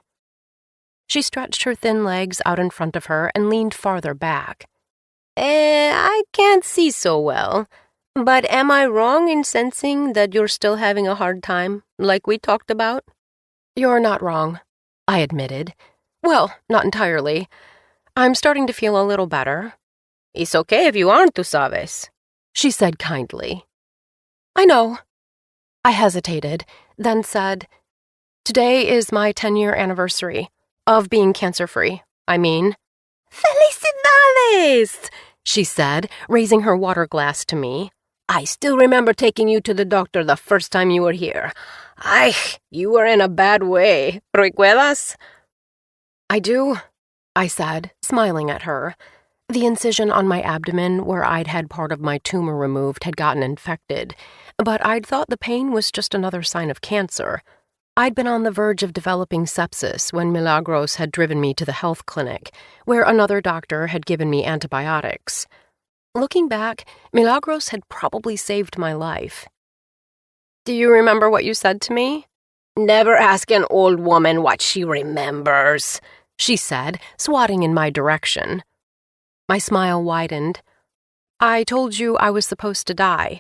She stretched her thin legs out in front of her and leaned farther back. I can't see so well. But am I wrong in sensing that you're still having a hard time, like we talked about?" "You're not wrong," I admitted. "Well, not entirely. I'm starting to feel a little better." "It's okay if you aren't, tú sabes," she said kindly. "I know." I hesitated, then said, "Today is my 10-year anniversary. Of being cancer-free, I mean." "Felicidades!" she said, raising her water glass to me. "I still remember taking you to the doctor the first time you were here. Ay, you were in a bad way. ¿Recuerdas?" "I do," I said, smiling at her. The incision on my abdomen where I'd had part of my tumor removed had gotten infected, but I'd thought the pain was just another sign of cancer. I'd been on the verge of developing sepsis when Milagros had driven me to the health clinic, where another doctor had given me antibiotics. Looking back, Milagros had probably saved my life. "Do you remember what you said to me?" "Never ask an old woman what she remembers," she said, swatting in my direction. My smile widened. "I told you I was supposed to die.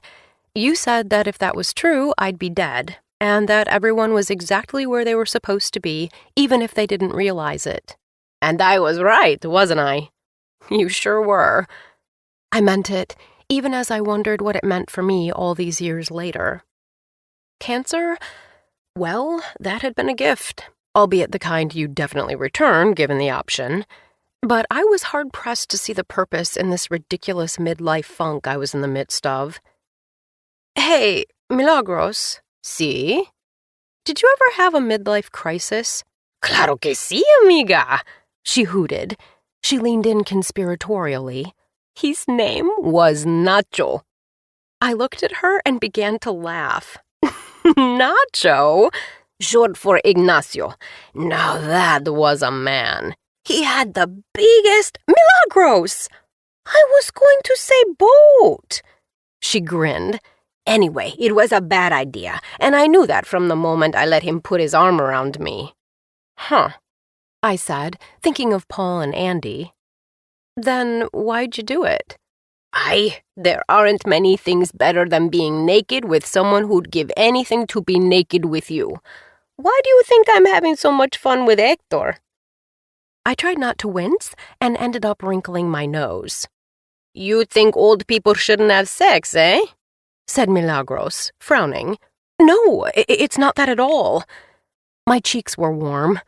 You said that if that was true, I'd be dead, and that everyone was exactly where they were supposed to be, even if they didn't realize it." "And I was right, wasn't I?" "You sure were." I meant it, even as I wondered what it meant for me all these years later. Cancer? Well, that had been a gift, albeit the kind you'd definitely return given the option. But I was hard-pressed to see the purpose in this ridiculous midlife funk I was in the midst of. Hey, Milagros. ¿Sí? Did you ever have a midlife crisis? Claro que sí, amiga, she hooted. She leaned in conspiratorially. His name was Nacho. I looked at her and began to laugh. Nacho? Short for Ignacio. Now that was a man. He had the biggest— Milagros! I was going to say boat. She grinned. Anyway, it was a bad idea, and I knew that from the moment I let him put his arm around me. Huh, I said, thinking of Paul and Andy. Then why'd you do it? There aren't many things better than being naked with someone who'd give anything to be naked with you. Why do you think I'm having so much fun with Hector? I tried not to wince and ended up wrinkling my nose. You think old people shouldn't have sex, eh? Said Milagros, frowning. No, it's not that at all. My cheeks were warm.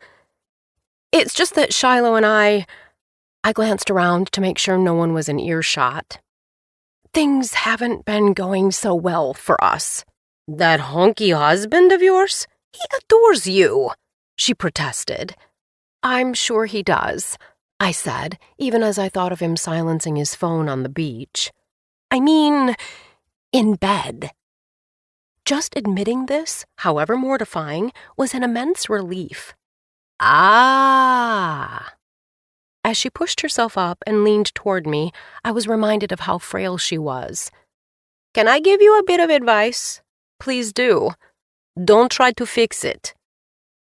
It's just that Shiloh and I glanced around to make sure no one was in earshot. Things haven't been going so well for us. That honky husband of yours? He adores you, she protested. I'm sure he does, I said, even as I thought of him silencing his phone on the beach. I mean, in bed. Just admitting this, however mortifying, was an immense relief. Ah! As she pushed herself up and leaned toward me, I was reminded of how frail she was. Can I give you a bit of advice? Please do. Don't try to fix it.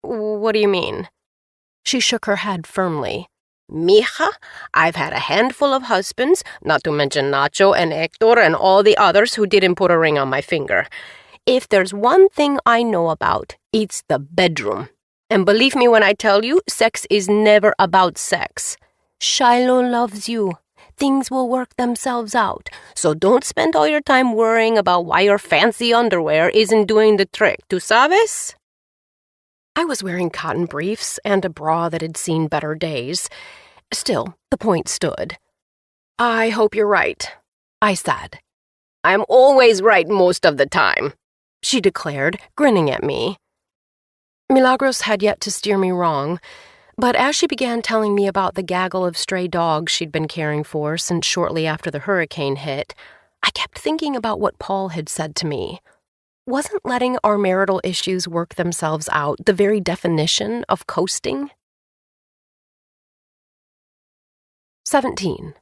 What do you mean? She shook her head firmly. Mija, I've had a handful of husbands, not to mention Nacho and Hector and all the others who didn't put a ring on my finger. If there's one thing I know about, it's the bedroom. And believe me when I tell you, sex is never about sex. Shiloh loves you. Things will work themselves out, so don't spend all your time worrying about why your fancy underwear isn't doing the trick, ¿tú sabes? I was wearing cotton briefs and a bra that had seen better days. Still, the point stood. I hope you're right, I said. I'm always right most of the time, she declared, grinning at me. Milagros had yet to steer me wrong, but as she began telling me about the gaggle of stray dogs she'd been caring for since shortly after the hurricane hit, I kept thinking about what Paul had said to me. Wasn't letting our marital issues work themselves out the very definition of coasting? 17.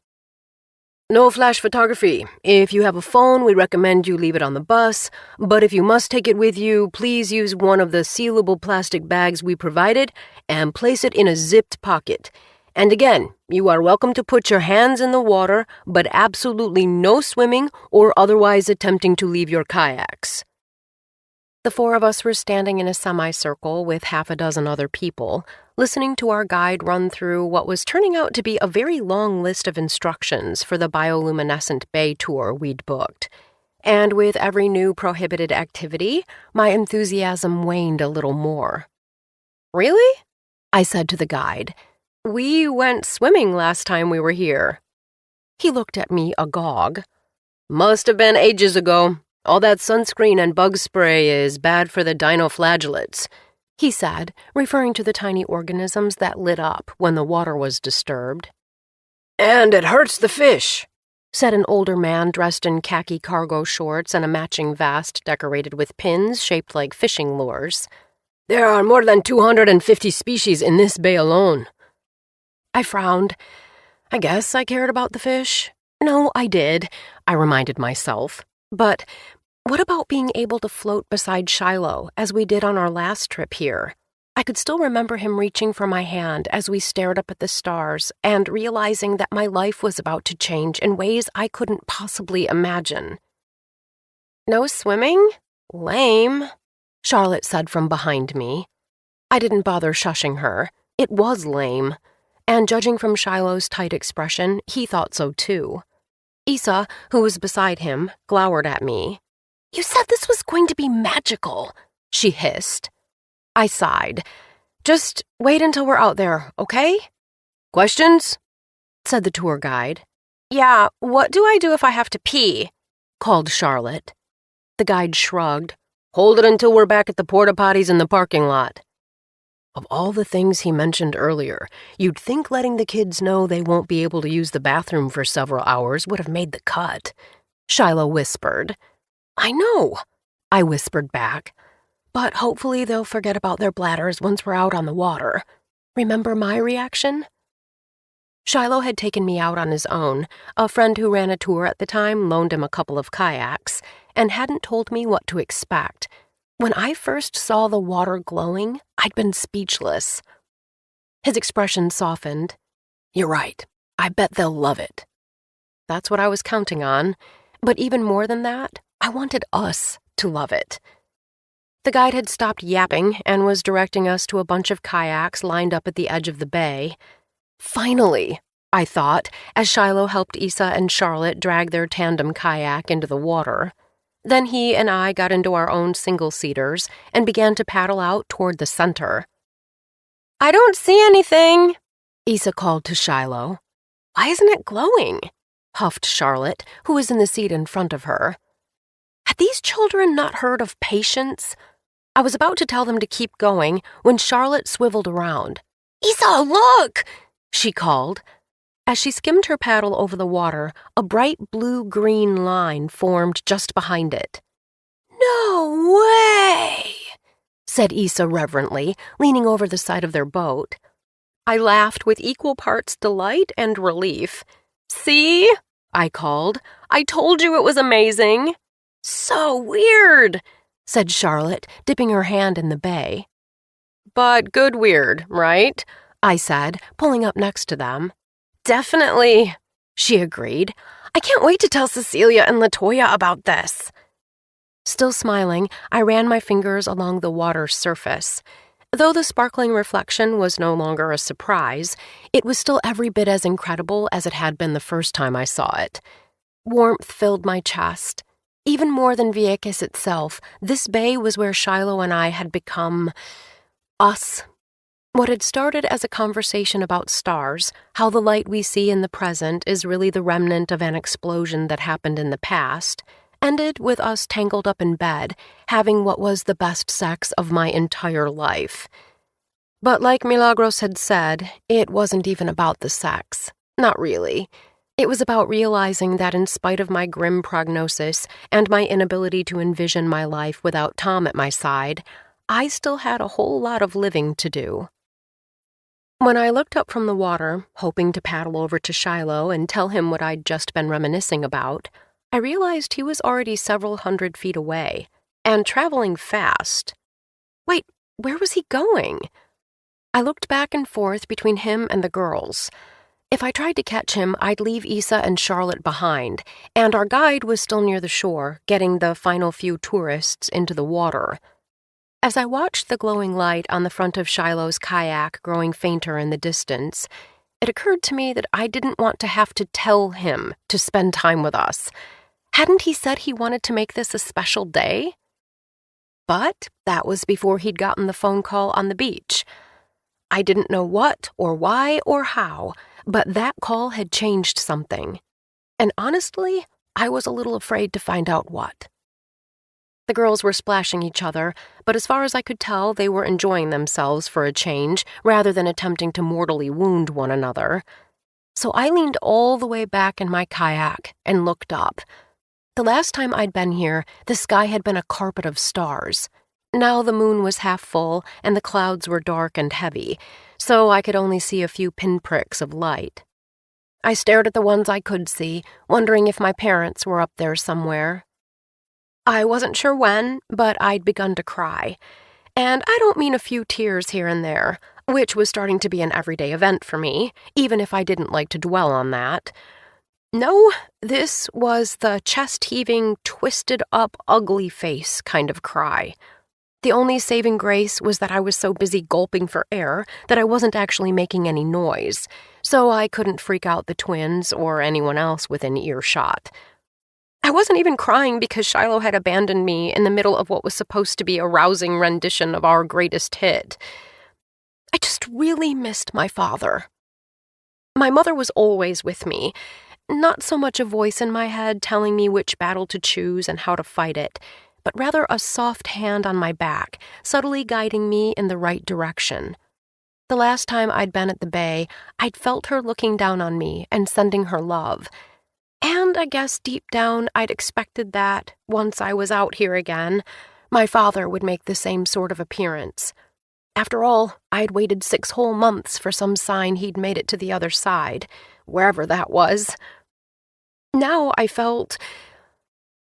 No flash photography. If you have a phone, we recommend you leave it on the bus, but if you must take it with you, please use one of the sealable plastic bags we provided and place it in a zipped pocket. And again, you are welcome to put your hands in the water, but absolutely no swimming or otherwise attempting to leave your kayaks. The four of us were standing in a semicircle with half a dozen other people, listening to our guide run through what was turning out to be a very long list of instructions for the bioluminescent bay tour we'd booked. And with every new prohibited activity, my enthusiasm waned a little more. Really? I said to the guide. We went swimming last time we were here. He looked at me agog. Must have been ages ago. All that sunscreen and bug spray is bad for the dinoflagellates, he said, referring to the tiny organisms that lit up when the water was disturbed. And it hurts the fish, said an older man dressed in khaki cargo shorts and a matching vest decorated with pins shaped like fishing lures. There are more than 250 species in this bay alone. I frowned. I guess I cared about the fish. No, I did, I reminded myself. But what about being able to float beside Shiloh, as we did on our last trip here? I could still remember him reaching for my hand as we stared up at the stars and realizing that my life was about to change in ways I couldn't possibly imagine. No swimming? Lame, Charlotte said from behind me. I didn't bother shushing her. It was lame. And judging from Shiloh's tight expression, he thought so too. Issa, who was beside him, glowered at me. You said this was going to be magical, she hissed. I sighed. Just wait until we're out there, okay? Questions? said the tour guide. Yeah, what do I do if I have to pee? Called Charlotte. The guide shrugged. Hold it until we're back at the porta potties in the parking lot. Of all the things he mentioned earlier, you'd think letting the kids know they won't be able to use the bathroom for several hours would have made the cut, Shiloh whispered. I know, I whispered back. But hopefully they'll forget about their bladders once we're out on the water. Remember my reaction? Shiloh had taken me out on his own. A friend who ran a tour at the time loaned him a couple of kayaks and hadn't told me what to expect. When I first saw the water glowing, I'd been speechless. His expression softened. You're right. I bet they'll love it. That's what I was counting on. But even more than that, I wanted us to love it. The guide had stopped yapping and was directing us to a bunch of kayaks lined up at the edge of the bay. Finally, I thought, as Shiloh helped Issa and Charlotte drag their tandem kayak into the water. Then he and I got into our own single-seaters and began to paddle out toward the center. I don't see anything, Issa called to Shiloh. Why isn't it glowing? Huffed Charlotte, who was in the seat in front of her. Had these children not heard of patience? I was about to tell them to keep going when Charlotte swiveled around. Issa, look! She called. As she skimmed her paddle over the water, a bright blue-green line formed just behind it. No way, said Issa reverently, leaning over the side of their boat. I laughed with equal parts delight and relief. See? I called. I told you it was amazing. So weird, said Charlotte, dipping her hand in the bay. But good weird, right? I said, pulling up next to them. Definitely, she agreed. I can't wait to tell Cecilia and LaToya about this. Still smiling, I ran my fingers along the water's surface. Though the sparkling reflection was no longer a surprise, it was still every bit as incredible as it had been the first time I saw it. Warmth filled my chest. Even more than Vieques itself, this bay was where Shiloh and I had become us. What had started as a conversation about stars, how the light we see in the present is really the remnant of an explosion that happened in the past, ended with us tangled up in bed, having what was the best sex of my entire life. But like Milagros had said, it wasn't even about the sex. Not really. It was about realizing that in spite of my grim prognosis and my inability to envision my life without Tom at my side, I still had a whole lot of living to do. When I looked up from the water, hoping to paddle over to Shiloh and tell him what I'd just been reminiscing about, I realized he was already several hundred feet away, and traveling fast. Wait, where was he going? I looked back and forth between him and the girls. If I tried to catch him, I'd leave Issa and Charlotte behind, and our guide was still near the shore, getting the final few tourists into the water. As I watched the glowing light on the front of Shiloh's kayak growing fainter in the distance, it occurred to me that I didn't want to have to tell him to spend time with us. Hadn't he said he wanted to make this a special day? But that was before he'd gotten the phone call on the beach. I didn't know what or why or how, but that call had changed something. And honestly, I was a little afraid to find out what. The girls were splashing each other, but as far as I could tell, they were enjoying themselves for a change rather than attempting to mortally wound one another. So I leaned all the way back in my kayak and looked up. The last time I'd been here, the sky had been a carpet of stars. Now the moon was half full and the clouds were dark and heavy, so I could only see a few pinpricks of light. I stared at the ones I could see, wondering if my parents were up there somewhere. I wasn't sure when, but I'd begun to cry. And I don't mean a few tears here and there, which was starting to be an everyday event for me, even if I didn't like to dwell on that. No, this was the chest-heaving, twisted-up, ugly face kind of cry. The only saving grace was that I was so busy gulping for air that I wasn't actually making any noise, so I couldn't freak out the twins or anyone else within earshot. I wasn't even crying because Shiloh had abandoned me in the middle of what was supposed to be a rousing rendition of our greatest hit. I just really missed my father. My mother was always with me. Not so much a voice in my head telling me which battle to choose and how to fight it, but rather a soft hand on my back, subtly guiding me in the right direction. The last time I'd been at the bay, I'd felt her looking down on me and sending her love. And I guess deep down I'd expected that, once I was out here again, my father would make the same sort of appearance. After all, I'd waited 6 whole months for some sign he'd made it to the other side, wherever that was. Now I felt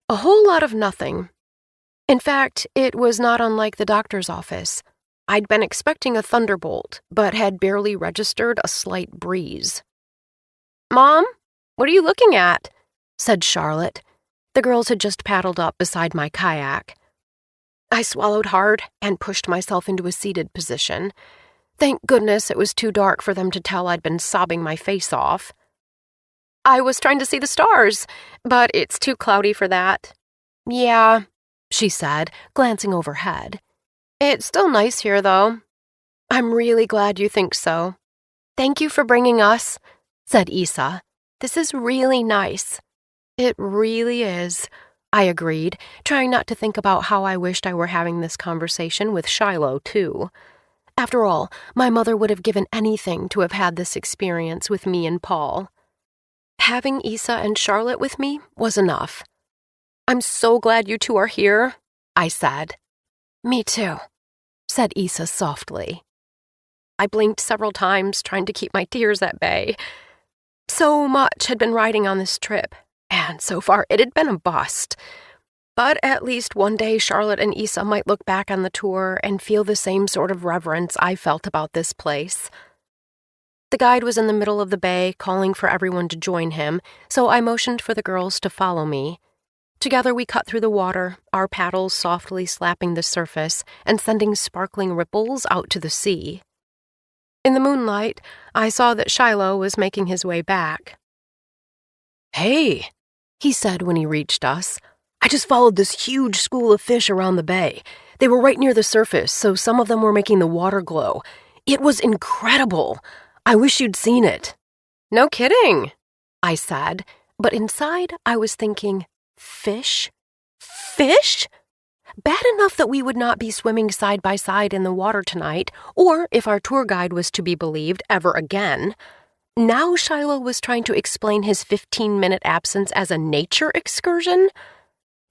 a whole lot of nothing. In fact, it was not unlike the doctor's office. I'd been expecting a thunderbolt, but had barely registered a slight breeze. "Mom, what are you looking at?" said Charlotte. The girls had just paddled up beside my kayak. I swallowed hard and pushed myself into a seated position. Thank goodness it was too dark for them to tell I'd been sobbing my face off. "I was trying to see the stars, but it's too cloudy for that." "Yeah," she said, glancing overhead. "It's still nice here, though." "I'm really glad you think so." "Thank you for bringing us," said Isa. "This is really nice." "It really is," I agreed, trying not to think about how I wished I were having this conversation with Shiloh, too. After all, my mother would have given anything to have had this experience with me and Paul. Having Isa and Charlotte with me was enough. "I'm so glad you two are here," I said. "Me too," said Isa softly. I blinked several times, trying to keep my tears at bay. So much had been riding on this trip, and so far it had been a bust. But at least one day Charlotte and Isa might look back on the tour and feel the same sort of reverence I felt about this place. The guide was in the middle of the bay, calling for everyone to join him, so I motioned for the girls to follow me. Together we cut through the water, our paddles softly slapping the surface and sending sparkling ripples out to the sea. In the moonlight, I saw that Shiloh was making his way back. "Hey," he said when he reached us. "I just followed this huge school of fish around the bay. They were right near the surface, so some of them were making the water glow. It was incredible. I wish you'd seen it." "No kidding," I said, but inside I was thinking, fish? Fish? Bad enough that we would not be swimming side by side in the water tonight, or, if our tour guide was to be believed, ever again. Now Shiloh was trying to explain his 15-minute absence as a nature excursion?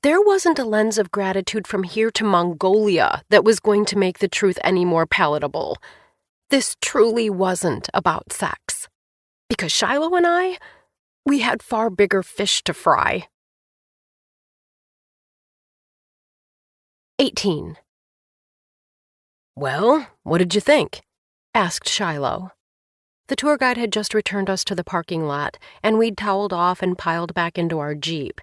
There wasn't a lens of gratitude from here to Mongolia that was going to make the truth any more palatable. This truly wasn't about sex. Because Shiloh and I, we had far bigger fish to fry. 18. "Well, what did you think?" asked Shiloh. The tour guide had just returned us to the parking lot, and we'd toweled off and piled back into our Jeep.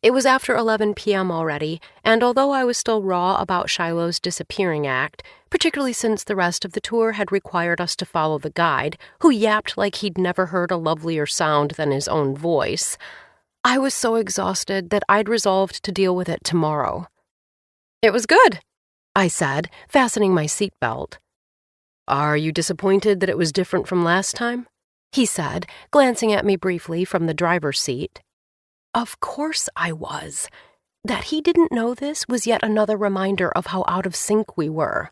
It was after 11 p.m. already, and although I was still raw about Shiloh's disappearing act, particularly since the rest of the tour had required us to follow the guide, who yapped like he'd never heard a lovelier sound than his own voice, I was so exhausted that I'd resolved to deal with it tomorrow. "It was good," I said, fastening my seatbelt. "Are you disappointed that it was different from last time?" he said, glancing at me briefly from the driver's seat. Of course I was. That he didn't know this was yet another reminder of how out of sync we were.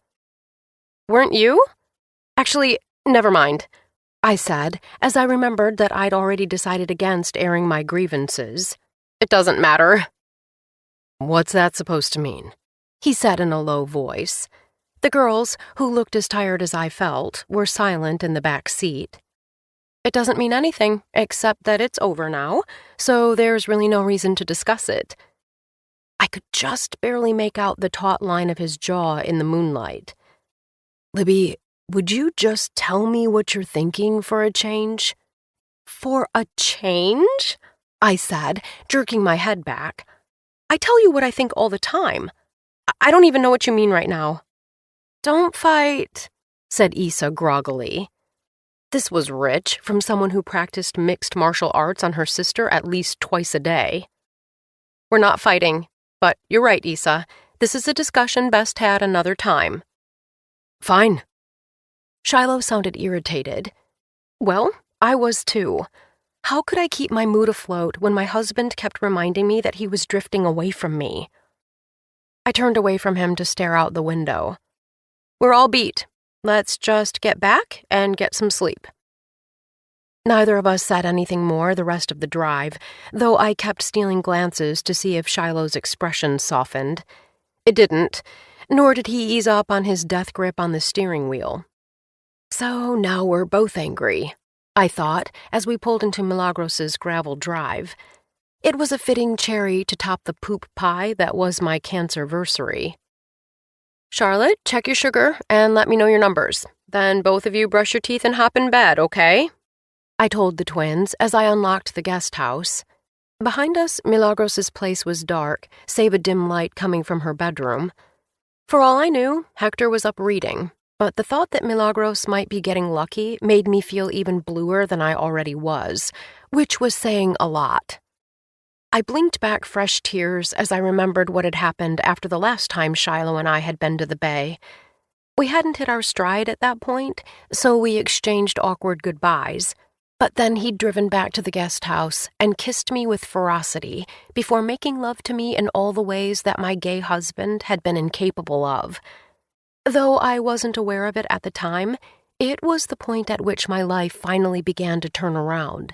"Weren't you?" "Actually, never mind," I said, as I remembered that I'd already decided against airing my grievances. "It doesn't matter." "What's that supposed to mean?" he said in a low voice. The girls, who looked as tired as I felt, were silent in the back seat. "It doesn't mean anything, except that it's over now, so there's really no reason to discuss it." I could just barely make out the taut line of his jaw in the moonlight. "Libby, would you just tell me what you're thinking for a change?" "For a change?" I said, jerking my head back. "I tell you what I think all the time. I don't even know what you mean right now." "Don't fight," said Isa groggily. This was rich from someone who practiced mixed martial arts on her sister at least twice a day. "We're not fighting, but you're right, Isa. This is a discussion best had another time." "Fine." Shiloh sounded irritated. "Well, I was too. How could I keep my mood afloat when my husband kept reminding me that he was drifting away from me? I turned away from him to stare out the window. We're all beat. Let's just get back and get some sleep. Neither of us said anything more the rest of the drive, though I kept stealing glances to see if Shiloh's expression softened. It didn't, nor did he ease up on his death grip on the steering wheel. So now we're both angry, I thought, as we pulled into Milagros's gravel drive. It was a fitting cherry to top the poop pie that was my cancerversary. Charlotte, check your sugar and let me know your numbers. Then both of you brush your teeth and hop in bed, okay? I told the twins as I unlocked the guest house. Behind us, Milagros's place was dark, save a dim light coming from her bedroom. For all I knew, Hector was up reading, but the thought that Milagros might be getting lucky made me feel even bluer than I already was, which was saying a lot. I blinked back fresh tears as I remembered what had happened after the last time Shiloh and I had been to the bay. We hadn't hit our stride at that point, so we exchanged awkward goodbyes. But then he'd driven back to the guest house and kissed me with ferocity before making love to me in all the ways that my gay husband had been incapable of. Though I wasn't aware of it at the time, it was the point at which my life finally began to turn around.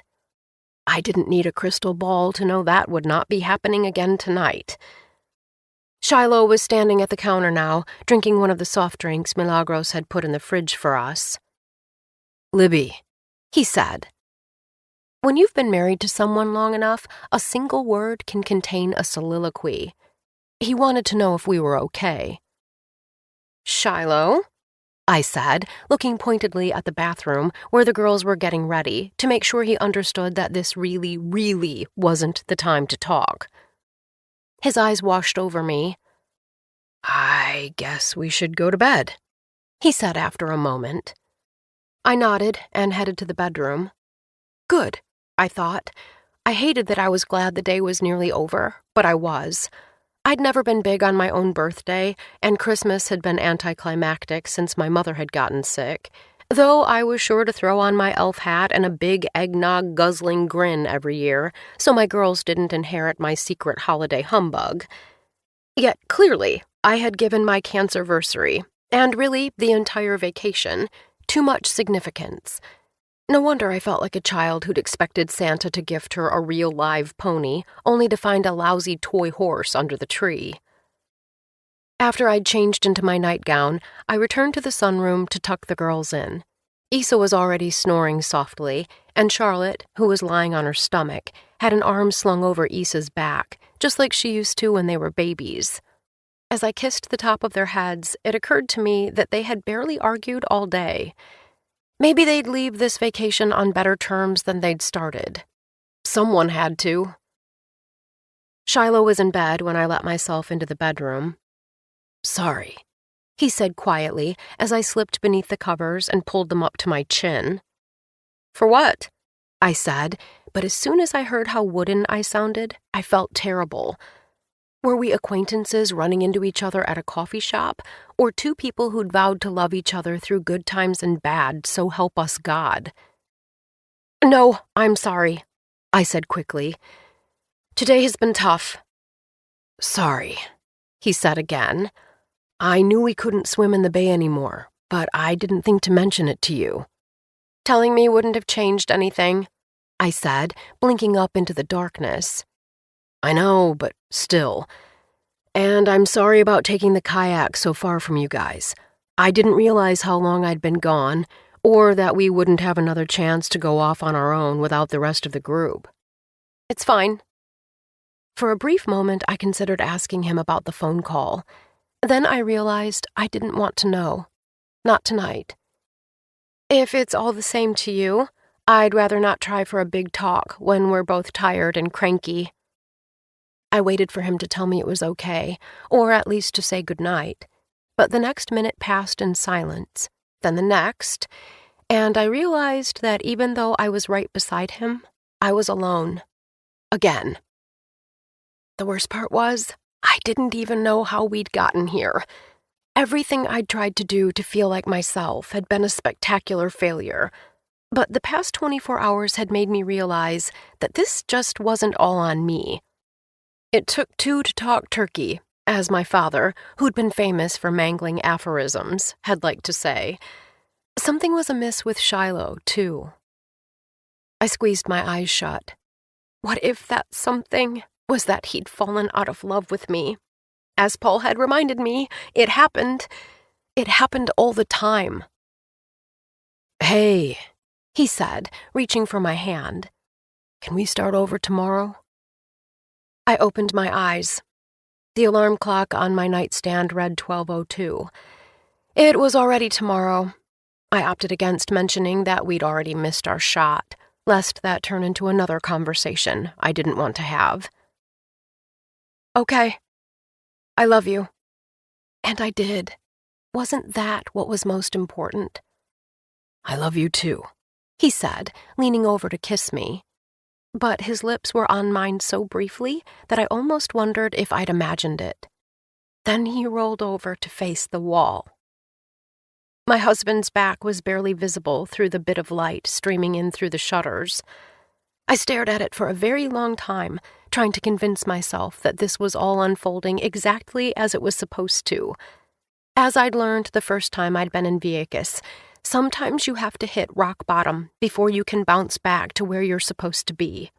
I didn't need a crystal ball to know that would not be happening again tonight. Shiloh was standing at the counter now, drinking one of the soft drinks Milagros had put in the fridge for us. "Libby," he said. When you've been married to someone long enough, a single word can contain a soliloquy. He wanted to know if we were okay. "Shiloh?" I said, looking pointedly at the bathroom where the girls were getting ready to make sure he understood that this really, really wasn't the time to talk. His eyes washed over me. "I guess we should go to bed," he said after a moment. I nodded and headed to the bedroom. Good, I thought. I hated that I was glad the day was nearly over, but I was. I'd never been big on my own birthday, and Christmas had been anticlimactic since my mother had gotten sick, though I was sure to throw on my elf hat and a big eggnog-guzzling grin every year, so my girls didn't inherit my secret holiday humbug. Yet clearly, I had given my cancerversary, and really the entire vacation, too much significance. No wonder I felt like a child who'd expected Santa to gift her a real live pony, only to find a lousy toy horse under the tree. After I'd changed into my nightgown, I returned to the sunroom to tuck the girls in. Issa was already snoring softly, and Charlotte, who was lying on her stomach, had an arm slung over Issa's back, just like she used to when they were babies. As I kissed the top of their heads, it occurred to me that they had barely argued all day. Maybe they'd leave this vacation on better terms than they'd started. Someone had to. Shiloh was in bed when I let myself into the bedroom. "Sorry," he said quietly as I slipped beneath the covers and pulled them up to my chin. "For what?" I said, but as soon as I heard how wooden I sounded, I felt terrible. Were we acquaintances running into each other at a coffee shop, or two people who'd vowed to love each other through good times and bad, so help us God? "No, I'm sorry," I said quickly. "Today has been tough." "Sorry," he said again. "I knew we couldn't swim in the bay anymore, but I didn't think to mention it to you." "Telling me wouldn't have changed anything," I said, blinking up into the darkness. "I know, but still. And I'm sorry about taking the kayak so far from you guys. I didn't realize how long I'd been gone, or that we wouldn't have another chance to go off on our own without the rest of the group." "It's fine." For a brief moment, I considered asking him about the phone call. Then I realized I didn't want to know. Not tonight. "If it's all the same to you, I'd rather not try for a big talk when we're both tired and cranky." I waited for him to tell me it was okay, or at least to say goodnight. But the next minute passed in silence, then the next, and I realized that even though I was right beside him, I was alone. Again. The worst part was, I didn't even know how we'd gotten here. Everything I'd tried to do to feel like myself had been a spectacular failure. But the past 24 hours had made me realize that this just wasn't all on me. It took two to talk turkey, as my father, who'd been famous for mangling aphorisms, had liked to say. Something was amiss with Shiloh, too. I squeezed my eyes shut. What if that something was that he'd fallen out of love with me? As Paul had reminded me, it happened. It happened all the time. Hey, he said, reaching for my hand. Can we start over tomorrow? I opened my eyes. The alarm clock on my nightstand read 12:02. It was already tomorrow. I opted against mentioning that we'd already missed our shot, lest that turn into another conversation I didn't want to have. Okay. I love you. And I did. Wasn't that what was most important? I love you too, he said, leaning over to kiss me. But his lips were on mine so briefly that I almost wondered if I'd imagined it. Then he rolled over to face the wall. My husband's back was barely visible through the bit of light streaming in through the shutters. I stared at it for a very long time, trying to convince myself that this was all unfolding exactly as it was supposed to. As I'd learned the first time I'd been in Vieques, sometimes you have to hit rock bottom before you can bounce back to where you're supposed to be.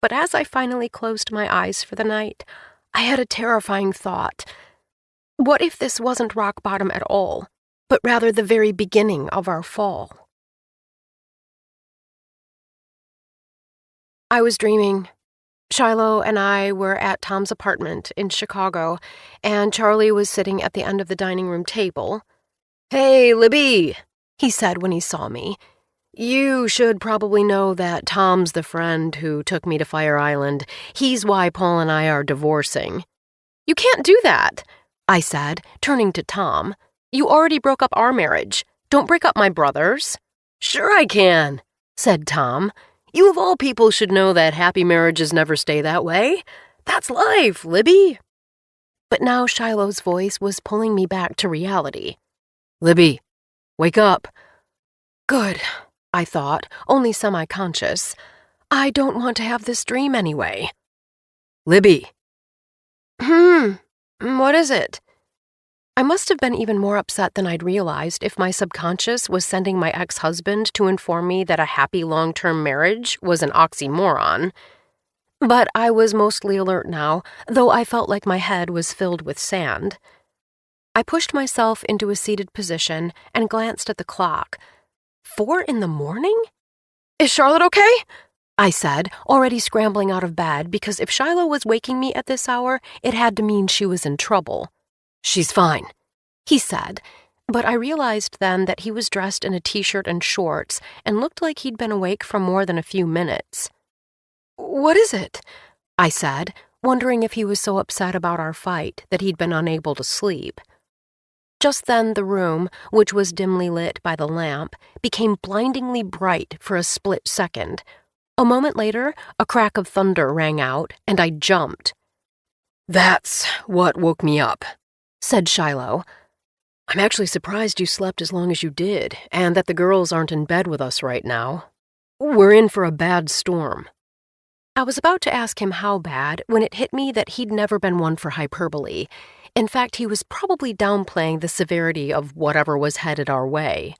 But as I finally closed my eyes for the night, I had a terrifying thought. What if this wasn't rock bottom at all, but rather the very beginning of our fall? I was dreaming. Shiloh and I were at Tom's apartment in Chicago, and Charlie was sitting at the end of the dining room table. "Hey, Libby," he said when he saw me. "You should probably know that Tom's the friend who took me to Fire Island. He's why Paul and I are divorcing." "You can't do that," I said, turning to Tom. "You already broke up our marriage. Don't break up my brother's." "Sure I can," said Tom. "You of all people should know that happy marriages never stay that way. That's life, Libby." But now Shiloh's voice was pulling me back to reality. Libby, wake up. Good, I thought, only semi-conscious. I don't want to have this dream anyway. Libby. What is it? I must have been even more upset than I'd realized if my subconscious was sending my ex-husband to inform me that a happy long-term marriage was an oxymoron. But I was mostly alert now, though I felt like my head was filled with sand. I pushed myself into a seated position and glanced at the clock. 4 a.m? "Is Charlotte okay?" I said, already scrambling out of bed because if Shiloh was waking me at this hour, it had to mean she was in trouble. "She's fine," he said, but I realized then that he was dressed in a t-shirt and shorts and looked like he'd been awake for more than a few minutes. "What is it?" I said, wondering if he was so upset about our fight that he'd been unable to sleep. Just then the room, which was dimly lit by the lamp, became blindingly bright for a split second. A moment later, a crack of thunder rang out, and I jumped. "That's what woke me up," said Shiloh. "I'm actually surprised you slept as long as you did, and that the girls aren't in bed with us right now. We're in for a bad storm." I was about to ask him how bad when it hit me that he'd never been one for hyperbole. In fact, he was probably downplaying the severity of whatever was headed our way.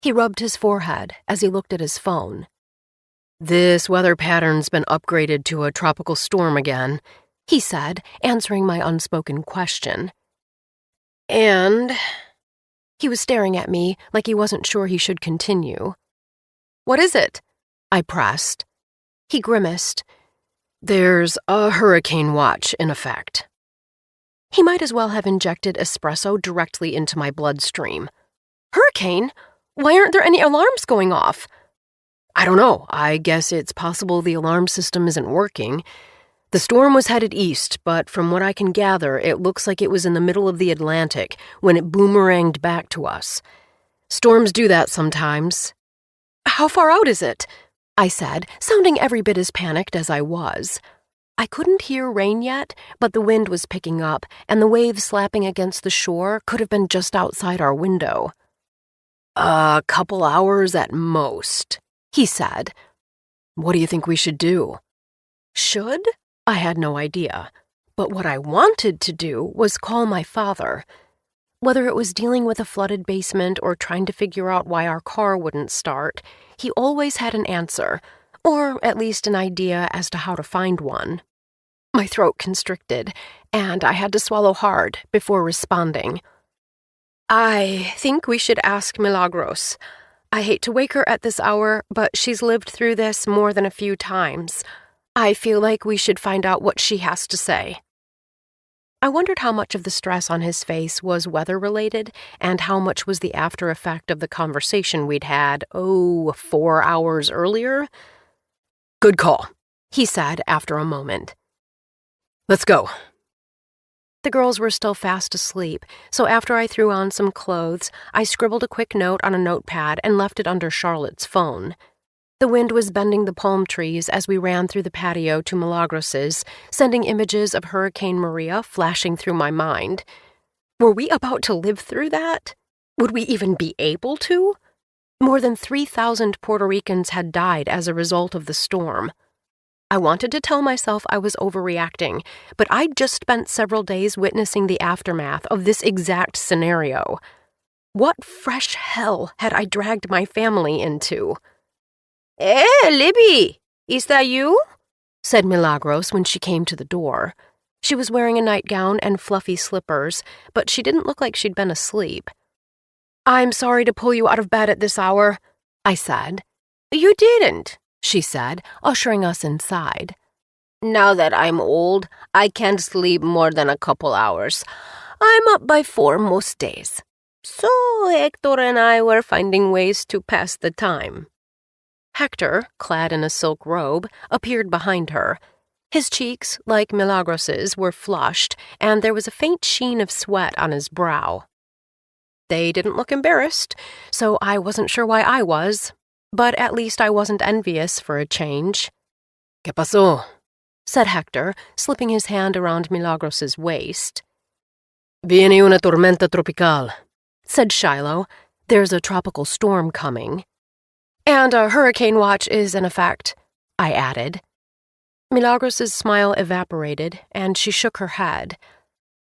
He rubbed his forehead as he looked at his phone. "This weather pattern's been upgraded to a tropical storm again," he said, answering my unspoken question. "And—" He was staring at me like he wasn't sure he should continue. "What is it?" I pressed. He grimaced. "There's a hurricane watch in effect." He might as well have injected espresso directly into my bloodstream. "Hurricane? Why aren't there any alarms going off?" "I don't know. I guess it's possible the alarm system isn't working. The storm was headed east, but from what I can gather, it looks like it was in the middle of the Atlantic when it boomeranged back to us. Storms do that sometimes." "How far out is it?" I said, sounding every bit as panicked as I was. I couldn't hear rain yet, but the wind was picking up, and the waves slapping against the shore could have been just outside our window. A couple hours at most, he said. What do you think we should do? Should? I had no idea. But what I wanted to do was call my father. Whether it was dealing with a flooded basement or trying to figure out why our car wouldn't start, he always had an answer, or at least an idea as to how to find one. My throat constricted, and I had to swallow hard before responding. I think we should ask Milagros. I hate to wake her at this hour, but she's lived through this more than a few times. I feel like we should find out what she has to say. I wondered how much of the stress on his face was weather-related and how much was the after effect of the conversation we'd had, 4 hours earlier. Good call, he said after a moment. Let's go. The girls were still fast asleep, so after I threw on some clothes, I scribbled a quick note on a notepad and left it under Charlotte's phone. The wind was bending the palm trees as we ran through the patio to Milagros's, sending images of Hurricane Maria flashing through my mind. Were we about to live through that? Would we even be able to? More than 3,000 Puerto Ricans had died as a result of the storm. I wanted to tell myself I was overreacting, but I'd just spent several days witnessing the aftermath of this exact scenario. What fresh hell had I dragged my family into? Libby, is that you? Said Milagros when she came to the door. She was wearing a nightgown and fluffy slippers, but she didn't look like she'd been asleep. I'm sorry to pull you out of bed at this hour, I said. You didn't, she said, ushering us inside. Now that I'm old, I can't sleep more than a couple hours. I'm up by 4 most days. So Hector and I were finding ways to pass the time. Hector, clad in a silk robe, appeared behind her. His cheeks, like Milagros's, were flushed, and there was a faint sheen of sweat on his brow. They didn't look embarrassed, so I wasn't sure why I was, but at least I wasn't envious for a change. ¿Qué pasó? Said Hector, slipping his hand around Milagros's waist. Viene una tormenta tropical, said Shiloh. There's a tropical storm coming. And a hurricane watch is in effect, I added. Milagros's smile evaporated, and she shook her head.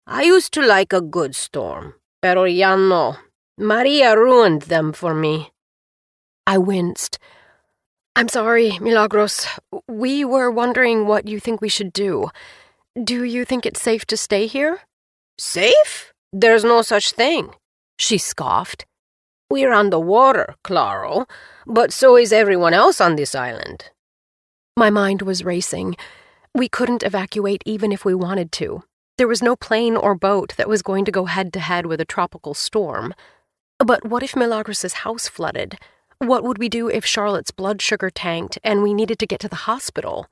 I used to like a good storm, pero ya no. Maria ruined them for me. I winced. I'm sorry, Milagros. We were wondering what you think we should do. Do you think it's safe to stay here? Safe? There's no such thing, she scoffed. We're on the water, Claro, but so is everyone else on this island. My mind was racing. We couldn't evacuate even if we wanted to. There was no plane or boat that was going to go head-to-head with a tropical storm. But what if Milagros's house flooded? What would we do if Charlotte's blood sugar tanked and we needed to get to the hospital?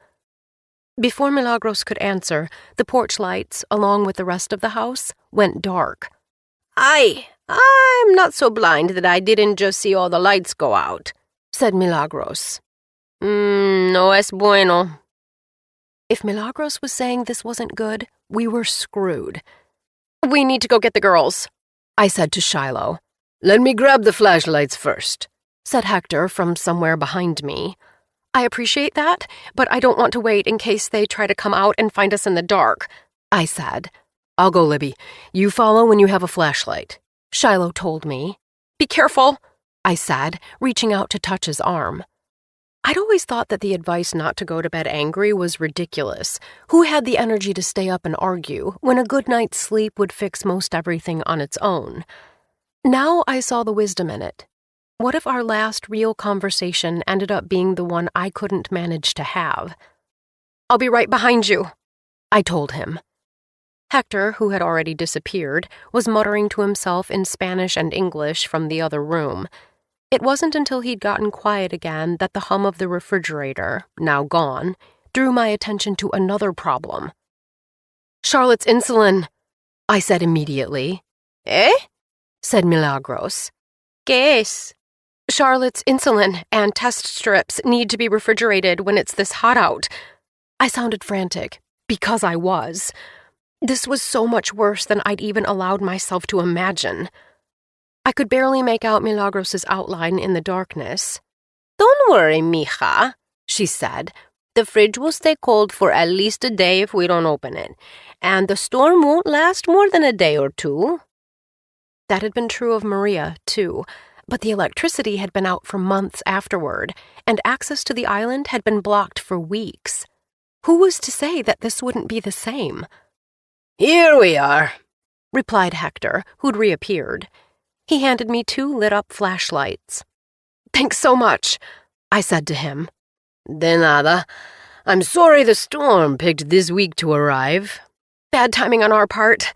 Before Milagros could answer, the porch lights, along with the rest of the house, went dark. I'm not so blind that I didn't just see all the lights go out, said Milagros. No es bueno. If Milagros was saying this wasn't good, we were screwed. We need to go get the girls, I said to Shiloh. Let me grab the flashlights first, said Hector from somewhere behind me. I appreciate that, but I don't want to wait in case they try to come out and find us in the dark, I said. I'll go, Libby. You follow when you have a flashlight, Shiloh told me. Be careful, I said, reaching out to touch his arm. I'd always thought that the advice not to go to bed angry was ridiculous. Who had the energy to stay up and argue when a good night's sleep would fix most everything on its own? Now I saw the wisdom in it. What if our last real conversation ended up being the one I couldn't manage to have? I'll be right behind you, I told him. Hector, who had already disappeared, was muttering to himself in Spanish and English from the other room. It wasn't until he'd gotten quiet again that the hum of the refrigerator, now gone, drew my attention to another problem. Charlotte's insulin, I said immediately. Eh? Said Milagros. ¿Qué es? Charlotte's insulin and test strips need to be refrigerated when it's this hot out. I sounded frantic, because I was. This was so much worse than I'd even allowed myself to imagine. I could barely make out Milagros's outline in the darkness. "Don't worry, mija," she said. "The fridge will stay cold for at least a day if we don't open it, and the storm won't last more than a day or two." That had been true of Maria, too, but the electricity had been out for months afterward, and access to the island had been blocked for weeks. Who was to say that this wouldn't be the same? "Here we are," replied Hector, who'd reappeared. He handed me 2 lit-up flashlights. "Thanks so much," I said to him. "De nada. I'm sorry the storm picked this week to arrive." "Bad timing on our part."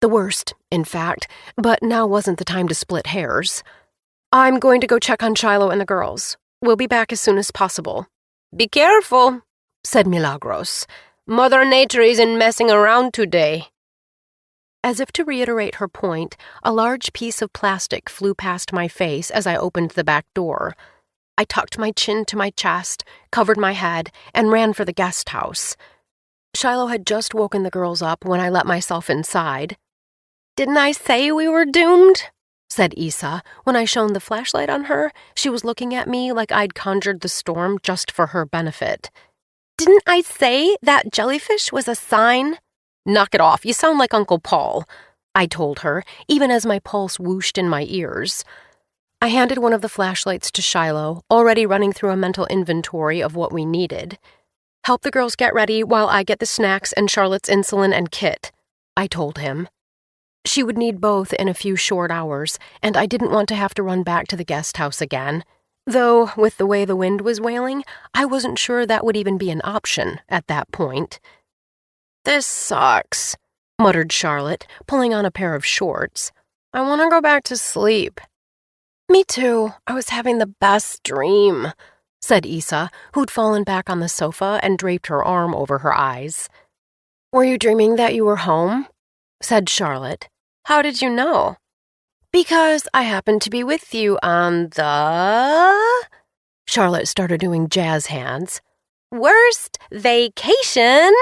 The worst, in fact, but now wasn't the time to split hairs. "I'm going to go check on Shiloh and the girls. We'll be back as soon as possible." "Be careful," said Milagros. "Mother Nature isn't messing around today." As if to reiterate her point, a large piece of plastic flew past my face as I opened the back door. I tucked my chin to my chest, covered my head, and ran for the guest house. Shiloh had just woken the girls up when I let myself inside. "Didn't I say we were doomed?" said Isa. When I shone the flashlight on her, she was looking at me like I'd conjured the storm just for her benefit. "Didn't I say that jellyfish was a sign?" "Knock it off, you sound like Uncle Paul," I told her, even as my pulse whooshed in my ears. I handed one of the flashlights to Shiloh, already running through a mental inventory of what we needed. "Help the girls get ready while I get the snacks and Charlotte's insulin and kit," I told him. She would need both in a few short hours, and I didn't want to have to run back to the guest house again. Though, with the way the wind was wailing, I wasn't sure that would even be an option at that point. "This sucks," muttered Charlotte, pulling on a pair of shorts. "I want to go back to sleep." "Me too. I was having the best dream," said Isa, who'd fallen back on the sofa and draped her arm over her eyes. "Were you dreaming that you were home?" said Charlotte. "How did you know?" "Because I happened to be with you on the..." Charlotte started doing jazz hands. "Worst vacation,"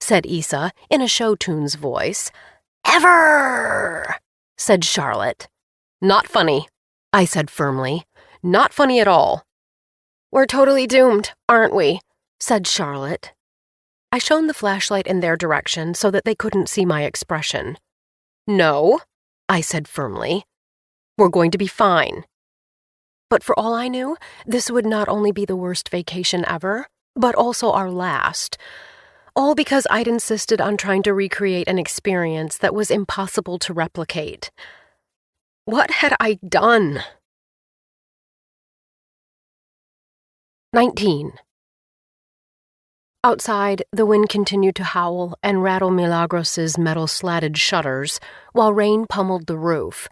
said Isa in a show tune's voice. "Ever," said Charlotte. "Not funny," I said firmly. "Not funny at all." "We're totally doomed, aren't we?" said Charlotte. I shone the flashlight in their direction so that they couldn't see my expression. "No," I said firmly. "We're going to be fine." But for all I knew, this would not only be the worst vacation ever, but also our last. All because I'd insisted on trying to recreate an experience that was impossible to replicate. What had I done? 19. Outside, the wind continued to howl and rattle Milagros's metal-slatted shutters, while rain pummeled the roof.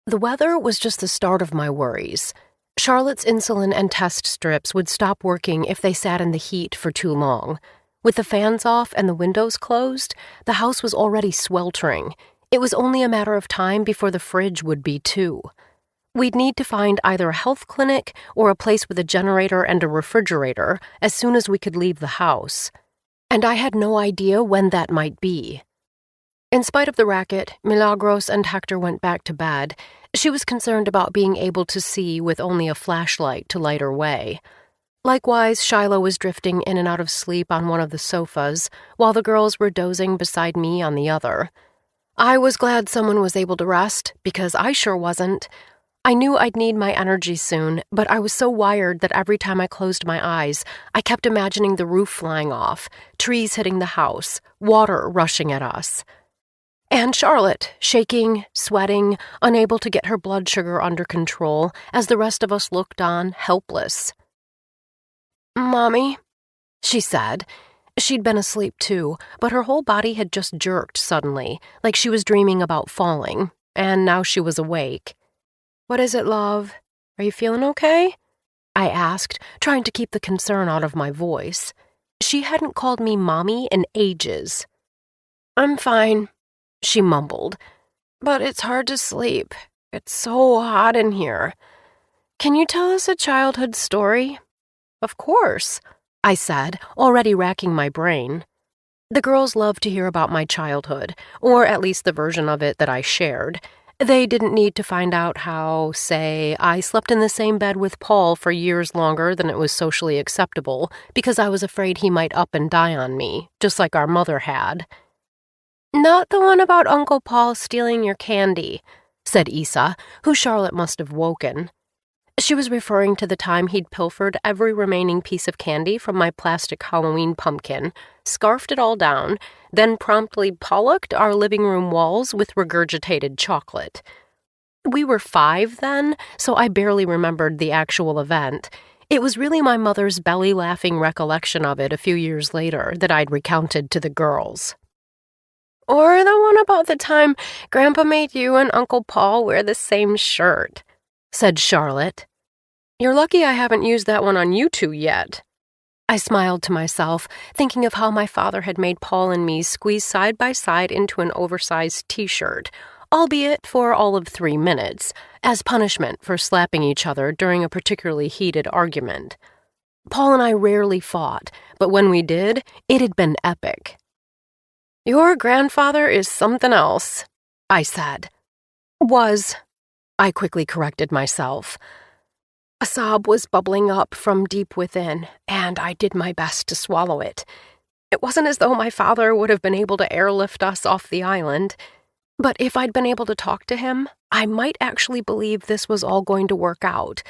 The weather was just the start of my worries. Charlotte's insulin and test strips would stop working if they sat in the heat for too long. With the fans off and the windows closed, the house was already sweltering. It was only a matter of time before the fridge would be too. We'd need to find either a health clinic or a place with a generator and a refrigerator as soon as we could leave the house. And I had no idea when that might be. In spite of the racket, Milagros and Hector went back to bed. She was concerned about being able to see with only a flashlight to light her way. Likewise, Shiloh was drifting in and out of sleep on one of the sofas, while the girls were dozing beside me on the other. I was glad someone was able to rest, because I sure wasn't. I knew I'd need my energy soon, but I was so wired that every time I closed my eyes, I kept imagining the roof flying off, trees hitting the house, water rushing at us. And Charlotte, shaking, sweating, unable to get her blood sugar under control as the rest of us looked on, helpless. "Mommy," she said. She'd been asleep too, but her whole body had just jerked suddenly, like she was dreaming about falling, and now she was awake. "What is it, love? Are you feeling okay?" I asked, trying to keep the concern out of my voice. She hadn't called me Mommy in ages. "I'm fine," she mumbled. "But it's hard to sleep. It's so hot in here. Can you tell us a childhood story?" "Of course," I said, already racking my brain. The girls loved to hear about my childhood, or at least the version of it that I shared. They didn't need to find out how, say, I slept in the same bed with Paul for years longer than it was socially acceptable because I was afraid he might up and die on me, just like our mother had. "Not the one about Uncle Paul stealing your candy," said Isa, who Charlotte must have woken. She was referring to the time he'd pilfered every remaining piece of candy from my plastic Halloween pumpkin, scarfed it all down, then promptly pollocked our living room walls with regurgitated chocolate. We were 5 then, so I barely remembered the actual event. It was really my mother's belly-laughing recollection of it a few years later that I'd recounted to the girls. "Or the one about the time Grandpa made you and Uncle Paul wear the same shirt," said Charlotte. "You're lucky I haven't used that one on you two yet." I smiled to myself, thinking of how my father had made Paul and me squeeze side by side into an oversized t-shirt, albeit for all of 3 minutes, as punishment for slapping each other during a particularly heated argument. Paul and I rarely fought, but when we did, it had been epic. "Your grandfather is something else," I said. "Was," I quickly corrected myself. A sob was bubbling up from deep within, and I did my best to swallow it. It wasn't as though my father would have been able to airlift us off the island, but if I'd been able to talk to him, I might actually believe this was all going to work out,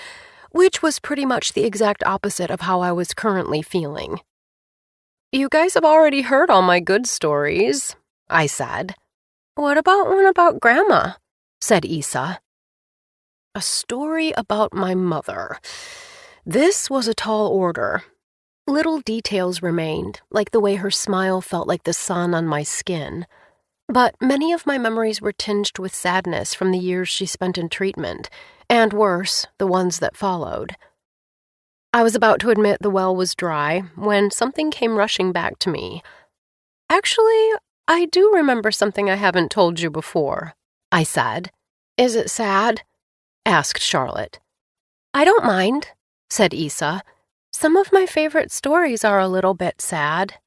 which was pretty much the exact opposite of how I was currently feeling. "You guys have already heard all my good stories," I said. "What about one about Grandma?" said Isa. A story about my mother. This was a tall order. Little details remained, like the way her smile felt like the sun on my skin. But many of my memories were tinged with sadness from the years she spent in treatment, and worse, the ones that followed. I was about to admit the well was dry when something came rushing back to me. "Actually, I do remember something I haven't told you before," I said. "Is it sad?" asked Charlotte. "I don't mind," said Isa. "Some of my favorite stories are a little bit sad."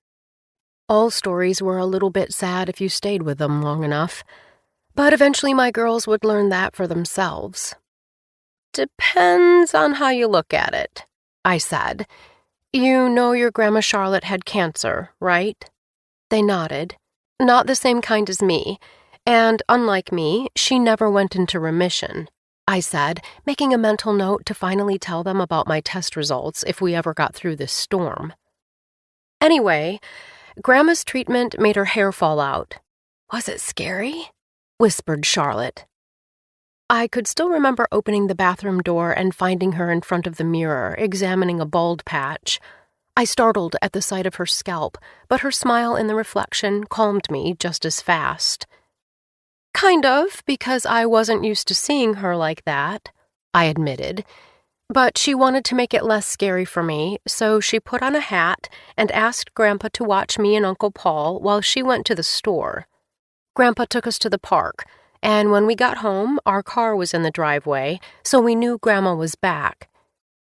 All stories were a little bit sad if you stayed with them long enough. But eventually my girls would learn that for themselves. "Depends on how you look at it," I said. "You know your Grandma Charlotte had cancer, right?" They nodded. "Not the same kind as me, and unlike me, she never went into remission," I said, making a mental note to finally tell them about my test results if we ever got through this storm. Anyway, Grandma's treatment made her hair fall out. "Was it scary?" whispered Charlotte. I could still remember opening the bathroom door and finding her in front of the mirror, examining a bald patch. I startled at the sight of her scalp, but her smile in the reflection calmed me just as fast. "Kind of, because I wasn't used to seeing her like that," I admitted. But she wanted to make it less scary for me, so she put on a hat and asked Grandpa to watch me and Uncle Paul while she went to the store. Grandpa took us to the park, and when we got home, our car was in the driveway, so we knew Grandma was back.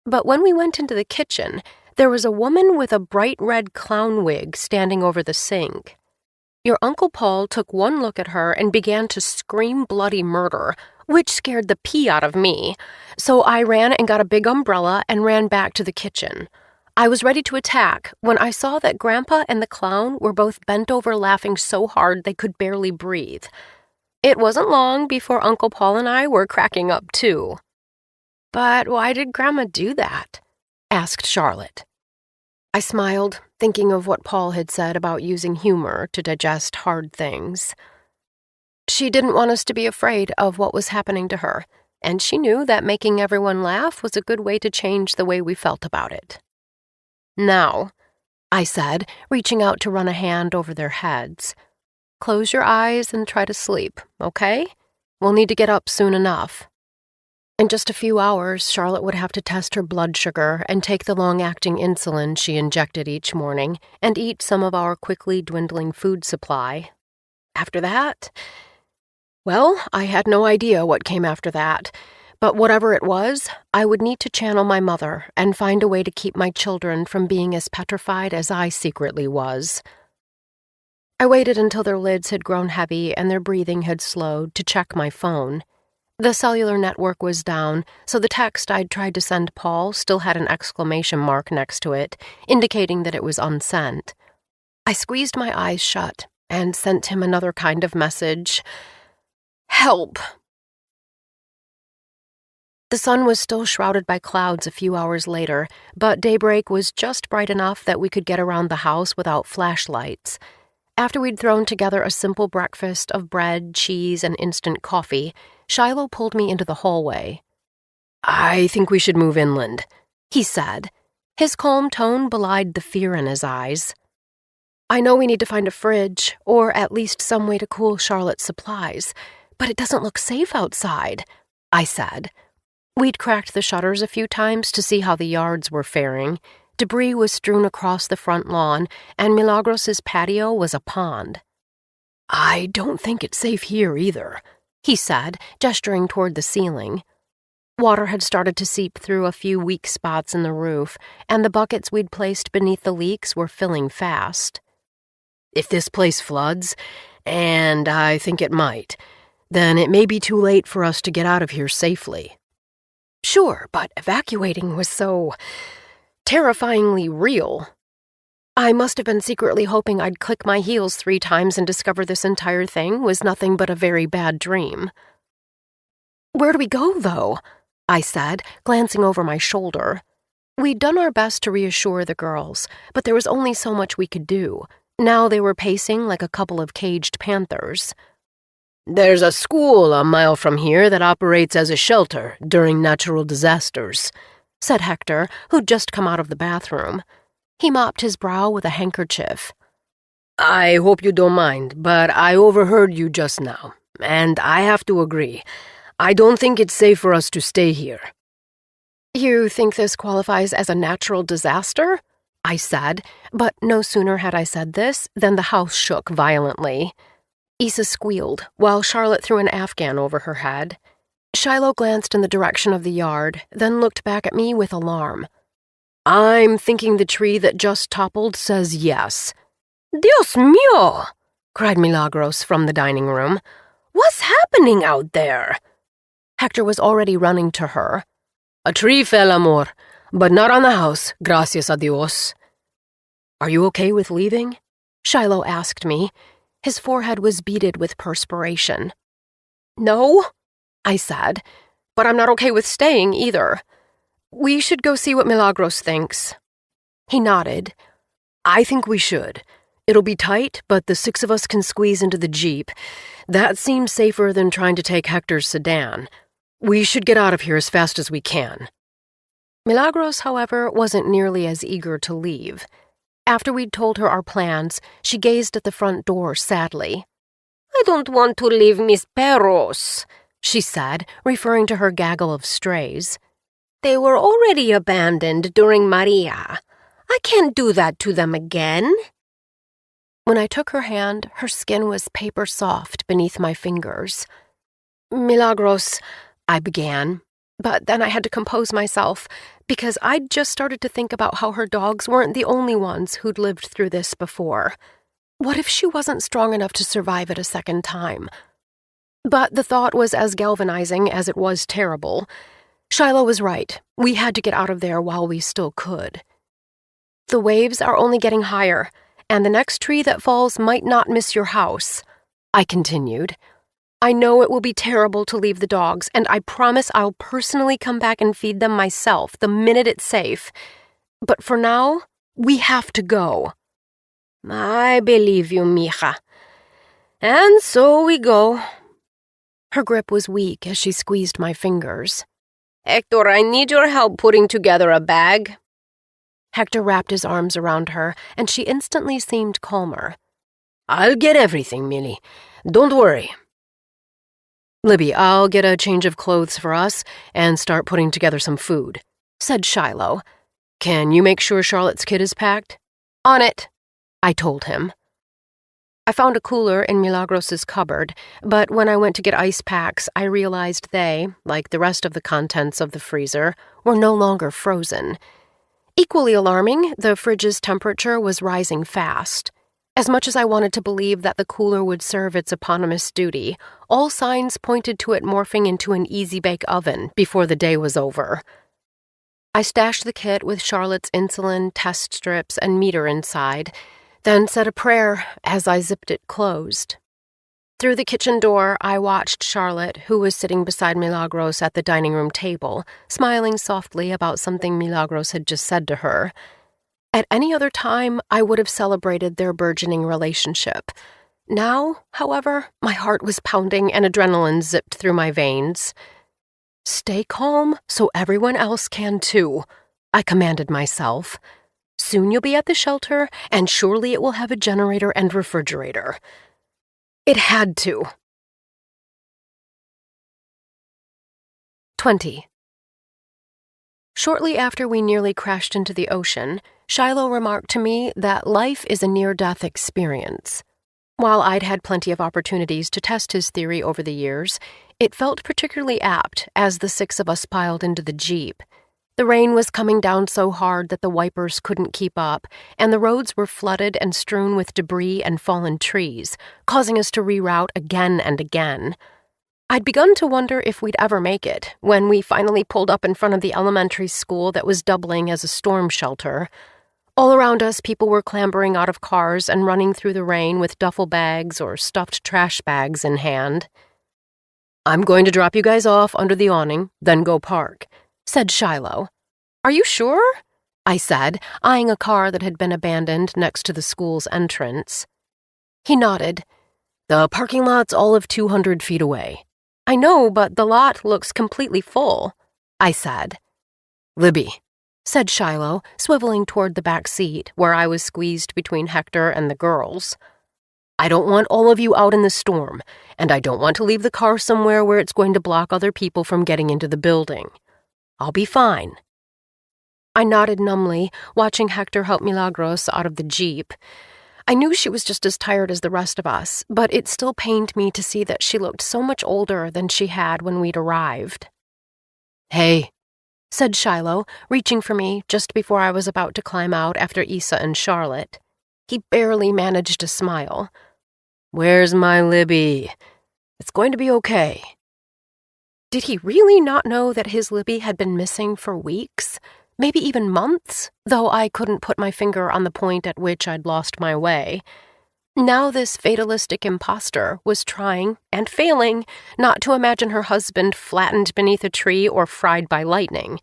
But when we went into the kitchen, there was a woman with a bright red clown wig standing over the sink. Your Uncle Paul took one look at her and began to scream bloody murder, which scared the pee out of me, so I ran and got a big umbrella and ran back to the kitchen. I was ready to attack when I saw that Grandpa and the clown were both bent over laughing so hard they could barely breathe. It wasn't long before Uncle Paul and I were cracking up too. "But why did Grandma do that?" asked Charlotte. I smiled, thinking of what Paul had said about using humor to digest hard things. She didn't want us to be afraid of what was happening to her, and she knew that making everyone laugh was a good way to change the way we felt about it. "Now," I said, reaching out to run a hand over their heads. "Close your eyes and try to sleep, okay? We'll need to get up soon enough." In just a few hours, Charlotte would have to test her blood sugar and take the long-acting insulin she injected each morning and eat some of our quickly dwindling food supply. After that, well, I had no idea what came after that, but whatever it was, I would need to channel my mother and find a way to keep my children from being as petrified as I secretly was. I waited until their lids had grown heavy and their breathing had slowed to check my phone. The cellular network was down, so the text I'd tried to send Paul still had an exclamation mark next to it, indicating that it was unsent. I squeezed my eyes shut and sent him another kind of message. Help! The sun was still shrouded by clouds a few hours later, but daybreak was just bright enough that we could get around the house without flashlights. After we'd thrown together a simple breakfast of bread, cheese, and instant coffee, Shiloh pulled me into the hallway. "I think we should move inland," he said. His calm tone belied the fear in his eyes. "I know we need to find a fridge, or at least some way to cool Charlotte's supplies, but it doesn't look safe outside," I said. We'd cracked the shutters a few times to see how the yards were faring. Debris was strewn across the front lawn, and Milagros's patio was a pond. "I don't think it's safe here either," he said, gesturing toward the ceiling. Water had started to seep through a few weak spots in the roof, and the buckets we'd placed beneath the leaks were filling fast. "If this place floods, and I think it might, then it may be too late for us to get out of here safely." Sure, but evacuating was so terrifyingly real. I must have been secretly hoping I'd click my heels 3 times and discover this entire thing was nothing but a very bad dream. "Where do we go, though?" I said, glancing over my shoulder. We'd done our best to reassure the girls, but there was only so much we could do. Now they were pacing like a couple of caged panthers. "There's a school a mile from here that operates as a shelter during natural disasters," said Hector, who'd just come out of the bathroom. He mopped his brow with a handkerchief. "I hope you don't mind, but I overheard you just now, and I have to agree. I don't think it's safe for us to stay here." "You think this qualifies as a natural disaster?" I said, but no sooner had I said this than the house shook violently. Issa squealed, while Charlotte threw an Afghan over her head. Shiloh glanced in the direction of the yard, then looked back at me with alarm. "I'm thinking the tree that just toppled says yes." "Dios mío!" cried Milagros from the dining room. "What's happening out there?" Hector was already running to her. "A tree fell, amor, but not on the house, gracias a Dios." "Are you okay with leaving?" Shiloh asked me. His forehead was beaded with perspiration. "No," I said, "but I'm not okay with staying either. We should go see what Milagros thinks." He nodded. "I think we should. It'll be tight, but the 6 of us can squeeze into the Jeep. That seems safer than trying to take Hector's sedan. We should get out of here as fast as we can." Milagros, however, wasn't nearly as eager to leave. After we'd told her our plans, she gazed at the front door sadly. "I don't want to leave mis perros," she said, referring to her gaggle of strays. "They were already abandoned during Maria. I can't do that to them again." When I took her hand, her skin was paper soft beneath my fingers. "Milagros," I began, but then I had to compose myself, because I'd just started to think about how her dogs weren't the only ones who'd lived through this before. What if she wasn't strong enough to survive it a second time? But the thought was as galvanizing as it was terrible. Shiloh was right. We had to get out of there while we still could. "The waves are only getting higher, and the next tree that falls might not miss your house," I continued. "I know it will be terrible to leave the dogs, and I promise I'll personally come back and feed them myself the minute it's safe. But for now, we have to go." "I believe you, mija. And so we go." Her grip was weak as she squeezed my fingers. "Hector, I need your help putting together a bag." Hector wrapped his arms around her, and she instantly seemed calmer. "I'll get everything, Millie. Don't worry." "Libby, I'll get a change of clothes for us and start putting together some food," said Shiloh. "Can you make sure Charlotte's kit is packed?" "On it," I told him. I found a cooler in Milagros's cupboard, but when I went to get ice packs, I realized they, like the rest of the contents of the freezer, were no longer frozen. Equally alarming, the fridge's temperature was rising fast. As much as I wanted to believe that the cooler would serve its eponymous duty, all signs pointed to it morphing into an easy-bake oven before the day was over. I stashed the kit with Charlotte's insulin, test strips, and meter inside, then said a prayer as I zipped it closed. Through the kitchen door, I watched Charlotte, who was sitting beside Milagros at the dining room table, smiling softly about something Milagros had just said to her. At any other time, I would have celebrated their burgeoning relationship. Now, however, my heart was pounding and adrenaline zipped through my veins. Stay calm so everyone else can too, I commanded myself. Soon you'll be at the shelter, and surely it will have a generator and refrigerator. It had to. 20. Shortly after we nearly crashed into the ocean, Shiloh remarked to me that life is a near-death experience. While I'd had plenty of opportunities to test his theory over the years, it felt particularly apt as the 6 of us piled into the Jeep. The rain was coming down so hard that the wipers couldn't keep up, and the roads were flooded and strewn with debris and fallen trees, causing us to reroute again and again. I'd begun to wonder if we'd ever make it when we finally pulled up in front of the elementary school that was doubling as a storm shelter. All around us, people were clambering out of cars and running through the rain with duffel bags or stuffed trash bags in hand. "I'm going to drop you guys off under the awning, then go park," said Shiloh. "Are you sure?" I said, eyeing a car that had been abandoned next to the school's entrance. He nodded. "The parking lot's all of 200 feet away." "I know, but the lot looks completely full," I said. "Libby," said Shiloh, swiveling toward the back seat, where I was squeezed between Hector and the girls. "I don't want all of you out in the storm, and I don't want to leave the car somewhere where it's going to block other people from getting into the building. I'll be fine." I nodded numbly, watching Hector help Milagros out of the Jeep. I knew she was just as tired as the rest of us, but it still pained me to see that she looked so much older than she had when we'd arrived. "Hey," said Shiloh, reaching for me just before I was about to climb out after Issa and Charlotte. He barely managed to smile. "Where's my Libby? It's going to be okay." Did he really not know that his Libby had been missing for weeks? Maybe even months, though I couldn't put my finger on the point at which I'd lost my way. Now this fatalistic imposter was trying, and failing, not to imagine her husband flattened beneath a tree or fried by lightning.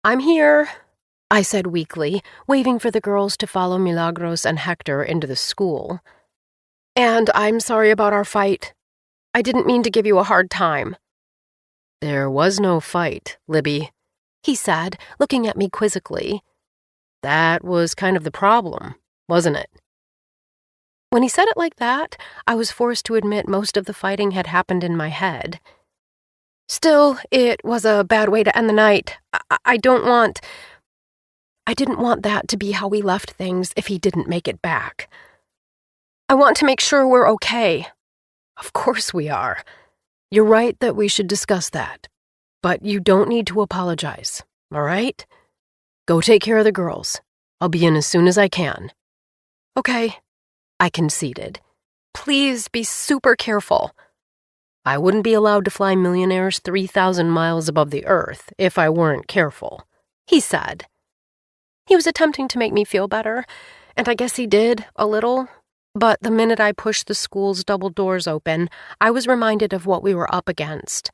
"I'm here," I said weakly, waving for the girls to follow Milagros and Hector into the school. "And I'm sorry about our fight. I didn't mean to give you a hard time." "There was no fight, Libby," he said, looking at me quizzically. "That was kind of the problem, wasn't it?" When he said it like that, I was forced to admit most of the fighting had happened in my head. "Still, it was a bad way to end the night. I didn't want that to be how we left things if he didn't make it back. I want to make sure we're okay." "Of course we are. You're right that we should discuss that. But you don't need to apologize, all right? Go take care of the girls. I'll be in as soon as I can." "Okay," I conceded. "Please be super careful." "I wouldn't be allowed to fly millionaires 3,000 miles above the earth if I weren't careful," he said. He was attempting to make me feel better, and I guess he did, a little. But the minute I pushed the school's double doors open, I was reminded of what we were up against.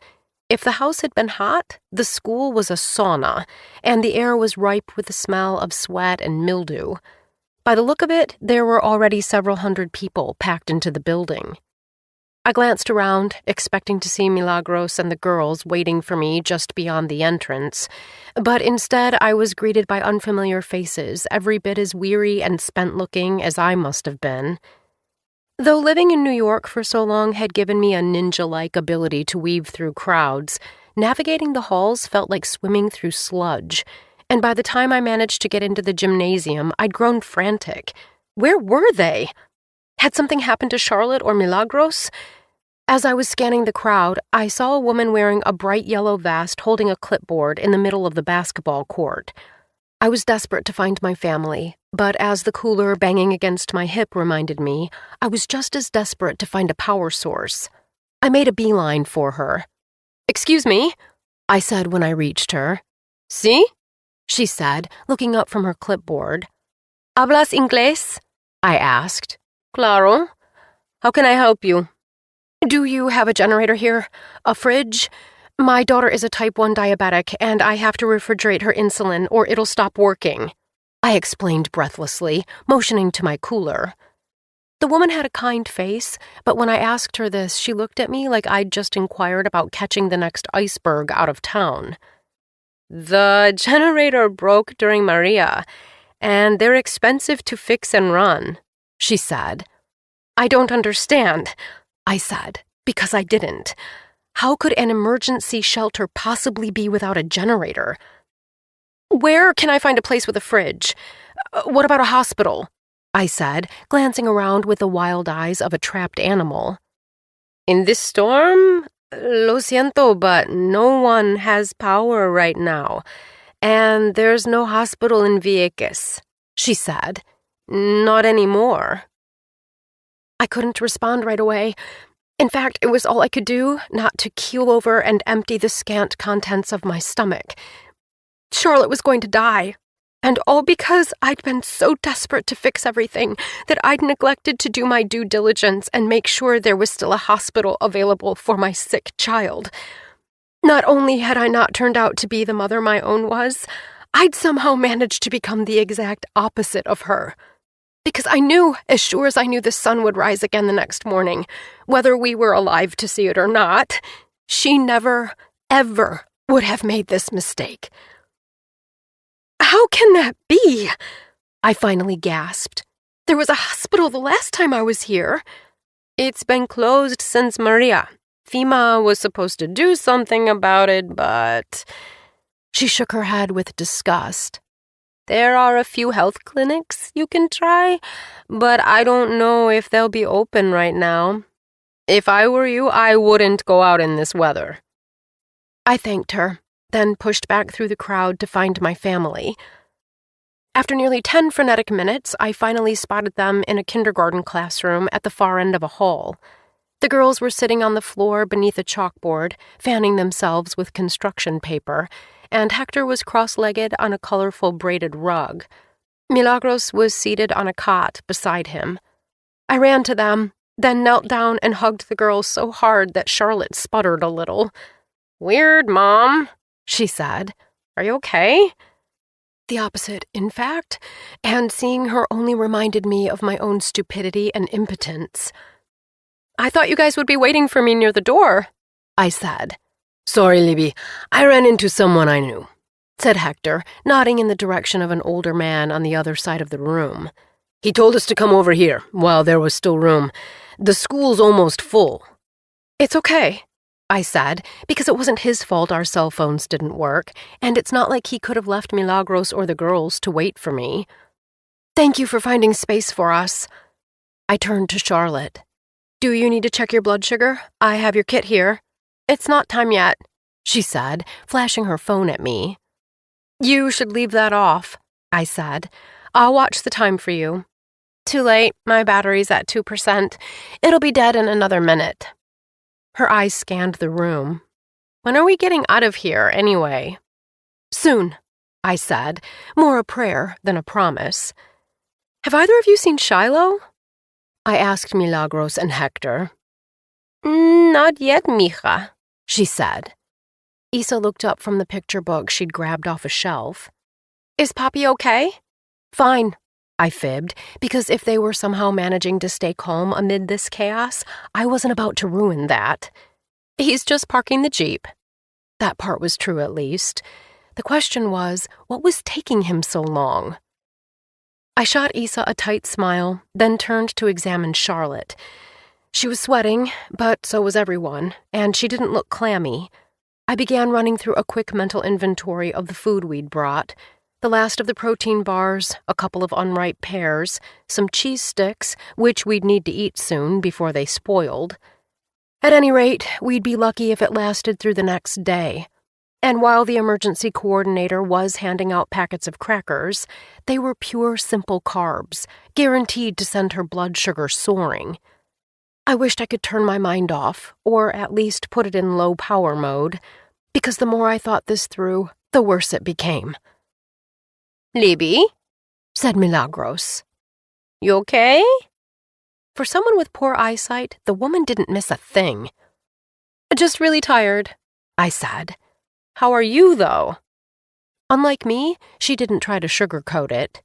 If the house had been hot, the school was a sauna, and the air was ripe with the smell of sweat and mildew. By the look of it, there were already several hundred people packed into the building. I glanced around, expecting to see Milagros and the girls waiting for me just beyond the entrance, but instead I was greeted by unfamiliar faces, every bit as weary and spent-looking as I must have been. Though living in New York for so long had given me a ninja-like ability to weave through crowds, navigating the halls felt like swimming through sludge, and by the time I managed to get into the gymnasium, I'd grown frantic. Where were they? Had something happened to Charlotte or Milagros? As I was scanning the crowd, I saw a woman wearing a bright yellow vest holding a clipboard in the middle of the basketball court. I was desperate to find my family, but as the cooler banging against my hip reminded me, I was just as desperate to find a power source. I made a beeline for her. "Excuse me," I said when I reached her. "Sí?" she said, looking up from her clipboard. "Hablas inglés?" I asked. "Claro. How can I help you?" "Do you have a generator here? A fridge? My daughter is a type 1 diabetic, and I have to refrigerate her insulin or it'll stop working," I explained breathlessly, motioning to my cooler. The woman had a kind face, but when I asked her this, she looked at me like I'd just inquired about catching the next iceberg out of town. "The generator broke during Maria, and they're expensive to fix and run," she said. "I don't understand," I said, because I didn't. How could an emergency shelter possibly be without a generator? "Where can I find a place with a fridge? What about a hospital?" I said, glancing around with the wild eyes of a trapped animal. "In this storm? Lo siento, but no one has power right now, and there's no hospital in Vieques," she said. "Not anymore." I couldn't respond right away. In fact, it was all I could do, not to keel over and empty the scant contents of my stomach. Charlotte was going to die, and all because I'd been so desperate to fix everything that I'd neglected to do my due diligence and make sure there was still a hospital available for my sick child. Not only had I not turned out to be the mother my own was, I'd somehow managed to become the exact opposite of her. Because I knew, as sure as I knew the sun would rise again the next morning, whether we were alive to see it or not, she never, ever would have made this mistake. "How can that be?" I finally gasped. "There was a hospital the last time I was here." "It's been closed since Maria. FEMA was supposed to do something about it, but..." She shook her head with disgust. "There are a few health clinics you can try, but I don't know if they'll be open right now. If I were you, I wouldn't go out in this weather." I thanked her, then pushed back through the crowd to find my family. After nearly 10 frenetic minutes, I finally spotted them in a kindergarten classroom at the far end of a hall. The girls were sitting on the floor beneath a chalkboard, fanning themselves with construction paper, and Hector was cross-legged on a colorful braided rug. Milagros was seated on a cot beside him. I ran to them, then knelt down and hugged the girls so hard that Charlotte sputtered a little. "Weird, Mom," she said. "Are you okay?" The opposite, in fact, and seeing her only reminded me of my own stupidity and impotence. "I thought you guys would be waiting for me near the door," I said. "Sorry, Libby. I ran into someone I knew," said Hector, nodding in the direction of an older man on the other side of the room. "He told us to come over here while there was still room. The school's almost full." "It's okay," I said, because it wasn't his fault our cell phones didn't work, and it's not like he could have left Milagros or the girls to wait for me. "Thank you for finding space for us." I turned to Charlotte. "Do you need to check your blood sugar? I have your kit here." "It's not time yet," she said, flashing her phone at me. "You should leave that off," I said. "I'll watch the time for you." "Too late. My battery's at 2%. It'll be dead in another minute." Her eyes scanned the room. "When are we getting out of here, anyway?" "Soon," I said, more a prayer than a promise. "Have either of you seen Shiloh?" I asked Milagros and Hector. "Not yet, mija," she said. Isa looked up from the picture book she'd grabbed off a shelf. "Is Papi okay?" "Fine," I fibbed, because if they were somehow managing to stay calm amid this chaos, I wasn't about to ruin that. "He's just parking the Jeep." That part was true, at least. The question was, what was taking him so long? I shot Isa a tight smile, then turned to examine Charlotte. She was sweating, but so was everyone, and she didn't look clammy. I began running through a quick mental inventory of the food we'd brought. The last of the protein bars, a couple of unripe pears, some cheese sticks, which we'd need to eat soon before they spoiled. At any rate, we'd be lucky if it lasted through the next day. And while the emergency coordinator was handing out packets of crackers, they were pure, simple carbs, guaranteed to send her blood sugar soaring. I wished I could turn my mind off, or at least put it in low power mode, because the more I thought this through, the worse it became. "Libby," said Milagros. "you okay?" For someone with poor eyesight, the woman didn't miss a thing. "Just really tired," I said. "How are you, though?" Unlike me, she didn't try to sugarcoat it.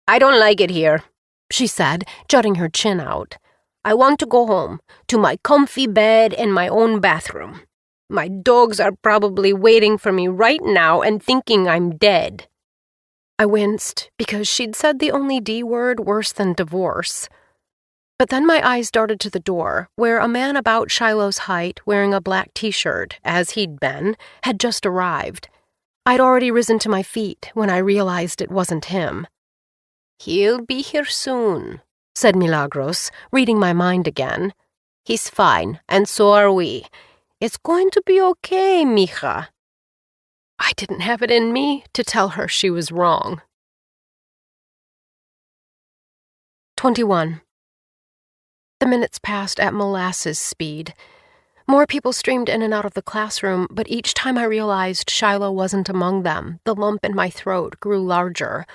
"I don't like it here," she said, jutting her chin out. "I want to go home, to my comfy bed and my own bathroom. My dogs are probably waiting for me right now and thinking I'm dead." I winced because she'd said the only D word worse than divorce. But then my eyes darted to the door, where a man about Shiloh's height, wearing a black t-shirt, as he'd been, had just arrived. I'd already risen to my feet when I realized it wasn't him. "He'll be here soon," said Milagros, reading my mind again. "He's fine, and so are we. It's going to be okay, mija." I didn't have it in me to tell her she was wrong. 21. The minutes passed at molasses speed. More people streamed in and out of the classroom, but each time I realized Shiloh wasn't among them, the lump in my throat grew larger.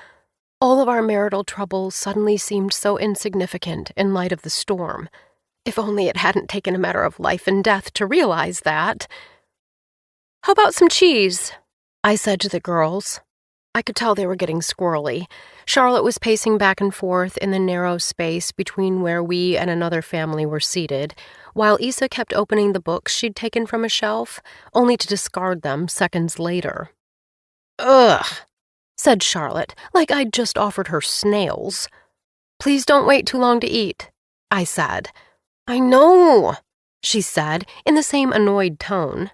All of our marital troubles suddenly seemed so insignificant in light of the storm. If only it hadn't taken a matter of life and death to realize that. "How about some cheese?" I said to the girls. I could tell they were getting squirrely. Charlotte was pacing back and forth in the narrow space between where we and another family were seated, while Isa kept opening the books she'd taken from a shelf, only to discard them seconds later. "Ugh," said Charlotte, like I'd just offered her snails. "Please don't wait too long to eat," I said. "I know," she said, in the same annoyed tone.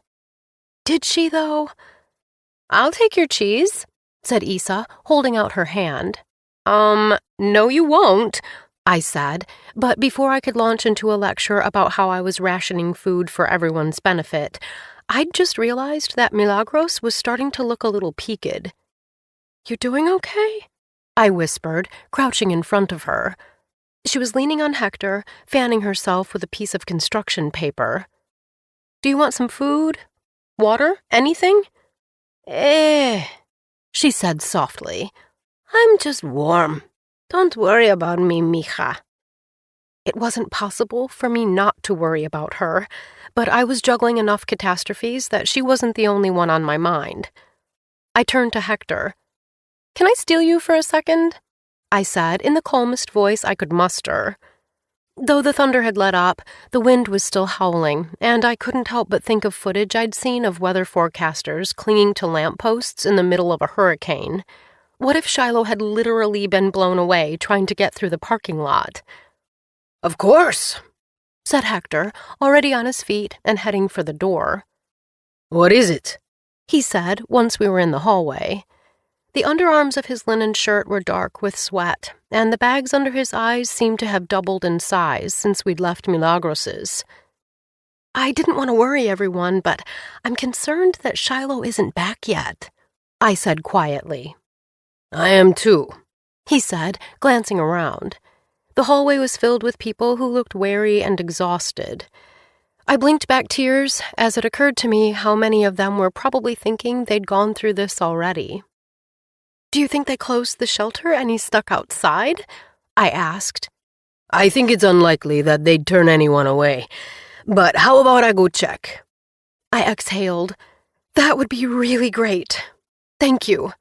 Did she, though? "I'll take your cheese," said Isa, holding out her hand. No you won't," I said, but before I could launch into a lecture about how I was rationing food for everyone's benefit, I'd just realized that Milagros was starting to look a little peaked. "You doing okay?" I whispered, crouching in front of her. She was leaning on Hector, fanning herself with a piece of construction paper. "Do you want some food? Water? Anything?" She said softly. "I'm just warm. Don't worry about me, mija." It wasn't possible for me not to worry about her, but I was juggling enough catastrophes that she wasn't the only one on my mind. I turned to Hector. "Can I steal you for a second?" I said in the calmest voice I could muster. Though the thunder had let up, the wind was still howling, and I couldn't help but think of footage I'd seen of weather forecasters clinging to lampposts in the middle of a hurricane. What if Shiloh had literally been blown away trying to get through the parking lot? "Of course," said Hector, already on his feet and heading for the door. "What is it?" he said once we were in the hallway. The underarms of his linen shirt were dark with sweat, and the bags under his eyes seemed to have doubled in size since we'd left Milagros's. "I didn't want to worry everyone, but I'm concerned that Shiloh isn't back yet," I said quietly. "I am too," he said, glancing around. The hallway was filled with people who looked weary and exhausted. I blinked back tears as it occurred to me how many of them were probably thinking they'd gone through this already. "Do you think they closed the shelter and he's stuck outside?" I asked. "I think it's unlikely that they'd turn anyone away. But how about I go check?" I exhaled. "That would be really great. Thank you."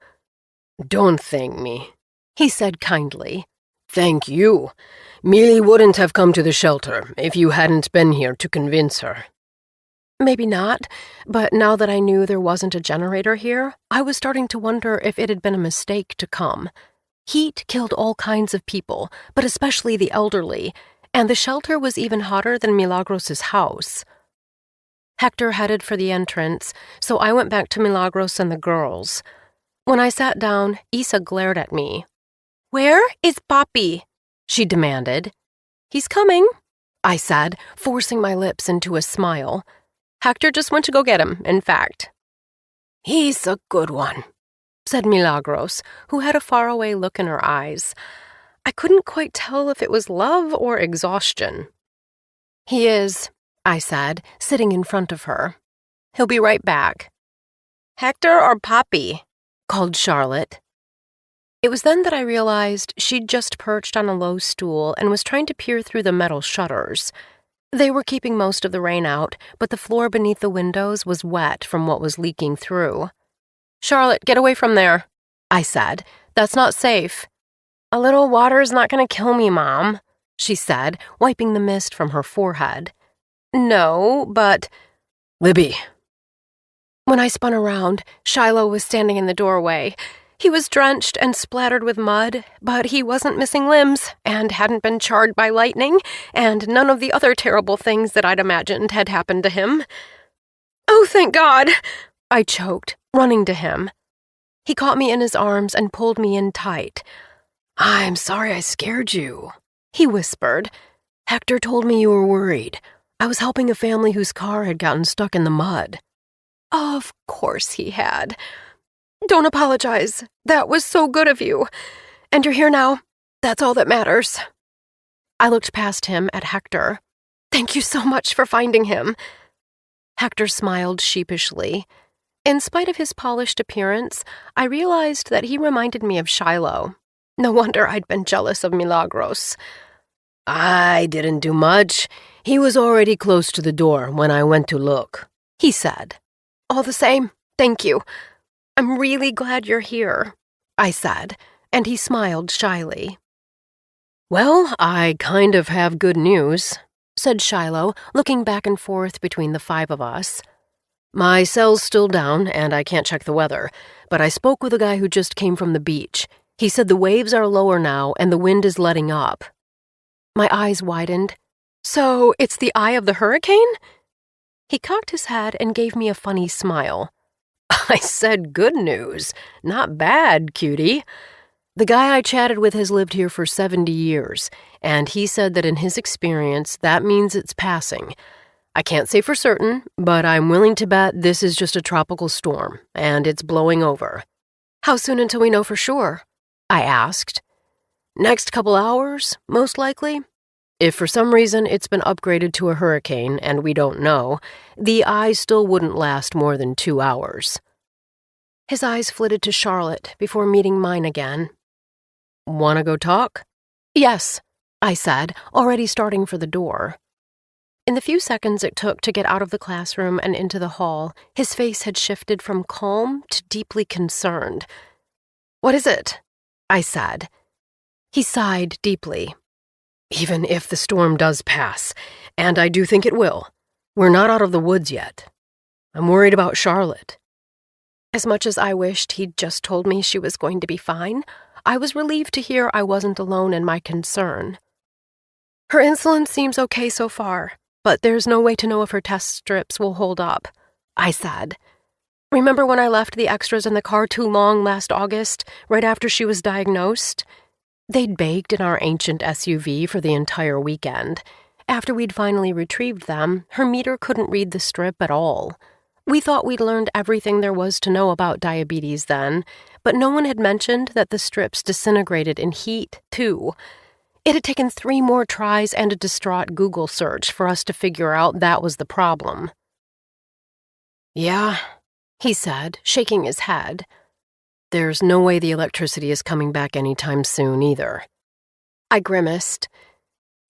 "Don't thank me," he said kindly. "Thank you. Millie wouldn't have come to the shelter if you hadn't been here to convince her." Maybe not, but now that I knew there wasn't a generator here, I was starting to wonder if it had been a mistake to come. Heat killed all kinds of people, but especially the elderly, and the shelter was even hotter than Milagros's house. Hector headed for the entrance, so I went back to Milagros and the girls. When I sat down, Isa glared at me. "Where is Papi?" she demanded. "He's coming," I said, forcing my lips into a smile. "Hector just went to go get him, in fact." He's a good one, said Milagros, who had a faraway look in her eyes. I couldn't quite tell if it was love or exhaustion. He is, I said, sitting in front of her. He'll be right back. Hector or Poppy? Called Charlotte. It was then that I realized she'd just perched on a low stool and was trying to peer through the metal shutters. They were keeping most of the rain out, but the floor beneath the windows was wet from what was leaking through. Charlotte, get away from there, I said. That's not safe. A little water's not going to kill me, Mom, she said, wiping the mist from her forehead. No, but... Libby. When I spun around, Shiloh was standing in the doorway. He was drenched and splattered with mud, but he wasn't missing limbs and hadn't been charred by lightning, and none of the other terrible things that I'd imagined had happened to him. Oh, thank God! I choked, running to him. He caught me in his arms and pulled me in tight. I'm sorry I scared you, he whispered. Hector told me you were worried. I was helping a family whose car had gotten stuck in the mud. Of course he had. Don't apologize. That was so good of you. And you're here now. That's all that matters. I looked past him at Hector. Thank you so much for finding him. Hector smiled sheepishly. In spite of his polished appearance, I realized that he reminded me of Shiloh. No wonder I'd been jealous of Milagros. I didn't do much. He was already close to the door when I went to look, he said. All the same, thank you. I'm really glad you're here, I said, and he smiled shyly. Well, I kind of have good news, said Shiloh, looking back and forth between the five of us. My cell's still down, and I can't check the weather, but I spoke with a guy who just came from the beach. He said the waves are lower now and the wind is letting up. My eyes widened. So it's the eye of the hurricane? He cocked his head and gave me a funny smile. I said good news. Not bad, cutie. The guy I chatted with has lived here for 70 years, and he said that in his experience, that means it's passing. I can't say for certain, but I'm willing to bet this is just a tropical storm, and it's blowing over. How soon until we know for sure? I asked. Next couple hours, most likely. If for some reason it's been upgraded to a hurricane and we don't know, the eye still wouldn't last more than 2 hours. His eyes flitted to Charlotte before meeting mine again. Want to go talk? Yes, I said, already starting for the door. In the few seconds it took to get out of the classroom and into the hall, his face had shifted from calm to deeply concerned. What is it? I said. He sighed deeply. Even if the storm does pass, and I do think it will, we're not out of the woods yet. I'm worried about Charlotte. As much as I wished he'd just told me she was going to be fine, I was relieved to hear I wasn't alone in my concern. Her insulin seems okay so far, but there's no way to know if her test strips will hold up, I said. Remember when I left the extras in the car too long last August, right after she was diagnosed? They'd baked in our ancient SUV for the entire weekend. After we'd finally retrieved them, her meter couldn't read the strip at all. We thought we'd learned everything there was to know about diabetes then, but no one had mentioned that the strips disintegrated in heat, too. It had taken 3 more tries and a distraught Google search for us to figure out that was the problem. Yeah, he said, shaking his head. There's no way the electricity is coming back anytime soon either. I grimaced.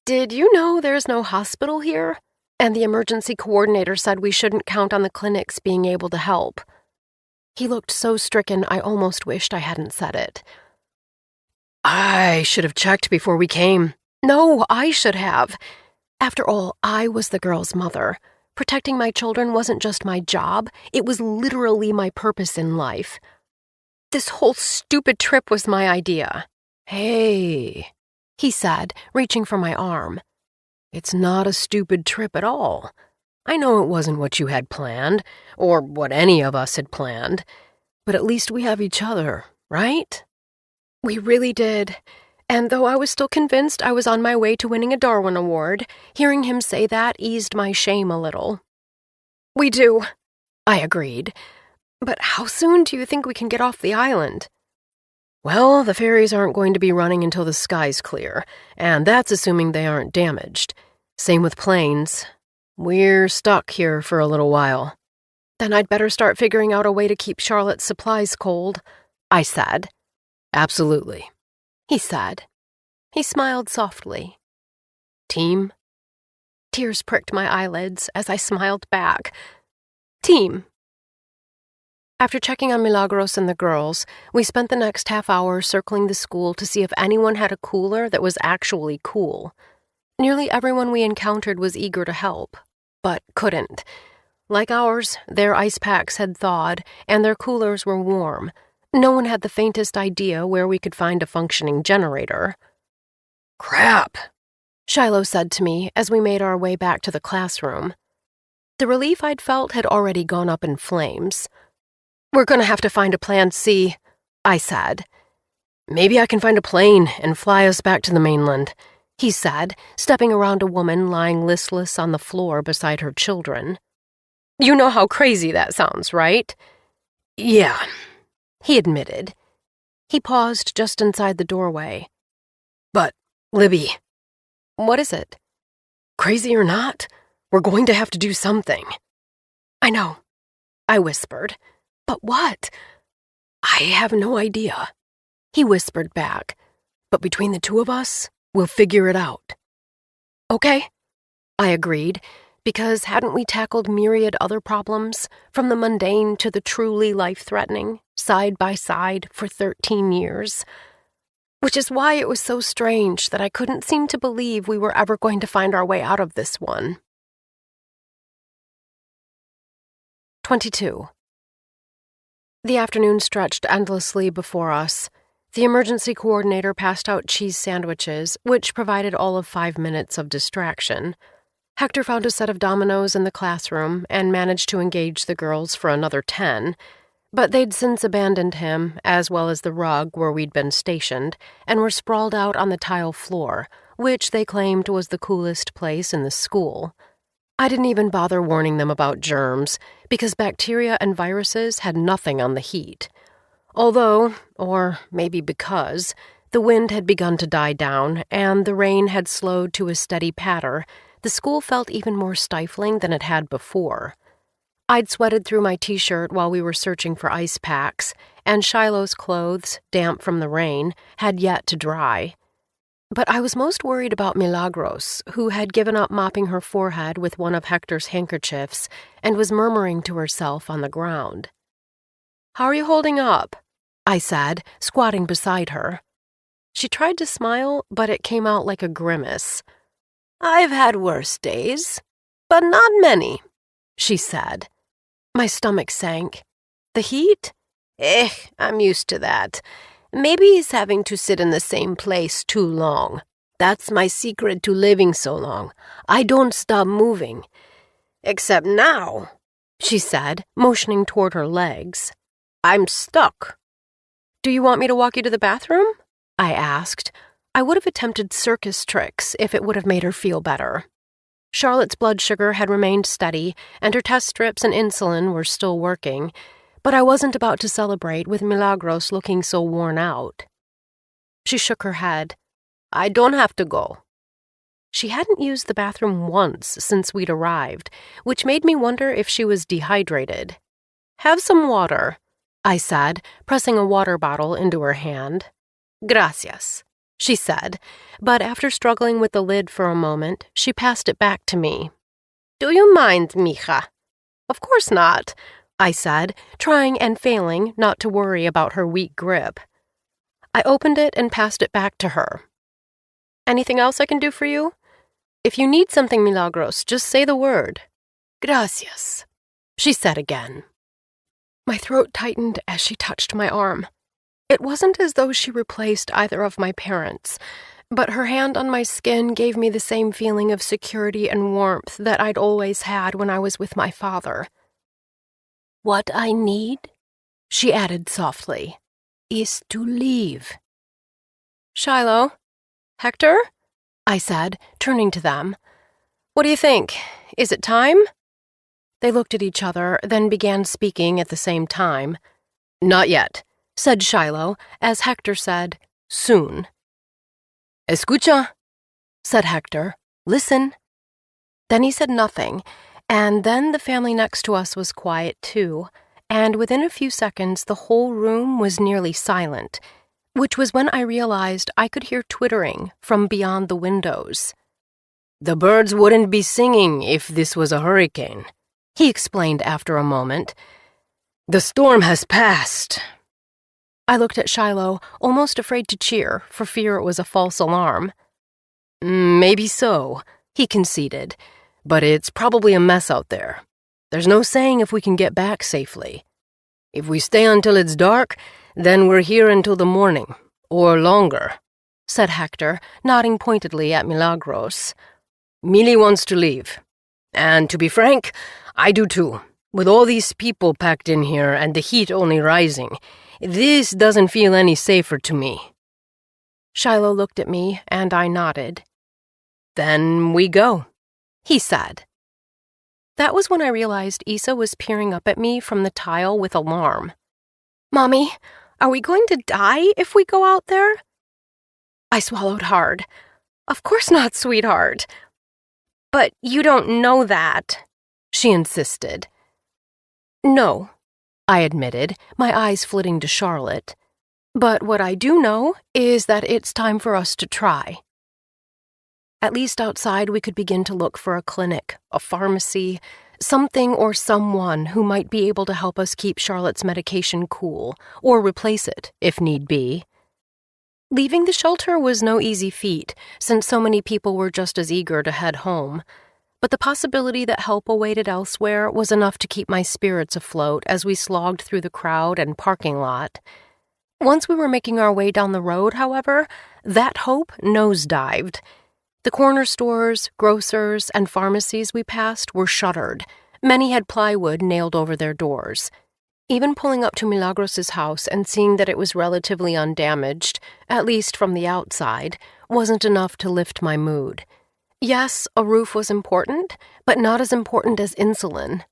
Did you know there's no hospital here? And the emergency coordinator said we shouldn't count on the clinics being able to help. He looked so stricken I almost wished I hadn't said it. I should have checked before we came. No, I should have. After all, I was the girl's mother. Protecting my children wasn't just my job, it was literally my purpose in life. This whole stupid trip was my idea. Hey, he said, reaching for my arm. It's not a stupid trip at all. I know it wasn't what you had planned, or what any of us had planned, but at least we have each other, right? We really did. And though I was still convinced I was on my way to winning a Darwin Award, hearing him say that eased my shame a little. We do, I agreed. But how soon do you think we can get off the island? Well, the ferries aren't going to be running until the sky's clear, and that's assuming they aren't damaged. Same with planes. We're stuck here for a little while. Then I'd better start figuring out a way to keep Charlotte's supplies cold, I said. Absolutely, he said. He smiled softly. Team? Tears pricked my eyelids as I smiled back. Team. After checking on Milagros and the girls, we spent the next half hour circling the school to see if anyone had a cooler that was actually cool. Nearly everyone we encountered was eager to help, but couldn't. Like ours, their ice packs had thawed, and their coolers were warm. No one had the faintest idea where we could find a functioning generator. Crap, Shiloh said to me as we made our way back to the classroom. The relief I'd felt had already gone up in flames. We're going to have to find a plan C, I said. Maybe I can find a plane and fly us back to the mainland, he said, stepping around a woman lying listless on the floor beside her children. You know how crazy that sounds, right? Yeah, he admitted. He paused just inside the doorway. But, Libby. What is it? Crazy or not, we're going to have to do something. I know, I whispered. But what? I have no idea, he whispered back. But between the two of us, we'll figure it out. Okay, I agreed, because hadn't we tackled myriad other problems, from the mundane to the truly life-threatening, side by side for 13 years? Which is why it was so strange that I couldn't seem to believe we were ever going to find our way out of this one. 22. The afternoon stretched endlessly before us. The emergency coordinator passed out cheese sandwiches, which provided all of 5 minutes of distraction. Hector found a set of dominoes in the classroom and managed to engage the girls for another 10, but they'd since abandoned him, as well as the rug where we'd been stationed, and were sprawled out on the tile floor, which they claimed was the coolest place in the school. I didn't even bother warning them about germs, because bacteria and viruses had nothing on the heat. Although, or maybe because, the wind had begun to die down and the rain had slowed to a steady patter, the school felt even more stifling than it had before. I'd sweated through my t-shirt while we were searching for ice packs, and Shiloh's clothes, damp from the rain, had yet to dry. But I was most worried about Milagros, who had given up mopping her forehead with one of Hector's handkerchiefs and was murmuring to herself on the ground. How are you holding up? I said, squatting beside her. She tried to smile, but it came out like a grimace. I've had worse days, but not many, she said. My stomach sank. The heat? I'm used to that. Maybe he's having to sit in the same place too long. That's my secret to living so long. I don't stop moving. Except now, she said, motioning toward her legs. I'm stuck. Do you want me to walk you to the bathroom? I asked. I would have attempted circus tricks if it would have made her feel better. Charlotte's blood sugar had remained steady, and her test strips and insulin were still working, but I wasn't about to celebrate with Milagros looking so worn out. She shook her head. I don't have to go. She hadn't used the bathroom once since we'd arrived, which made me wonder if she was dehydrated. Have some water, I said, pressing a water bottle into her hand. Gracias, she said, but after struggling with the lid for a moment, she passed it back to me. Do you mind, mija? Of course not, I said, trying and failing not to worry about her weak grip. I opened it and passed it back to her. Anything else I can do for you? If you need something, Milagros, just say the word. Gracias, she said again. My throat tightened as she touched my arm. It wasn't as though she replaced either of my parents, but her hand on my skin gave me the same feeling of security and warmth that I'd always had when I was with my father. What I need, she added softly, is to leave. Shiloh? Hector? I said, turning to them. What do you think? Is it time? They looked at each other, then began speaking at the same time. "Not yet," said Shiloh, as Hector said, "Soon." "Escucha," said Hector. "Listen." Then he said nothing, and then the family next to us was quiet too, and within a few seconds the whole room was nearly silent, which was when I realized I could hear twittering from beyond the windows. "The birds wouldn't be singing if this was a hurricane," he explained after a moment. "The storm has passed." I looked at Shiloh, almost afraid to cheer, for fear it was a false alarm. "Maybe so," he conceded, "but it's probably a mess out there. There's no saying if we can get back safely. If we stay until it's dark, then we're here until the morning, or longer," said Hector, nodding pointedly at Milagros. "Millie wants to leave. And to be frank, I do too. With all these people packed in here and the heat only rising, this doesn't feel any safer to me." Shiloh looked at me, and I nodded. "Then we go," he said. That was when I realized Issa was peering up at me from the tile with alarm. "Mommy, are we going to die if we go out there?" I swallowed hard. "Of course not, sweetheart." "But you don't know that," she insisted. "No," I admitted, my eyes flitting to Charlotte. "But what I do know is that it's time for us to try." At least outside we could begin to look for a clinic, a pharmacy, something or someone who might be able to help us keep Charlotte's medication cool, or replace it, if need be. Leaving the shelter was no easy feat, since so many people were just as eager to head home. But the possibility that help awaited elsewhere was enough to keep my spirits afloat as we slogged through the crowd and parking lot. Once we were making our way down the road, however, that hope nosedived. The corner stores, grocers, and pharmacies we passed were shuttered. Many had plywood nailed over their doors. Even pulling up to Milagros' house and seeing that it was relatively undamaged, at least from the outside, wasn't enough to lift my mood. Yes, a roof was important, but not as important as insulin.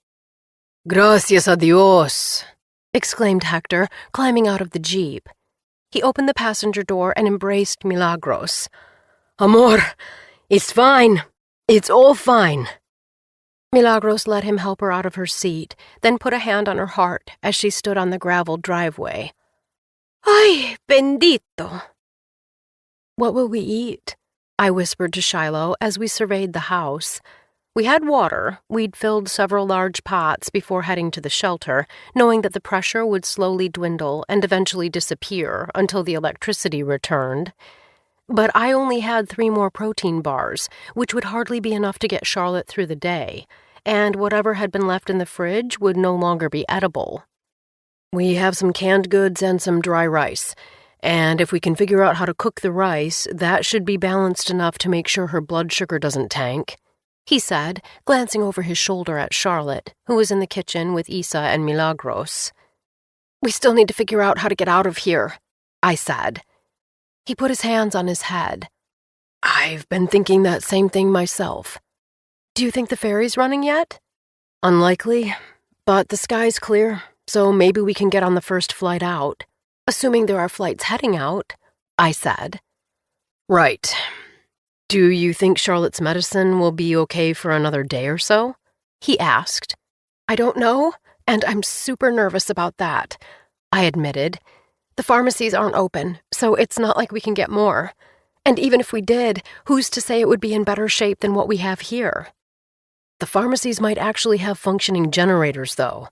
"Gracias a Dios," exclaimed Hector, climbing out of the Jeep. He opened the passenger door and embraced Milagros. "Amor, it's fine. It's all fine." Milagros let him help her out of her seat, then put a hand on her heart as she stood on the gravel driveway. "Ay, bendito." "What will we eat?" I whispered to Shiloh as we surveyed the house. We had water. We'd filled several large pots before heading to the shelter, knowing that the pressure would slowly dwindle and eventually disappear until the electricity returned. But I only had 3 more protein bars, which would hardly be enough to get Charlotte through the day, and whatever had been left in the fridge would no longer be edible. "We have some canned goods and some dry rice. And if we can figure out how to cook the rice, that should be balanced enough to make sure her blood sugar doesn't tank," he said, glancing over his shoulder at Charlotte, who was in the kitchen with Issa and Milagros. "We still need to figure out how to get out of here," I said. He put his hands on his head. "I've been thinking that same thing myself. Do you think the ferry's running yet?" "Unlikely, but the sky's clear, so maybe we can get on the first flight out. Assuming there are flights heading out," I said. "Right. Do you think Charlotte's medicine will be okay for another day or so?" he asked. "I don't know, and I'm super nervous about that," I admitted. "The pharmacies aren't open, so it's not like we can get more. And even if we did, who's to say it would be in better shape than what we have here?" "The pharmacies might actually have functioning generators, though.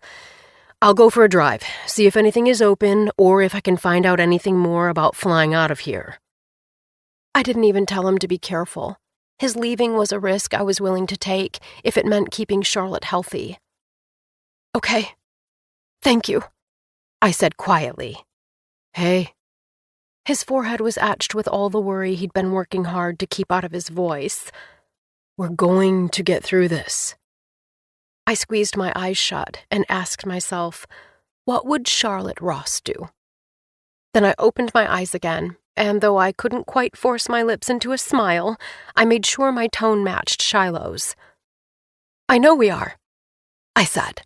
I'll go for a drive, see if anything is open, or if I can find out anything more about flying out of here." I didn't even tell him to be careful. His leaving was a risk I was willing to take if it meant keeping Charlotte healthy. "Okay. Thank you," I said quietly. "Hey." His forehead was etched with all the worry he'd been working hard to keep out of his voice. "We're going to get through this." I squeezed my eyes shut and asked myself, what would Charlotte Ross do? Then I opened my eyes again, and though I couldn't quite force my lips into a smile, I made sure my tone matched Shiloh's. "I know we are." I said.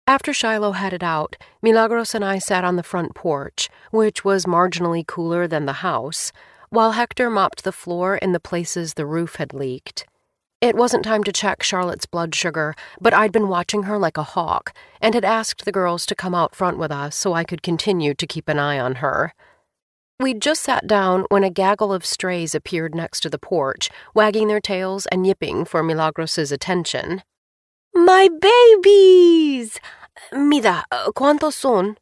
After Shiloh headed out, Milagros and I sat on the front porch, which was marginally cooler than the house, while Hector mopped the floor in the places the roof had leaked. It wasn't time to check Charlotte's blood sugar, but I'd been watching her like a hawk and had asked the girls to come out front with us so I could continue to keep an eye on her. We'd just sat down when a gaggle of strays appeared next to the porch, wagging their tails and yipping for Milagros's attention. My babies! Mira, ¿cuántos son?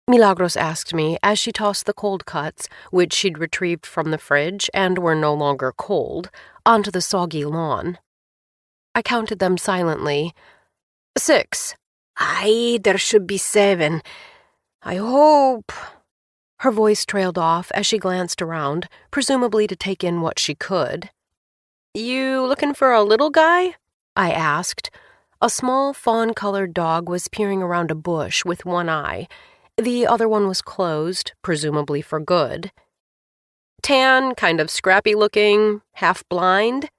Milagros asked me as she tossed the cold cuts, which she'd retrieved from the fridge and were no longer cold, onto the soggy lawn. I counted them silently. 6. Ay, there should be 7. I hope. Her voice trailed off as she glanced around, presumably to take in what she could. You looking for a little guy? I asked. A small fawn-colored dog was peering around a bush with one eye. The other one was closed, presumably for good. Tan, kind of scrappy-looking, half-blind.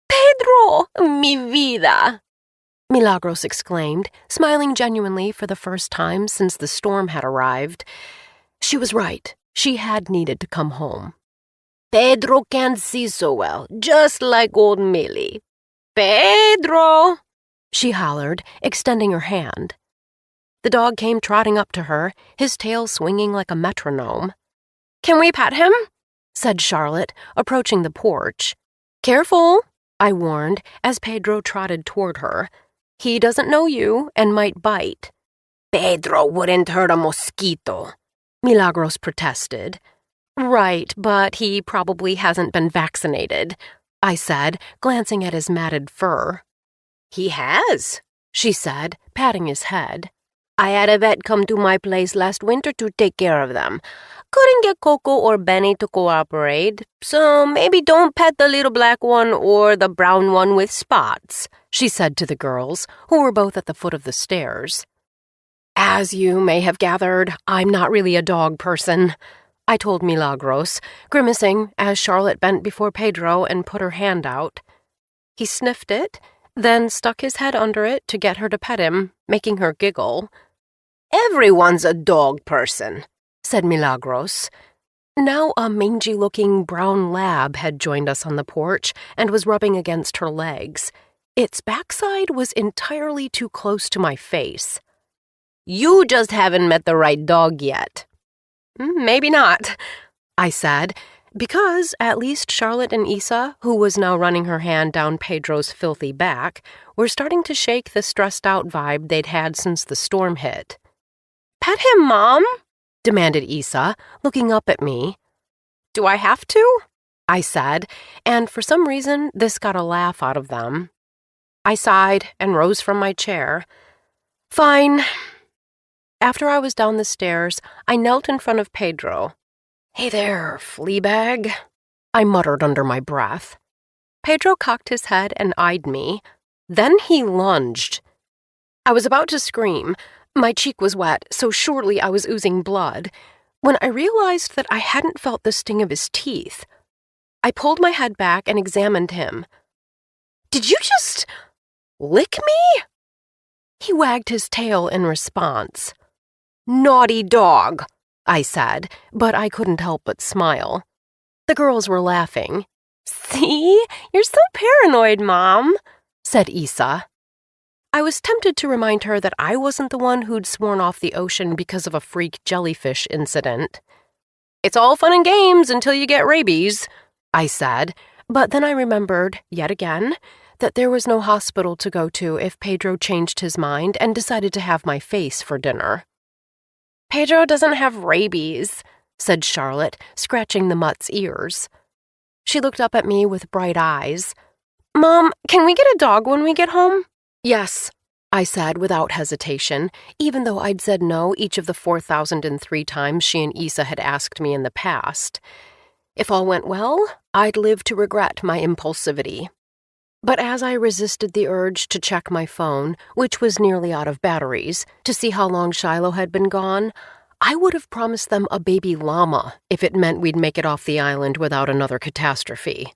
Pedro, mi vida! Milagros exclaimed, smiling genuinely for the first time since the storm had arrived. She was right. She had needed to come home. Pedro can't see so well, just like old Millie. Pedro! She hollered, extending her hand. The dog came trotting up to her, his tail swinging like a metronome. Can we pet him? Said Charlotte, approaching the porch. Careful, I warned as Pedro trotted toward her. He doesn't know you and might bite. Pedro wouldn't hurt a mosquito, Milagros protested. Right, but he probably hasn't been vaccinated, I said, glancing at his matted fur. He has, she said, patting his head. I had a vet come to my place last winter to take care of them. Couldn't get Coco or Benny to cooperate, so maybe don't pet the little black one or the brown one with spots, she said to the girls, who were both at the foot of the stairs. As you may have gathered, I'm not really a dog person, I told Milagros, grimacing as Charlotte bent before Pedro and put her hand out. He sniffed it, then stuck his head under it to get her to pet him, making her giggle. Everyone's a dog person, said Milagros. Now a mangy-looking brown lab had joined us on the porch and was rubbing against her legs. Its backside was entirely too close to my face. You just haven't met the right dog yet. Maybe not, I said, because at least Charlotte and Isa, who was now running her hand down Pedro's filthy back, were starting to shake the stressed-out vibe they'd had since the storm hit. Pet him, Mom, demanded Isa, looking up at me. Do I have to? I said, and for some reason this got a laugh out of them. I sighed and rose from my chair. Fine. After I was down the stairs, I knelt in front of Pedro. Hey there, fleabag, I muttered under my breath. Pedro cocked his head and eyed me. Then he lunged. I was about to scream. My cheek was wet, so surely I was oozing blood, when I realized that I hadn't felt the sting of his teeth. I pulled my head back and examined him. Did you just lick me? He wagged his tail in response. Naughty dog, I said, but I couldn't help but smile. The girls were laughing. See? You're so paranoid, Mom, said Isa. I was tempted to remind her that I wasn't the one who'd sworn off the ocean because of a freak jellyfish incident. It's all fun and games until you get rabies, I said, but then I remembered, yet again, that there was no hospital to go to if Pedro changed his mind and decided to have my face for dinner. Pedro doesn't have rabies, said Charlotte, scratching the mutt's ears. She looked up at me with bright eyes. Mom, can we get a dog when we get home? Yes, I said without hesitation, even though I'd said no each of the 4,003 times she and Isa had asked me in the past. If all went well, I'd live to regret my impulsivity. But as I resisted the urge to check my phone, which was nearly out of batteries, to see how long Shiloh had been gone, I would have promised them a baby llama if it meant we'd make it off the island without another catastrophe.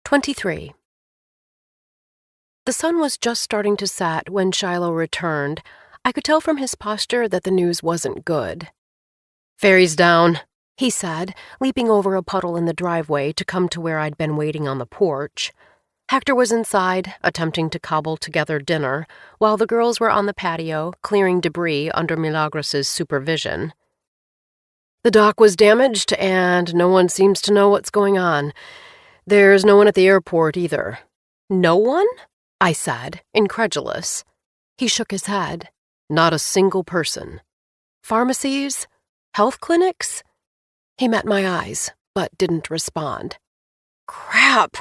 23. The sun was just starting to set when Shiloh returned. I could tell from his posture that the news wasn't good. "Ferry's down," he said, leaping over a puddle in the driveway to come to where I'd been waiting on the porch. Hector was inside, attempting to cobble together dinner, while the girls were on the patio, clearing debris under Milagros's supervision. "The dock was damaged, and no one seems to know what's going on. There's no one at the airport either." "No one?" I said, incredulous. He shook his head. "Not a single person." "Pharmacies? Health clinics?" He met my eyes, but didn't respond. "Crap,"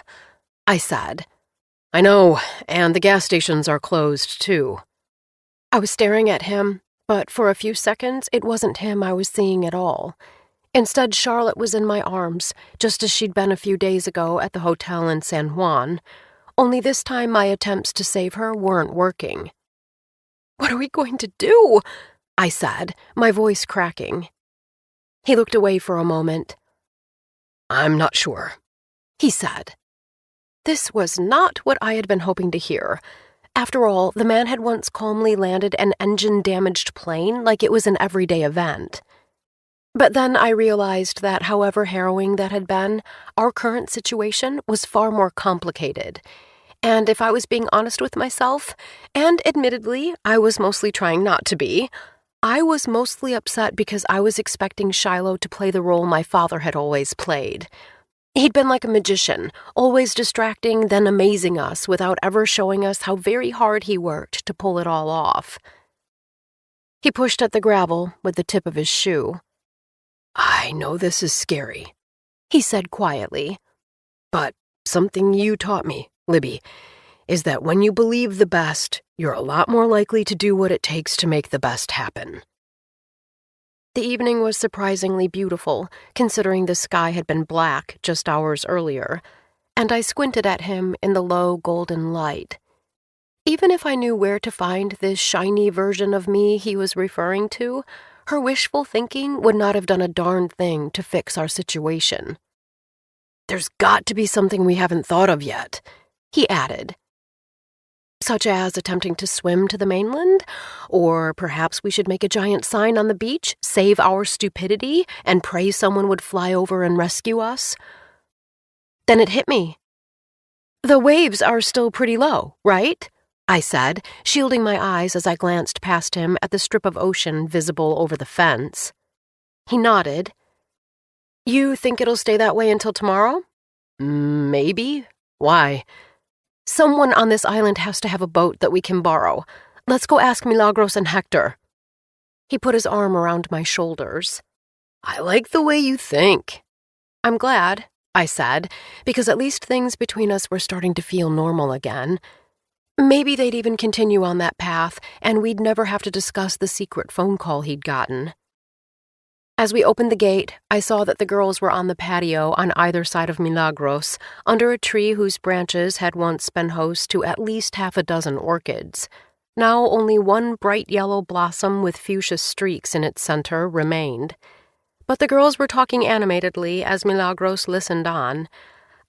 I said. "I know, and the gas stations are closed, too." I was staring at him, but for a few seconds it wasn't him I was seeing at all. Instead, Charlotte was in my arms, just as she'd been a few days ago at the hotel in San Juan, only this time my attempts to save her weren't working. "What are we going to do?" I said, my voice cracking. He looked away for a moment. "I'm not sure," he said. This was not what I had been hoping to hear. After all, the man had once calmly landed an engine-damaged plane like it was an everyday event. But then I realized that however harrowing that had been, our current situation was far more complicated. And if I was being honest with myself, and admittedly, I was mostly trying not to be, I was mostly upset because I was expecting Shiloh to play the role my father had always played. He'd been like a magician, always distracting, then amazing us without ever showing us how very hard he worked to pull it all off. He pushed at the gravel with the tip of his shoe. "I know this is scary," he said quietly. "But something you taught me, Libby, is that when you believe the best, you're a lot more likely to do what it takes to make the best happen." The evening was surprisingly beautiful, considering the sky had been black just hours earlier, and I squinted at him in the low golden light. Even if I knew where to find this shiny version of me he was referring to, her wishful thinking would not have done a darn thing to fix our situation. "There's got to be something we haven't thought of yet," he added. Such as attempting to swim to the mainland? Or perhaps we should make a giant sign on the beach, save our stupidity, and pray someone would fly over and rescue us? Then it hit me. "The waves are still pretty low, right?" I said, shielding my eyes as I glanced past him at the strip of ocean visible over the fence. He nodded. "You think it'll stay that way until tomorrow?" "Maybe. Why?" "Someone on this island has to have a boat that we can borrow. Let's go ask Milagros and Hector." He put his arm around my shoulders. "I like the way you think." "I'm glad," I said, because at least things between us were starting to feel normal again. Maybe they'd even continue on that path, and we'd never have to discuss the secret phone call he'd gotten. As we opened the gate, I saw that the girls were on the patio on either side of Milagros, under a tree whose branches had once been host to at least half a dozen orchids. Now only one bright yellow blossom with fuchsia streaks in its center remained. But the girls were talking animatedly as Milagros listened on.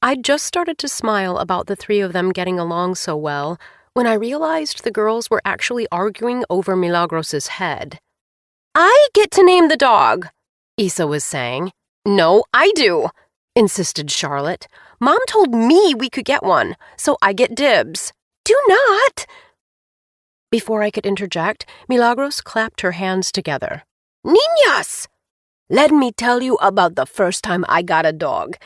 I'd just started to smile about the three of them getting along so well when I realized the girls were actually arguing over Milagros's head. "I get to name the dog," Issa was saying. "No, I do," insisted Charlotte. "Mom told me we could get one, so I get dibs." "Do not!" Before I could interject, Milagros clapped her hands together. "Niñas! Let me tell you about the first time I got a dog.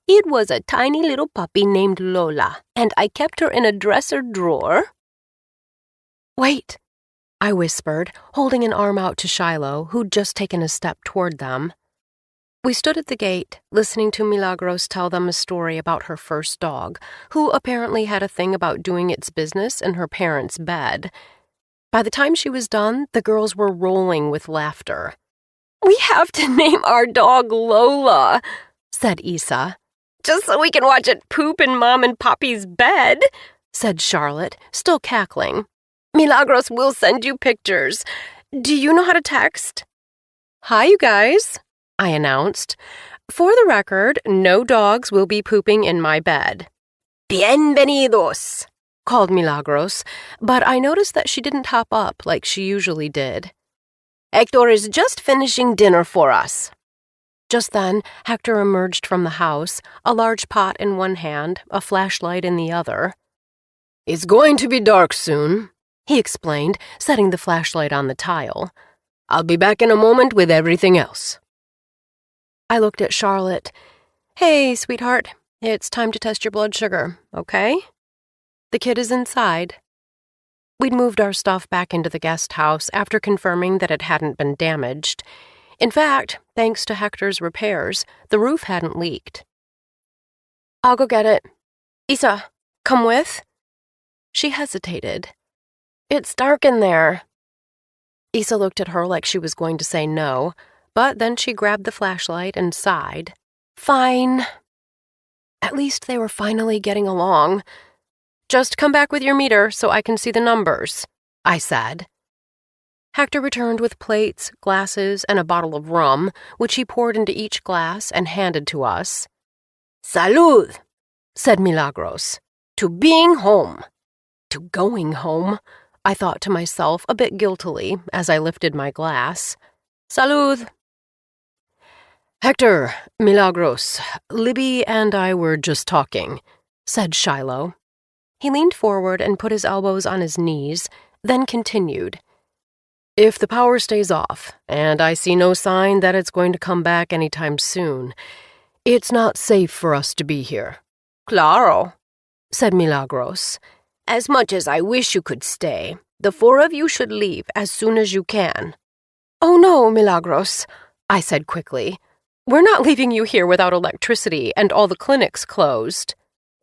It was a tiny little puppy named Lola, and I kept her in a dresser drawer." "Wait," I whispered, holding an arm out to Shiloh, who'd just taken a step toward them. We stood at the gate, listening to Milagros tell them a story about her first dog, who apparently had a thing about doing its business in her parents' bed. By the time she was done, the girls were rolling with laughter. "We have to name our dog Lola," said Issa. "Just so we can watch it poop in Mom and Poppy's bed," said Charlotte, still cackling. "Milagros will send you pictures. Do you know how to text?" "Hi, you guys," I announced. "For the record, no dogs will be pooping in my bed." Bienvenidos, called Milagros, but I noticed that she didn't hop up like she usually did. Hector is just finishing dinner for us. Just then, Hector emerged from the house, a large pot in one hand, a flashlight in the other. It's going to be dark soon, he explained, setting the flashlight on the tile. I'll be back in a moment with everything else. I looked at Charlotte. Hey, sweetheart, it's time to test your blood sugar, okay? The kid is inside. We'd moved our stuff back into the guest house after confirming that it hadn't been damaged. In fact, thanks to Hector's repairs, the roof hadn't leaked. I'll go get it. Isa, come with? She hesitated. It's dark in there. Isa looked at her like she was going to say no, but then she grabbed the flashlight and sighed. Fine. At least they were finally getting along. Just come back with your meter so I can see the numbers, I said. Hector returned with plates, glasses, and a bottle of rum, which he poured into each glass and handed to us. Salud, said Milagros. To being home. To going home, I thought to myself a bit guiltily as I lifted my glass. Salud. Hector, Milagros, Libby and I were just talking, said Shiloh. He leaned forward and put his elbows on his knees, then continued. If the power stays off, and I see no sign that it's going to come back anytime soon, it's not safe for us to be here. Claro, said Milagros. As much as I wish you could stay, the four of you should leave as soon as you can. Oh no, Milagros, I said quickly. We're not leaving you here without electricity and all the clinics closed.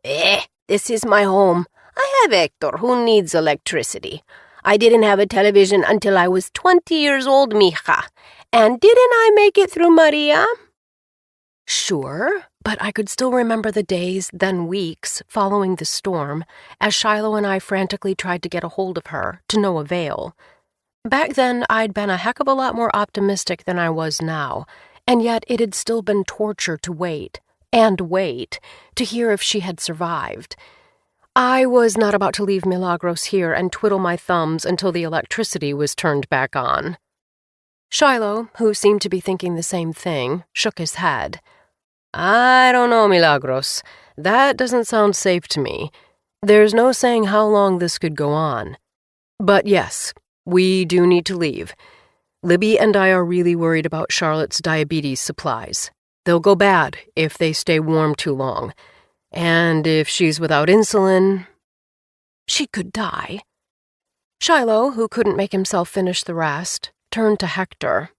This is my home. I have Hector, who needs electricity. I didn't have a television until I was 20 years old, mija. And didn't I make it through Maria? Sure, but I could still remember the days, then weeks, following the storm, as Shiloh and I frantically tried to get a hold of her, to no avail. Back then, I'd been a heck of a lot more optimistic than I was now, and yet it had still been torture to wait, to hear if she had survived. I was not about to leave Milagros here and twiddle my thumbs until the electricity was turned back on. Shiloh, who seemed to be thinking the same thing, shook his head. I don't know, Milagros. That doesn't sound safe to me. There's no saying how long this could go on. But yes, we do need to leave. Libby and I are really worried about Charlotte's diabetes supplies. They'll go bad if they stay warm too long. And if she's without insulin, she could die. Shiloh, who couldn't make himself finish the rest, turned to Hector.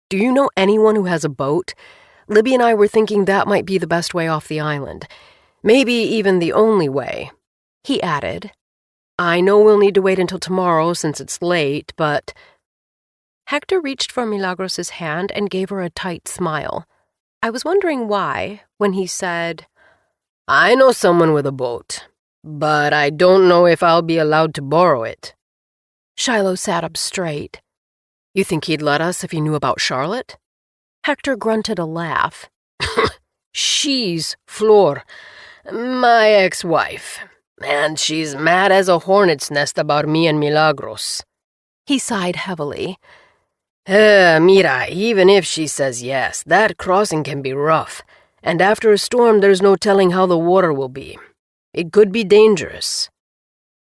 Do you know anyone who has a boat? Libby and I were thinking that might be the best way off the island. Maybe even the only way, he added. I know we'll need to wait until tomorrow since it's late, but... Hector reached for Milagros' hand and gave her a tight smile. I was wondering why, when he said, I know someone with a boat, but I don't know if I'll be allowed to borrow it. Shiloh sat up straight. You think he'd let us if he knew about Charlotte? Hector grunted a laugh. She's Flor, my ex-wife, and she's mad as a hornet's nest about me and Milagros. He sighed heavily. Mira, even if she says yes, that crossing can be rough. And after a storm, there's no telling how the water will be. It could be dangerous.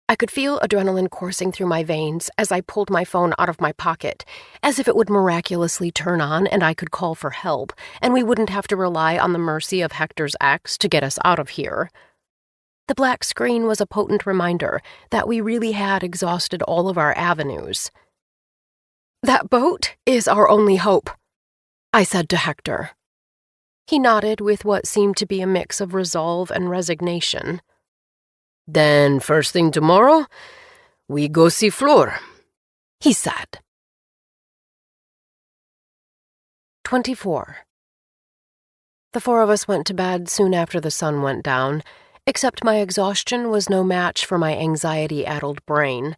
I could feel adrenaline coursing through my veins as I pulled my phone out of my pocket, as if it would miraculously turn on and I could call for help, and we wouldn't have to rely on the mercy of Hector's ex to get us out of here. The black screen was a potent reminder that we really had exhausted all of our avenues. That boat is our only hope, I said to Hector. He nodded with what seemed to be a mix of resolve and resignation. Then first thing tomorrow, we go see Flor, he said. 24. The four of us went to bed soon after the sun went down, except my exhaustion was no match for my anxiety-addled brain.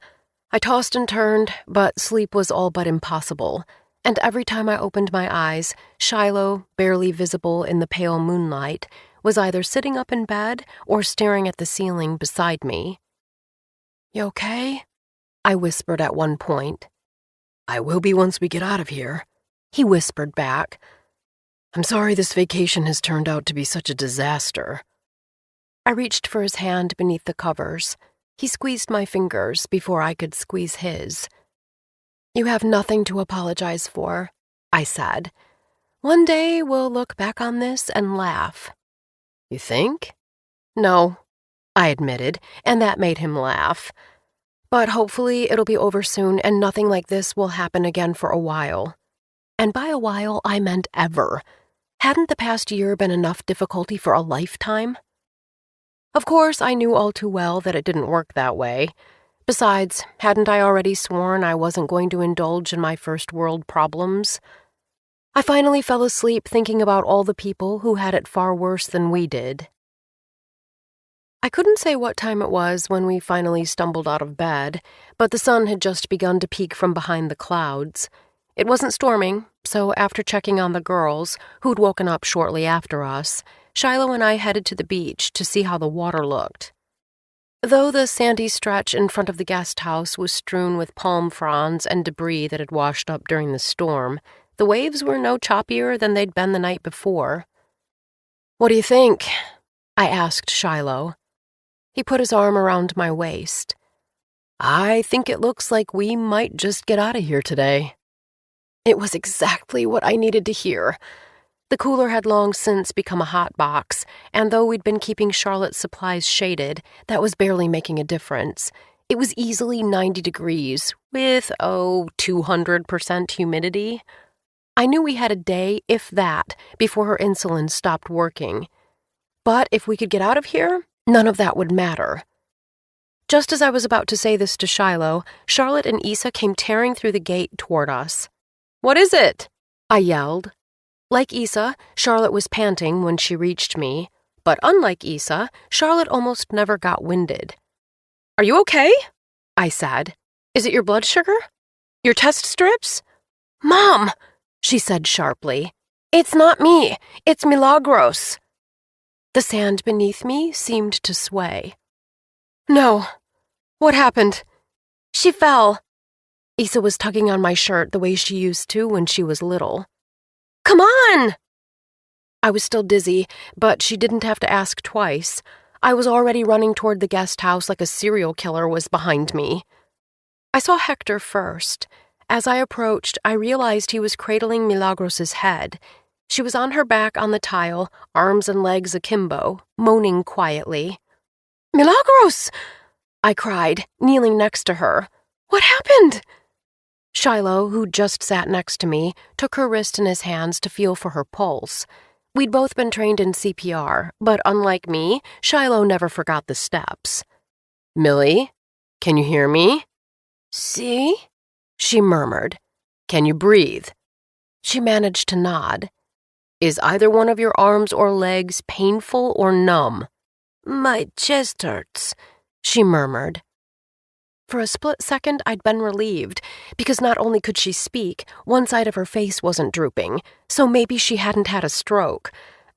I tossed and turned, but sleep was all but impossible, and every time I opened my eyes, Shiloh, barely visible in the pale moonlight, was either sitting up in bed or staring at the ceiling beside me. "You okay?" I whispered at one point. "I will be once we get out of here," he whispered back. "I'm sorry this vacation has turned out to be such a disaster." I reached for his hand beneath the covers. He squeezed my fingers before I could squeeze his. "You have nothing to apologize for," I said. "One day we'll look back on this and laugh." "You think?" "No," I admitted, and that made him laugh. "But hopefully it'll be over soon and nothing like this will happen again for a while." And by a while, I meant ever. Hadn't the past year been enough difficulty for a lifetime? Of course, I knew all too well that it didn't work that way. Besides, hadn't I already sworn I wasn't going to indulge in my first world problems? I finally fell asleep thinking about all the people who had it far worse than we did. I couldn't say what time it was when we finally stumbled out of bed, but the sun had just begun to peek from behind the clouds. It wasn't storming, so after checking on the girls, who'd woken up shortly after us, Shiloh and I headed to the beach to see how the water looked. Though the sandy stretch in front of the guest house was strewn with palm fronds and debris that had washed up during the storm, the waves were no choppier than they'd been the night before. "What do you think?" I asked Shiloh. He put his arm around my waist. "I think it looks like we might just get out of here today." It was exactly what I needed to hear. The cooler had long since become a hot box, and though we'd been keeping Charlotte's supplies shaded, that was barely making a difference. It was easily 90 degrees, with, 200% humidity. I knew we had a day, if that, before her insulin stopped working. But if we could get out of here, none of that would matter. Just as I was about to say this to Shiloh, Charlotte and Issa came tearing through the gate toward us. "What is it?" I yelled. Like Issa, Charlotte was panting when she reached me, but unlike Issa, Charlotte almost never got winded. "Are you okay?" I said. "Is it your blood sugar? Your test strips?" "Mom," she said sharply. "It's not me. It's Milagros." The sand beneath me seemed to sway. "No. What happened?" "She fell." Issa was tugging on my shirt the way she used to when she was little. "Come on!" I was still dizzy, but she didn't have to ask twice. I was already running toward the guest house like a serial killer was behind me. I saw Hector first. As I approached, I realized he was cradling Milagros's head. She was on her back on the tile, arms and legs akimbo, moaning quietly. "Milagros!" I cried, kneeling next to her. "What happened?" Shiloh, who just sat next to me, took her wrist in his hands to feel for her pulse. We'd both been trained in CPR, but unlike me, Shiloh never forgot the steps. "Millie, can you hear me?" "See?" she murmured. "Can you breathe?" She managed to nod. "Is either one of your arms or legs painful or numb?" "My chest hurts," she murmured. For a split second, I'd been relieved, because not only could she speak, one side of her face wasn't drooping, so maybe she hadn't had a stroke.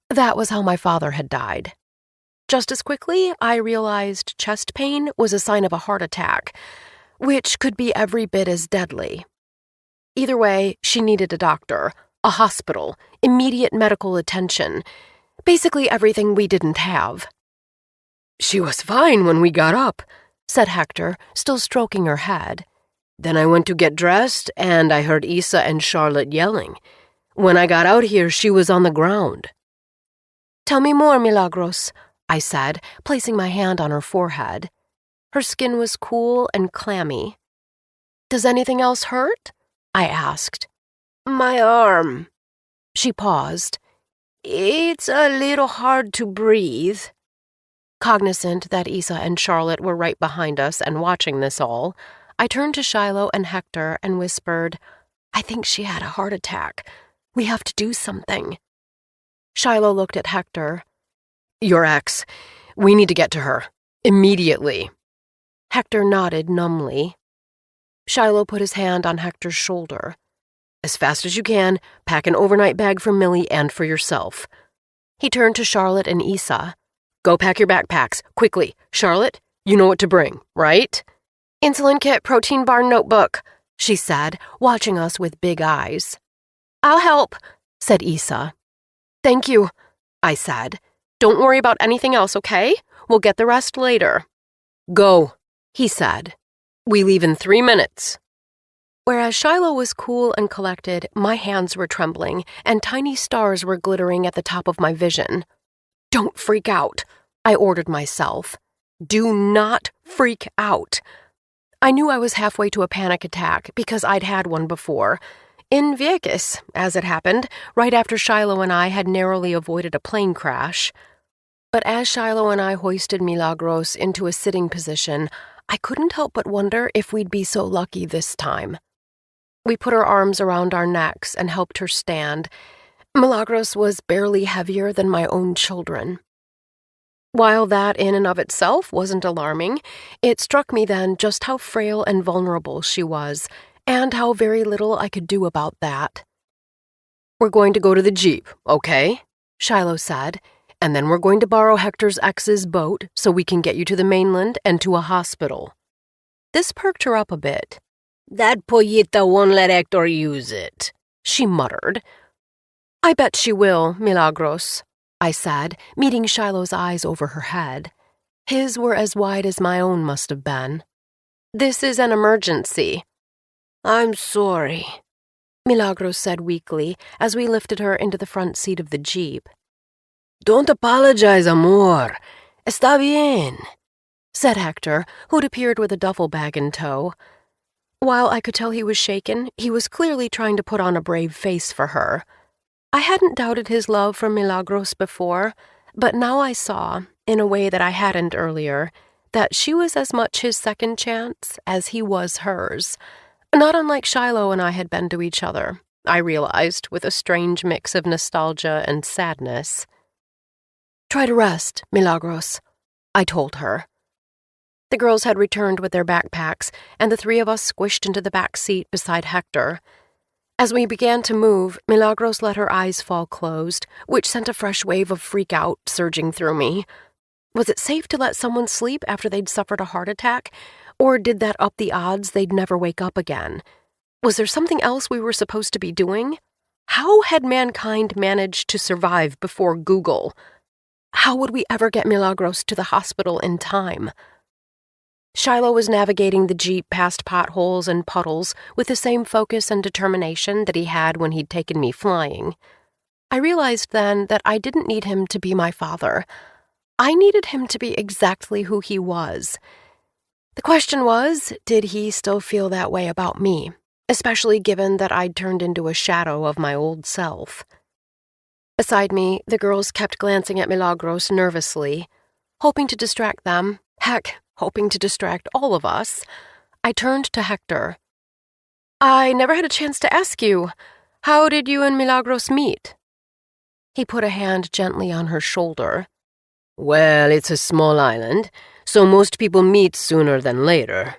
That was how my father had died. Just as quickly, I realized chest pain was a sign of a heart attack, which could be every bit as deadly. Either way, she needed a doctor, a hospital, immediate medical attention, basically everything we didn't have. "She was fine when we got up," said Hector, still stroking her head. "Then I went to get dressed, and I heard Issa and Charlotte yelling. When I got out here, she was on the ground." "Tell me more, Milagros," I said, placing my hand on her forehead. Her skin was cool and clammy. "Does anything else hurt?" I asked. "My arm." She paused. "It's a little hard to breathe." Cognizant that Issa and Charlotte were right behind us and watching this all, I turned to Shiloh and Hector and whispered, "I think she had a heart attack. We have to do something." Shiloh looked at Hector. "Your ex. We need to get to her. Immediately." Hector nodded numbly. Shiloh put his hand on Hector's shoulder. "As fast as you can, pack an overnight bag for Millie and for yourself." He turned to Charlotte and Issa. Go pack your backpacks, quickly. Charlotte, you know what to bring, right? Insulin kit, protein bar, notebook, she said, watching us with big eyes. I'll help, said Issa. Thank you, I said. Don't worry about anything else, okay? We'll get the rest later. Go, he said. We leave in 3 minutes. Whereas Shiloh was cool and collected, my hands were trembling and tiny stars were glittering at the top of my vision. Don't freak out, I ordered myself. Do not freak out. I knew I was halfway to a panic attack because I'd had one before. In Vieques, as it happened, right after Shiloh and I had narrowly avoided a plane crash. But as Shiloh and I hoisted Milagros into a sitting position, I couldn't help but wonder if we'd be so lucky this time. We put her arms around our necks and helped her stand. Milagros was barely heavier than my own children. While that in and of itself wasn't alarming, it struck me then just how frail and vulnerable she was, and how very little I could do about that. We're going to go to the Jeep, okay? Shiloh said, and then we're going to borrow Hector's ex's boat so we can get you to the mainland and to a hospital. This perked her up a bit. That pollita won't let Hector use it, she muttered. I bet she will, Milagros, I said, meeting Shiloh's eyes over her head. His were as wide as my own must have been. This is an emergency. I'm sorry, Milagros said weakly as we lifted her into the front seat of the Jeep. Don't apologize, amor. Está bien, said Hector, who'd appeared with a duffel bag in tow. While I could tell he was shaken, he was clearly trying to put on a brave face for her. I hadn't doubted his love for Milagros before, but now I saw, in a way that I hadn't earlier, that she was as much his second chance as he was hers. Not unlike Shiloh and I had been to each other, I realized, with a strange mix of nostalgia and sadness. Try to rest, Milagros, I told her. The girls had returned with their backpacks, and the three of us squished into the back seat beside Hector. As we began to move, Milagros let her eyes fall closed, which sent a fresh wave of freak-out surging through me. Was it safe to let someone sleep after they'd suffered a heart attack, or did that up the odds they'd never wake up again? Was there something else we were supposed to be doing? How had mankind managed to survive before Google? How would we ever get Milagros to the hospital in time? Shiloh was navigating the Jeep past potholes and puddles with the same focus and determination that he had when he'd taken me flying. I realized then that I didn't need him to be my father. I needed him to be exactly who he was. The question was, did he still feel that way about me, especially given that I'd turned into a shadow of my old self? Beside me, the girls kept glancing at Milagros nervously, hoping to distract them. Heck, hoping to distract all of us. I turned to Hector. I never had a chance to ask you, how did you and Milagros meet? He put a hand gently on her shoulder. Well, it's a small island, so most people meet sooner than later,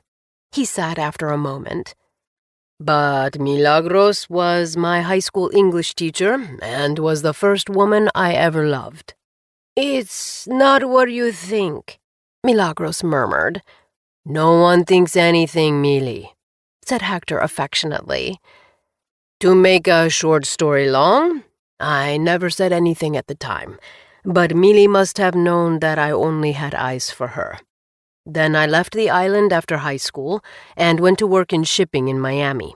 he said after a moment. But Milagros was my high school English teacher and was the first woman I ever loved. It's not what you think, Milagros murmured. No one thinks anything, Millie, said Hector affectionately. To make a short story long, I never said anything at the time, but Millie must have known that I only had eyes for her. Then I left the island after high school and went to work in shipping in Miami.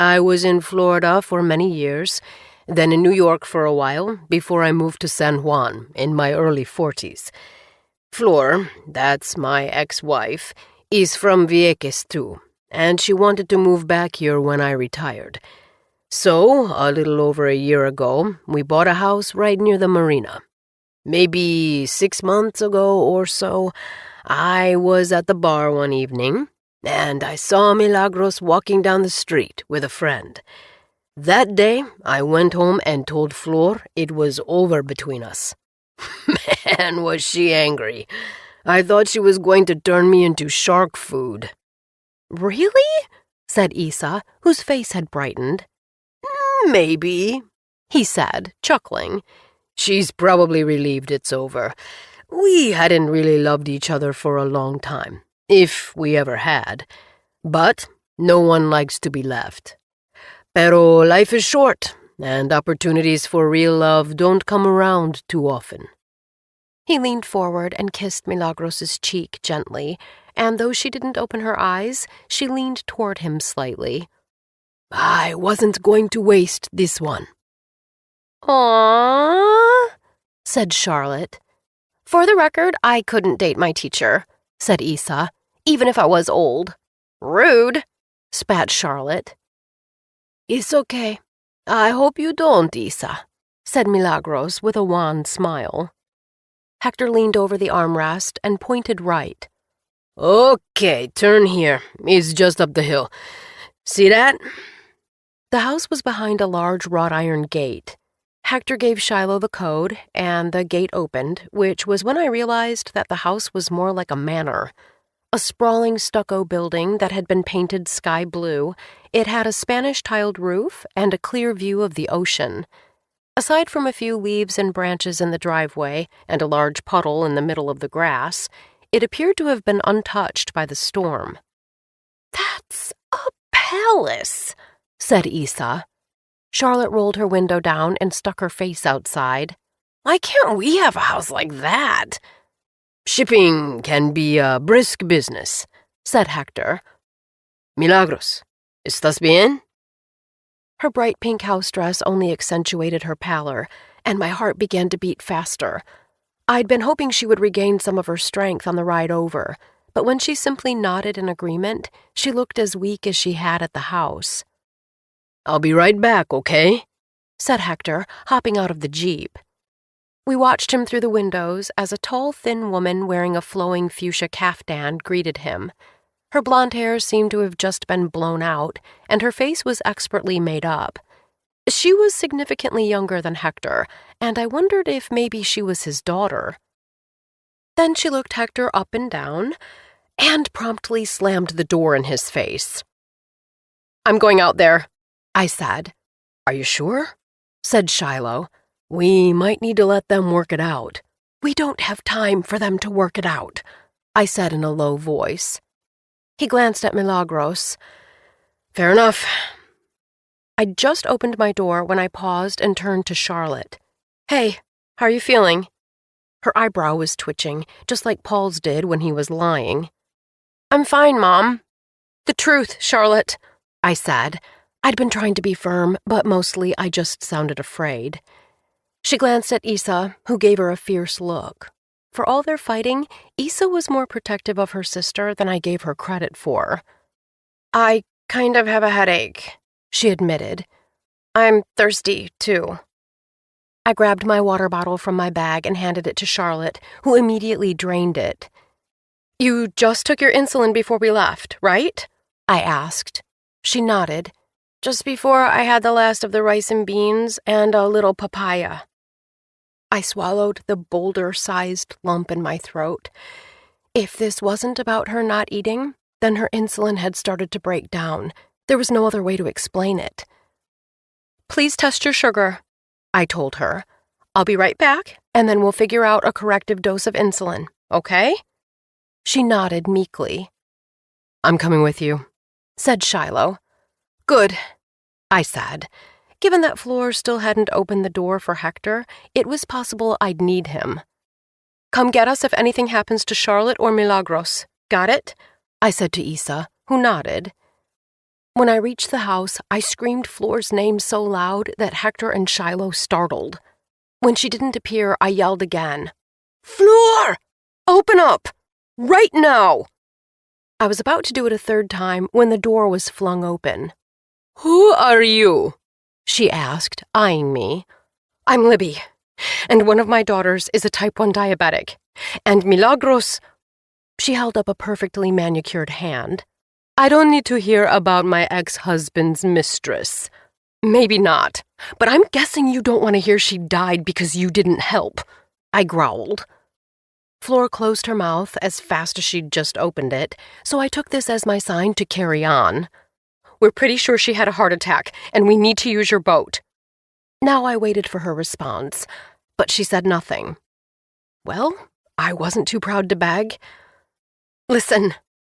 I was in Florida for many years, then in New York for a while, before I moved to San Juan in my early 40s. Flor, that's my ex-wife, is from Vieques too, and she wanted to move back here when I retired. So, a little over a year ago, we bought a house right near the marina. Maybe 6 months ago or so, I was at the bar one evening, and I saw Milagros walking down the street with a friend. That day, I went home and told Flor it was over between us. Man, was she angry. I thought she was going to turn me into shark food. Really? Said Issa, whose face had brightened. Maybe, he said, chuckling. She's probably relieved it's over. We hadn't really loved each other for a long time, if we ever had. But no one likes to be left. Pero life is short, and opportunities for real love don't come around too often. He leaned forward and kissed Milagros's cheek gently, and though she didn't open her eyes, she leaned toward him slightly. I wasn't going to waste this one. "Aww," said Charlotte. "For the record, I couldn't date my teacher," said Isa, "even if I was old." "Rude," spat Charlotte. It's okay. I hope you don't, Isa, said Milagros with a wan smile. Hector leaned over the armrest and pointed right. Okay, turn here. It's just up the hill. See that? The house was behind a large wrought iron gate. Hector gave Shiloh the code, and the gate opened, which was when I realized that the house was more like a manor. A sprawling stucco building that had been painted sky blue, it had a Spanish-tiled roof and a clear view of the ocean. Aside from a few leaves and branches in the driveway and a large puddle in the middle of the grass, it appeared to have been untouched by the storm. "That's a palace," said Isa. Charlotte rolled her window down and stuck her face outside. "Why can't we have a house like that?" Shipping can be a brisk business, said Hector. Milagros, ¿estás bien? Her bright pink house dress only accentuated her pallor, and my heart began to beat faster. I'd been hoping she would regain some of her strength on the ride over, but when she simply nodded in agreement, she looked as weak as she had at the house. I'll be right back, okay? Said Hector, hopping out of the Jeep. We watched him through the windows as a tall, thin woman wearing a flowing fuchsia caftan greeted him. Her blonde hair seemed to have just been blown out, and her face was expertly made up. She was significantly younger than Hector, and I wondered if maybe she was his daughter. Then she looked Hector up and down, and promptly slammed the door in his face. "I'm going out there," I said. "Are you sure?" said Shiloh. "We might need to let them work it out." "We don't have time for them to work it out," I said in a low voice. He glanced at Milagros. "Fair enough." I'd just opened my door when I paused and turned to Charlotte. "Hey, how are you feeling?" Her eyebrow was twitching, just like Paul's did when he was lying. "I'm fine, Mom." "The truth, Charlotte," I said. I'd been trying to be firm, but mostly I just sounded afraid. She glanced at Isa, who gave her a fierce look. For all their fighting, Isa was more protective of her sister than I gave her credit for. "I kind of have a headache," she admitted. "I'm thirsty, too." I grabbed my water bottle from my bag and handed it to Charlotte, who immediately drained it. "You just took your insulin before we left, right?" I asked. She nodded. "Just before I had the last of the rice and beans and a little papaya." I swallowed the boulder-sized lump in my throat. If this wasn't about her not eating, then her insulin had started to break down. There was no other way to explain it. "Please test your sugar," I told her. "I'll be right back, and then we'll figure out a corrective dose of insulin, okay?" She nodded meekly. "I'm coming with you," said Shiloh. "Good," I said. Given that Fleur still hadn't opened the door for Hector, it was possible I'd need him. "Come get us if anything happens to Charlotte or Milagros. Got it?" I said to Isa, who nodded. When I reached the house, I screamed Fleur's name so loud that Hector and Shiloh startled. When she didn't appear, I yelled again. "Fleur! Open up! Right now!" I was about to do it a third time when the door was flung open. "Who are you?" she asked, eyeing me. "I'm Libby, and one of my daughters is a type 1 diabetic, and Milagros—" She held up a perfectly manicured hand. "I don't need to hear about my ex-husband's mistress. Maybe not, but I'm guessing you don't want to hear she died because you didn't help," I growled. Fleur closed her mouth as fast as she'd just opened it, so I took this as my sign to carry on. "We're pretty sure she had a heart attack, and we need to use your boat." Now I waited for her response. but she said nothing. Well, I wasn't too proud to beg. "Listen,"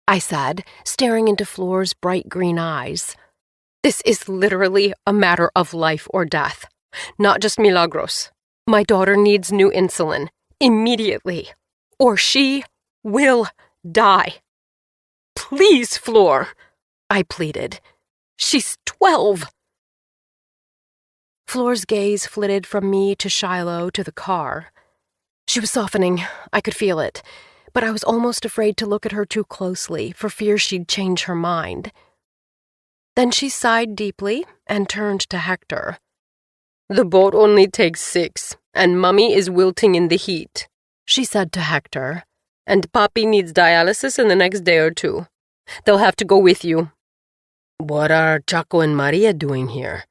I said, staring into Floor's bright green eyes. "This is literally a matter of life or death. Not just Milagros. My daughter needs new insulin, immediately, or she will die. Please, Floor," I pleaded. "She's 12. Floor's gaze flitted from me to Shiloh to the car. She was softening. I could feel it, but I was almost afraid to look at her too closely for fear she'd change her mind. Then she sighed deeply and turned to Hector. "The boat only takes 6, and Mummy is wilting in the heat," she said to Hector. "And Papi needs dialysis in the next day or 2. They'll have to go with you." "What are Chaco and Maria doing here?"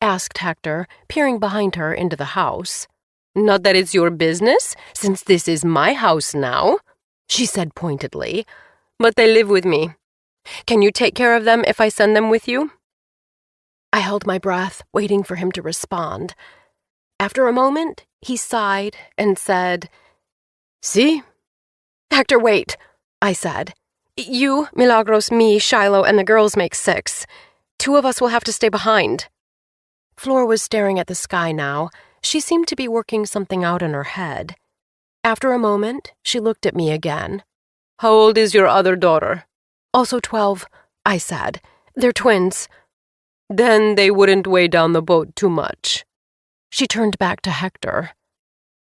asked Hector, peering behind her into the house. "Not that it's your business, since this is my house now," she said pointedly, "but they live with me. Can you take care of them if I send them with you?" I held my breath, waiting for him to respond. After a moment, he sighed and said, "Si." "Hector, wait," I said. "You, Milagros, me, Shiloh, and the girls make 6. 2 of us will have to stay behind." Floor was staring at the sky now. She seemed to be working something out in her head. After a moment, she looked at me again. "How old is your other daughter?" "Also 12, I said. "They're twins." "Then they wouldn't weigh down the boat too much." She turned back to Hector.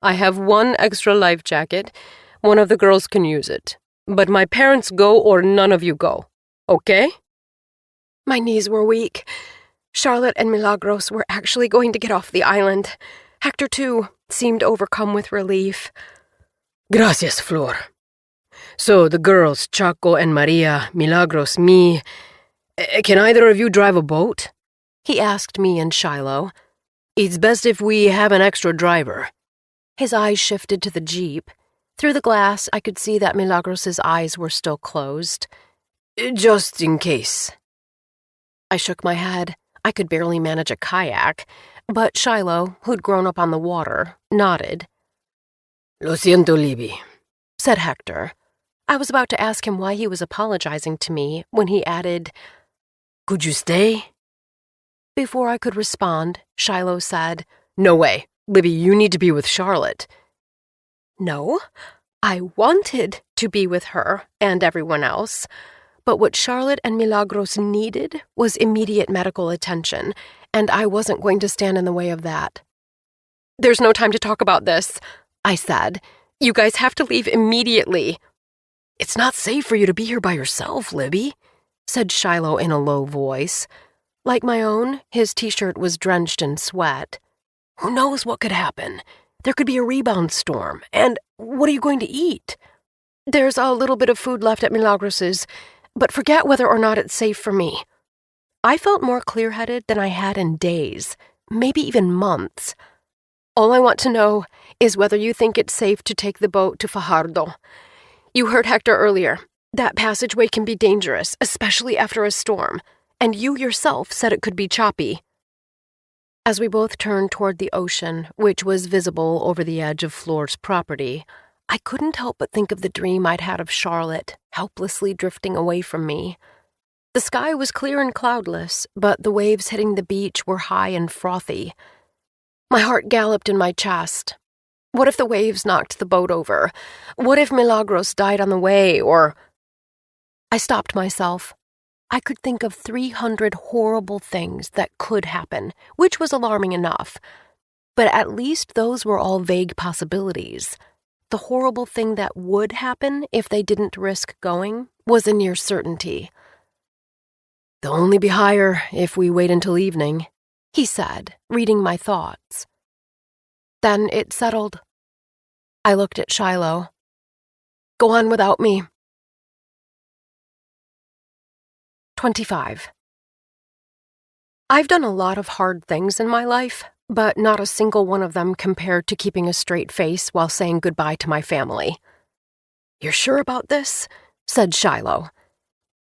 "I have 1 extra life jacket. One of the girls can use it. But my parents go or none of you go. Okay?" My knees were weak. Charlotte and Milagros were actually going to get off the island. Hector, too, seemed overcome with relief. "Gracias, Flor. So the girls, Chaco and Maria, Milagros, me. Can either of you drive a boat?" he asked me and Shiloh. "It's best if we have an extra driver." His eyes shifted to the Jeep. Through the glass, I could see that Milagros's eyes were still closed. "Just in case." I shook my head. I could barely manage a kayak, but Shiloh, who'd grown up on the water, nodded. "Lo siento, Libby," said Hector. I was about to ask him why he was apologizing to me when he added, "Could you stay?" Before I could respond, Shiloh said, "No way. Libby, you need to be with Charlotte." No, I wanted to be with her and everyone else. But what Charlotte and Milagros needed was immediate medical attention, and I wasn't going to stand in the way of that. "There's no time to talk about this," I said. "You guys have to leave immediately." "It's not safe for you to be here by yourself, Libby," said Shiloh in a low voice. Like my own, his t-shirt was drenched in sweat. "Who knows what could happen? There could be a rebound storm, and what are you going to eat?" "There's a little bit of food left at Milagros's, but forget whether or not it's safe for me." I felt more clear-headed than I had in days, maybe even months. "All I want to know is whether you think it's safe to take the boat to Fajardo. You heard Hector earlier. That passageway can be dangerous, especially after a storm, and you yourself said it could be choppy." As we both turned toward the ocean, which was visible over the edge of Floor's property, I couldn't help but think of the dream I'd had of Charlotte, helplessly drifting away from me. The sky was clear and cloudless, but the waves hitting the beach were high and frothy. My heart galloped in my chest. What if the waves knocked the boat over? What if Milagros died on the way, or... I stopped myself. I could think of 300 horrible things that could happen, which was alarming enough. But at least those were all vague possibilities. The horrible thing that would happen if they didn't risk going was a near certainty. "They'll only be higher if we wait until evening," he said, reading my thoughts. Then it settled. I looked at Shiloh. "Go on without me." 25. I've done a lot of hard things in my life, but not a single one of them compared to keeping a straight face while saying goodbye to my family. "You're sure about this?" said Shiloh.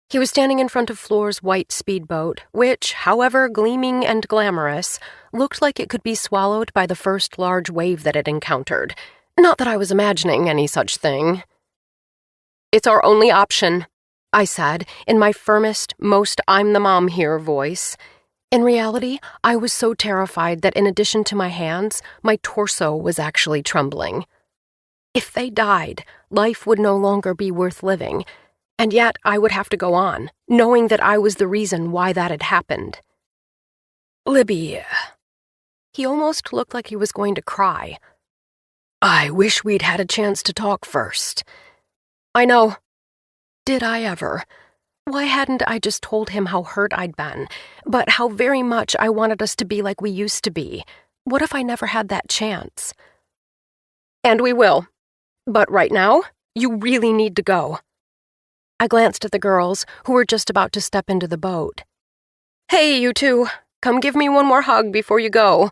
He was standing in front of Floor's white speedboat, which, however gleaming and glamorous, looked like it could be swallowed by the first large wave that it encountered. Not that I was imagining any such thing. "It's our only option," I said, in my firmest, most I'm the mom here voice. In reality, I was so terrified that in addition to my hands, my torso was actually trembling. If they died, life would no longer be worth living, and yet I would have to go on, knowing that I was the reason why that had happened. "Libby," he almost looked like he was going to cry. "I wish we'd had a chance to talk first." "I know. Did I ever? Why hadn't I just told him how hurt I'd been, but how very much I wanted us to be like we used to be? What if I never had that chance?" "And we will. But right now, you really need to go." I glanced at the girls, who were just about to step into the boat. "Hey, you two, come give me one more hug before you go."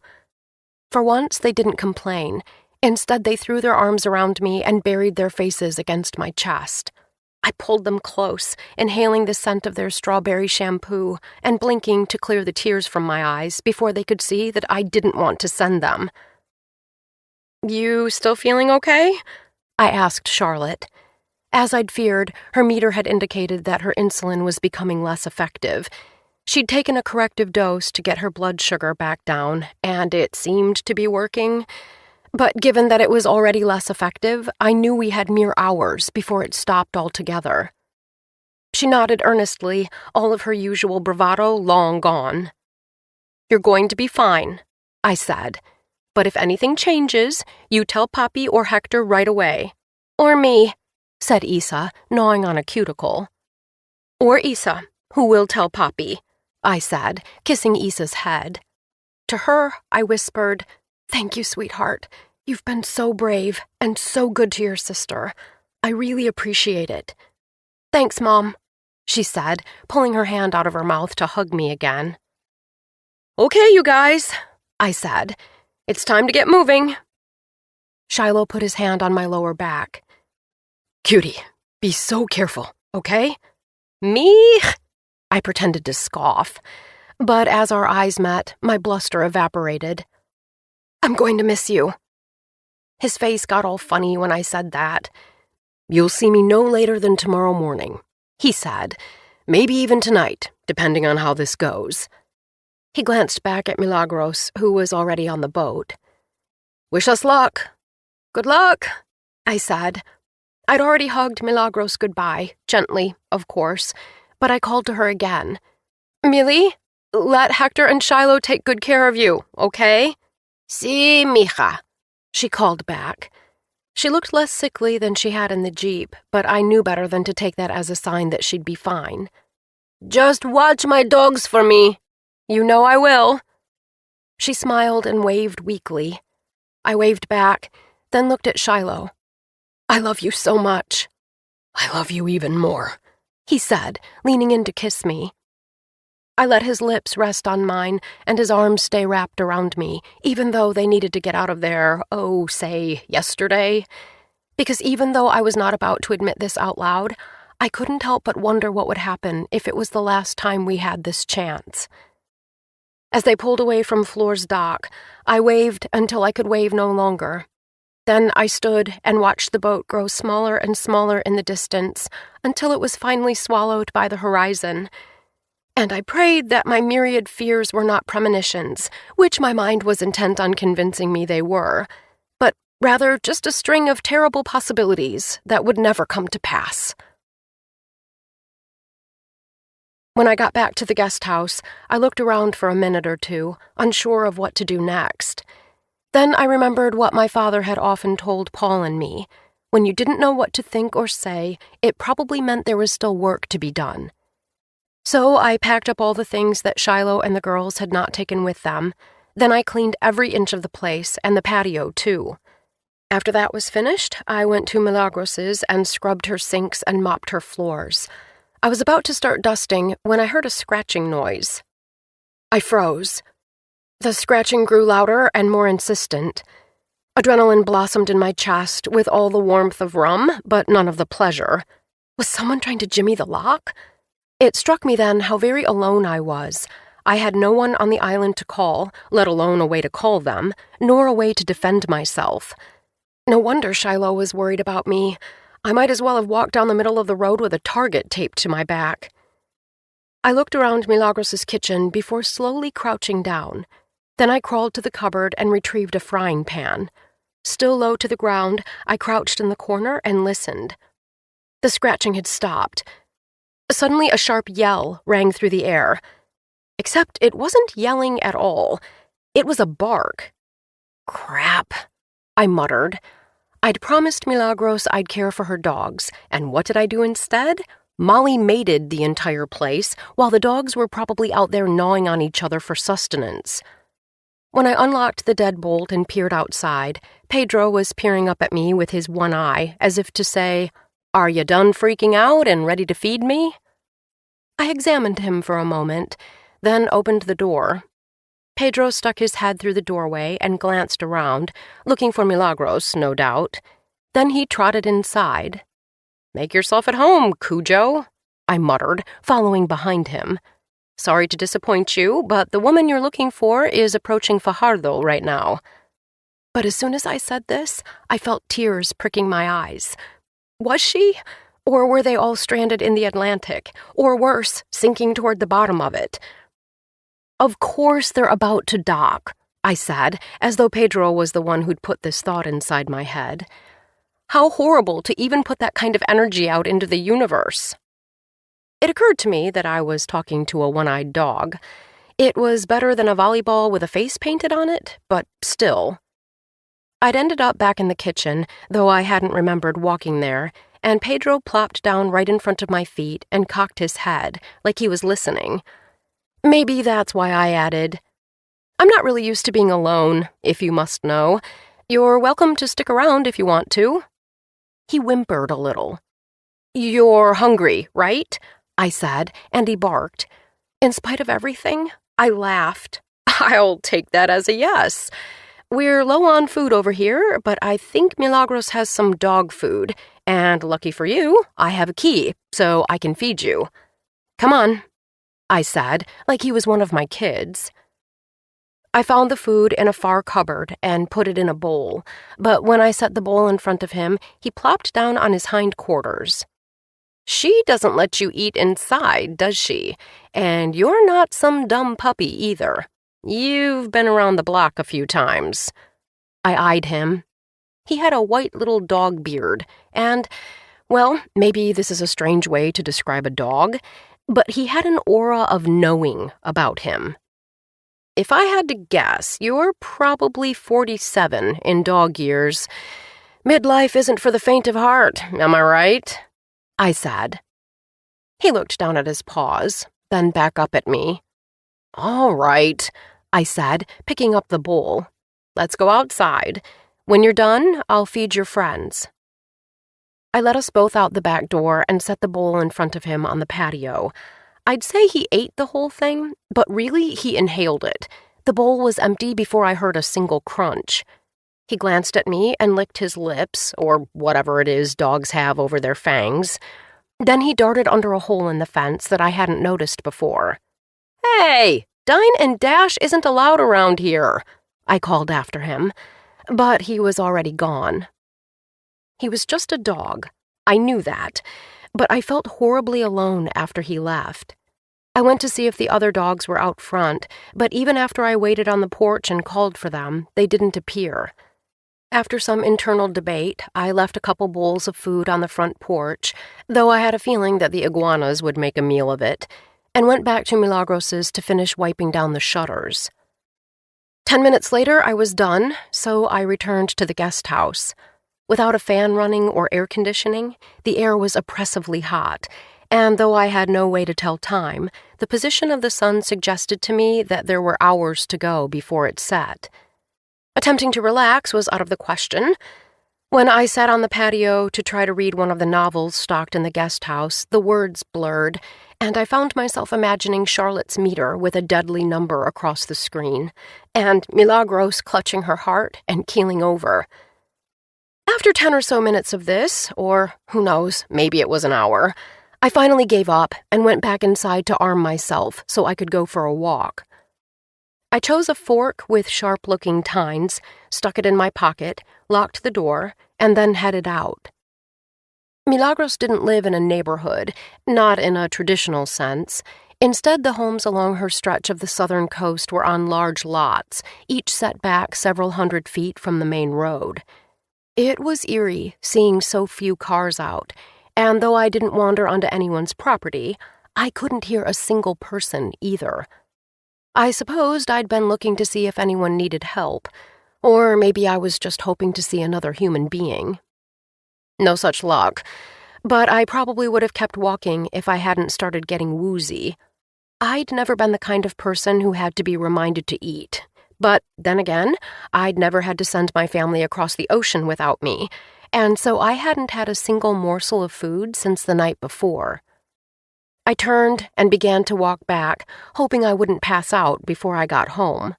For once, they didn't complain. Instead, they threw their arms around me and buried their faces against my chest. I pulled them close, inhaling the scent of their strawberry shampoo and blinking to clear the tears from my eyes before they could see that I didn't want to send them. "You still feeling okay?" I asked Charlotte. As I'd feared, her meter had indicated that her insulin was becoming less effective. She'd taken a corrective dose to get her blood sugar back down, and it seemed to be working. But given that it was already less effective, I knew we had mere hours before it stopped altogether. She nodded earnestly, all of her usual bravado long gone. "You're going to be fine," I said. "But if anything changes, you tell Poppy or Hector right away." "Or me," said Issa, gnawing on a cuticle. "Or Issa, who will tell Poppy," I said, kissing Issa's head. To her, I whispered, "Thank you, sweetheart. You've been so brave and so good to your sister. I really appreciate it." "Thanks, Mom," she said, pulling her hand out of her mouth to hug me again. "Okay, you guys," I said. "It's time to get moving." Shiloh put his hand on my lower back. "Cutie, be so careful, okay?" "Me?" I pretended to scoff. But as our eyes met, my bluster evaporated. "I'm going to miss you." His face got all funny when I said that. "You'll see me no later than tomorrow morning," he said. "Maybe even tonight, depending on how this goes." He glanced back at Milagros, who was already on the boat. "Wish us luck." "Good luck," I said. I'd already hugged Milagros goodbye, gently, of course, but I called to her again. "Millie, let Hector and Shiloh take good care of you, okay?" "Si, mija," she called back. She looked less sickly than she had in the Jeep, but I knew better than to take that as a sign that she'd be fine. "Just watch my dogs for me." "You know I will." She smiled and waved weakly. I waved back, then looked at Shiloh. "I love you so much." "I love you even more," he said, leaning in to kiss me. I let his lips rest on mine and his arms stay wrapped around me, even though they needed to get out of there, say, yesterday. Because even though I was not about to admit this out loud, I couldn't help but wonder what would happen if it was the last time we had this chance. As they pulled away from Floor's dock, I waved until I could wave no longer. Then I stood and watched the boat grow smaller and smaller in the distance until it was finally swallowed by the horizon. And I prayed that my myriad fears were not premonitions, which my mind was intent on convincing me they were, but rather just a string of terrible possibilities that would never come to pass. When I got back to the guest house, I looked around for a minute or two, unsure of what to do next. Then I remembered what my father had often told Paul and me. When you didn't know what to think or say, it probably meant there was still work to be done. So I packed up all the things that Shiloh and the girls had not taken with them. Then I cleaned every inch of the place and the patio, too. After that was finished, I went to Milagros's and scrubbed her sinks and mopped her floors. I was about to start dusting when I heard a scratching noise. I froze. The scratching grew louder and more insistent. Adrenaline blossomed in my chest with all the warmth of rum, but none of the pleasure. Was someone trying to jimmy the lock? It struck me then how very alone I was. I had no one on the island to call, let alone a way to call them, nor a way to defend myself. No wonder Shiloh was worried about me. I might as well have walked down the middle of the road with a target taped to my back. I looked around Milagros's kitchen before slowly crouching down. Then I crawled to the cupboard and retrieved a frying pan. Still low to the ground, I crouched in the corner and listened. The scratching had stopped. Suddenly a sharp yell rang through the air. Except it wasn't yelling at all. It was a bark. "Crap," I muttered. I'd promised Milagros I'd care for her dogs, and what did I do instead? Molly mated the entire place, while the dogs were probably out there gnawing on each other for sustenance. When I unlocked the deadbolt and peered outside, Pedro was peering up at me with his one eye, as if to say, "Are you done freaking out and ready to feed me?" I examined him for a moment, then opened the door. Pedro stuck his head through the doorway and glanced around, looking for Milagros, no doubt. Then he trotted inside. "Make yourself at home, Cujo," I muttered, following behind him. "Sorry to disappoint you, but the woman you're looking for is approaching Fajardo right now." But as soon as I said this, I felt tears pricking my eyes. Was she? Or were they all stranded in the Atlantic? Or worse, sinking toward the bottom of it? "Of course they're about to dock," I said, as though Pedro was the one who'd put this thought inside my head. How horrible to even put that kind of energy out into the universe. It occurred to me that I was talking to a one-eyed dog. It was better than a volleyball with a face painted on it, but still. I'd ended up back in the kitchen, though I hadn't remembered walking there, and Pedro plopped down right in front of my feet and cocked his head, like he was listening. Maybe that's why I added, "I'm not really used to being alone, if you must know. You're welcome to stick around if you want to." He whimpered a little. "You're hungry, right?" I said, and he barked. In spite of everything, I laughed. "I'll take that as a yes. We're low on food over here, but I think Milagros has some dog food, and lucky for you, I have a key, so I can feed you. Come on," I said, like he was one of my kids. I found the food in a far cupboard and put it in a bowl, but when I set the bowl in front of him, he plopped down on his hindquarters. "She doesn't let you eat inside, does she? And you're not some dumb puppy either. You've been around the block a few times." I eyed him. He had a white little dog beard, and, well, maybe this is a strange way to describe a dog, but he had an aura of knowing about him. "If I had to guess, you're probably 47 in dog years. Midlife isn't for the faint of heart, am I right?" I said. He looked down at his paws, then back up at me. "All right," I said, picking up the bowl. "Let's go outside. When you're done, I'll feed your friends." I let us both out the back door and set the bowl in front of him on the patio. I'd say he ate the whole thing, but really he inhaled it. The bowl was empty before I heard a single crunch. He glanced at me and licked his lips, or whatever it is dogs have over their fangs. Then he darted under a hole in the fence that I hadn't noticed before. "Hey, dine and dash isn't allowed around here," I called after him, but he was already gone. He was just a dog. I knew that, but I felt horribly alone after he left. I went to see if the other dogs were out front, but even after I waited on the porch and called for them, they didn't appear. After some internal debate, I left a couple bowls of food on the front porch, though I had a feeling that the iguanas would make a meal of it, and went back to Milagros's to finish wiping down the shutters. 10 minutes later, I was done, so I returned to the guest house. Without a fan running or air conditioning, the air was oppressively hot, and though I had no way to tell time, the position of the sun suggested to me that there were hours to go before it set. Attempting to relax was out of the question. When I sat on the patio to try to read one of the novels stocked in the guest house, the words blurred, and I found myself imagining Charlotte's meter with a deadly number across the screen, and Milagros clutching her heart and keeling over. After 10 or so minutes of this, or who knows, maybe it was an hour, I finally gave up and went back inside to arm myself so I could go for a walk. I chose a fork with sharp-looking tines, stuck it in my pocket, locked the door, and then headed out. Milagros didn't live in a neighborhood, not in a traditional sense. Instead, the homes along her stretch of the southern coast were on large lots, each set back several hundred feet from the main road. It was eerie seeing so few cars out, and though I didn't wander onto anyone's property, I couldn't hear a single person either. I supposed I'd been looking to see if anyone needed help, or maybe I was just hoping to see another human being. No such luck, but I probably would have kept walking if I hadn't started getting woozy. I'd never been the kind of person who had to be reminded to eat, but then again, I'd never had to send my family across the ocean without me, and so I hadn't had a single morsel of food since the night before. I turned and began to walk back, hoping I wouldn't pass out before I got home.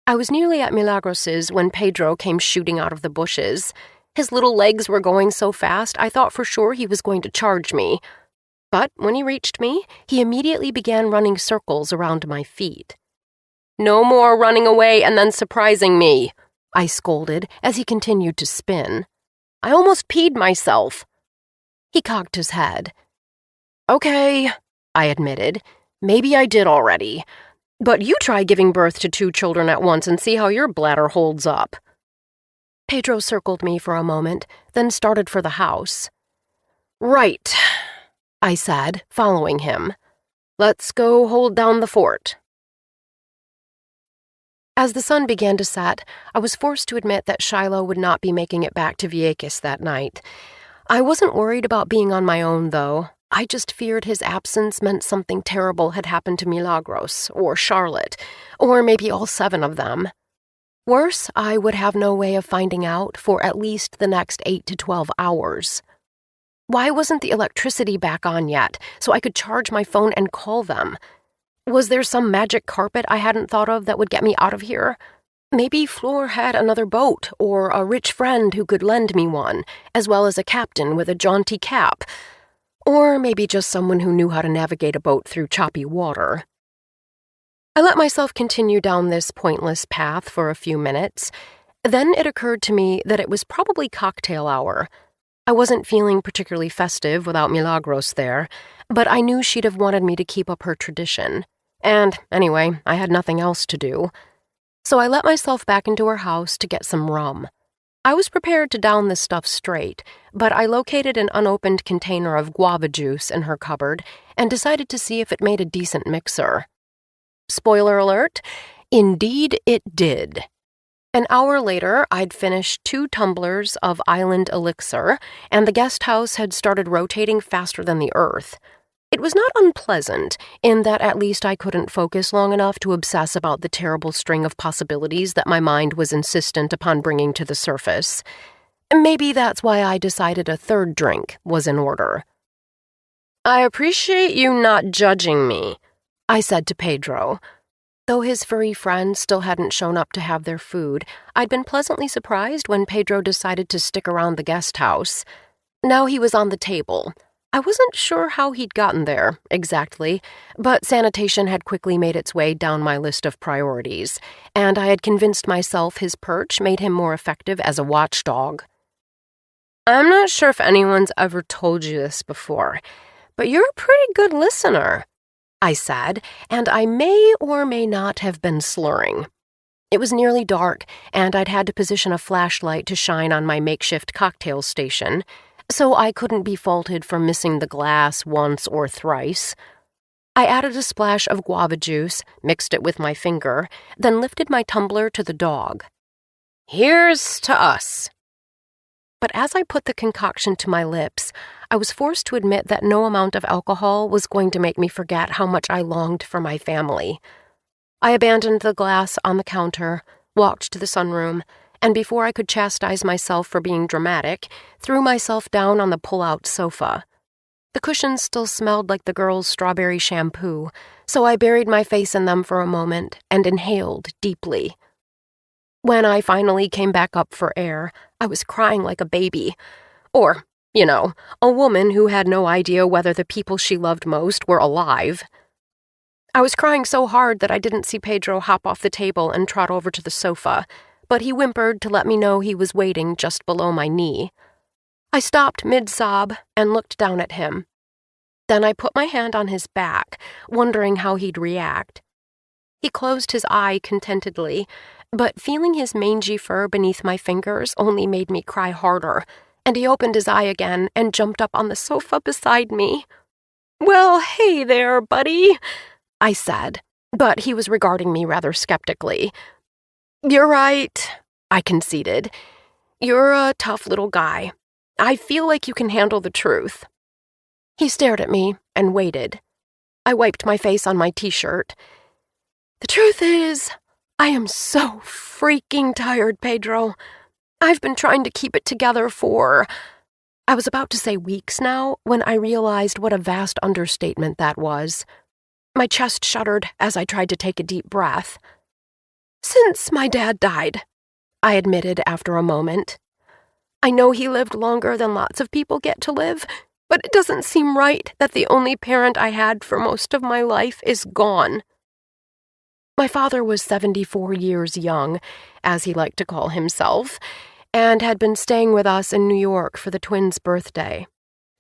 I was nearly at Milagros's when Pedro came shooting out of the bushes. His little legs were going so fast I thought for sure he was going to charge me. But when he reached me, he immediately began running circles around my feet. "No more running away and then surprising me," I scolded as he continued to spin. "I almost peed myself." He cocked his head. "Okay," I admitted. "Maybe I did already. But you try giving birth to 2 children at once and see how your bladder holds up." Pedro circled me for a moment, then started for the house. "Right," I said, following him. "Let's go hold down the fort." As the sun began to set, I was forced to admit that Shiloh would not be making it back to Vieques that night. I wasn't worried about being on my own, though. I just feared his absence meant something terrible had happened to Milagros, or Charlotte, or maybe all 7 of them. Worse, I would have no way of finding out for at least the next 8 to 12 hours. Why wasn't the electricity back on yet, so I could charge my phone and call them? Was there some magic carpet I hadn't thought of that would get me out of here? Maybe Fleur had another boat, or a rich friend who could lend me one, as well as a captain with a jaunty cap. Or maybe just someone who knew how to navigate a boat through choppy water. I let myself continue down this pointless path for a few minutes. Then it occurred to me that it was probably cocktail hour. I wasn't feeling particularly festive without Milagros there, but I knew she'd have wanted me to keep up her tradition. And, anyway, I had nothing else to do. So I let myself back into her house to get some rum. I was prepared to down this stuff straight, but I located an unopened container of guava juice in her cupboard and decided to see if it made a decent mixer. Spoiler alert, indeed it did. An hour later, I'd finished 2 tumblers of island elixir, and the guest house had started rotating faster than the earth. It was not unpleasant, in that at least I couldn't focus long enough to obsess about the terrible string of possibilities that my mind was insistent upon bringing to the surface. Maybe that's why I decided a 3rd drink was in order. "I appreciate you not judging me," I said to Pedro. Though his furry friends still hadn't shown up to have their food, I'd been pleasantly surprised when Pedro decided to stick around the guest house. Now he was on the table. I wasn't sure how he'd gotten there, exactly, but sanitation had quickly made its way down my list of priorities, and I had convinced myself his perch made him more effective as a watchdog. "I'm not sure if anyone's ever told you this before, but you're a pretty good listener," I said, and I may or may not have been slurring. It was nearly dark, and I'd had to position a flashlight to shine on my makeshift cocktail station, so I couldn't be faulted for missing the glass once or thrice. I added a splash of guava juice, mixed it with my finger, then lifted my tumbler to the dog. "Here's to us." But as I put the concoction to my lips, I was forced to admit that no amount of alcohol was going to make me forget how much I longed for my family. I abandoned the glass on the counter, walked to the sunroom, and before I could chastise myself for being dramatic, threw myself down on the pull-out sofa. The cushions still smelled like the girl's strawberry shampoo, so I buried my face in them for a moment and inhaled deeply. When I finally came back up for air, I was crying like a baby. Or You know, a woman who had no idea whether the people she loved most were alive. I was crying so hard that I didn't see Pedro hop off the table and trot over to the sofa, but he whimpered to let me know he was waiting just below my knee. I stopped mid-sob and looked down at him. Then I put my hand on his back, wondering how he'd react. He closed his eye contentedly, but feeling his mangy fur beneath my fingers only made me cry harder, and he opened his eye again and jumped up on the sofa beside me. "Well, hey there, buddy," I said, but he was regarding me rather skeptically. "You're right," I conceded. "You're a tough little guy. I feel like you can handle the truth." He stared at me and waited. I wiped my face on my t-shirt. "The truth is, I am so freaking tired, Pedro. I've been trying to keep it together for—" I was about to say weeks now when I realized what a vast understatement that was. My chest shuddered as I tried to take a deep breath. "Since my dad died," I admitted after a moment. "I know he lived longer than lots of people get to live, but it doesn't seem right that the only parent I had for most of my life is gone." My father was 74 years young, as he liked to call himself, and had been staying with us in New York for the twins' birthday.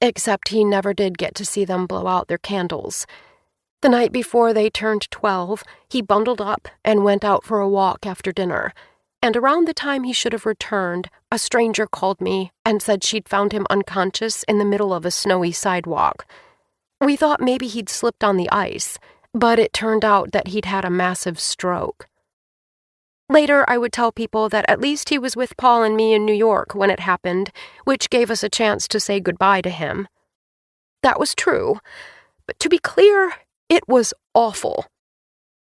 Except he never did get to see them blow out their candles. The night before they turned 12, he bundled up and went out for a walk after dinner, and around the time he should have returned, a stranger called me and said she'd found him unconscious in the middle of a snowy sidewalk. We thought maybe he'd slipped on the ice, but it turned out that he'd had a massive stroke. Later, I would tell people that at least he was with Paul and me in New York when it happened, which gave us a chance to say goodbye to him. That was true, but to be clear, it was awful.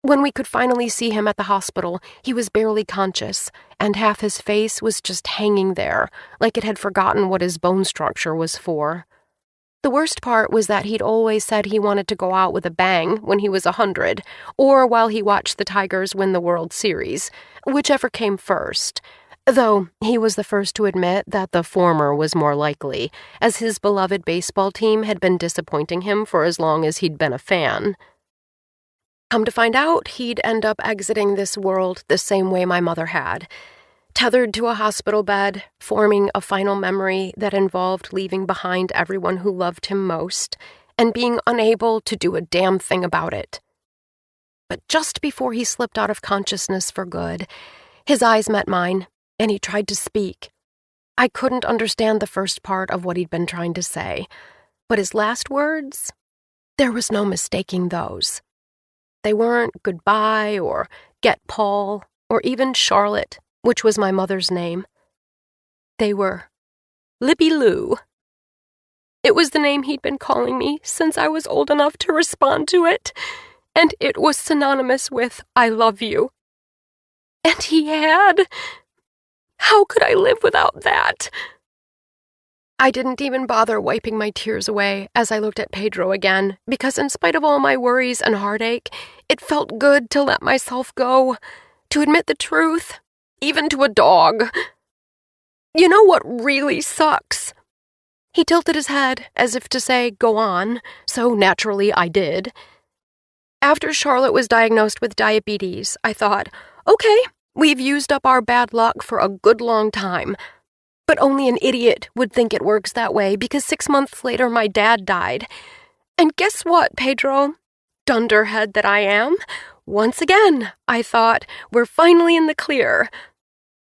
When we could finally see him at the hospital, he was barely conscious, and half his face was just hanging there, like it had forgotten what his bone structure was for. The worst part was that he'd always said he wanted to go out with a bang when he was 100, or while he watched the Tigers win the World Series, whichever came first, though he was the first to admit that the former was more likely, as his beloved baseball team had been disappointing him for as long as he'd been a fan. Come to find out, he'd end up exiting this world the same way my mother had, tethered to a hospital bed, forming a final memory that involved leaving behind everyone who loved him most, and being unable to do a damn thing about it. But just before he slipped out of consciousness for good, his eyes met mine, and he tried to speak. I couldn't understand the first part of what he'd been trying to say, but his last words, there was no mistaking those. They weren't goodbye or get Paul or even Charlotte, which was my mother's name. They were Libby Lou. It was the name he'd been calling me since I was old enough to respond to it, and it was synonymous with I love you. And he had. How could I live without that? I didn't even bother wiping my tears away as I looked at Pedro again, because in spite of all my worries and heartache, it felt good to let myself go, to admit the truth, even to a dog. You know what really sucks? He tilted his head as if to say, go on, so naturally I did. After Charlotte was diagnosed with diabetes, I thought, okay, we've used up our bad luck for a good long time. But only an idiot would think it works that way because 6 months later my dad died. And guess what, Pedro? Dunderhead that I am. Once again, I thought, we're finally in the clear.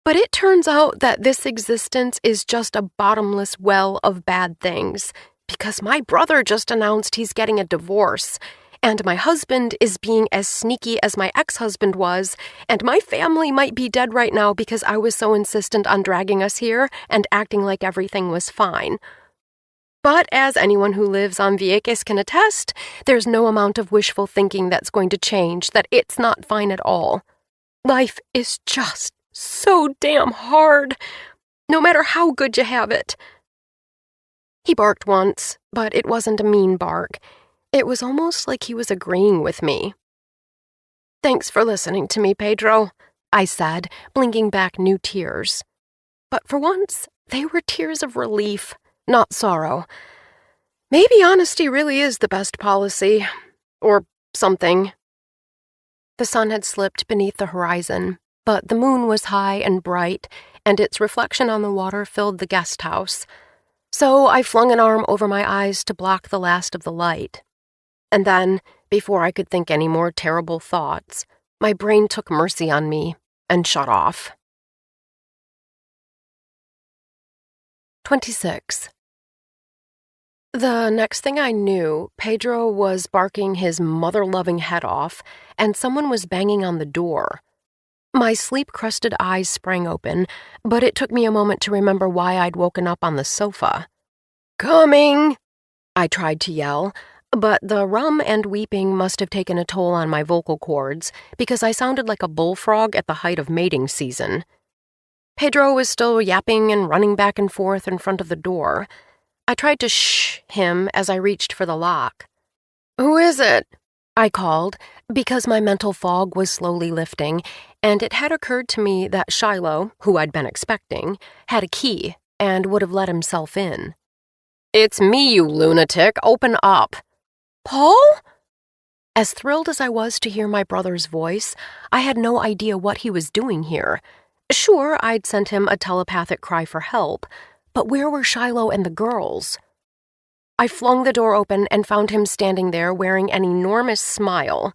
But it turns out that this existence is just a bottomless well of bad things, because my brother just announced he's getting a divorce, and my husband is being as sneaky as my ex-husband was, and my family might be dead right now because I was so insistent on dragging us here and acting like everything was fine. But as anyone who lives on Vieques can attest, there's no amount of wishful thinking that's going to change that it's not fine at all. Life is just so damn hard, no matter how good you have it. He barked once, but it wasn't a mean bark. It was almost like he was agreeing with me. Thanks for listening to me, Pedro, I said, blinking back new tears. But for once, they were tears of relief, not sorrow. Maybe honesty really is the best policy. Or something. The sun had slipped beneath the horizon, but the moon was high and bright, and its reflection on the water filled the guest house. So I flung an arm over my eyes to block the last of the light. And then, before I could think any more terrible thoughts, my brain took mercy on me and shut off. 26. The next thing I knew, Pedro was barking his mother-loving head off, and someone was banging on the door. My sleep-crusted eyes sprang open, but it took me a moment to remember why I'd woken up on the sofa. "Coming!" I tried to yell, but the rum and weeping must have taken a toll on my vocal cords because I sounded like a bullfrog at the height of mating season. Pedro was still yapping and running back and forth in front of the door. I tried to shh him as I reached for the lock. "Who is it?" I called, because my mental fog was slowly lifting, and it had occurred to me that Shiloh, who I'd been expecting, had a key and would have let himself in. "It's me, you lunatic. Open up." "Paul?" As thrilled as I was to hear my brother's voice, I had no idea what he was doing here. Sure, I'd sent him a telepathic cry for help, but where were Shiloh and the girls? I flung the door open and found him standing there wearing an enormous smile.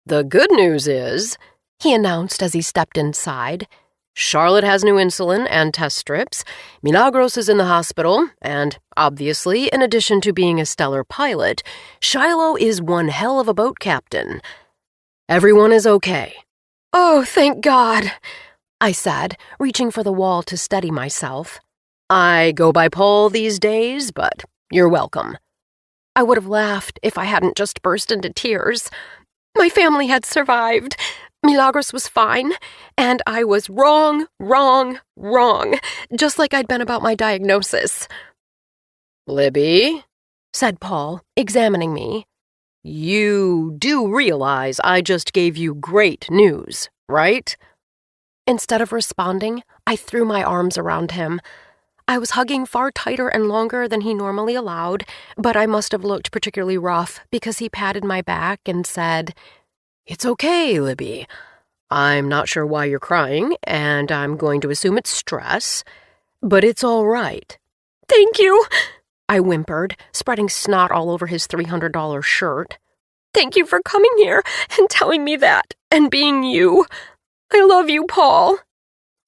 "The good news is," he announced as he stepped inside, "Charlotte has new insulin and test strips, Milagros is in the hospital, and, obviously, in addition to being a stellar pilot, Shiloh is one hell of a boat captain. Everyone is okay." "Oh, thank God," I said, reaching for the wall to steady myself. "I go by Paul these days, but you're welcome." I would have laughed if I hadn't just burst into tears. My family had survived. Milagros was fine, and I was wrong, just like I'd been about my diagnosis. "Libby," said Paul, examining me. "You do realize I just gave you great news, right?" Instead of responding, I threw my arms around him. I was hugging far tighter and longer than he normally allowed, but I must have looked particularly rough because he patted my back and said, "It's okay, Libby. I'm not sure why you're crying, and I'm going to assume it's stress, but it's all right." "Thank you," I whimpered, spreading snot all over his $300 shirt. "Thank you for coming here and telling me that, and being you. I love you, Paul."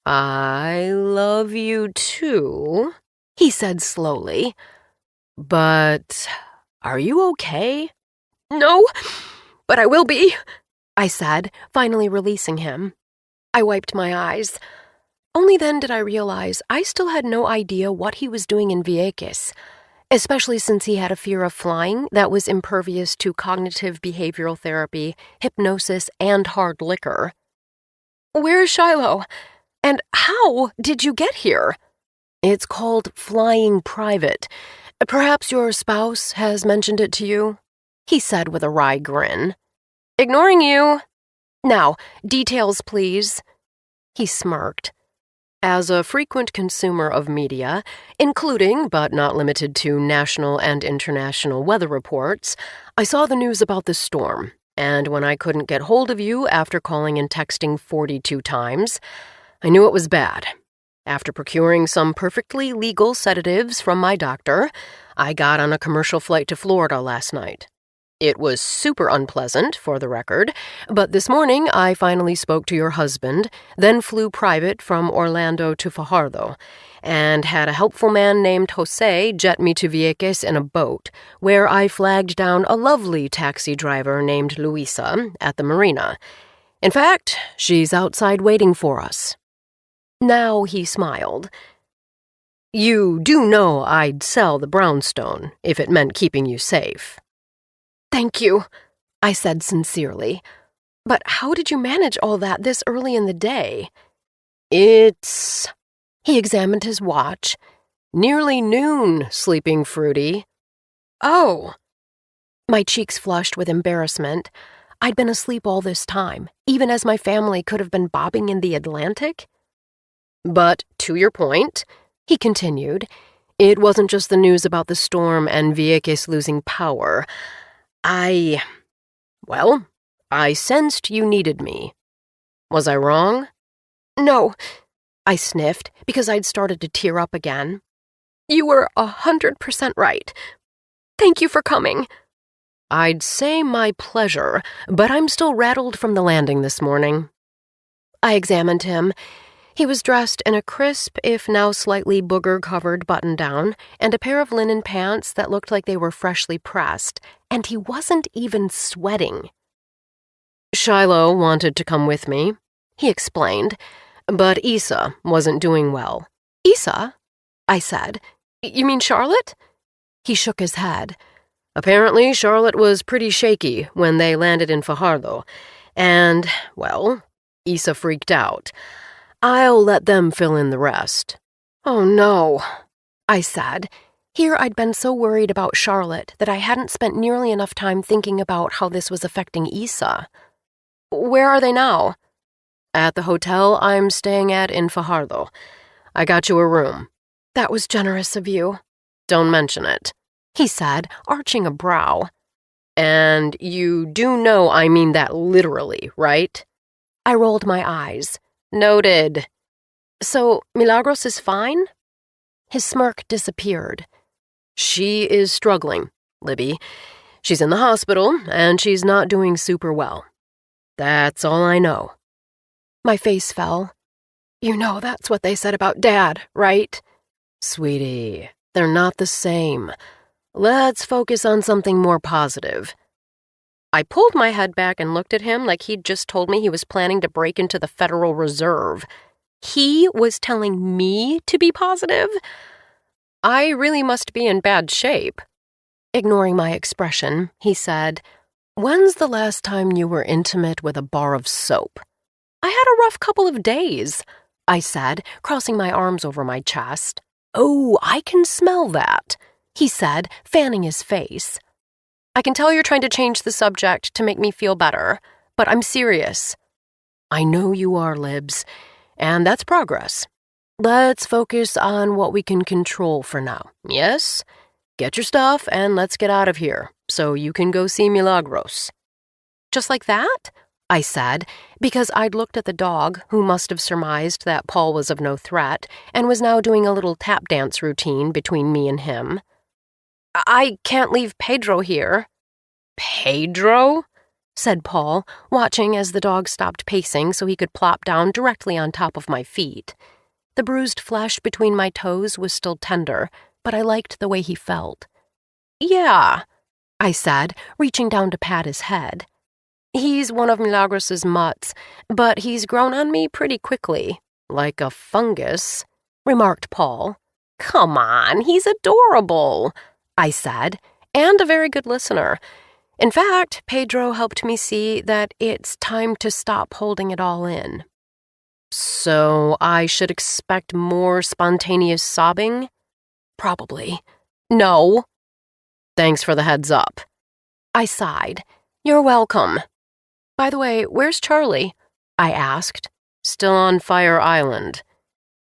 "I love you too," he said slowly. "But are you okay?" "No, but I will be," I said, finally releasing him. I wiped my eyes. Only then did I realize I still had no idea what he was doing in Vieques, especially since he had a fear of flying that was impervious to cognitive behavioral therapy, hypnosis, and hard liquor. "Where's Shiloh? And how did you get here?" "It's called flying private. Perhaps your spouse has mentioned it to you," he said with a wry grin. "Ignoring you. Now, details, please." He smirked. "As a frequent consumer of media, including but not limited to national and international weather reports, I saw the news about the storm, and when I couldn't get hold of you after calling and texting 42 times, I knew it was bad. After procuring some perfectly legal sedatives from my doctor, I got on a commercial flight to Florida last night. It was super unpleasant, for the record, but this morning I finally spoke to your husband, then flew private from Orlando to Fajardo, and had a helpful man named Jose jet me to Vieques in a boat, where I flagged down a lovely taxi driver named Luisa at the marina. In fact, she's outside waiting for us." Now he smiled. "You do know I'd sell the brownstone if it meant keeping you safe." "Thank you," I said sincerely. "But how did you manage all that this early in the day?" "It's—" He examined his watch. "Nearly noon, Sleeping Fruity." "Oh." My cheeks flushed with embarrassment. I'd been asleep all this time, even as my family could have been bobbing in the Atlantic. "But to your point," he continued, It wasn't just the news about the storm and Vieques losing power. I sensed you needed me. Was I wrong? No, I sniffed because I'd started to tear up again. You were 100% right. Thank you for coming. I'd say my pleasure, but I'm still rattled from the landing this morning. I examined him. He was dressed in a crisp, if now slightly booger-covered button-down and a pair of linen pants that looked like they were freshly pressed, and he wasn't even sweating. Shiloh wanted to come with me, he explained, but Issa wasn't doing well. Issa? I said. You mean Charlotte? He shook his head. Apparently, Charlotte was pretty shaky when they landed in Fajardo, and, Issa freaked out. I'll let them fill in the rest. Oh, no, I said. Here I'd been so worried about Charlotte that I hadn't spent nearly enough time thinking about how this was affecting Issa. Where are they now? At the hotel I'm staying at in Fajardo. I got you a room. That was generous of you. Don't mention it, he said, arching a brow. And you do know I mean that literally, right? I rolled my eyes. Noted. So, Milagros is fine? His smirk disappeared. She is struggling, Libby. She's in the hospital, and she's not doing super well. That's all I know. My face fell. You know that's what they said about Dad, right? Sweetie, they're not the same. Let's focus on something more positive. I pulled my head back and looked at him like he'd just told me he was planning to break into the Federal Reserve. He was telling me to be positive? I really must be in bad shape. Ignoring my expression, he said, When's the last time you were intimate with a bar of soap? I had a rough couple of days, I said, crossing my arms over my chest. Oh, I can smell that, he said, fanning his face. I can tell you're trying to change the subject to make me feel better, but I'm serious. I know you are, Libs, and that's progress. Let's focus on what we can control for now, yes? Get your stuff and let's get out of here so you can go see Milagros. Just like that? I said, because I'd looked at the dog, who must have surmised that Paul was of no threat, and was now doing a little tap dance routine between me and him. I can't leave Pedro here. Pedro? Said Paul, watching as the dog stopped pacing so he could plop down directly on top of my feet. The bruised flesh between my toes was still tender, but I liked the way he felt. Yeah, I said, reaching down to pat his head. He's one of Milagros's mutts, but he's grown on me pretty quickly. Like a fungus, remarked Paul. Come on, he's adorable, I said, and a very good listener. In fact, Pedro helped me see that it's time to stop holding it all in. So I should expect more spontaneous sobbing? Probably. No. Thanks for the heads up. I sighed. You're welcome. By the way, where's Charlie? I asked. Still on Fire Island.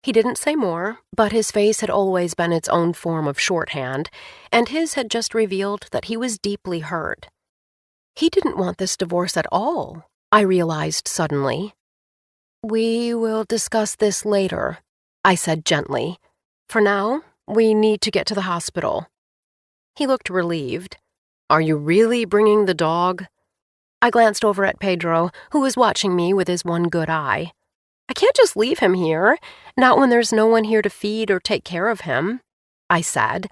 He didn't say more, but his face had always been its own form of shorthand, and his had just revealed that he was deeply hurt. He didn't want this divorce at all, I realized suddenly. We will discuss this later, I said gently. For now, we need to get to the hospital. He looked relieved. Are you really bringing the dog? I glanced over at Pedro, who was watching me with his one good eye. I can't just leave him here, not when there's no one here to feed or take care of him, I said.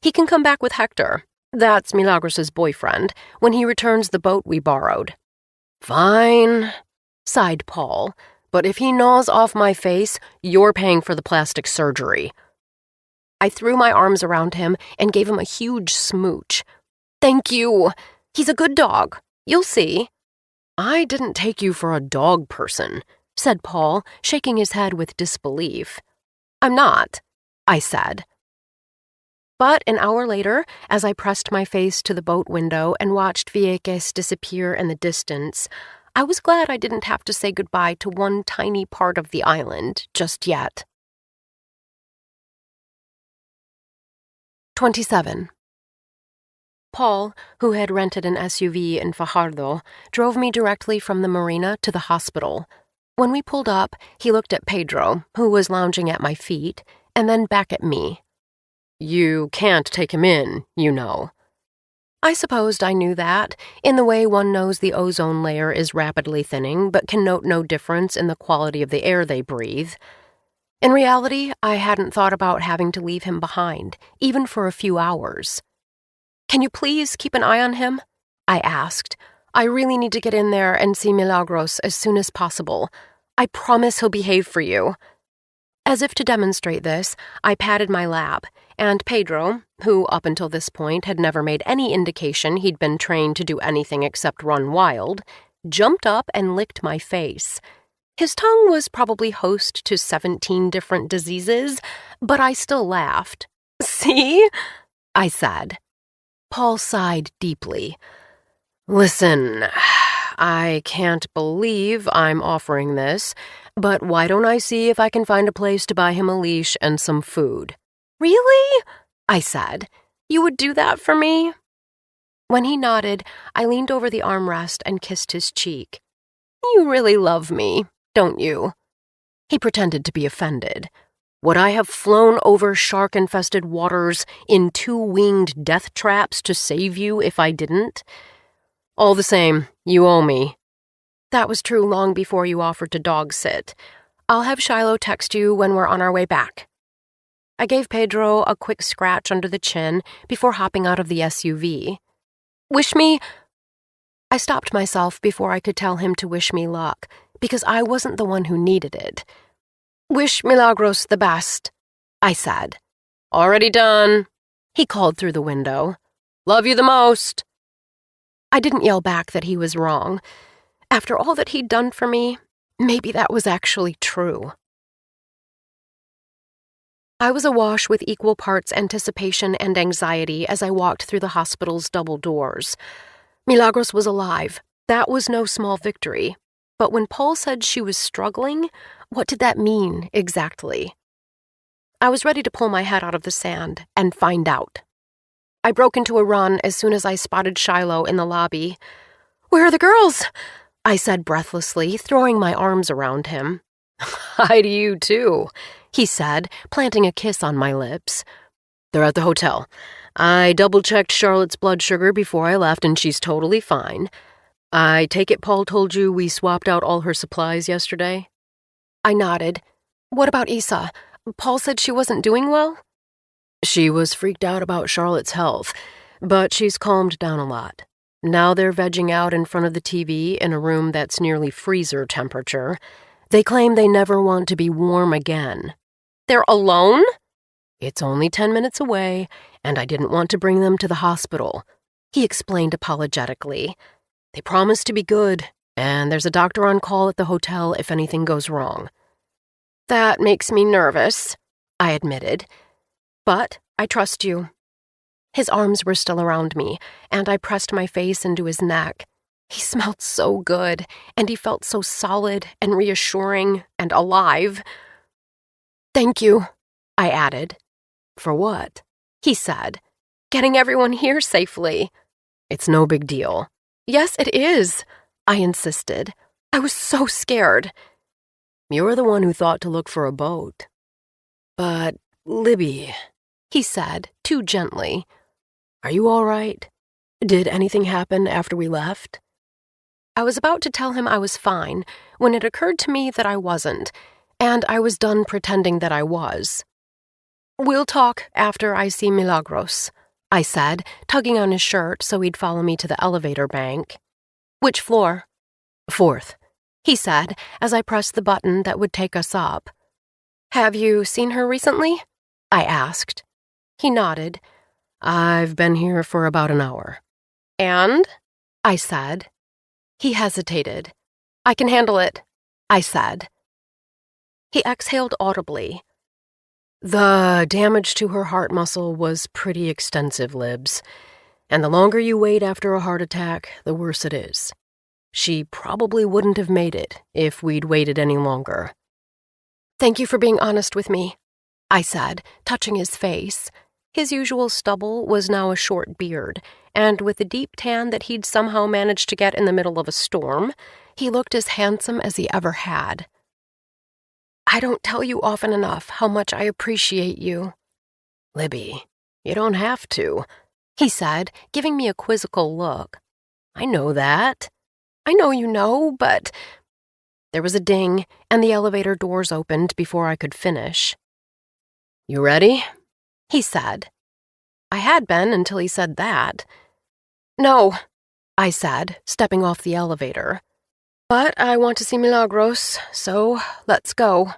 He can come back with Hector, that's Milagros's boyfriend, when he returns the boat we borrowed. Fine, sighed Paul, but if he gnaws off my face, you're paying for the plastic surgery. I threw my arms around him and gave him a huge smooch. Thank you. He's a good dog. You'll see. I didn't take you for a dog person, said Paul, shaking his head with disbelief. I'm not, I said. But an hour later, as I pressed my face to the boat window and watched Vieques disappear in the distance, I was glad I didn't have to say goodbye to one tiny part of the island just yet. 27. Paul, who had rented an SUV in Fajardo, drove me directly from the marina to the hospital. When we pulled up, he looked at Pedro, who was lounging at my feet, and then back at me. "You can't take him in, you know." I supposed I knew that, in the way one knows the ozone layer is rapidly thinning but can note no difference in the quality of the air they breathe. In reality, I hadn't thought about having to leave him behind, even for a few hours. "Can you please keep an eye on him?" I asked. "I really need to get in there and see Milagros as soon as possible. I promise he'll behave for you." As if to demonstrate this, I patted my lap, and Pedro, who up until this point had never made any indication he'd been trained to do anything except run wild, jumped up and licked my face. His tongue was probably host to 17 different diseases, but I still laughed. "See?" I said. Paul sighed deeply. "Listen, I can't believe I'm offering this, but why don't I see if I can find a place to buy him a leash and some food?" "Really?" I said. "You would do that for me?" When he nodded, I leaned over the armrest and kissed his cheek. "You really love me, don't you?" He pretended to be offended. Would I have flown over shark-infested waters in 2-winged death traps to save you if I didn't? "All the same, you owe me." "That was true long before you offered to dog sit. I'll have Shiloh text you when we're on our way back." I gave Pedro a quick scratch under the chin before hopping out of the SUV. "Wish me—" I stopped myself before I could tell him to wish me luck, because I wasn't the one who needed it. "Wish Milagros the best," I said. "Already done," he called through the window. "Love you the most." I didn't yell back that he was wrong. After all that he'd done for me, maybe that was actually true. I was awash with equal parts anticipation and anxiety as I walked through the hospital's double doors. Milagros was alive. That was no small victory. But when Paul said she was struggling, what did that mean exactly? I was ready to pull my head out of the sand and find out. I broke into a run as soon as I spotted Shiloh in the lobby. "Where are the girls?" I said breathlessly, throwing my arms around him. "Hi to you, too," he said, planting a kiss on my lips. "They're at the hotel. I double-checked Charlotte's blood sugar before I left, and she's totally fine. I take it Paul told you we swapped out all her supplies yesterday?" I nodded. "What about Isa? Paul said she wasn't doing well?" "She was freaked out about Charlotte's health, but she's calmed down a lot. Now they're vegging out in front of the TV in a room that's nearly freezer temperature. They claim they never want to be warm again." "They're alone?" "It's only 10 minutes away, and I didn't want to bring them to the hospital," he explained apologetically. "They promised to be good, and there's a doctor on call at the hotel if anything goes wrong." "That makes me nervous," I admitted. "But I trust you." His arms were still around me, and I pressed my face into his neck. He smelled so good, and he felt so solid and reassuring and alive. "Thank you," I added. "For what?" he said. "Getting everyone here safely." "It's no big deal." "Yes, it is," I insisted. I was so scared. "You're the one who thought to look for a boat." "But, Libby," he said, too gently. "Are you all right? Did anything happen after we left?" I was about to tell him I was fine when it occurred to me that I wasn't, and I was done pretending that I was. "We'll talk after I see Milagros," I said, tugging on his shirt so he'd follow me to the elevator bank. "Which floor?" "4th," he said as I pressed the button that would take us up. "Have you seen her recently?" I asked. He nodded. "I've been here for about an hour." "And?" I said. He hesitated. "I can handle it," I said. He exhaled audibly. "The damage to her heart muscle was pretty extensive, Libs, and the longer you wait after a heart attack, the worse it is. She probably wouldn't have made it if we'd waited any longer." "Thank you for being honest with me," I said, touching his face. His usual stubble was now a short beard, and with the deep tan that he'd somehow managed to get in the middle of a storm, he looked as handsome as he ever had. "I don't tell you often enough how much I appreciate you." "Libby, you don't have to," he said, giving me a quizzical look. "I know that." "I know you know, but—" There was a ding, and the elevator doors opened before I could finish. "You ready?" he said. I had been until he said that. "No," I said, stepping off the elevator. "But I want to see Milagros, so let's go."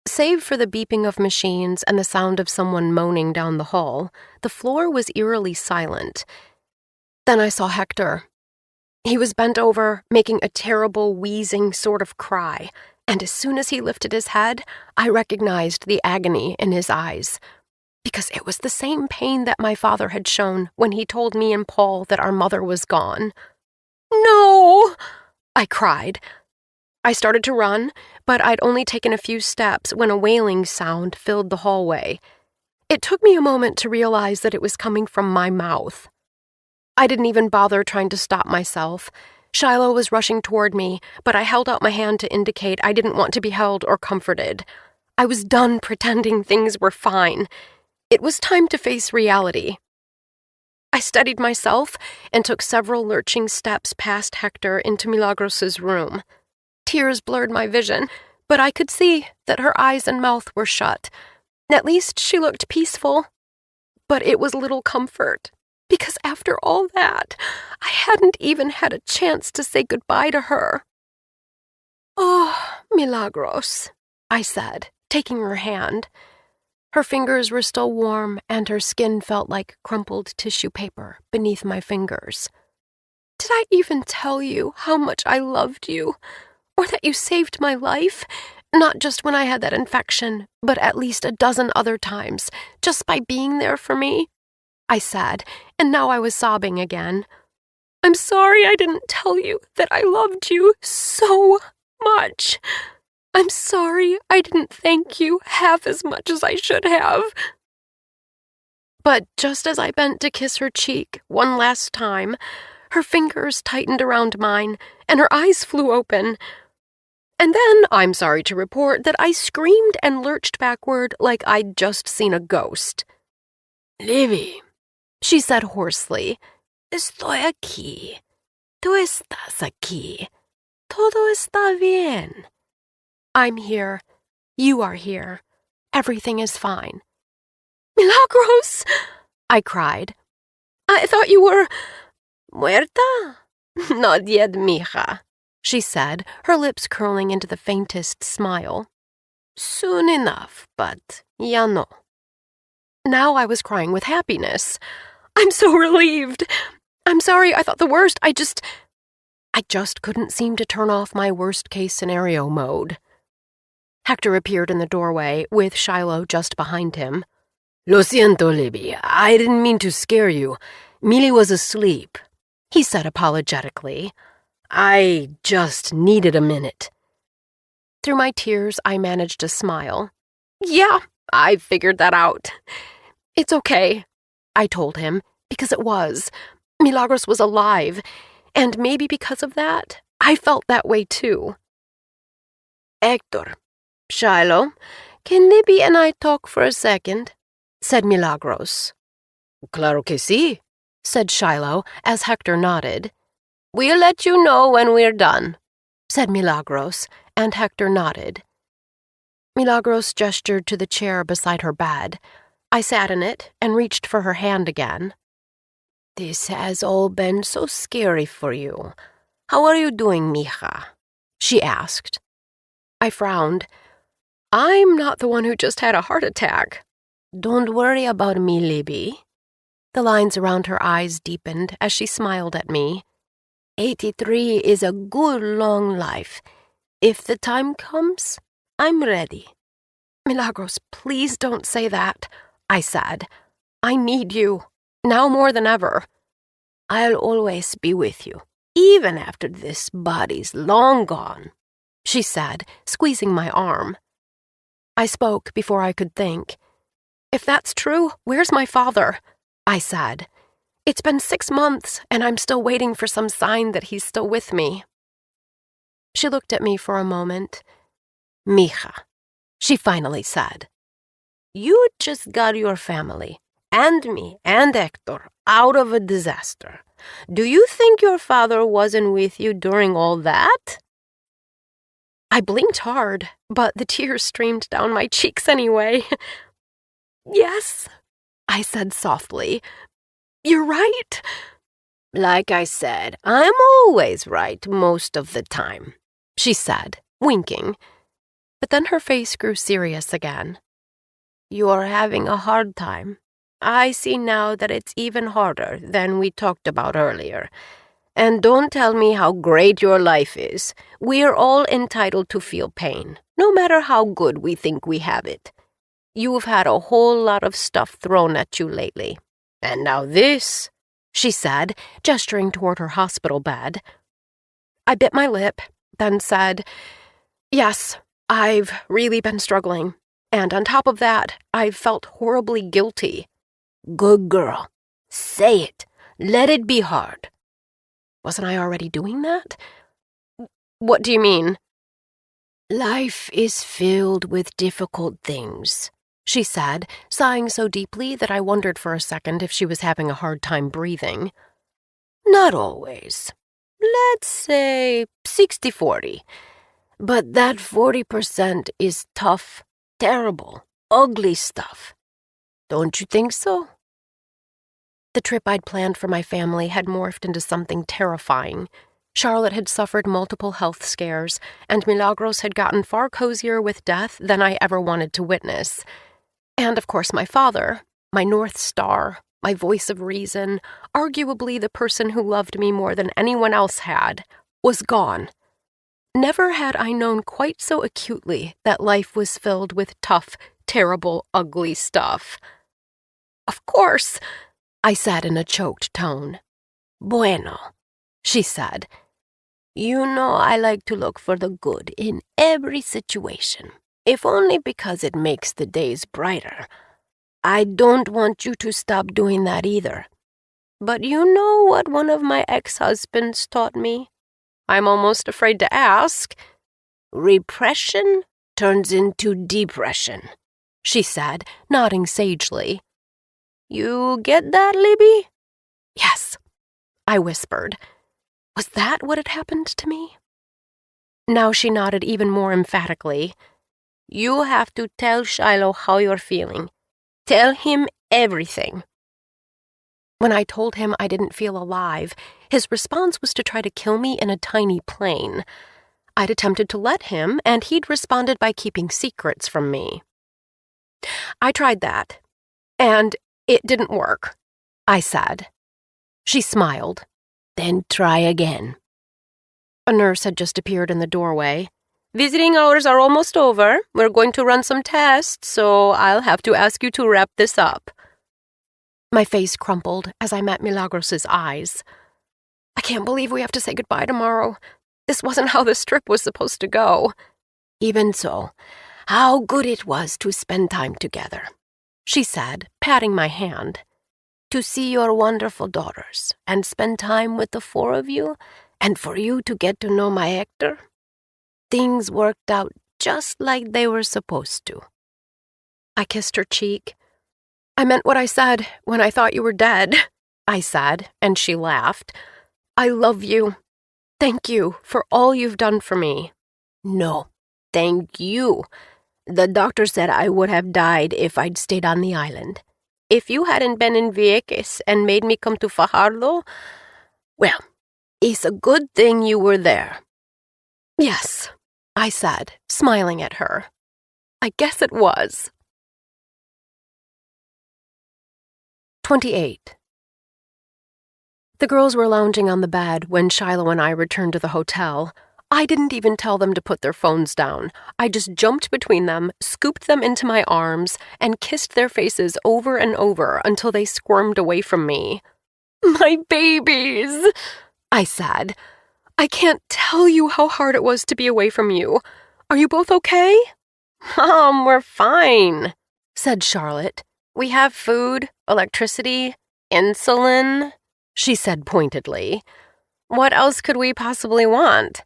Save for the beeping of machines and the sound of someone moaning down the hall, the floor was eerily silent. Then I saw Hector. He was bent over, making a terrible, wheezing sort of cry, and as soon as he lifted his head, I recognized the agony in his eyes, because it was the same pain that my father had shown when he told me and Paul that our mother was gone. "No!" I cried. I started to run, but I'd only taken a few steps when a wailing sound filled the hallway. It took me a moment to realize that it was coming from my mouth. I didn't even bother trying to stop myself. Shiloh was rushing toward me, but I held out my hand to indicate I didn't want to be held or comforted. I was done pretending things were fine. It was time to face reality. I steadied myself and took several lurching steps past Hector into Milagros's room. Tears blurred my vision, but I could see that her eyes and mouth were shut. At least she looked peaceful. But it was little comfort, because after all that, I hadn't even had a chance to say goodbye to her. "Oh, Milagros," I said, taking her hand. Her fingers were still warm, and her skin felt like crumpled tissue paper beneath my fingers. "Did I even tell you how much I loved you? Or that you saved my life? Not just when I had that infection, but at least a dozen other times, just by being there for me?" I said, and now I was sobbing again. "I'm sorry I didn't tell you that I loved you so much. I'm sorry I didn't thank you half as much as I should have." But just as I bent to kiss her cheek one last time, her fingers tightened around mine, and her eyes flew open. And then I'm sorry to report that I screamed and lurched backward like I'd just seen a ghost. "Livy," she said hoarsely, "estoy aquí. Tú estás aquí. Todo está bien." I'm here. You are here. Everything is fine. "Milagros!" I cried. "I thought you were muerta." "Not yet, mija," she said, her lips curling into the faintest smile. "Soon enough, but ya no." Now I was crying with happiness. "I'm so relieved. I'm sorry I thought the worst. I just couldn't seem to turn off my worst-case scenario mode." Hector appeared in the doorway, with Shiloh just behind him. "Lo siento, Libby. I didn't mean to scare you. Millie was asleep," he said apologetically. "I just needed a minute." Through my tears, I managed to smile. "Yeah, I figured that out." "It's okay," I told him, because it was. Milagros was alive, and maybe because of that, I felt that way too. "Hector, Shiloh, can Libby and I talk for a second?" said Milagros. "Claro que sí," said Shiloh as Hector nodded. "We'll let you know when we're done," said Milagros, and Hector nodded. Milagros gestured to the chair beside her bed. I sat in it and reached for her hand again. "This has all been so scary for you. How are you doing, mija?" she asked. I frowned. "I'm not the one who just had a heart attack." "Don't worry about me, Libby." The lines around her eyes deepened as she smiled at me. 83 is a good long life. If the time comes, I'm ready." "Milagros, please don't say that," I said. "I need you, now more than ever." "I'll always be with you, even after this body's long gone," she said, squeezing my arm. I spoke before I could think. If that's true, where's my father? I said. It's been 6 months, and I'm still waiting for some sign that he's still with me. She looked at me for a moment. Mija, she finally said. You just got your family, and me, and Hector, out of a disaster. Do you think your father wasn't with you during all that? I blinked hard, but the tears streamed down my cheeks anyway. Yes, I said softly. You're right. Like I said, I'm always right most of the time, she said, winking. But then her face grew serious again. You're having a hard time. I see now that it's even harder than we talked about earlier. And don't tell me how great your life is. We're all entitled to feel pain, no matter how good we think we have it. You've had a whole lot of stuff thrown at you lately. And now this, she said, gesturing toward her hospital bed. I bit my lip, then said, Yes, I've really been struggling. And on top of that, I've felt horribly guilty. Good girl. Say it. Let it be hard. Wasn't I already doing that? What do you mean? Life is filled with difficult things, she said, sighing so deeply that I wondered for a second if she was having a hard time breathing. Not always. Let's say 60-40. But that 40% is tough, terrible, ugly stuff. Don't you think so? The trip I'd planned for my family had morphed into something terrifying. Charlotte had suffered multiple health scares, and Milagros had gotten far cozier with death than I ever wanted to witness. And, of course, my father, my North Star, my voice of reason, arguably the person who loved me more than anyone else had, was gone. Never had I known quite so acutely that life was filled with tough, terrible, ugly stuff. Of course, I said in a choked tone. Bueno, she said. You know I like to look for the good in every situation, if only because it makes the days brighter. I don't want you to stop doing that either. But you know what one of my ex-husbands taught me? I'm almost afraid to ask. Repression turns into depression, she said, nodding sagely. You get that, Libby? Yes, I whispered. Was that what had happened to me? Now she nodded even more emphatically. You have to tell Shiloh how you're feeling. Tell him everything. When I told him I didn't feel alive, his response was to try to kill me in a tiny plane. I'd attempted to let him, and he'd responded by keeping secrets from me. I tried that, and it didn't work, I said. She smiled. Then try again. A nurse had just appeared in the doorway. Visiting hours are almost over. We're going to run some tests, so I'll have to ask you to wrap this up. My face crumpled as I met Milagros' eyes. I can't believe we have to say goodbye tomorrow. This wasn't how this trip was supposed to go. Even so, how good it was to spend time together, she said, patting my hand. To see your wonderful daughters and spend time with the four of you, and for you to get to know my Hector. Things worked out just like they were supposed to. I kissed her cheek. I meant what I said when I thought you were dead, I said, and she laughed. I love you. Thank you for all you've done for me. No, thank you. The doctor said I would have died if I'd stayed on the island. If you hadn't been in Vieques and made me come to Fajardo, well, it's a good thing you were there. Yes, I said, smiling at her. I guess it was. 28. The girls were lounging on the bed when Shiloh and I returned to the hotel. I didn't even tell them to put their phones down. I just jumped between them, scooped them into my arms, and kissed their faces over and over until they squirmed away from me. My babies, I said. I can't tell you how hard it was to be away from you. Are you both okay? Mom, we're fine, said Charlotte. We have food, electricity, insulin, she said pointedly. What else could we possibly want?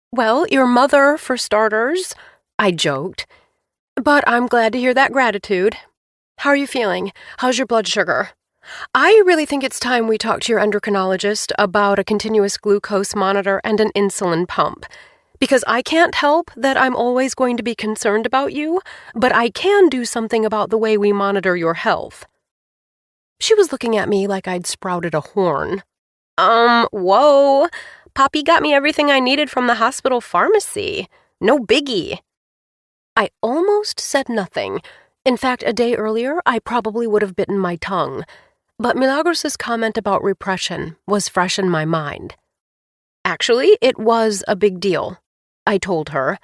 Well, your mother, for starters, I joked. But I'm glad to hear that gratitude. How are you feeling? How's your blood sugar? I really think it's time we talk to your endocrinologist about a continuous glucose monitor and an insulin pump. Because I can't help that I'm always going to be concerned about you, but I can do something about the way we monitor your health. She was looking at me like I'd sprouted a horn. Whoa. Poppy got me everything I needed from the hospital pharmacy. No biggie. I almost said nothing. In fact, a day earlier, I probably would have bitten my tongue. But Milagros' comment about repression was fresh in my mind. Actually, it was a big deal. I told her,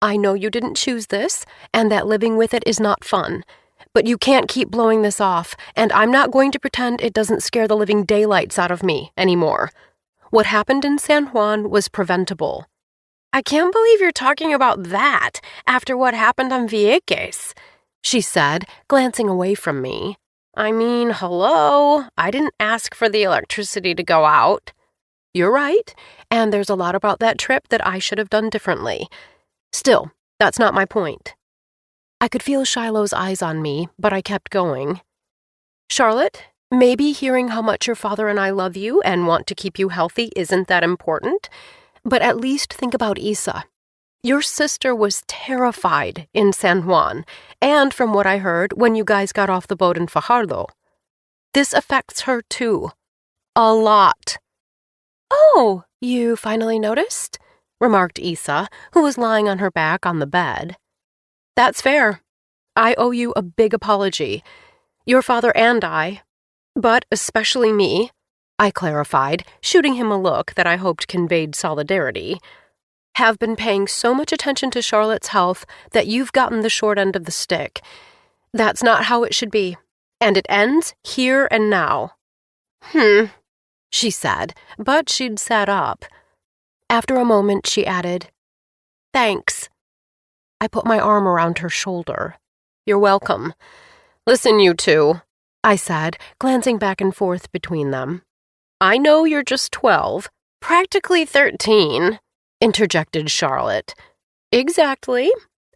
I know you didn't choose this, and that living with it is not fun. But you can't keep blowing this off, and I'm not going to pretend it doesn't scare the living daylights out of me anymore. What happened in San Juan was preventable. I can't believe you're talking about that after what happened on Vieques, she said, glancing away from me. I mean, hello, I didn't ask for the electricity to go out. You're right, and there's a lot about that trip that I should have done differently. Still, that's not my point. I could feel Shiloh's eyes on me, but I kept going. Charlotte, maybe hearing how much your father and I love you and want to keep you healthy isn't that important, but at least think about Isa. Your sister was terrified in San Juan, and from what I heard, when you guys got off the boat in Fajardo. This affects her too. A lot. Oh, you finally noticed? Remarked Isa, who was lying on her back on the bed. That's fair. I owe you a big apology. Your father and I, but especially me, I clarified, shooting him a look that I hoped conveyed solidarity, have been paying so much attention to Charlotte's health that you've gotten the short end of the stick. That's not how it should be, and it ends here and now. She said, but she'd sat up. After a moment, she added, Thanks. I put my arm around her shoulder. You're welcome. Listen, you two, I said, glancing back and forth between them. I know you're just 12, practically 13, interjected Charlotte. Exactly,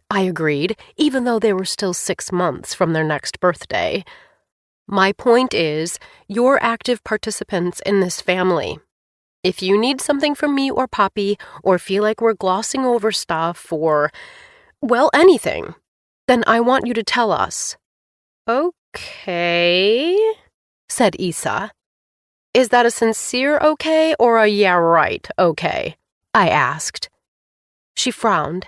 I agreed, even though they were still 6 months from their next birthday. My point is, you're active participants in this family. If you need something from me or Poppy, or feel like we're glossing over stuff, or, well, anything, then I want you to tell us. Okay, said Isa. Is that a sincere okay or a yeah right okay? I asked. She frowned.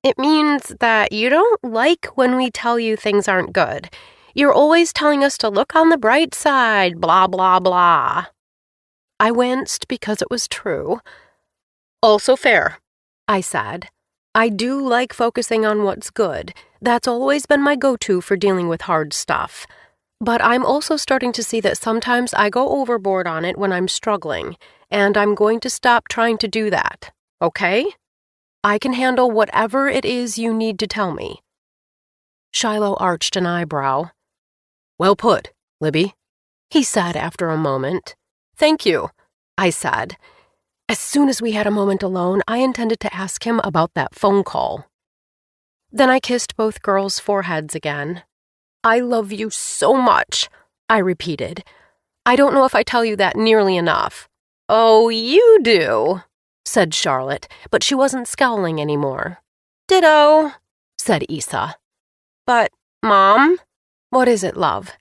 It means that you don't like when we tell you things aren't good. You're always telling us to look on the bright side, blah, blah, blah. I winced because it was true. Also fair, I said. I do like focusing on what's good. That's always been my go-to for dealing with hard stuff. But I'm also starting to see that sometimes I go overboard on it when I'm struggling, and I'm going to stop trying to do that, okay? I can handle whatever it is you need to tell me. Shiloh arched an eyebrow. Well put, Libby, he said after a moment. Thank you, I said. As soon as we had a moment alone, I intended to ask him about that phone call. Then I kissed both girls' foreheads again. I love you so much, I repeated. I don't know if I tell you that nearly enough. Oh, you do, said Charlotte, but she wasn't scowling anymore. Ditto, said Isa. But, Mom, what is it, love?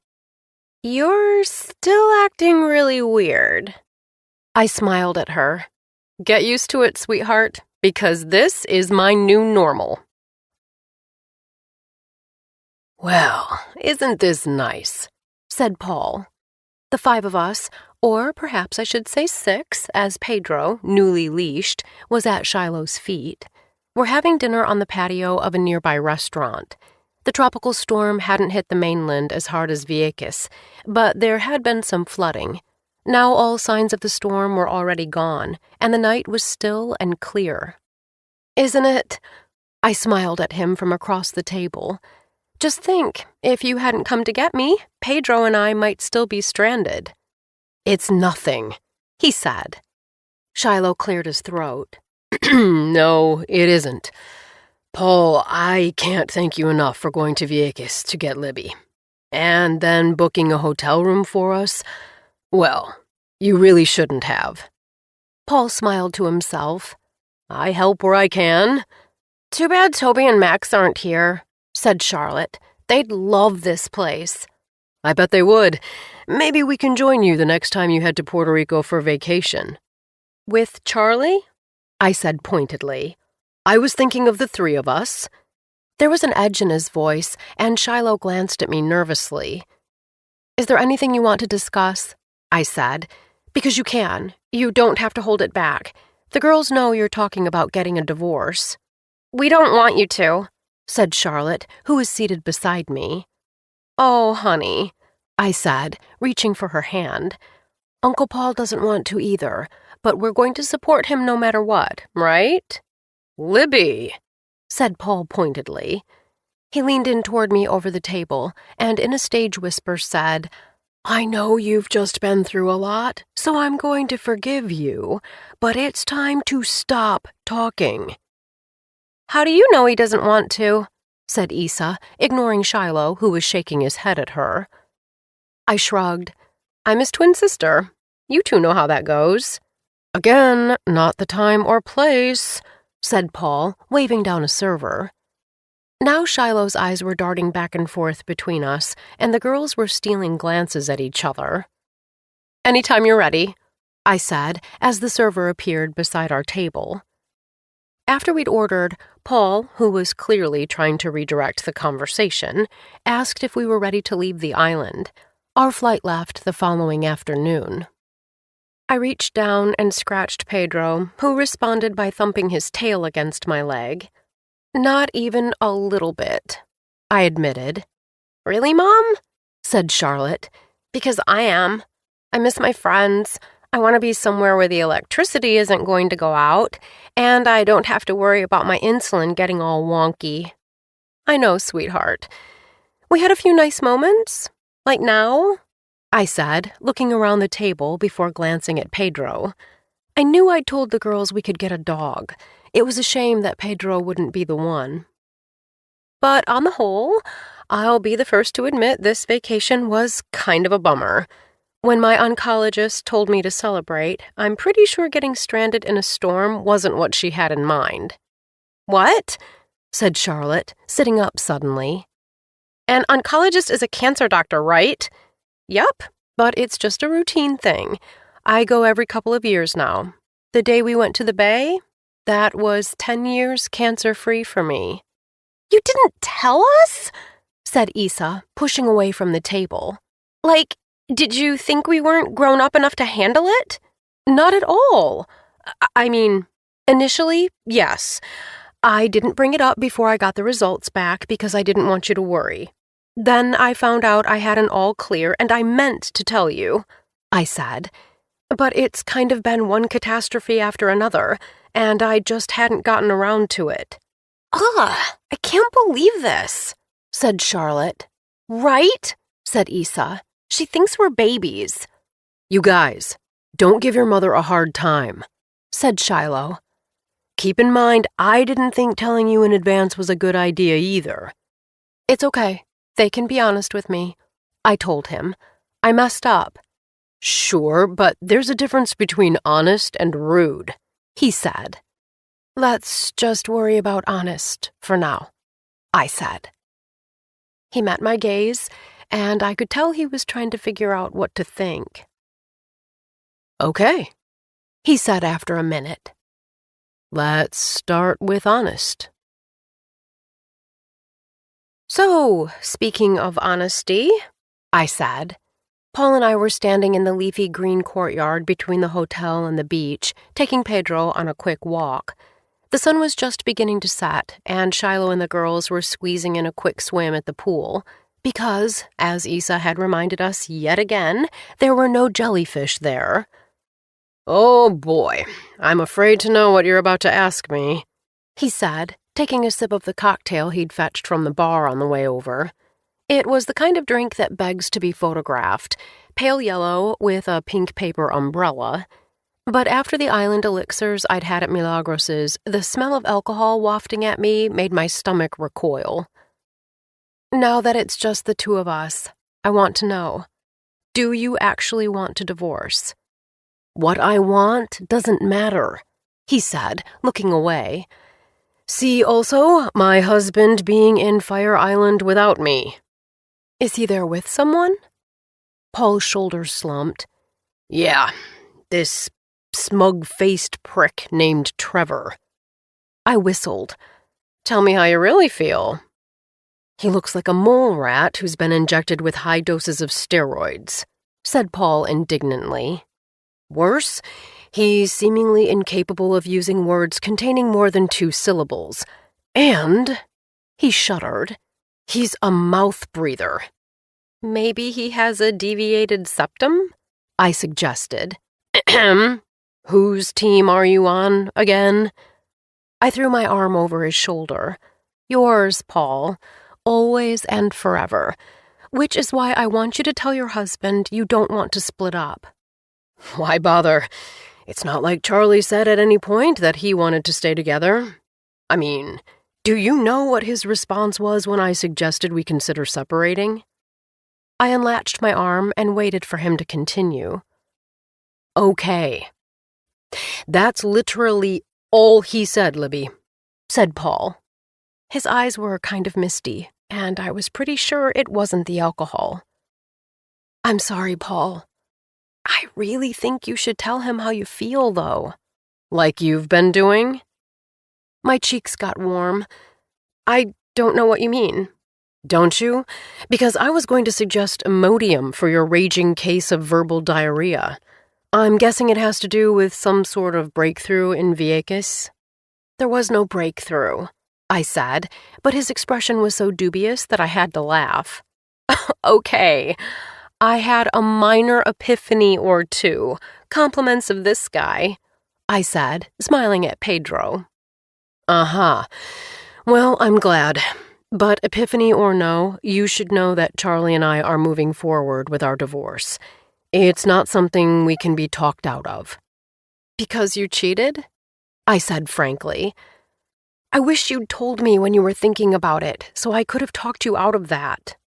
You're still acting really weird. I smiled at her. Get used to it, sweetheart, because this is my new normal. Well, isn't this nice? Said Paul. The 5 of us, or perhaps I should say 6, as Pedro, newly leashed, was at Shiloh's feet, were having dinner on the patio of a nearby restaurant. The tropical storm hadn't hit the mainland as hard as Vieques, but there had been some flooding. Now all signs of the storm were already gone, and the night was still and clear. Isn't it? I smiled at him from across the table. Just think, if you hadn't come to get me, Pedro and I might still be stranded. It's nothing, he said. Shiloh cleared his throat. No, it isn't. Paul, I can't thank you enough for going to Vieques to get Libby. And then booking a hotel room for us. Well, you really shouldn't have. Paul smiled to himself. I help where I can. Too bad Toby and Max aren't here, said Charlotte. They'd love this place. I bet they would. Maybe we can join you the next time you head to Puerto Rico for vacation. With Charlie? I said pointedly. I was thinking of the three of us. There was an edge in his voice, and Shiloh glanced at me nervously. Is there anything you want to discuss? I said. Because you can. You don't have to hold it back. The girls know you're talking about getting a divorce. We don't want you to, said Charlotte, who was seated beside me. Oh, honey, I said, reaching for her hand. Uncle Paul doesn't want to either, but we're going to support him no matter what, right? Libby, said Paul pointedly. He leaned in toward me over the table and in a stage whisper said, I know you've just been through a lot, so I'm going to forgive you, but it's time to stop talking. How do you know he doesn't want to? Said Issa, ignoring Shiloh, who was shaking his head at her. I shrugged. I'm his twin sister. You two know how that goes. Again, not the time or place, said Paul, waving down a server. Now Shiloh's eyes were darting back and forth between us, and the girls were stealing glances at each other. Anytime you're ready, I said, as the server appeared beside our table. After we'd ordered, Paul, who was clearly trying to redirect the conversation, asked if we were ready to leave the island. Our flight left the following afternoon. I reached down and scratched Pedro, who responded by thumping his tail against my leg. Not even a little bit, I admitted. Really, Mom? Said Charlotte. Because I am. I miss my friends. I want to be somewhere where the electricity isn't going to go out, and I don't have to worry about my insulin getting all wonky. I know, sweetheart. We had a few nice moments. Like now, I said, looking around the table before glancing at Pedro. I knew I'd told the girls we could get a dog. It was a shame that Pedro wouldn't be the one. But on the whole, I'll be the first to admit this vacation was kind of a bummer. When my oncologist told me to celebrate, I'm pretty sure getting stranded in a storm wasn't what she had in mind. What? Said Charlotte, sitting up suddenly. An oncologist is a cancer doctor, right? Yup, but it's just a routine thing. I go every couple of years now. The day we went to the Bay, that was 10 years cancer-free for me. You didn't tell us? Said Issa, pushing away from the table. Like, did you think we weren't grown up enough to handle it? Not at all. I mean, initially, yes. I didn't bring it up before I got the results back because I didn't want you to worry. Then I found out I had an all clear and I meant to tell you, I said. But it's kind of been one catastrophe after another, and I just hadn't gotten around to it. I can't believe this, said Charlotte. Right? Said Issa. She thinks we're babies. You guys, don't give your mother a hard time, said Shiloh. Keep in mind, I didn't think telling you in advance was a good idea either. It's okay. They can be honest with me, I told him. I messed up. Sure, but there's a difference between honest and rude, he said. Let's just worry about honest for now, I said. He met my gaze, and I could tell he was trying to figure out what to think. Okay, he said after a minute. Let's start with honest. So, speaking of honesty, I said. Paul and I were standing in the leafy green courtyard between the hotel and the beach, taking Pedro on a quick walk. The sun was just beginning to set, and Shiloh and the girls were squeezing in a quick swim at the pool, because, as Issa had reminded us yet again, there were no jellyfish there. Oh boy, I'm afraid to know what you're about to ask me, he said, taking a sip of the cocktail he'd fetched from the bar on the way over. It was the kind of drink that begs to be photographed, pale yellow with a pink paper umbrella. But after the island elixirs I'd had at Milagros's, the smell of alcohol wafting at me made my stomach recoil. Now that it's just the two of us, I want to know, do you actually want to divorce? What I want doesn't matter, he said, looking away. See also my husband being in Fire Island without me. Is he there with someone? Paul's shoulders slumped. Yeah, this smug-faced prick named Trevor. I whistled. Tell me how you really feel. He looks like a mole rat who's been injected with high doses of steroids, said Paul indignantly. Worse, he's seemingly incapable of using words containing more than 2 syllables. And, he shuddered, he's a mouth breather. Maybe he has a deviated septum? I suggested. Ahem. Whose team are you on, again? I threw my arm over his shoulder. Yours, Paul. Always and forever. Which is why I want you to tell your husband you don't want to split up. Why bother? It's not like Charlie said at any point that he wanted to stay together. I mean, do you know what his response was when I suggested we consider separating? I unlatched my arm and waited for him to continue. Okay. That's literally all he said, Libby, said Paul. His eyes were kind of misty, and I was pretty sure it wasn't the alcohol. I'm sorry, Paul. I really think you should tell him how you feel, though. Like you've been doing? My cheeks got warm. I don't know what you mean. Don't you? Because I was going to suggest Imodium for your raging case of verbal diarrhea. I'm guessing it has to do with some sort of breakthrough in Vieques. There was no breakthrough, I said, but his expression was so dubious that I had to laugh. Okay, I had a minor epiphany or two, compliments of this guy, I said, smiling at Pedro. Uh-huh. Well, I'm glad. But epiphany or no, you should know that Charlie and I are moving forward with our divorce. It's not something we can be talked out of. Because you cheated? I said frankly. I wish you'd told me when you were thinking about it, so I could have talked you out of that.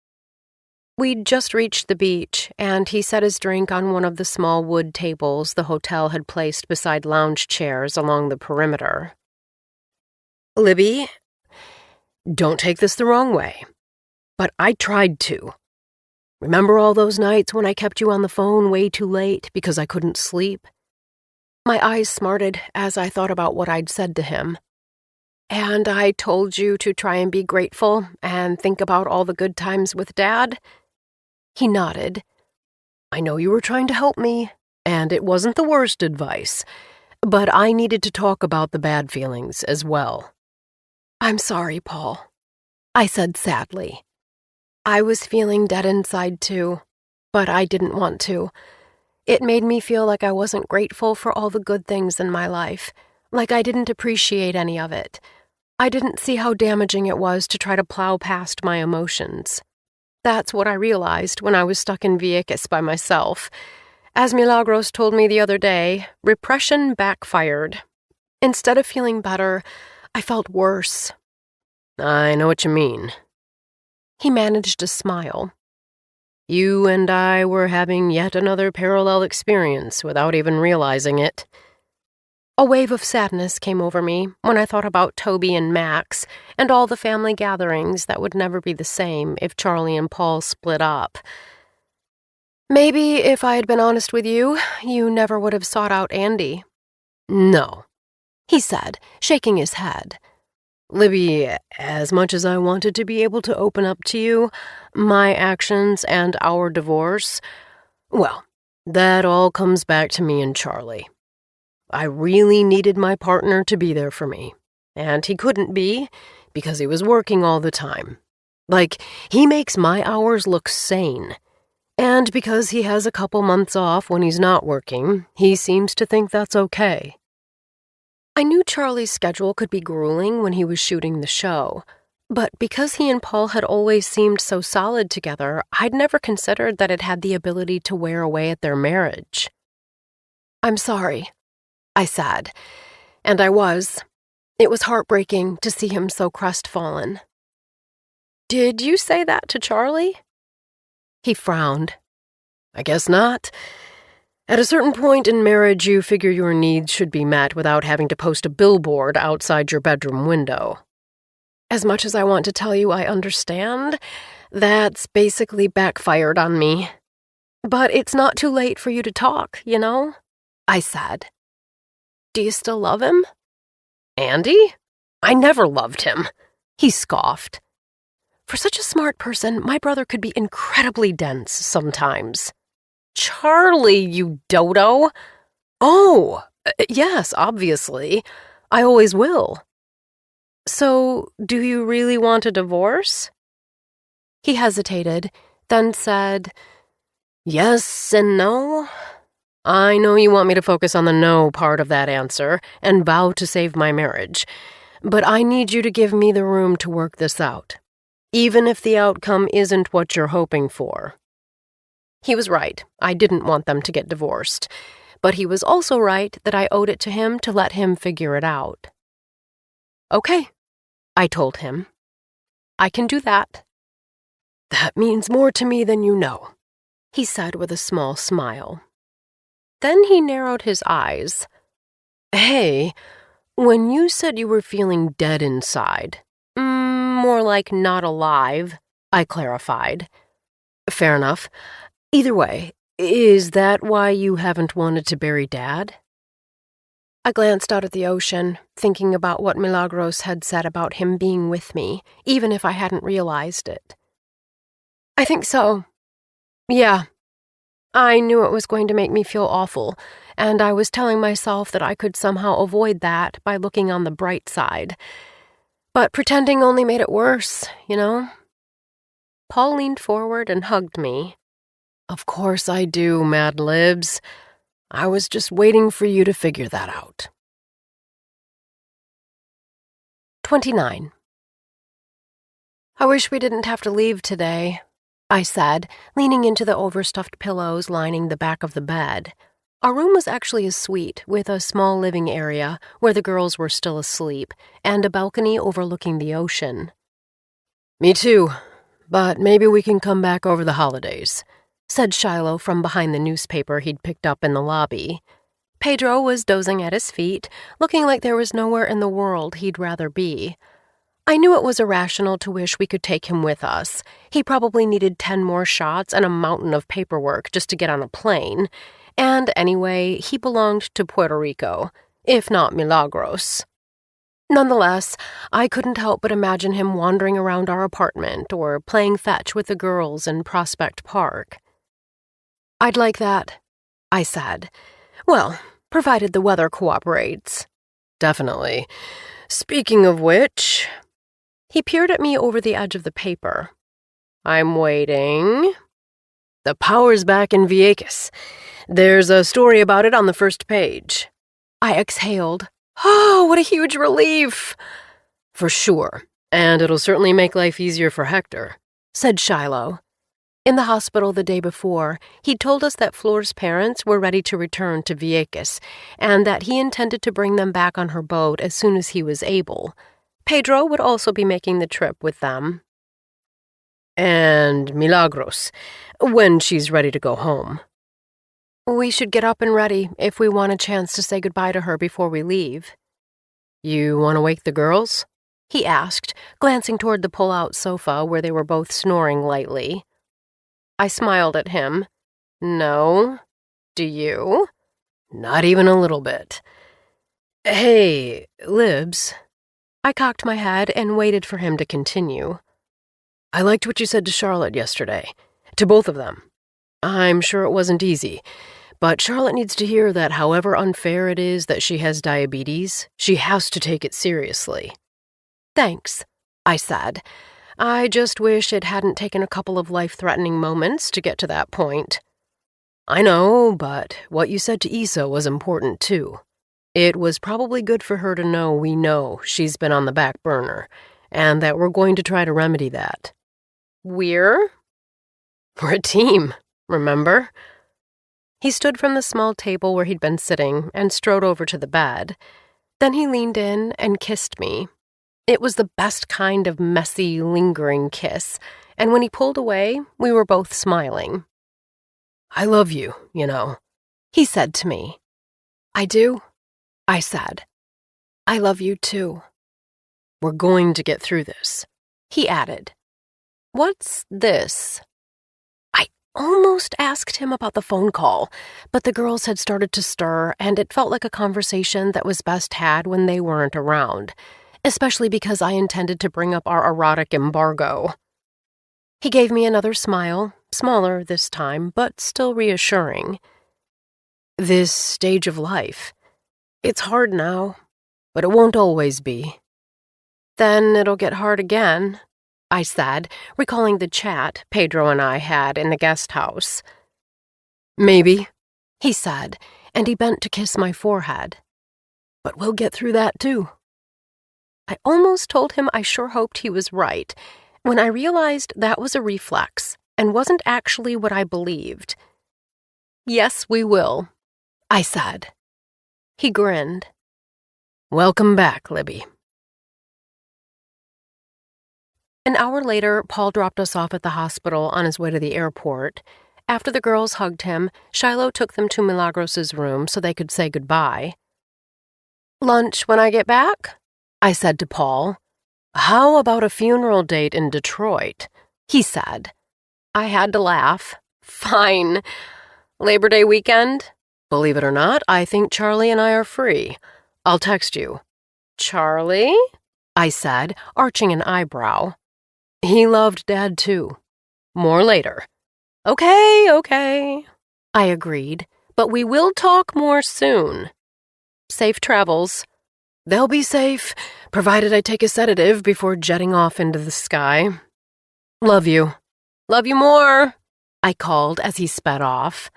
We'd just reached the beach, and he set his drink on one of the small wood tables the hotel had placed beside lounge chairs along the perimeter. Libby, don't take this the wrong way, but I tried to. Remember all those nights when I kept you on the phone way too late because I couldn't sleep? My eyes smarted as I thought about what I'd said to him. And I told you to try and be grateful and think about all the good times with Dad? He nodded. I know you were trying to help me, and it wasn't the worst advice, but I needed to talk about the bad feelings as well. I'm sorry, Paul, I said sadly. I was feeling dead inside too, but I didn't want to. It made me feel like I wasn't grateful for all the good things in my life, like I didn't appreciate any of it. I didn't see how damaging it was to try to plow past my emotions. That's what I realized when I was stuck in Vieques by myself. As Milagros told me the other day, repression backfired. Instead of feeling better, I felt worse. I know what you mean. He managed a smile. You and I were having yet another parallel experience without even realizing it. A wave of sadness came over me when I thought about Toby and Max and all the family gatherings that would never be the same if Charlie and Paul split up. Maybe if I had been honest with you, you never would have sought out Andy. No, he said, shaking his head. Libby, as much as I wanted to be able to open up to you, my actions and our divorce, well, that all comes back to me and Charlie. I really needed my partner to be there for me, and he couldn't be because he was working all the time. Like, he makes my hours look sane. And because he has a couple months off when he's not working, he seems to think that's okay. I knew Charlie's schedule could be grueling when he was shooting the show, but because he and Paul had always seemed so solid together, I'd never considered that it had the ability to wear away at their marriage. "I'm sorry," I said, and I was. It was heartbreaking to see him so crestfallen. "Did you say that to Charlie?" He frowned. "I guess not. At a certain point in marriage, you figure your needs should be met without having to post a billboard outside your bedroom window. As much as I want to tell you I understand, that's basically backfired on me. But it's not too late for you to talk, you know?" I said. "Do you still love him?" "Andy? I never loved him," he scoffed. For such a smart person, my brother could be incredibly dense sometimes. "Charlie, you dodo!" "Oh, yes, obviously. I always will." "So, do you really want a divorce?" He hesitated, then said, "Yes and no. I know you want me to focus on the no part of that answer and vow to save my marriage, but I need you to give me the room to work this out, even if the outcome isn't what you're hoping for." He was right. I didn't want them to get divorced, but he was also right that I owed it to him to let him figure it out. "Okay," I told him. "I can do that." "That means more to me than you know," he said with a small smile. Then he narrowed his eyes. "Hey, when you said you were feeling dead inside, more like not alive," I clarified. "Fair enough. Either way, is that why you haven't wanted to bury Dad?" I glanced out at the ocean, thinking about what Milagros had said about him being with me, even if I hadn't realized it. "I think so. Yeah. I knew it was going to make me feel awful, and I was telling myself that I could somehow avoid that by looking on the bright side. But pretending only made it worse, you know?" Paul leaned forward and hugged me. "Of course I do, Mad Libs. I was just waiting for you to figure that out." 29. "I wish we didn't have to leave today," I said, leaning into the overstuffed pillows lining the back of the bed. Our room was actually a suite with a small living area where the girls were still asleep and a balcony overlooking the ocean. "Me too, but maybe we can come back over the holidays," said Shiloh from behind the newspaper he'd picked up in the lobby. Pedro was dozing at his feet, looking like there was nowhere in the world he'd rather be. I knew it was irrational to wish we could take him with us. He probably needed 10 more shots and a mountain of paperwork just to get on a plane. And anyway, he belonged to Puerto Rico, if not Milagros. Nonetheless, I couldn't help but imagine him wandering around our apartment or playing fetch with the girls in Prospect Park. "I'd like that," I said. "Well, provided the weather cooperates." "Definitely. Speaking of which..." He peered at me over the edge of the paper. "I'm waiting. The power's back in Vieques. There's a story about it on the first page." I exhaled. "Oh, what a huge relief!" "For sure, and it'll certainly make life easier for Hector," said Shiloh. In the hospital the day before, he'd told us that Flore's parents were ready to return to Vieques, and that he intended to bring them back on her boat as soon as he was able. Pedro would also be making the trip with them. "And Milagros, when she's ready to go home." "We should get up and ready if we want a chance to say goodbye to her before we leave." "You want to wake the girls?" he asked, glancing toward the pull-out sofa where they were both snoring lightly. I smiled at him. "No. Do you?" "Not even a little bit." "Hey, Libs." I cocked my head and waited for him to continue. "I liked what you said to Charlotte yesterday. To both of them. I'm sure it wasn't easy, but Charlotte needs to hear that however unfair it is that she has diabetes, she has to take it seriously." "Thanks," I said. I just wish it hadn't taken a couple of life-threatening moments to get to that point. "I know, but what you said to Issa was important too." It was probably good for her to know we know she's been on the back burner, and that we're going to try to remedy that. We're a team, remember? He stood from the small table where he'd been sitting and strode over to the bed. Then he leaned in and kissed me. It was the best kind of messy, lingering kiss, and when he pulled away, we were both smiling. I love you, you know, he said to me. I do, I said. I love you too. We're going to get through this, he added. What's this? I almost asked him about the phone call, but the girls had started to stir, and it felt like a conversation that was best had when they weren't around, especially because I intended to bring up our erotic embargo. He gave me another smile, smaller this time, but still reassuring. This stage of life, it's hard now, but it won't always be. Then it'll get hard again, I said, recalling the chat Pedro and I had in the guest house. Maybe, he said, and he bent to kiss my forehead. But we'll get through that too. I almost told him I sure hoped he was right, when I realized that was a reflex and wasn't actually what I believed. Yes, we will, I said. He grinned. Welcome back, Libby. An hour later, Paul dropped us off at the hospital on his way to the airport. After the girls hugged him, Shiloh took them to Milagros' room so they could say goodbye. Lunch when I get back? I said to Paul. How about a funeral date in Detroit? He said. I had to laugh. Fine. Labor Day weekend? Believe it or not, I think Charlie and I are free. I'll text you. Charlie? I said, arching an eyebrow. He loved Dad too. More later. Okay. I agreed, but we will talk more soon. Safe travels. They'll be safe, provided I take a sedative before jetting off into the sky. Love you. Love you more, I called as he sped off.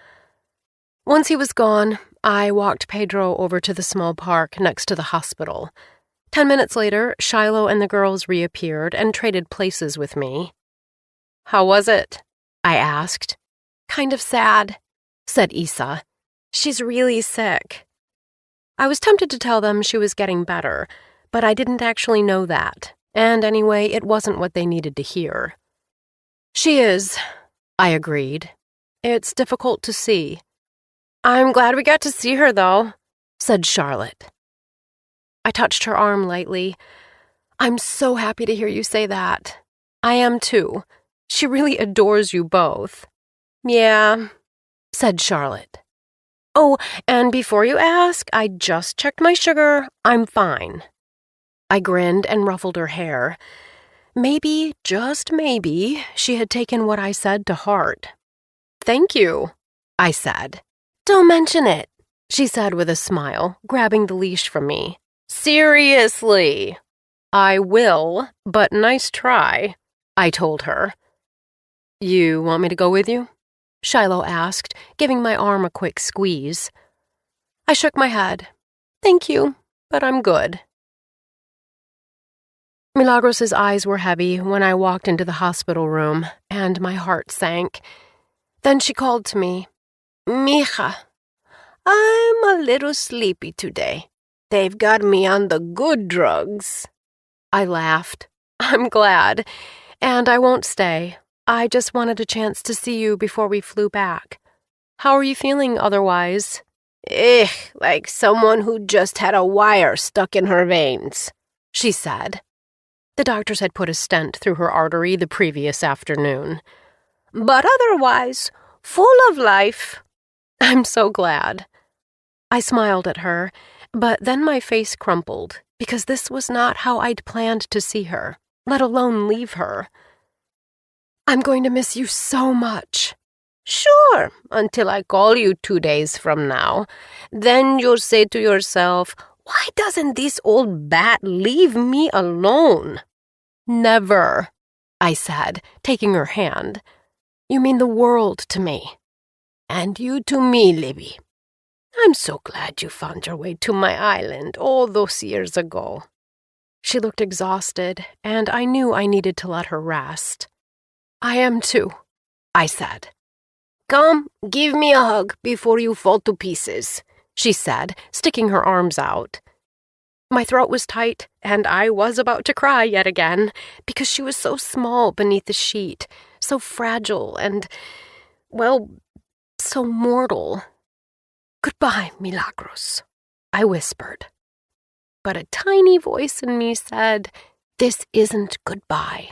Once he was gone, I walked Pedro over to the small park next to the hospital. 10 minutes later, Shiloh and the girls reappeared and traded places with me. How was it? I asked. Kind of sad, said Issa. She's really sick. I was tempted to tell them she was getting better, but I didn't actually know that, and anyway, it wasn't what they needed to hear. She is, I agreed. It's difficult to see. I'm glad we got to see her, though, said Charlotte. I touched her arm lightly. I'm so happy to hear you say that. I am too. She really adores you both. Yeah, said Charlotte. Oh, and before you ask, I just checked my sugar. I'm fine. I grinned and ruffled her hair. Maybe, just maybe, she had taken what I said to heart. Thank you, I said. Don't mention it, she said with a smile, grabbing the leash from me. Seriously. I will, but nice try, I told her. You want me to go with you? Shiloh asked, giving my arm a quick squeeze. I shook my head. Thank you, but I'm good. Milagros' eyes were heavy when I walked into the hospital room, and my heart sank. Then she called to me. Mija, I'm a little sleepy today. They've got me on the good drugs. I laughed. I'm glad. And I won't stay. I just wanted a chance to see you before we flew back. How are you feeling otherwise? Like someone who just had a wire stuck in her veins, she said. The doctors had put a stent through her artery the previous afternoon. But otherwise, full of life. I'm so glad. I smiled at her, but then my face crumpled, because this was not how I'd planned to see her, let alone leave her. I'm going to miss you so much. Sure, until I call you 2 days from now. Then you'll say to yourself, why doesn't this old bat leave me alone? Never, I said, taking her hand. You mean the world to me. And you to me, Libby. I'm so glad you found your way to my island all those years ago. She looked exhausted, and I knew I needed to let her rest. I am too, I said. Come, give me a hug before you fall to pieces, she said, sticking her arms out. My throat was tight, and I was about to cry yet again, because she was so small beneath the sheet, so fragile and, well, so mortal. Goodbye, Milagros, I whispered. But a tiny voice in me said, this isn't goodbye.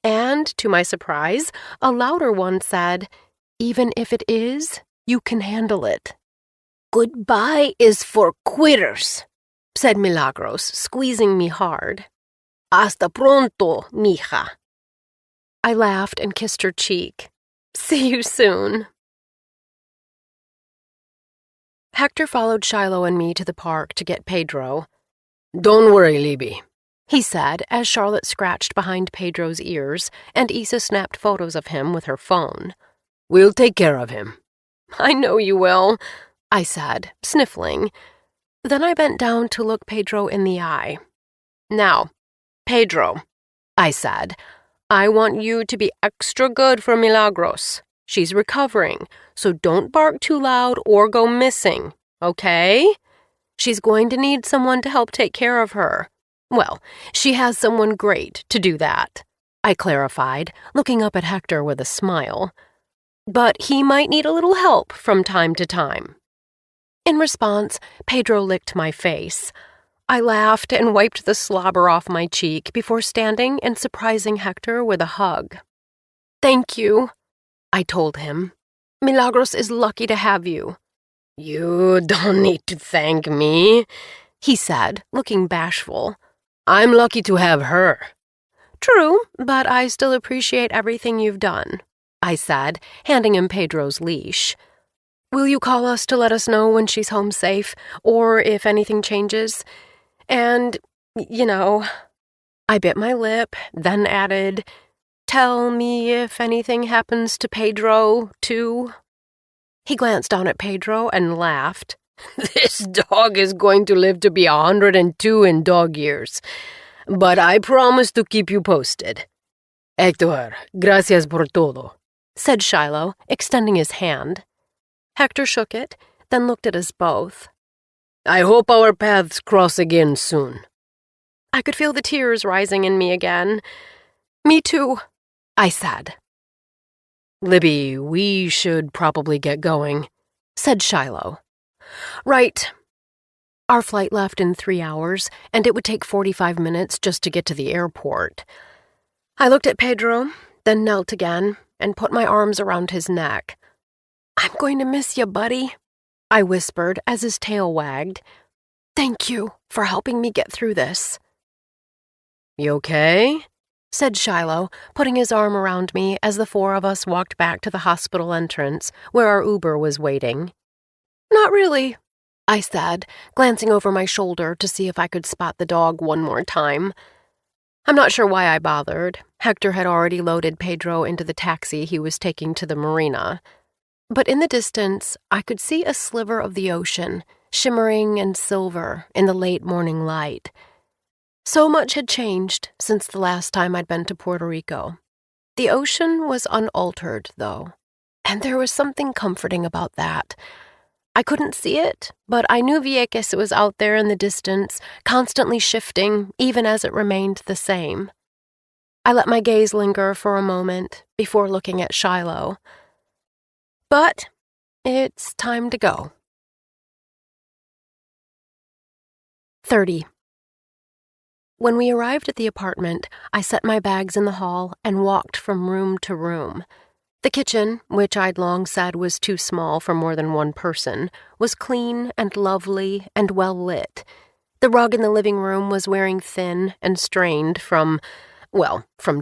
And, to my surprise, a louder one said, even if it is, you can handle it. Goodbye is for quitters, said Milagros, squeezing me hard. Hasta pronto, mija. I laughed and kissed her cheek. See you soon. Hector followed Shiloh and me to the park to get Pedro. Don't worry, Libby, he said as Charlotte scratched behind Pedro's ears and Issa snapped photos of him with her phone. We'll take care of him. I know you will, I said, sniffling. Then I bent down to look Pedro in the eye. Now, Pedro, I said, I want you to be extra good for Milagros. She's recovering, so don't bark too loud or go missing, okay? She's going to need someone to help take care of her. Well, she has someone great to do that, I clarified, looking up at Hector with a smile. But he might need a little help from time to time. In response, Pedro licked my face. I laughed and wiped the slobber off my cheek before standing and surprising Hector with a hug. Thank you, I told him. Milagros is lucky to have you. You don't need to thank me, he said, looking bashful. I'm lucky to have her. True, but I still appreciate everything you've done, I said, handing him Pedro's leash. Will you call us to let us know when she's home safe, or if anything changes? And, I bit my lip, then added, tell me if anything happens to Pedro, too. He glanced down at Pedro and laughed. This dog is going to live to be 102 in dog years, but I promise to keep you posted. Hector, gracias por todo, said Shiloh, extending his hand. Hector shook it, then looked at us both. I hope our paths cross again soon. I could feel the tears rising in me again. Me too, I said. Libby, we should probably get going, said Shiloh. Right. Our flight left in 3 hours, and it would take 45 minutes just to get to the airport. I looked at Pedro, then knelt again, and put my arms around his neck. I'm going to miss you, buddy, I whispered as his tail wagged. Thank you for helping me get through this. You okay? Said Shiloh, putting his arm around me as the four of us walked back to the hospital entrance, where our Uber was waiting. Not really, I said, glancing over my shoulder to see if I could spot the dog one more time. I'm not sure why I bothered. Hector had already loaded Pedro into the taxi he was taking to the marina. But in the distance, I could see a sliver of the ocean, shimmering and silver in the late morning light. So much had changed since the last time I'd been to Puerto Rico. The ocean was unaltered, though, and there was something comforting about that. I couldn't see it, but I knew Vieques was out there in the distance, constantly shifting, even as it remained the same. I let my gaze linger for a moment before looking at Shiloh. But it's time to go. 30. When we arrived at the apartment, I set my bags in the hall and walked from room to room. The kitchen, which I'd long said was too small for more than one person, was clean and lovely and well lit. The rug in the living room was wearing thin and strained from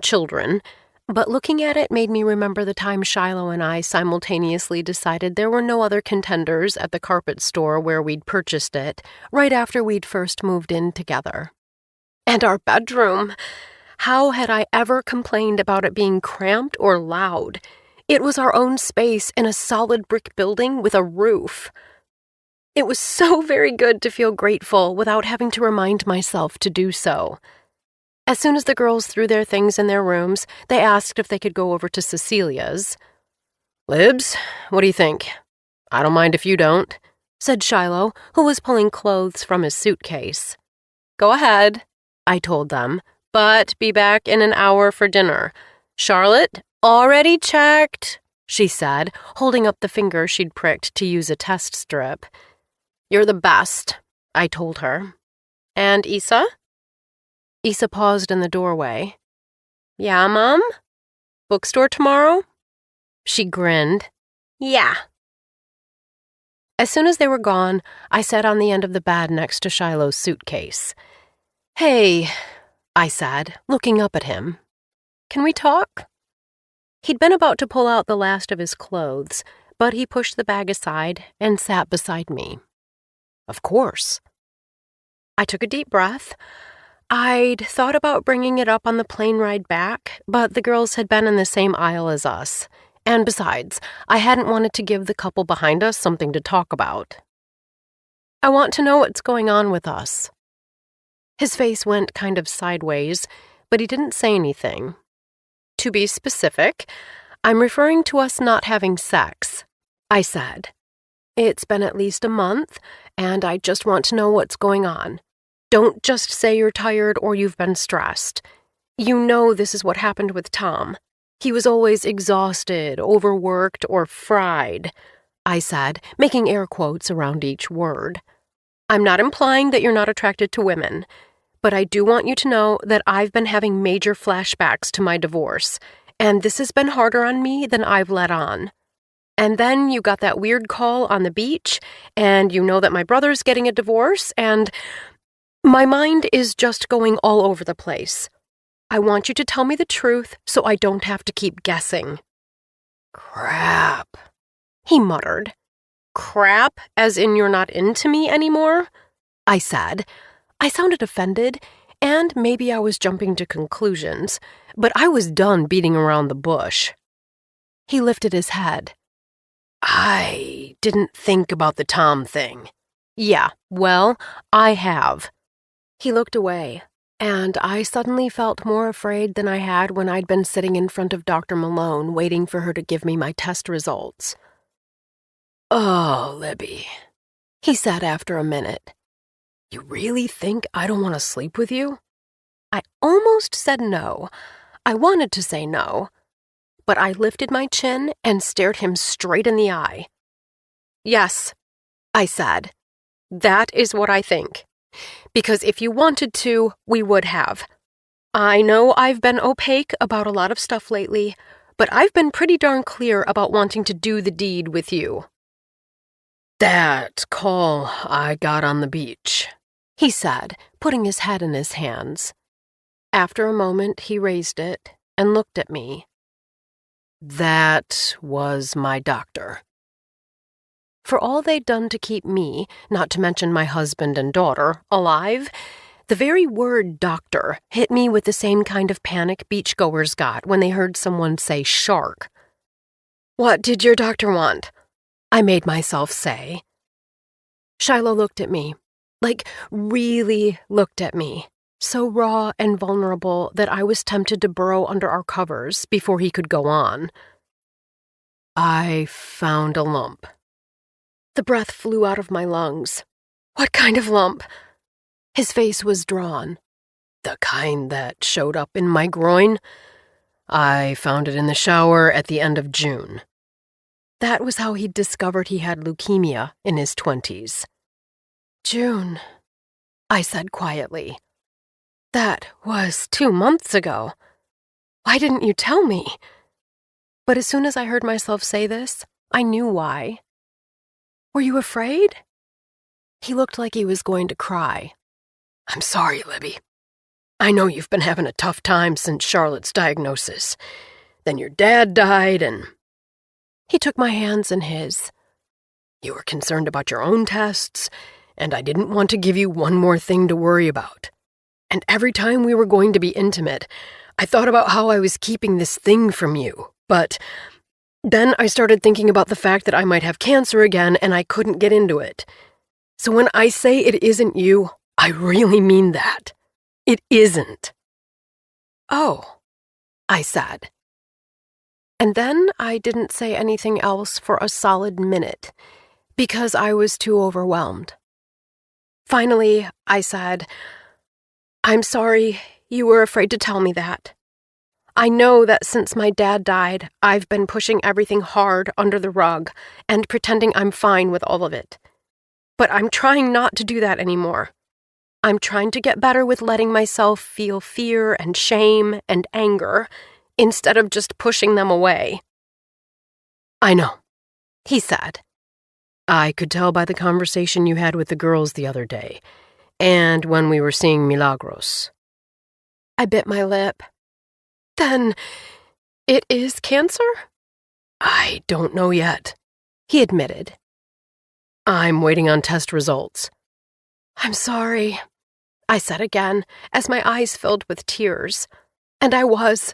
children, but looking at it made me remember the time Shiloh and I simultaneously decided there were no other contenders at the carpet store where we'd purchased it, right after we'd first moved in together. And our bedroom! How had I ever complained about it being cramped or loud? It was our own space in a solid brick building with a roof. It was so very good to feel grateful without having to remind myself to do so. As soon as the girls threw their things in their rooms, they asked if they could go over to Cecilia's. "Libs, what do you think? I don't mind if you don't," said Shiloh, who was pulling clothes from his suitcase. "Go ahead," I told them, "but be back in an hour for dinner. Charlotte, already checked," she said, holding up the finger she'd pricked to use a test strip. "You're the best," I told her. "And Issa?" Issa paused in the doorway. "Yeah, Mom? Bookstore tomorrow?" She grinned. "Yeah." As soon as they were gone, I sat on the end of the bed next to Shiloh's suitcase. "Hey," I said, looking up at him. "Can we talk?" He'd been about to pull out the last of his clothes, but he pushed the bag aside and sat beside me. "Of course." I took a deep breath. I'd thought about bringing it up on the plane ride back, but the girls had been in the same aisle as us. And besides, I hadn't wanted to give the couple behind us something to talk about. "I want to know what's going on with us." His face went kind of sideways, but he didn't say anything. "To be specific, I'm referring to us not having sex," I said. "It's been at least a month, and I just want to know what's going on. Don't just say you're tired or you've been stressed. You know this is what happened with Tom. He was always exhausted, overworked, or fried," I said, making air quotes around each word. "I'm not implying that you're not attracted to women, but I do want you to know that I've been having major flashbacks to my divorce, and this has been harder on me than I've let on. And then you got that weird call on the beach, and you know that my brother's getting a divorce, and my mind is just going all over the place. I want you to tell me the truth so I don't have to keep guessing." "Crap," he muttered. "Crap, as in you're not into me anymore?" I said. I sounded offended, and maybe I was jumping to conclusions, but I was done beating around the bush. He lifted his head. "I didn't think about the Tom thing." "Yeah, well, I have." He looked away, and I suddenly felt more afraid than I had when I'd been sitting in front of Dr. Malone waiting for her to give me my test results. "Oh, Libby," he said after a minute. "You really think I don't want to sleep with you?" I almost said no. I wanted to say no, but I lifted my chin and stared him straight in the eye. "Yes," I said. "That is what I think. Because if you wanted to, we would have. I know I've been opaque about a lot of stuff lately, but I've been pretty darn clear about wanting to do the deed with you." "That call I got on the beach," he said, putting his head in his hands. After a moment, he raised it and looked at me. "That was my doctor." For all they'd done to keep me, not to mention my husband and daughter, alive, the very word doctor hit me with the same kind of panic beachgoers got when they heard someone say shark. "What did your doctor want?" I made myself say. Shiloh looked at me, like really looked at me, so raw and vulnerable that I was tempted to burrow under our covers before he could go on. "I found a lump." The breath flew out of my lungs. "What kind of lump?" His face was drawn. "The kind that showed up in my groin. I found it in the shower at the end of June." That was how he'd discovered he had leukemia in his 20s. "June," I said quietly. "That was 2 months ago. Why didn't you tell me?" But as soon as I heard myself say this, I knew why. "Were you afraid?" He looked like he was going to cry. "I'm sorry, Libby. I know you've been having a tough time since Charlotte's diagnosis. Then your dad died and..." He took my hands in his. "You were concerned about your own tests, and I didn't want to give you one more thing to worry about. And every time we were going to be intimate, I thought about how I was keeping this thing from you, but then I started thinking about the fact that I might have cancer again and I couldn't get into it. So when I say it isn't you, I really mean that. It isn't. Oh, I said. And then I didn't say anything else for a solid minute, because I was too overwhelmed. Finally, I said, I'm sorry you were afraid to tell me that. I know that since my dad died, I've been pushing everything hard under the rug and pretending I'm fine with all of it. But I'm trying not to do that anymore. I'm trying to get better with letting myself feel fear and shame and anger instead of just pushing them away. I know, he said. I could tell by the conversation you had with the girls the other day, and when we were seeing Milagros. I bit my lip. Then, it is cancer? I don't know yet, he admitted. I'm waiting on test results. I'm sorry, I said again, as my eyes filled with tears. And I was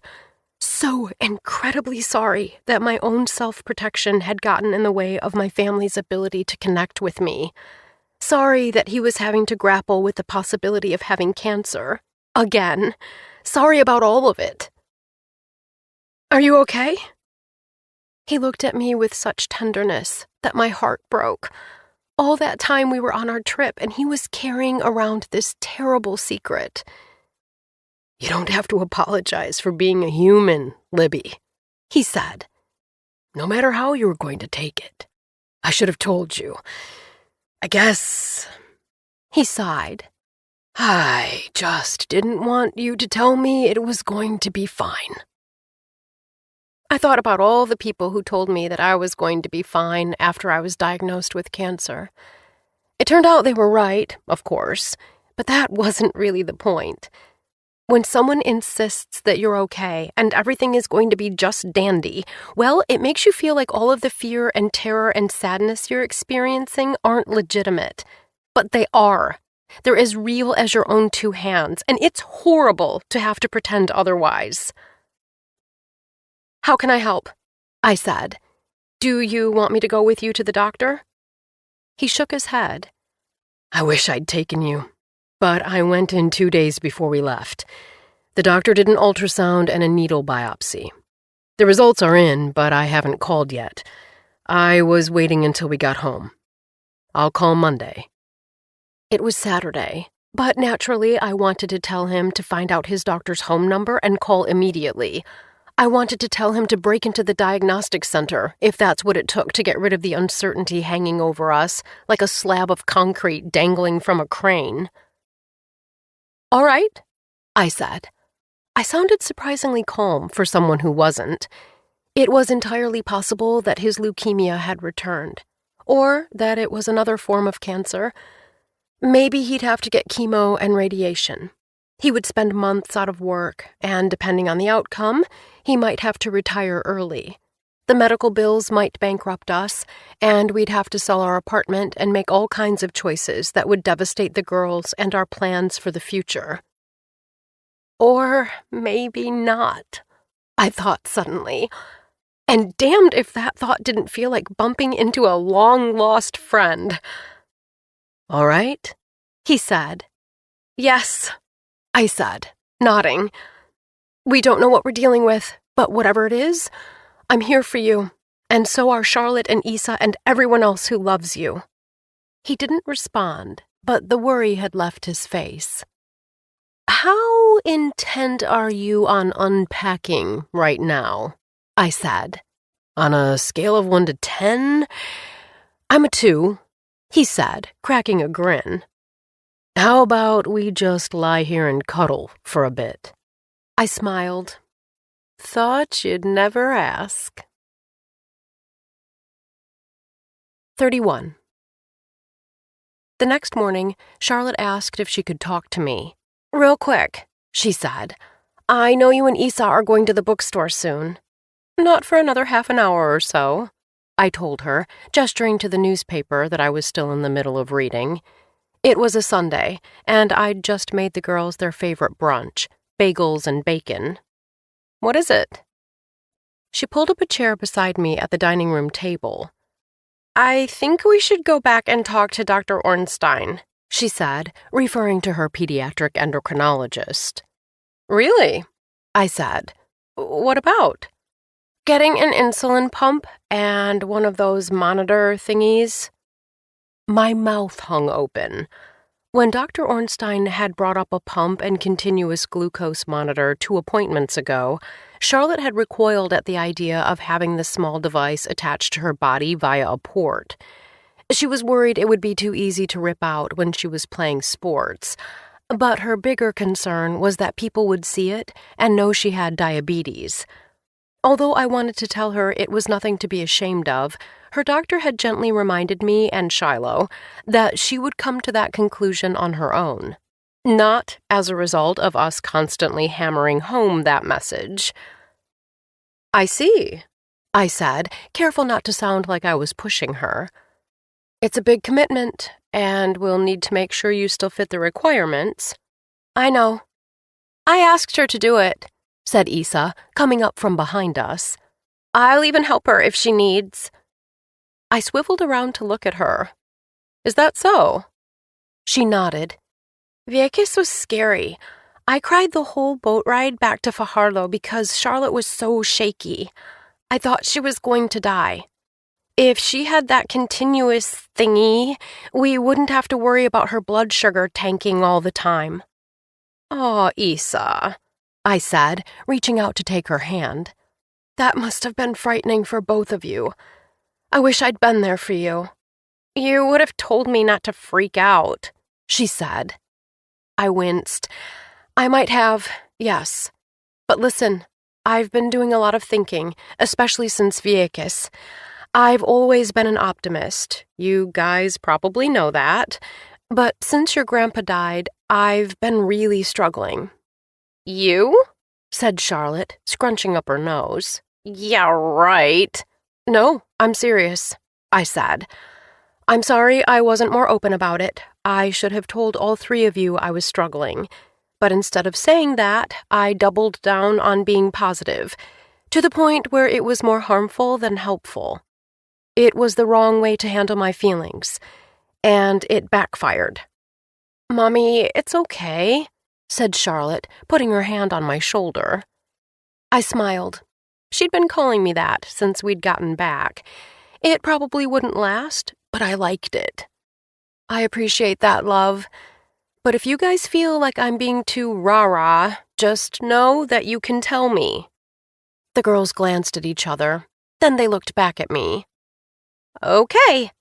so incredibly sorry that my own self-protection had gotten in the way of my family's ability to connect with me. Sorry that he was having to grapple with the possibility of having cancer. Again. Sorry about all of it. Are you okay? He looked at me with such tenderness that my heart broke. All that time we were on our trip, and he was carrying around this terrible secret. You don't have to apologize for being a human, Libby, he said. No matter how you were going to take it. I should have told you. I guess... He sighed. I just didn't want you to tell me it was going to be fine. I thought about all the people who told me that I was going to be fine after I was diagnosed with cancer. It turned out they were right, of course, but that wasn't really the point. When someone insists that you're okay and everything is going to be just dandy, well, it makes you feel like all of the fear and terror and sadness you're experiencing aren't legitimate. But they are. They're as real as your own two hands, and it's horrible to have to pretend otherwise. How can I help? I said. Do you want me to go with you to the doctor? He shook his head. I wish I'd taken you, but I went in 2 days before we left. The doctor did an ultrasound and a needle biopsy. The results are in, but I haven't called yet. I was waiting until we got home. I'll call Monday. It was Saturday, but naturally I wanted to tell him to find out his doctor's home number and call immediately. I wanted to tell him to break into the diagnostic center, if that's what it took to get rid of the uncertainty hanging over us, like a slab of concrete dangling from a crane. All right, I said. I sounded surprisingly calm for someone who wasn't. It was entirely possible that his leukemia had returned, or that it was another form of cancer. Maybe he'd have to get chemo and radiation. He would spend months out of work, and depending on the outcome, he might have to retire early. The medical bills might bankrupt us, and we'd have to sell our apartment and make all kinds of choices that would devastate the girls and our plans for the future. Or maybe not, I thought suddenly. And damned if that thought didn't feel like bumping into a long-lost friend. All right, he said. Yes, I said, nodding. We don't know what we're dealing with, but whatever it is, I'm here for you, and so are Charlotte and Isa and everyone else who loves you. He didn't respond, but the worry had left his face. How intent are you on unpacking right now? I said. On a scale of 1 to 10? I'm a 2, he said, cracking a grin. How about we just lie here and cuddle for a bit? I smiled. Thought you'd never ask. 31. The next morning, Charlotte asked if she could talk to me. Real quick, she said. I know you and Isa are going to the bookstore soon. Not for another half an hour or so, I told her, gesturing to the newspaper that I was still in the middle of reading. It was a Sunday, and I'd just made the girls their favorite brunch, bagels and bacon. What is it? She pulled up a chair beside me at the dining room table. I think we should go back and talk to Dr. Ornstein, she said, referring to her pediatric endocrinologist. Really? I said. What about? Getting an insulin pump and one of those monitor thingies. My mouth hung open. When Dr. Ornstein had brought up a pump and continuous glucose monitor 2 appointments ago, Charlotte had recoiled at the idea of having the small device attached to her body via a port. She was worried it would be too easy to rip out when she was playing sports, but her bigger concern was that people would see it and know she had diabetes. Although I wanted to tell her it was nothing to be ashamed of, her doctor had gently reminded me and Shiloh that she would come to that conclusion on her own, not as a result of us constantly hammering home that message. I see, I said, careful not to sound like I was pushing her. It's a big commitment, and we'll need to make sure you still fit the requirements. I know. I asked her to do it, said Issa, coming up from behind us. I'll even help her if she needs. I swiveled around to look at her. Is that so? She nodded. Viekis was scary. I cried the whole boat ride back to Fajardo because Charlotte was so shaky. I thought she was going to die. If she had that continuous thingy, we wouldn't have to worry about her blood sugar tanking all the time. Oh, Issa, I said, reaching out to take her hand. That must have been frightening for both of you. I wish I'd been there for you. You would have told me not to freak out, she said. I winced. I might have, yes. But listen, I've been doing a lot of thinking, especially since Viekis. I've always been an optimist. You guys probably know that. But since your grandpa died, I've been really struggling. You? Said Charlotte, scrunching up her nose. Yeah, right. No, I'm serious, I said. I'm sorry I wasn't more open about it. I should have told all 3 of you I was struggling. But instead of saying that, I doubled down on being positive, to the point where it was more harmful than helpful. It was the wrong way to handle my feelings, and it backfired. Mommy, it's okay, said Charlotte, putting her hand on my shoulder. I smiled. She'd been calling me that since we'd gotten back. It probably wouldn't last, but I liked it. I appreciate that, love. But if you guys feel like I'm being too rah-rah, just know that you can tell me. The girls glanced at each other. Then they looked back at me. Okay,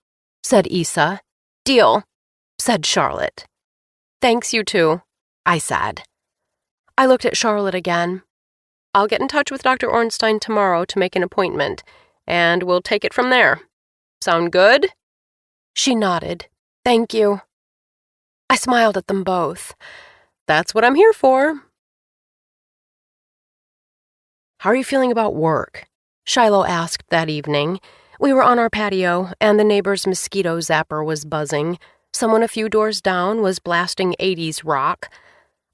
said Issa. Deal, said Charlotte. Thanks, you two, I said. I looked at Charlotte again. I'll get in touch with Dr. Ornstein tomorrow to make an appointment, and we'll take it from there. Sound good? She nodded. Thank you. I smiled at them both. That's what I'm here for. How are you feeling about work? Shiloh asked that evening. We were on our patio, and the neighbor's mosquito zapper was buzzing. Someone a few doors down was blasting 80s rock.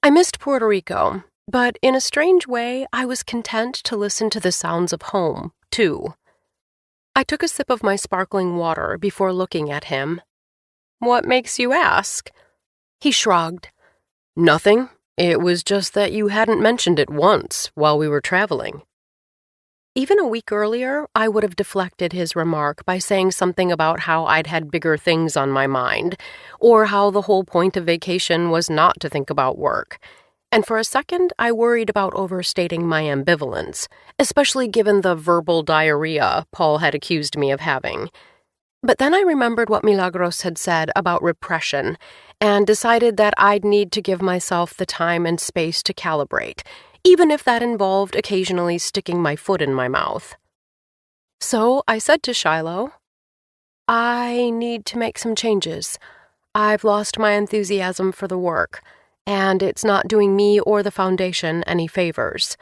I missed Puerto Rico, but in a strange way, I was content to listen to the sounds of home, too. I took a sip of my sparkling water before looking at him. What makes you ask? He shrugged. Nothing. It was just that you hadn't mentioned it once while we were traveling. Even a week earlier, I would have deflected his remark by saying something about how I'd had bigger things on my mind, or how the whole point of vacation was not to think about work. And for a second, I worried about overstating my ambivalence, especially given the verbal diarrhea Paul had accused me of having. But then I remembered what Milagros had said about repression, and decided that I'd need to give myself the time and space to calibrate, even if that involved occasionally sticking my foot in my mouth. So I said to Shiloh, I need to make some changes. I've lost my enthusiasm for the work, and it's not doing me or the foundation any favors.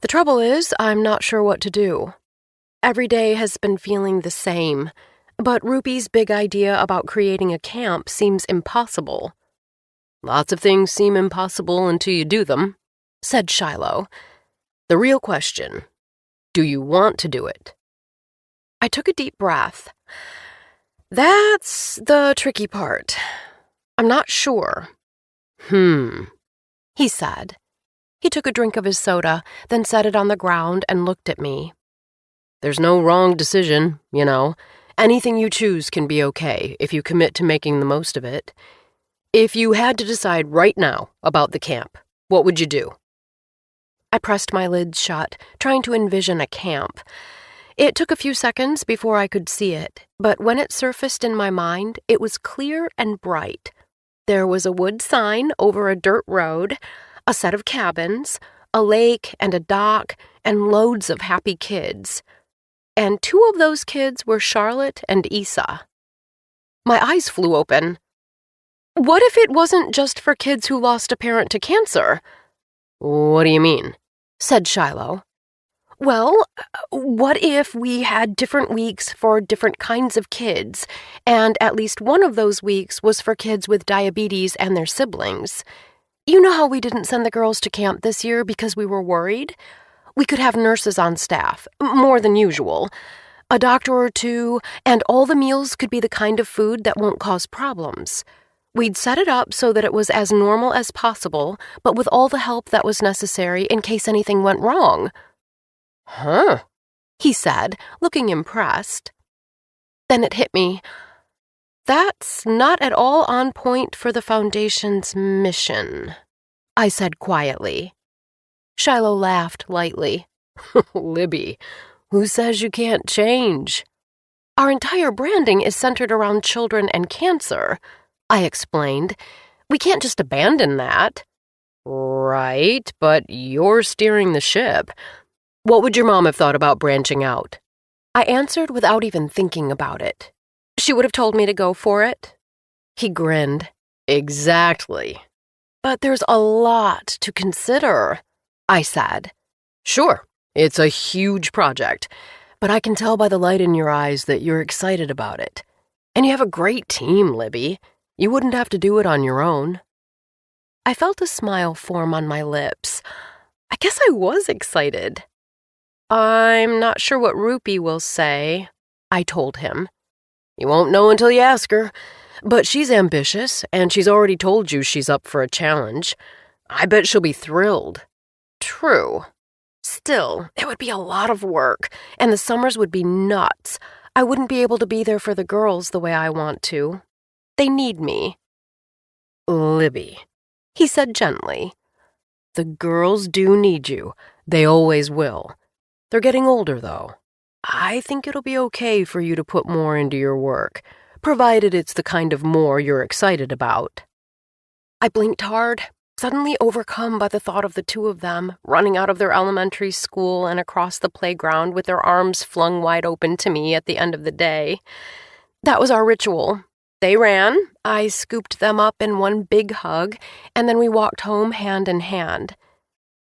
The trouble is, I'm not sure what to do. Every day has been feeling the same, but Ruby's big idea about creating a camp seems impossible. Lots of things seem impossible until you do them, said Shiloh. The real question, do you want to do it? I took a deep breath. That's the tricky part. I'm not sure. He said. He took a drink of his soda, then set it on the ground and looked at me. There's no wrong decision, you know. Anything you choose can be okay if you commit to making the most of it. If you had to decide right now about the camp, what would you do? I pressed my lids shut, trying to envision a camp. It took a few seconds before I could see it, but when it surfaced in my mind, it was clear and bright. There was a wood sign over a dirt road, a set of cabins, a lake and a dock, and loads of happy kids. And 2 of those kids were Charlotte and Isa. My eyes flew open. What if it wasn't just for kids who lost a parent to cancer? What do you mean? Said Shiloh. Well, what if we had different weeks for different kinds of kids, and at least one of those weeks was for kids with diabetes and their siblings? You know how we didn't send the girls to camp this year because we were worried? We could have nurses on staff, more than usual, a doctor or 2, and all the meals could be the kind of food that won't cause problems. We'd set it up so that it was as normal as possible, but with all the help that was necessary in case anything went wrong. Huh, he said, looking impressed. Then it hit me. That's not at all on point for the Foundation's mission, I said quietly. Shiloh laughed lightly. Libby, who says you can't change? Our entire branding is centered around children and cancer, I explained. We can't just abandon that. Right, but you're steering the ship. What would your mom have thought about branching out? I answered without even thinking about it. She would have told me to go for it. He grinned. Exactly. But there's a lot to consider, I said. Sure, it's a huge project, but I can tell by the light in your eyes that you're excited about it. And you have a great team, Libby. You wouldn't have to do it on your own. I felt a smile form on my lips. I guess I was excited. I'm not sure what Rupi will say, I told him. You won't know until you ask her, but she's ambitious, and she's already told you she's up for a challenge. I bet she'll be thrilled. True. Still, it would be a lot of work, and the summers would be nuts. I wouldn't be able to be there for the girls the way I want to. They need me. Libby, he said gently. The girls do need you. They always will. They're getting older, though. I think it'll be okay for you to put more into your work, provided it's the kind of more you're excited about. I blinked hard, suddenly overcome by the thought of the 2 of them running out of their elementary school and across the playground with their arms flung wide open to me at the end of the day. That was our ritual. They ran, I scooped them up in one big hug, and then we walked home hand in hand.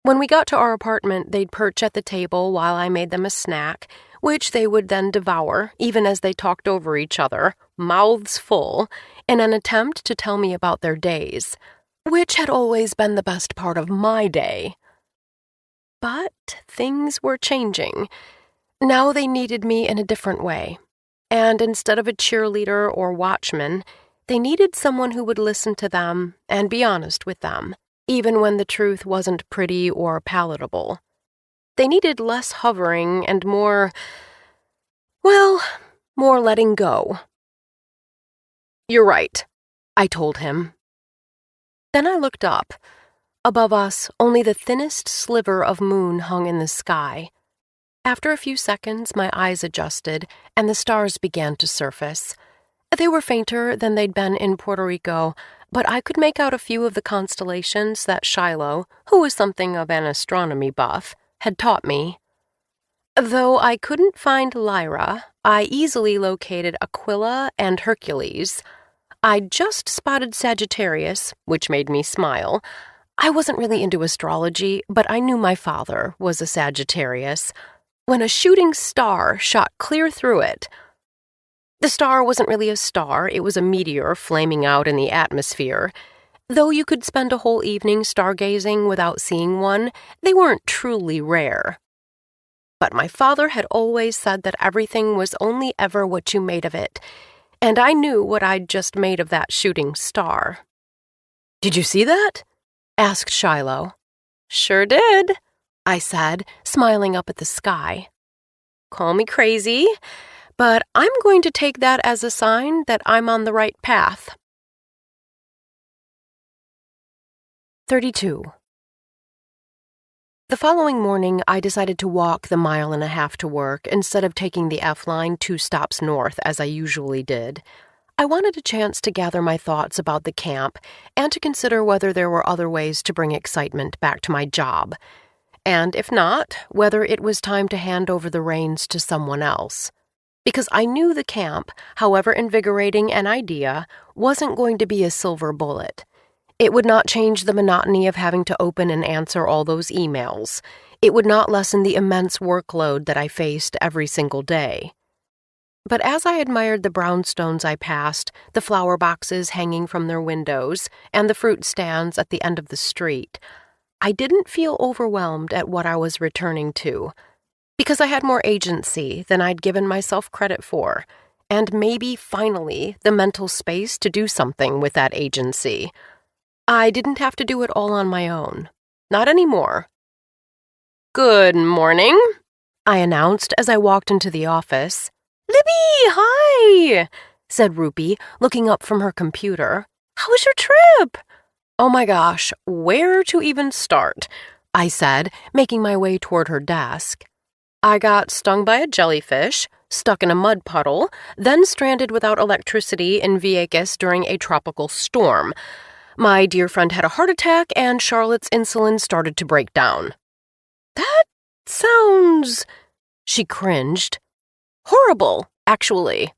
When we got to our apartment, they'd perch at the table while I made them a snack, which they would then devour, even as they talked over each other, mouths full, in an attempt to tell me about their days, which had always been the best part of my day. But things were changing. Now they needed me in a different way. And instead of a cheerleader or watchman, they needed someone who would listen to them and be honest with them, even when the truth wasn't pretty or palatable. They needed less hovering and more letting go. You're right, I told him. Then I looked up. Above us, only the thinnest sliver of moon hung in the sky. After a few seconds, my eyes adjusted, and the stars began to surface. They were fainter than they'd been in Puerto Rico, but I could make out a few of the constellations that Shiloh, who was something of an astronomy buff, had taught me. Though I couldn't find Lyra, I easily located Aquila and Hercules. I'd just spotted Sagittarius, which made me smile. I wasn't really into astrology, but I knew my father was a Sagittarius. When a shooting star shot clear through it. The star wasn't really a star, it was a meteor flaming out in the atmosphere. Though you could spend a whole evening stargazing without seeing one, they weren't truly rare. But my father had always said that everything was only ever what you made of it, and I knew what I'd just made of that shooting star. "Did you see that?" asked Shiloh. "Sure did," I said, smiling up at the sky. "Call me crazy, but I'm going to take that as a sign that I'm on the right path." 32. The following morning, I decided to walk the 1.5 miles to work instead of taking the F line 2 stops north as I usually did. I wanted a chance to gather my thoughts about the camp and to consider whether there were other ways to bring excitement back to my job. And if not, whether it was time to hand over the reins to someone else. Because I knew the camp, however invigorating an idea, wasn't going to be a silver bullet. It would not change the monotony of having to open and answer all those emails. It would not lessen the immense workload that I faced every single day. But as I admired the brownstones I passed, the flower boxes hanging from their windows, and the fruit stands at the end of the street, I didn't feel overwhelmed at what I was returning to, because I had more agency than I'd given myself credit for, and maybe, finally, the mental space to do something with that agency. I didn't have to do it all on my own. Not anymore. "Good morning," I announced as I walked into the office. "Libby, hi," said Rupi, looking up from her computer. "How was your trip?" "Oh my gosh, where to even start?" I said, making my way toward her desk. "I got stung by a jellyfish, stuck in a mud puddle, then stranded without electricity in Vieques during a tropical storm. My dear friend had a heart attack, and Charlotte's insulin started to break down." "That sounds—" She cringed. "Horrible, actually."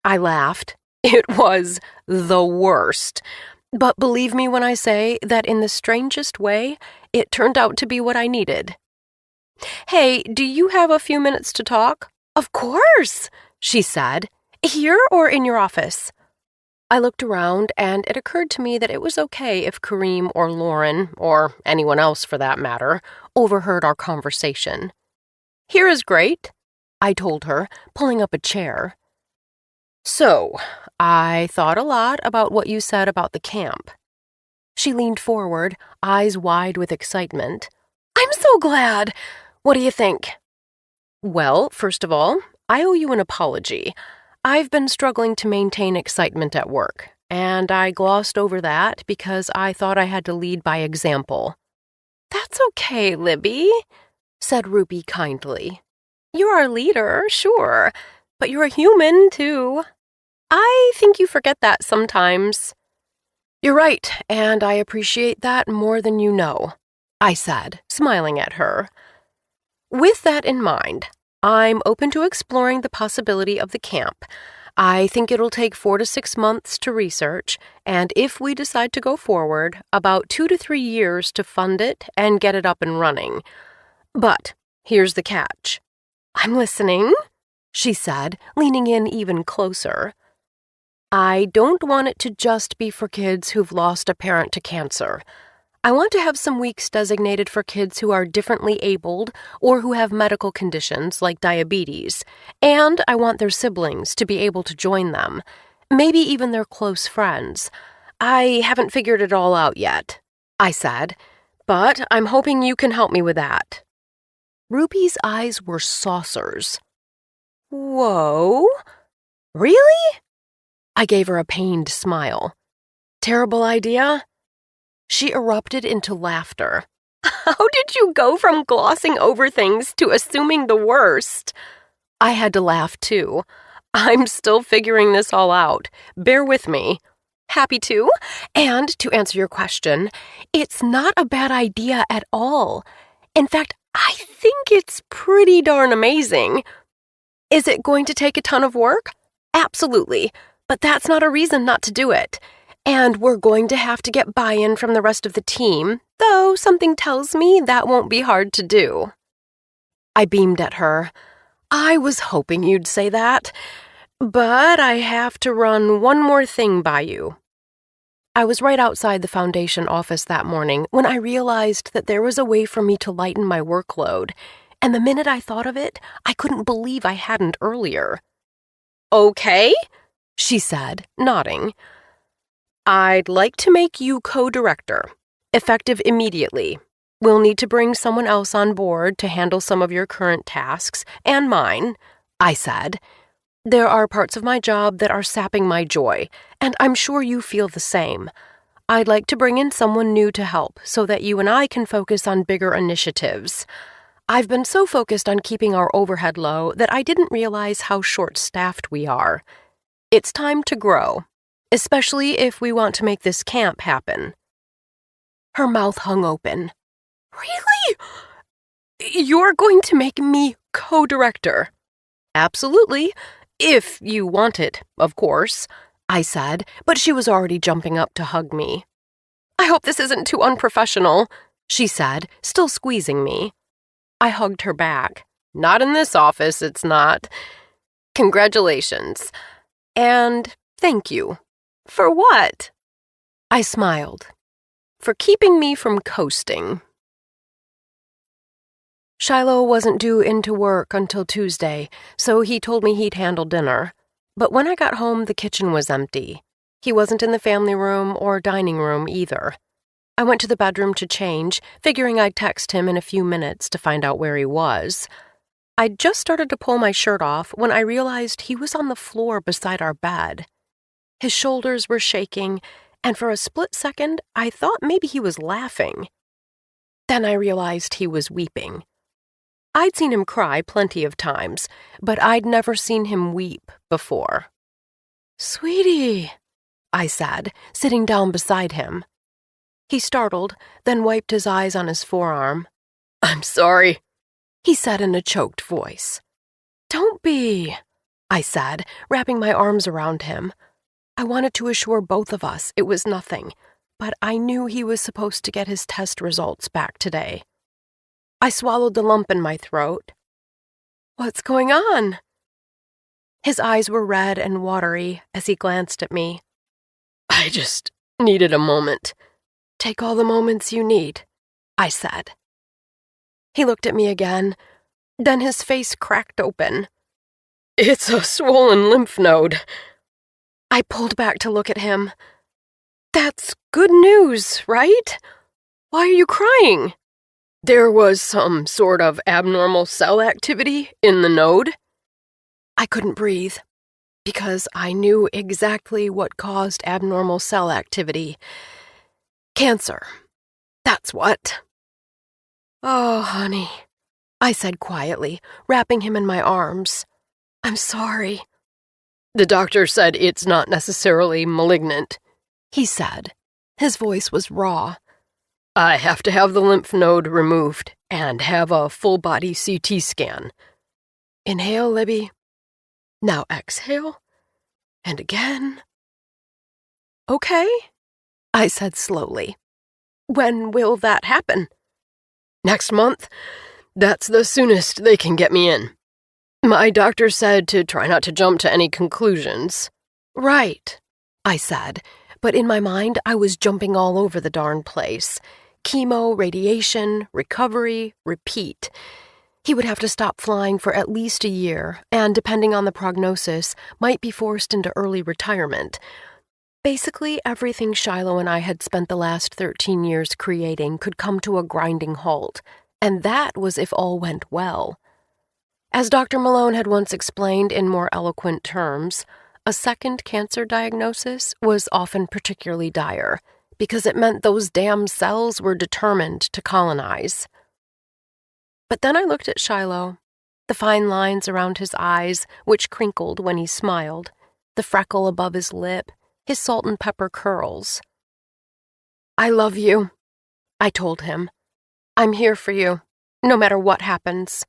I laughed. It was the worst. But believe me when I say that in the strangest way, it turned out to be what I needed. "Hey, do you have a few minutes to talk?" "Of course," she said. "Here or in your office?" I looked around, and it occurred to me that it was okay if Kareem or Lauren, or anyone else for that matter, overheard our conversation. "Here is great," I told her, pulling up a chair. "So, I thought a lot about what you said about the camp." She leaned forward, eyes wide with excitement. "I'm so glad! What do you think?" "Well, first of all, I owe you an apology. I've been struggling to maintain excitement at work, and I glossed over that because I thought I had to lead by example." "That's okay, Libby," said Ruby kindly. "You're our leader, sure, but you're a human, too. I think you forget that sometimes." "You're right, and I appreciate that more than you know," I said, smiling at her. "With that in mind, I'm open to exploring the possibility of the camp. I think it'll take 4 to 6 months to research, and if we decide to go forward, about 2 to 3 years to fund it and get it up and running. But here's the catch." "I'm listening," she said, leaning in even closer. "I don't want it to just be for kids who've lost a parent to cancer. I want to have some weeks designated for kids who are differently abled or who have medical conditions like diabetes, and I want their siblings to be able to join them, maybe even their close friends. I haven't figured it all out yet," I said, "but I'm hoping you can help me with that." Ruby's eyes were saucers. "Whoa, really?" I gave her a pained smile. "Terrible idea?" She erupted into laughter. "How did you go from glossing over things to assuming the worst?" I had to laugh, too. I'm still figuring this all out. Bear with me. Happy to. And to answer your question, it's not a bad idea at all. In fact, I think it's pretty darn amazing. Is it going to take a ton of work? Absolutely. But that's not a reason not to do it. And we're going to have to get buy-in from the rest of the team, though something tells me that won't be hard to do. I beamed at her. I was hoping you'd say that. But I have to run one more thing by you. I was right outside the foundation office that morning when I realized that there was a way for me to lighten my workload, and the minute I thought of it, I couldn't believe I hadn't earlier. "Okay," she said, nodding. I'd like to make you co-director, effective immediately. We'll need to bring someone else on board to handle some of your current tasks, and mine, I said. There are parts of my job that are sapping my joy, and I'm sure you feel the same. I'd like to bring in someone new to help so that you and I can focus on bigger initiatives. I've been so focused on keeping our overhead low that I didn't realize how short-staffed we are. It's time to grow, especially if we want to make this camp happen. Her mouth hung open. Really? You're going to make me co-director? Absolutely, if you want it, of course, I said, but she was already jumping up to hug me. I hope this isn't too unprofessional, she said, still squeezing me. I hugged her back. Not in this office, it's not. Congratulations. And thank you. For what? I smiled. For keeping me from coasting. Shiloh wasn't due into work until Tuesday, so he told me he'd handle dinner. But when I got home, the kitchen was empty. He wasn't in the family room or dining room either. I went to the bedroom to change, figuring I'd text him in a few minutes to find out where he was. I'd just started to pull my shirt off when I realized he was on the floor beside our bed. His shoulders were shaking, and for a split second, I thought maybe he was laughing. Then I realized he was weeping. I'd seen him cry plenty of times, but I'd never seen him weep before. "Sweetie," I said, sitting down beside him. He startled, then wiped his eyes on his forearm. "I'm sorry," he said in a choked voice. "Don't be," I said, wrapping my arms around him. I wanted to assure both of us it was nothing, but I knew he was supposed to get his test results back today. I swallowed the lump in my throat. "What's going on?" His eyes were red and watery as he glanced at me. "I just needed a moment." "Take all the moments you need," I said. He looked at me again, then his face cracked open. "It's a swollen lymph node." I pulled back to look at him. "That's good news, right? Why are you crying?" "There was some sort of abnormal cell activity in the node." I couldn't breathe, because I knew exactly what caused abnormal cell activity. Cancer. That's what. "Oh, honey," I said quietly, wrapping him in my arms. "I'm sorry." "The doctor said it's not necessarily malignant," he said. His voice was raw. "I have to have the lymph node removed and have a full-body CT scan. Inhale, Libby. Now exhale. And again." "Okay," I said slowly. "When will that happen?" "Next month. That's the soonest they can get me in. My doctor said to try not to jump to any conclusions." "Right," I said, but in my mind I was jumping all over the darn place. Chemo, radiation, recovery, repeat. He would have to stop flying for at least a year, and depending on the prognosis, might be forced into early retirement. Basically, everything Shiloh and I had spent the last 13 years creating could come to a grinding halt, and that was if all went well. As Dr. Malone had once explained in more eloquent terms, a second cancer diagnosis was often particularly dire, because it meant those damn cells were determined to colonize. But then I looked at Shiloh, the fine lines around his eyes, which crinkled when he smiled, the freckle above his lip, his salt and pepper curls. "I love you," I told him. "I'm here for you, no matter what happens.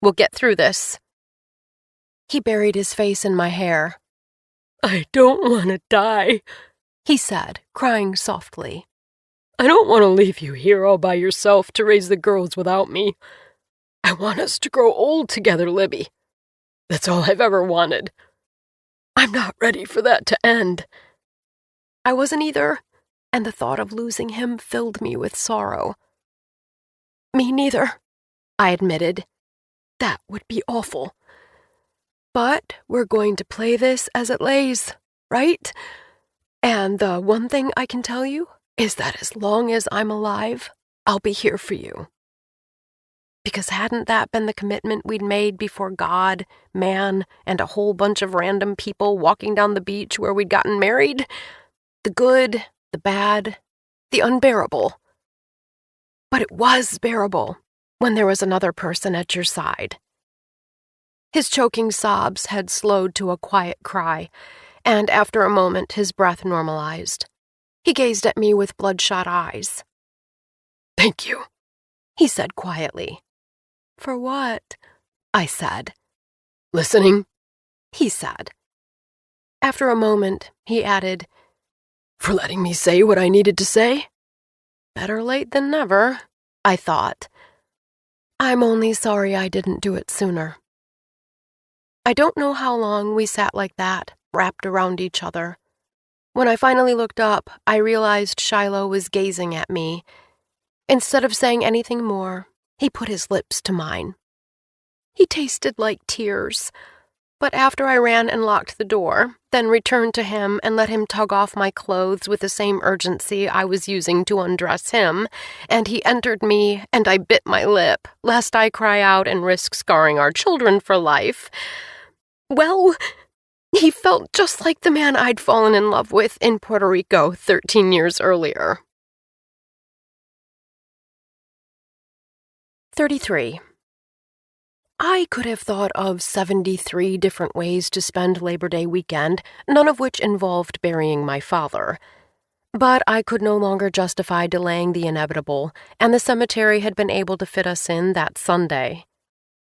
We'll get through this." He buried his face in my hair. "I don't want to die," he said, crying softly. "I don't want to leave you here all by yourself to raise the girls without me. I want us to grow old together, Libby. That's all I've ever wanted. I'm not ready for that to end." I wasn't either, and the thought of losing him filled me with sorrow. "Me neither," I admitted. "That would be awful. But we're going to play this as it lays. right? And the one thing I can tell you is that as long as I'm alive, I'll be here for you. Because hadn't that been the commitment we'd made before God, man, and a whole bunch of random people walking down the beach where we'd gotten married? The good, the bad, the unbearable. But it was bearable when there was another person at your side. His choking sobs had slowed to a quiet cry, and after a moment his breath normalized. He gazed at me with bloodshot eyes. "Thank you," he said quietly. "For what?" I said. "Listening," he said. After a moment, he added, "For letting me say what I needed to say." Better late than never, I thought. I'm only sorry I didn't do it sooner. I don't know how long we sat like that, wrapped around each other. When I finally looked up, I realized Shiloh was gazing at me. Instead of saying anything more, he put his lips to mine. He tasted like tears, but after I ran and locked the door, then returned to him and let him tug off my clothes with the same urgency I was using to undress him, and he entered me, and I bit my lip, lest I cry out and risk scarring our children for life. Well, he felt just like the man I'd fallen in love with in Puerto Rico 13 years earlier. 33. I could have thought of 73 different ways to spend Labor Day weekend, none of which involved burying my father. But I could no longer justify delaying the inevitable, and the cemetery had been able to fit us in that Sunday.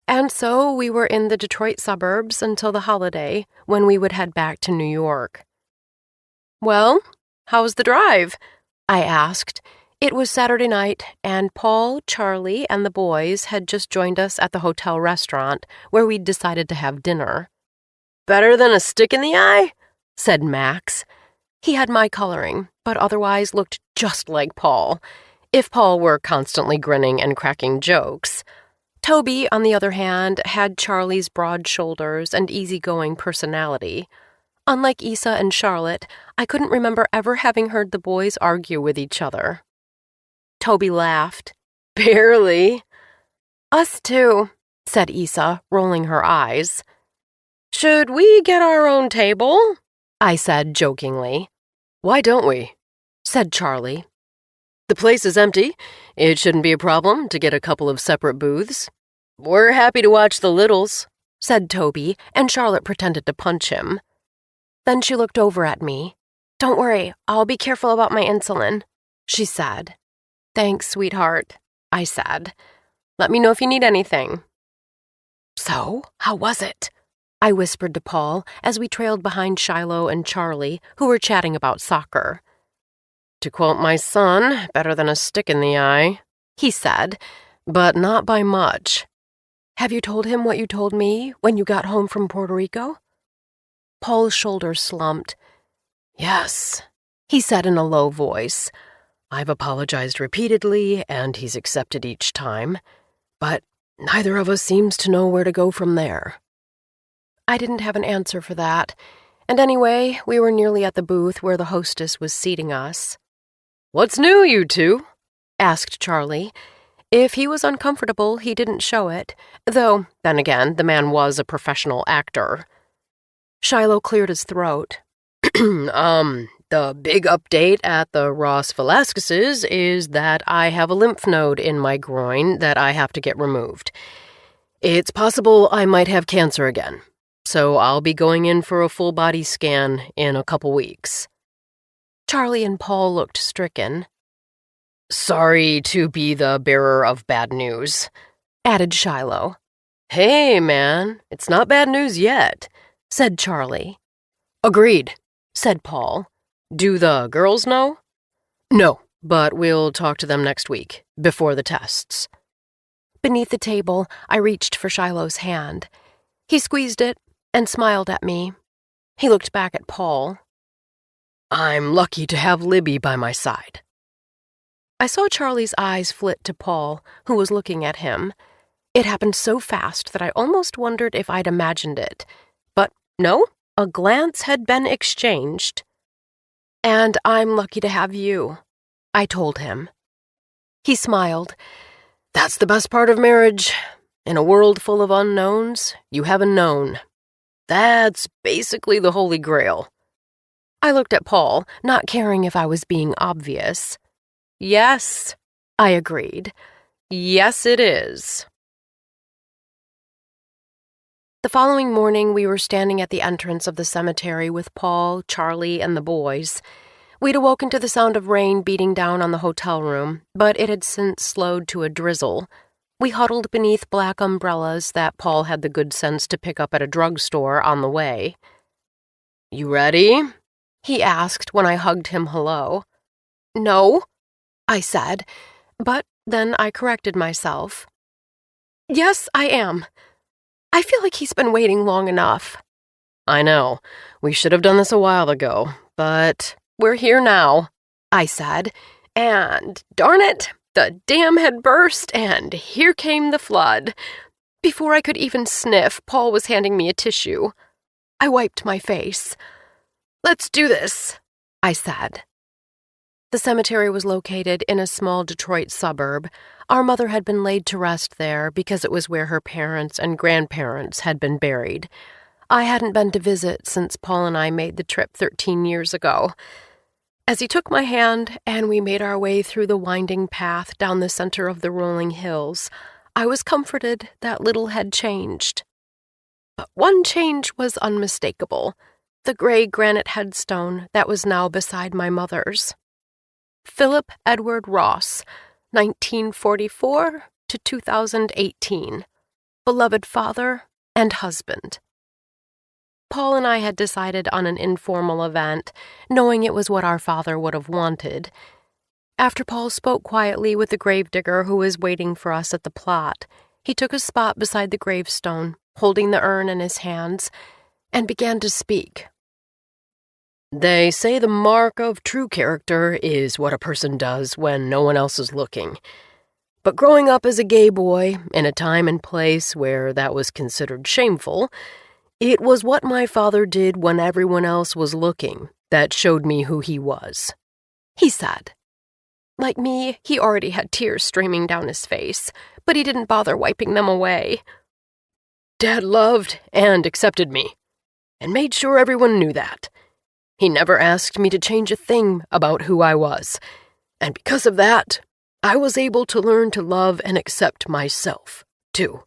And so we were in the Detroit suburbs until the holiday, when we would head back to New York. "Well, how's the drive?" I asked. It was Saturday night, and Paul, Charlie, and the boys had just joined us at the hotel restaurant, where we'd decided to have dinner. "Better than a stick in the eye?" said Max. He had my coloring, but otherwise looked just like Paul, if Paul were constantly grinning and cracking jokes. Toby, on the other hand, had Charlie's broad shoulders and easygoing personality. Unlike Issa and Charlotte, I couldn't remember ever having heard the boys argue with each other. Toby laughed. "Barely." "Us too," said Issa, rolling her eyes. "Should we get our own table?" I said jokingly. "Why don't we?" said Charlie. "The place is empty. It shouldn't be a problem to get a couple of separate booths." "We're happy to watch the littles," said Toby, and Charlotte pretended to punch him. Then she looked over at me. "Don't worry, I'll be careful about my insulin," she said. "Thanks, sweetheart," I said. "Let me know if you need anything." "So, how was it?" I whispered to Paul as we trailed behind Shiloh and Charlie, who were chatting about soccer. "To quote my son, better than a stick in the eye," he said, "but not by much." "Have you told him what you told me when you got home from Puerto Rico?" Paul's shoulders slumped. "Yes," he said in a low voice. "I've apologized repeatedly, and he's accepted each time. But neither of us seems to know where to go from there." I didn't have an answer for that, and anyway, we were nearly at the booth where the hostess was seating us. "What's new, you two?" asked Charlie. If he was uncomfortable, he didn't show it, though, then again, the man was a professional actor. Shiloh cleared his throat. The big update at the Ross Velasquez's is that I have a lymph node in my groin that I have to get removed. It's possible I might have cancer again, so I'll be going in for a full-body scan in a couple weeks." Charlie and Paul looked stricken. "Sorry to be the bearer of bad news," added Shiloh. "Hey, man, it's not bad news yet," said Charlie. "Agreed," said Paul. "Do the girls know?" "No, but we'll talk to them next week, before the tests." Beneath the table, I reached for Shiloh's hand. He squeezed it and smiled at me. He looked back at Paul. "I'm lucky to have Libby by my side." I saw Charlie's eyes flit to Paul, who was looking at him. It happened so fast that I almost wondered if I'd imagined it. But no, A glance had been exchanged. "And I'm lucky to have you," I told him. He smiled. "That's the best part of marriage. In a world full of unknowns, you have a known. That's basically the Holy Grail." I looked at Paul, not caring if I was being obvious. "Yes," I agreed. "Yes, it is." The following morning, we were standing at the entrance of the cemetery with Paul, Charlie, and the boys. We'd awoken to the sound of rain beating down on the hotel room, but it had since slowed to a drizzle. We huddled beneath black umbrellas that Paul had the good sense to pick up at a drugstore on the way. "You ready?" he asked when I hugged him hello. "No," I said, but then I corrected myself. "Yes, I am. I feel like he's been waiting long enough." "I know. We should have done this a while ago, but we're here now," I said, and darn it, the dam had burst, and here came the flood. Before I could even sniff, Paul was handing me a tissue. I wiped my face. "Let's do this," I said. The cemetery was located in a small Detroit suburb. Our mother had been laid to rest there because it was where her parents and grandparents had been buried. I hadn't been to visit since Paul and I made the trip 13 years ago. As he took my hand and we made our way through the winding path down the center of the rolling hills, I was comforted that little had changed. But one change was unmistakable: the gray granite headstone that was now beside my mother's. Philip Edward Ross, 1944 to 2018. Beloved father and husband. Paul and I had decided on an informal event, knowing it was what our father would have wanted. After Paul spoke quietly with the gravedigger who was waiting for us at the plot, he took a spot beside the gravestone, holding the urn in his hands, and began to speak. "They say the mark of true character is what a person does when no one else is looking. But growing up as a gay boy, in a time and place where that was considered shameful, it was what my father did when everyone else was looking that showed me who he was," he said. Like me, he already had tears streaming down his face, but he didn't bother wiping them away. "Dad loved and accepted me, and made sure everyone knew that. He never asked me to change a thing about who I was, and because of that, I was able to learn to love and accept myself, too."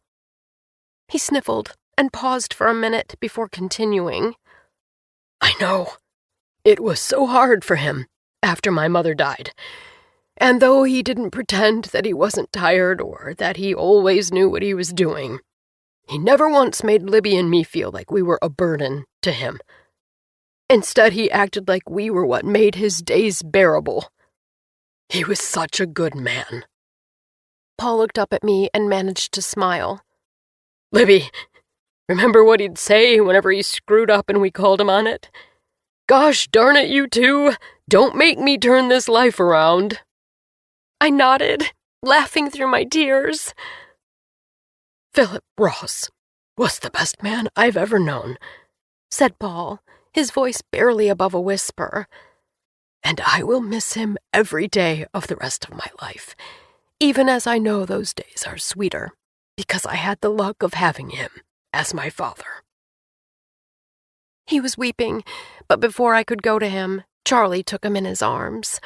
He sniffled and paused for a minute before continuing. "I know. It was so hard for him after my mother died. And though he didn't pretend that he wasn't tired or that he always knew what he was doing, he never once made Libby and me feel like we were a burden to him. Instead, he acted like we were what made his days bearable. He was such a good man." Paul looked up at me and managed to smile. "Libby, remember what he'd say whenever he screwed up and we called him on it? 'Gosh darn it, you two, don't make me turn this life around.'" I nodded, laughing through my tears. "Philip Ross was the best man I've ever known," said Paul, his voice barely above a whisper. "And I will miss him every day of the rest of my life, even as I know those days are sweeter, because I had the luck of having him as my father." He was weeping, but before I could go to him, Charlie took him in his arms.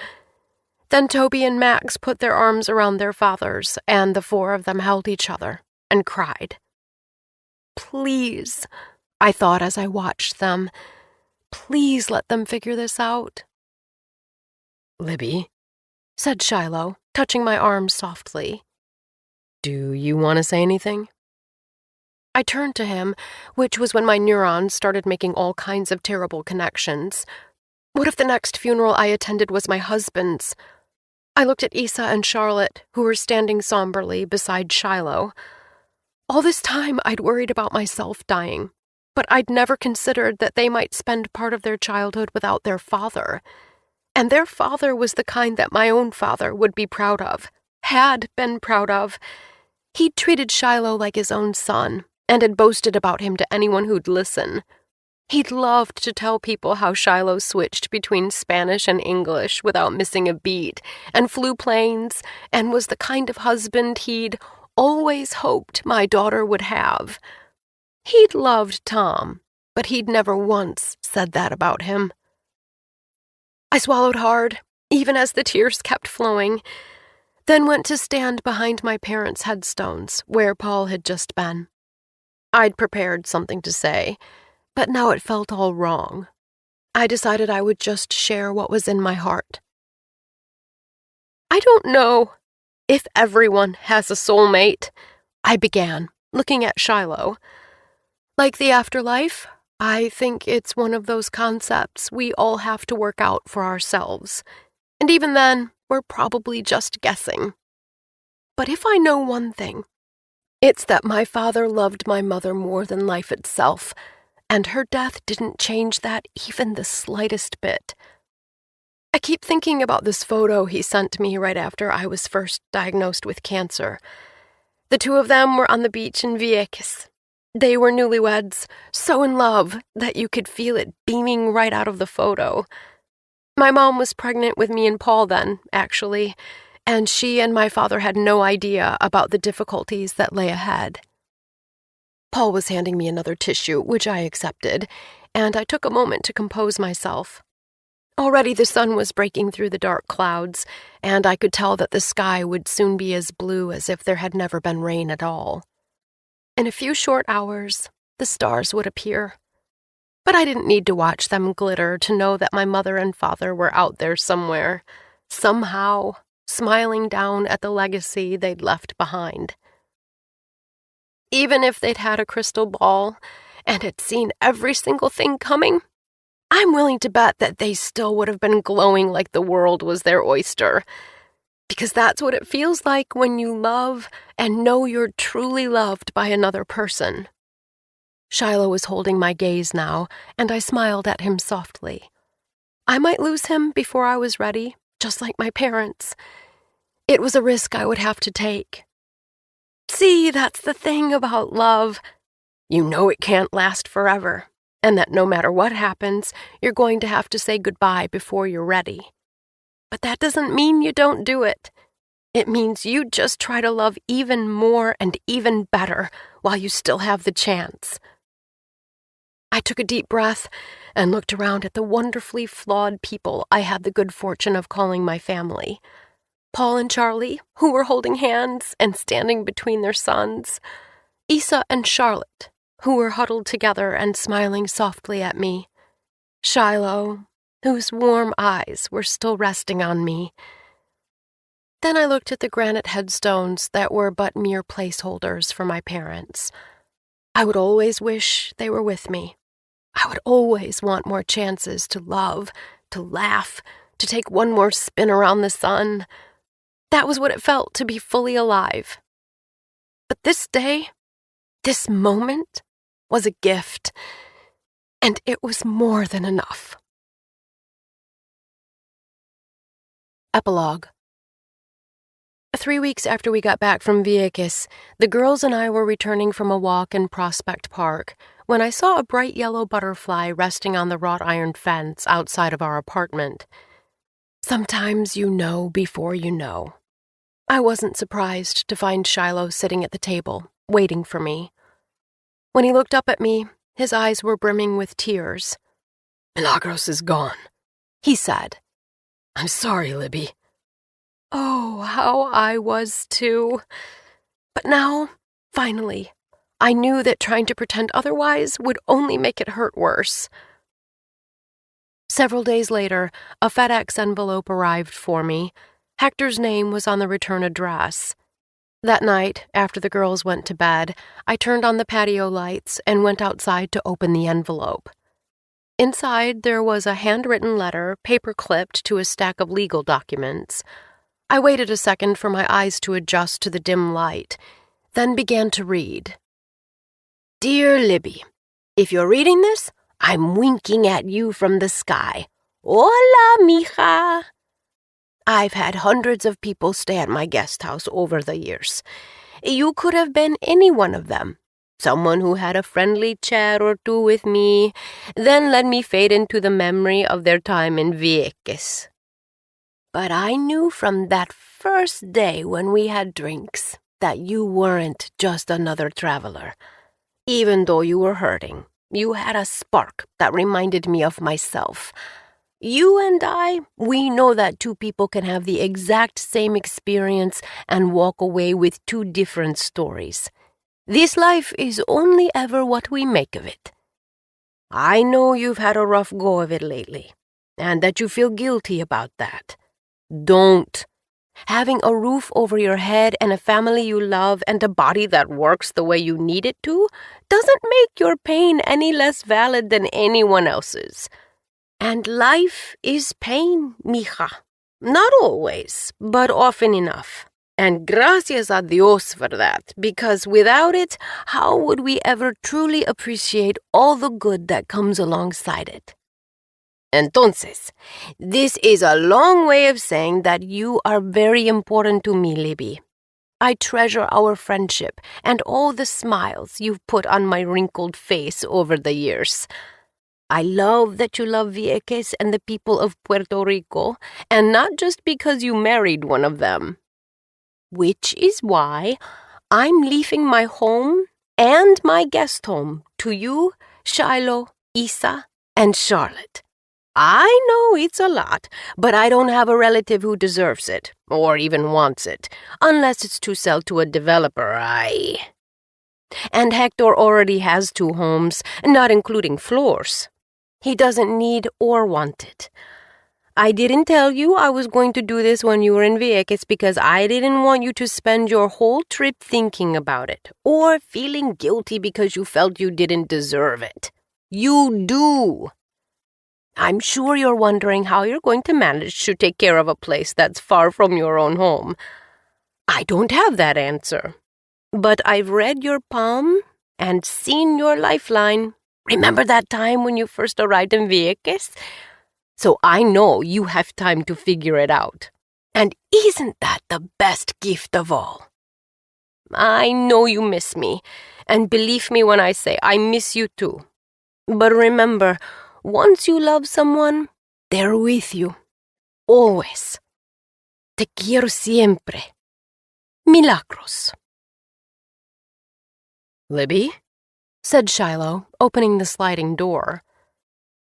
Then Toby and Max put their arms around their fathers, and the four of them held each other and cried. "Please," I thought as I watched them, "please let them figure this out." "Libby," said Shiloh, touching my arm softly. "Do you want to say anything?" I turned to him, which was when my neurons started making all kinds of terrible connections. What if the next funeral I attended was my husband's? I looked at Issa and Charlotte, who were standing somberly beside Shiloh. All this time I'd worried about myself dying, but I'd never considered that they might spend part of their childhood without their father. And their father was the kind that my own father would be proud of, had been proud of. He'd treated Shiloh like his own son, and had boasted about him to anyone who'd listen. He'd loved to tell people how Shiloh switched between Spanish and English without missing a beat, and flew planes, and was the kind of husband he'd always hoped my daughter would have. He'd loved Tom, but he'd never once said that about him. I swallowed hard, even as the tears kept flowing, then went to stand behind my parents' headstones, where Paul had just been. I'd prepared something to say, but now it felt all wrong. I decided I would just share what was in my heart. I don't know if everyone has a soulmate, I began, looking at Shiloh. Like the afterlife, I think it's one of those concepts we all have to work out for ourselves. And even then, we're probably just guessing. But if I know one thing, it's that my father loved my mother more than life itself, and her death didn't change that even the slightest bit. I keep thinking about this photo he sent me right after I was first diagnosed with cancer. The two of them were on the beach in Vieques. They were newlyweds, so in love that you could feel it beaming right out of the photo. My mom was pregnant with me and Paul then, actually, and she and my father had no idea about the difficulties that lay ahead. Paul was handing me another tissue, which I accepted, and I took a moment to compose myself. Already the sun was breaking through the dark clouds, and I could tell that the sky would soon be as blue as if there had never been rain at all. In a few short hours, the stars would appear. But I didn't need to watch them glitter to know that my mother and father were out there somewhere, somehow, smiling down at the legacy they'd left behind. Even if they'd had a crystal ball and had seen every single thing coming, I'm willing to bet that they still would have been glowing like the world was their oyster. Because that's what it feels like when you love and know you're truly loved by another person. Shiloh was holding my gaze now, and I smiled at him softly. I might lose him before I was ready, just like my parents. It was a risk I would have to take. See, that's the thing about love. You know it can't last forever, and that no matter what happens, you're going to have to say goodbye before you're ready. But that doesn't mean you don't do it. It means you just try to love even more and even better while you still have the chance. I took a deep breath and looked around at the wonderfully flawed people I had the good fortune of calling my family. Paul and Charlie, who were holding hands and standing between their sons. Isa and Charlotte, who were huddled together and smiling softly at me. Shiloh, whose warm eyes were still resting on me. Then I looked at the granite headstones that were but mere placeholders for my parents. I would always wish they were with me. I would always want more chances to love, to laugh, to take one more spin around the sun. That was what it felt to be fully alive. But this day, this moment, was a gift, and it was more than enough. Epilogue. 3 weeks after we got back from Vieques, the girls and I were returning from a walk in Prospect Park when I saw a bright yellow butterfly resting on the wrought iron fence outside of our apartment. Sometimes you know before you know. I wasn't surprised to find Shiloh sitting at the table, waiting for me. When he looked up at me, his eyes were brimming with tears. "Milagros is gone," he said. "I'm sorry, Libby." Oh, how I was too. But now, finally, I knew that trying to pretend otherwise would only make it hurt worse. Several days later, a FedEx envelope arrived for me. Hector's name was on the return address. That night, after the girls went to bed, I turned on the patio lights and went outside to open the envelope. Inside, there was a handwritten letter, paper-clipped to a stack of legal documents. I waited a second for my eyes to adjust to the dim light, then began to read. "Dear Libby, if you're reading this, I'm winking at you from the sky. Hola, mija. I've had hundreds of people stay at my guest house over the years. You could have been any one of them. someone who had a friendly chat or two with me, then let me fade into the memory of their time in Vieques. But I knew from that first day when we had drinks that you weren't just another traveler. Even though you were hurting, you had a spark that reminded me of myself. You and I, we know that two people can have the exact same experience and walk away with two different stories. This life is only ever what we make of it. I know you've had a rough go of it lately, and that you feel guilty about that. Don't. Having a roof over your head and a family you love and a body that works the way you need it to doesn't make your pain any less valid than anyone else's. And life is pain, mija. Not always, but often enough. And gracias a Dios for that, because without it, how would we ever truly appreciate all the good that comes alongside it? Entonces, this is a long way of saying that you are very important to me, Libby. I treasure our friendship and all the smiles you've put on my wrinkled face over the years. I love that you love Vieques and the people of Puerto Rico, and not just because you married one of them. Which is why I'm leaving my home and my guest home to you, Shiloh, Isa, and Charlotte. I know it's a lot, but I don't have a relative who deserves it, or even wants it, unless it's to sell to a developer, And Hector already has 2 homes, not including floors. He doesn't need or want it. I didn't tell you I was going to do this when you were in Vieques because I didn't want you to spend your whole trip thinking about it, or feeling guilty because you felt you didn't deserve it. You do. I'm sure you're wondering how you're going to manage to take care of a place that's far from your own home. I don't have that answer. But I've read your palm and seen your lifeline. Remember that time when you first arrived in Vieques? So I know you have time to figure it out. And isn't that the best gift of all? I know you miss me, and believe me when I say I miss you too. But remember, once you love someone, they're with you. Always. Te quiero siempre. Milagros. Libby? Said Shiloh, opening the sliding door.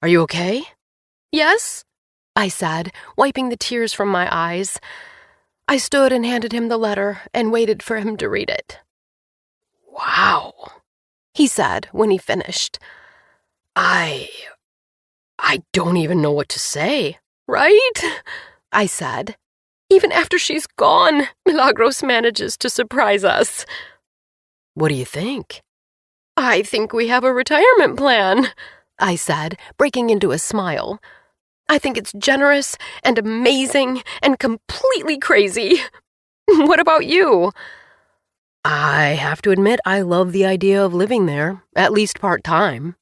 Are you okay? Yes, I said, wiping the tears from my eyes. I stood and handed him the letter and waited for him to read it. Wow, he said when he finished. I don't even know what to say. Right? I said. Even after she's gone, Milagros manages to surprise us. What do you think? I think we have a retirement plan, I said, breaking into a smile. I think it's generous and amazing and completely crazy. What about you? I have to admit I love the idea of living there, at least part-time.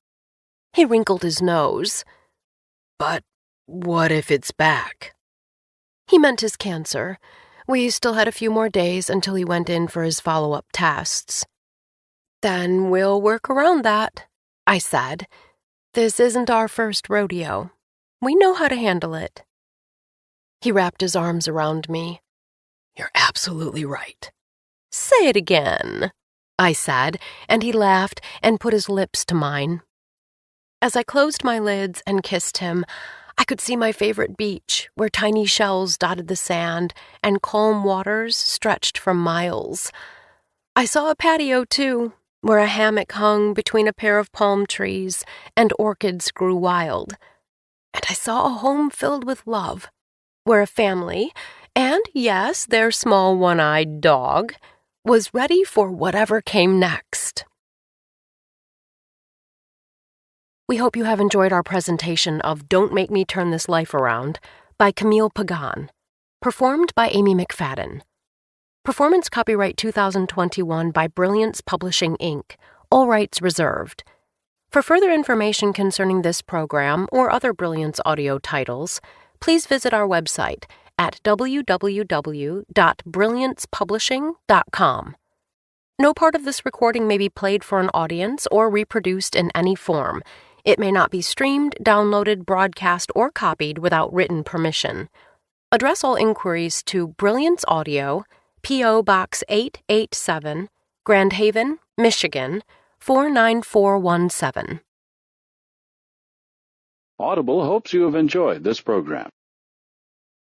He wrinkled his nose. But what if it's back? He meant his cancer. We still had a few more days until he went in for his follow-up tests. Then we'll work around that, I said. This isn't our first rodeo. We know how to handle it. He wrapped his arms around me. You're absolutely right. Say it again, I said, and he laughed and put his lips to mine. As I closed my lids and kissed him, I could see my favorite beach, where tiny shells dotted the sand and calm waters stretched for miles. I saw a patio, too, where a hammock hung between a pair of palm trees and orchids grew wild. And I saw a home filled with love, where a family, and yes, their small one-eyed dog, was ready for whatever came next. We hope you have enjoyed our presentation of Don't Make Me Turn This Life Around by Camille Pagán, performed by Amy McFadden. Performance copyright 2021 by Brilliance Publishing, Inc., all rights reserved. For further information concerning this program or other Brilliance audio titles, please visit our website at www.brilliancepublishing.com. No part of this recording may be played for an audience or reproduced in any form. It may not be streamed, downloaded, broadcast, or copied without written permission. Address all inquiries to Brilliance Audio, P.O. Box 887, Grand Haven, Michigan, 49417. Audible hopes you have enjoyed this program.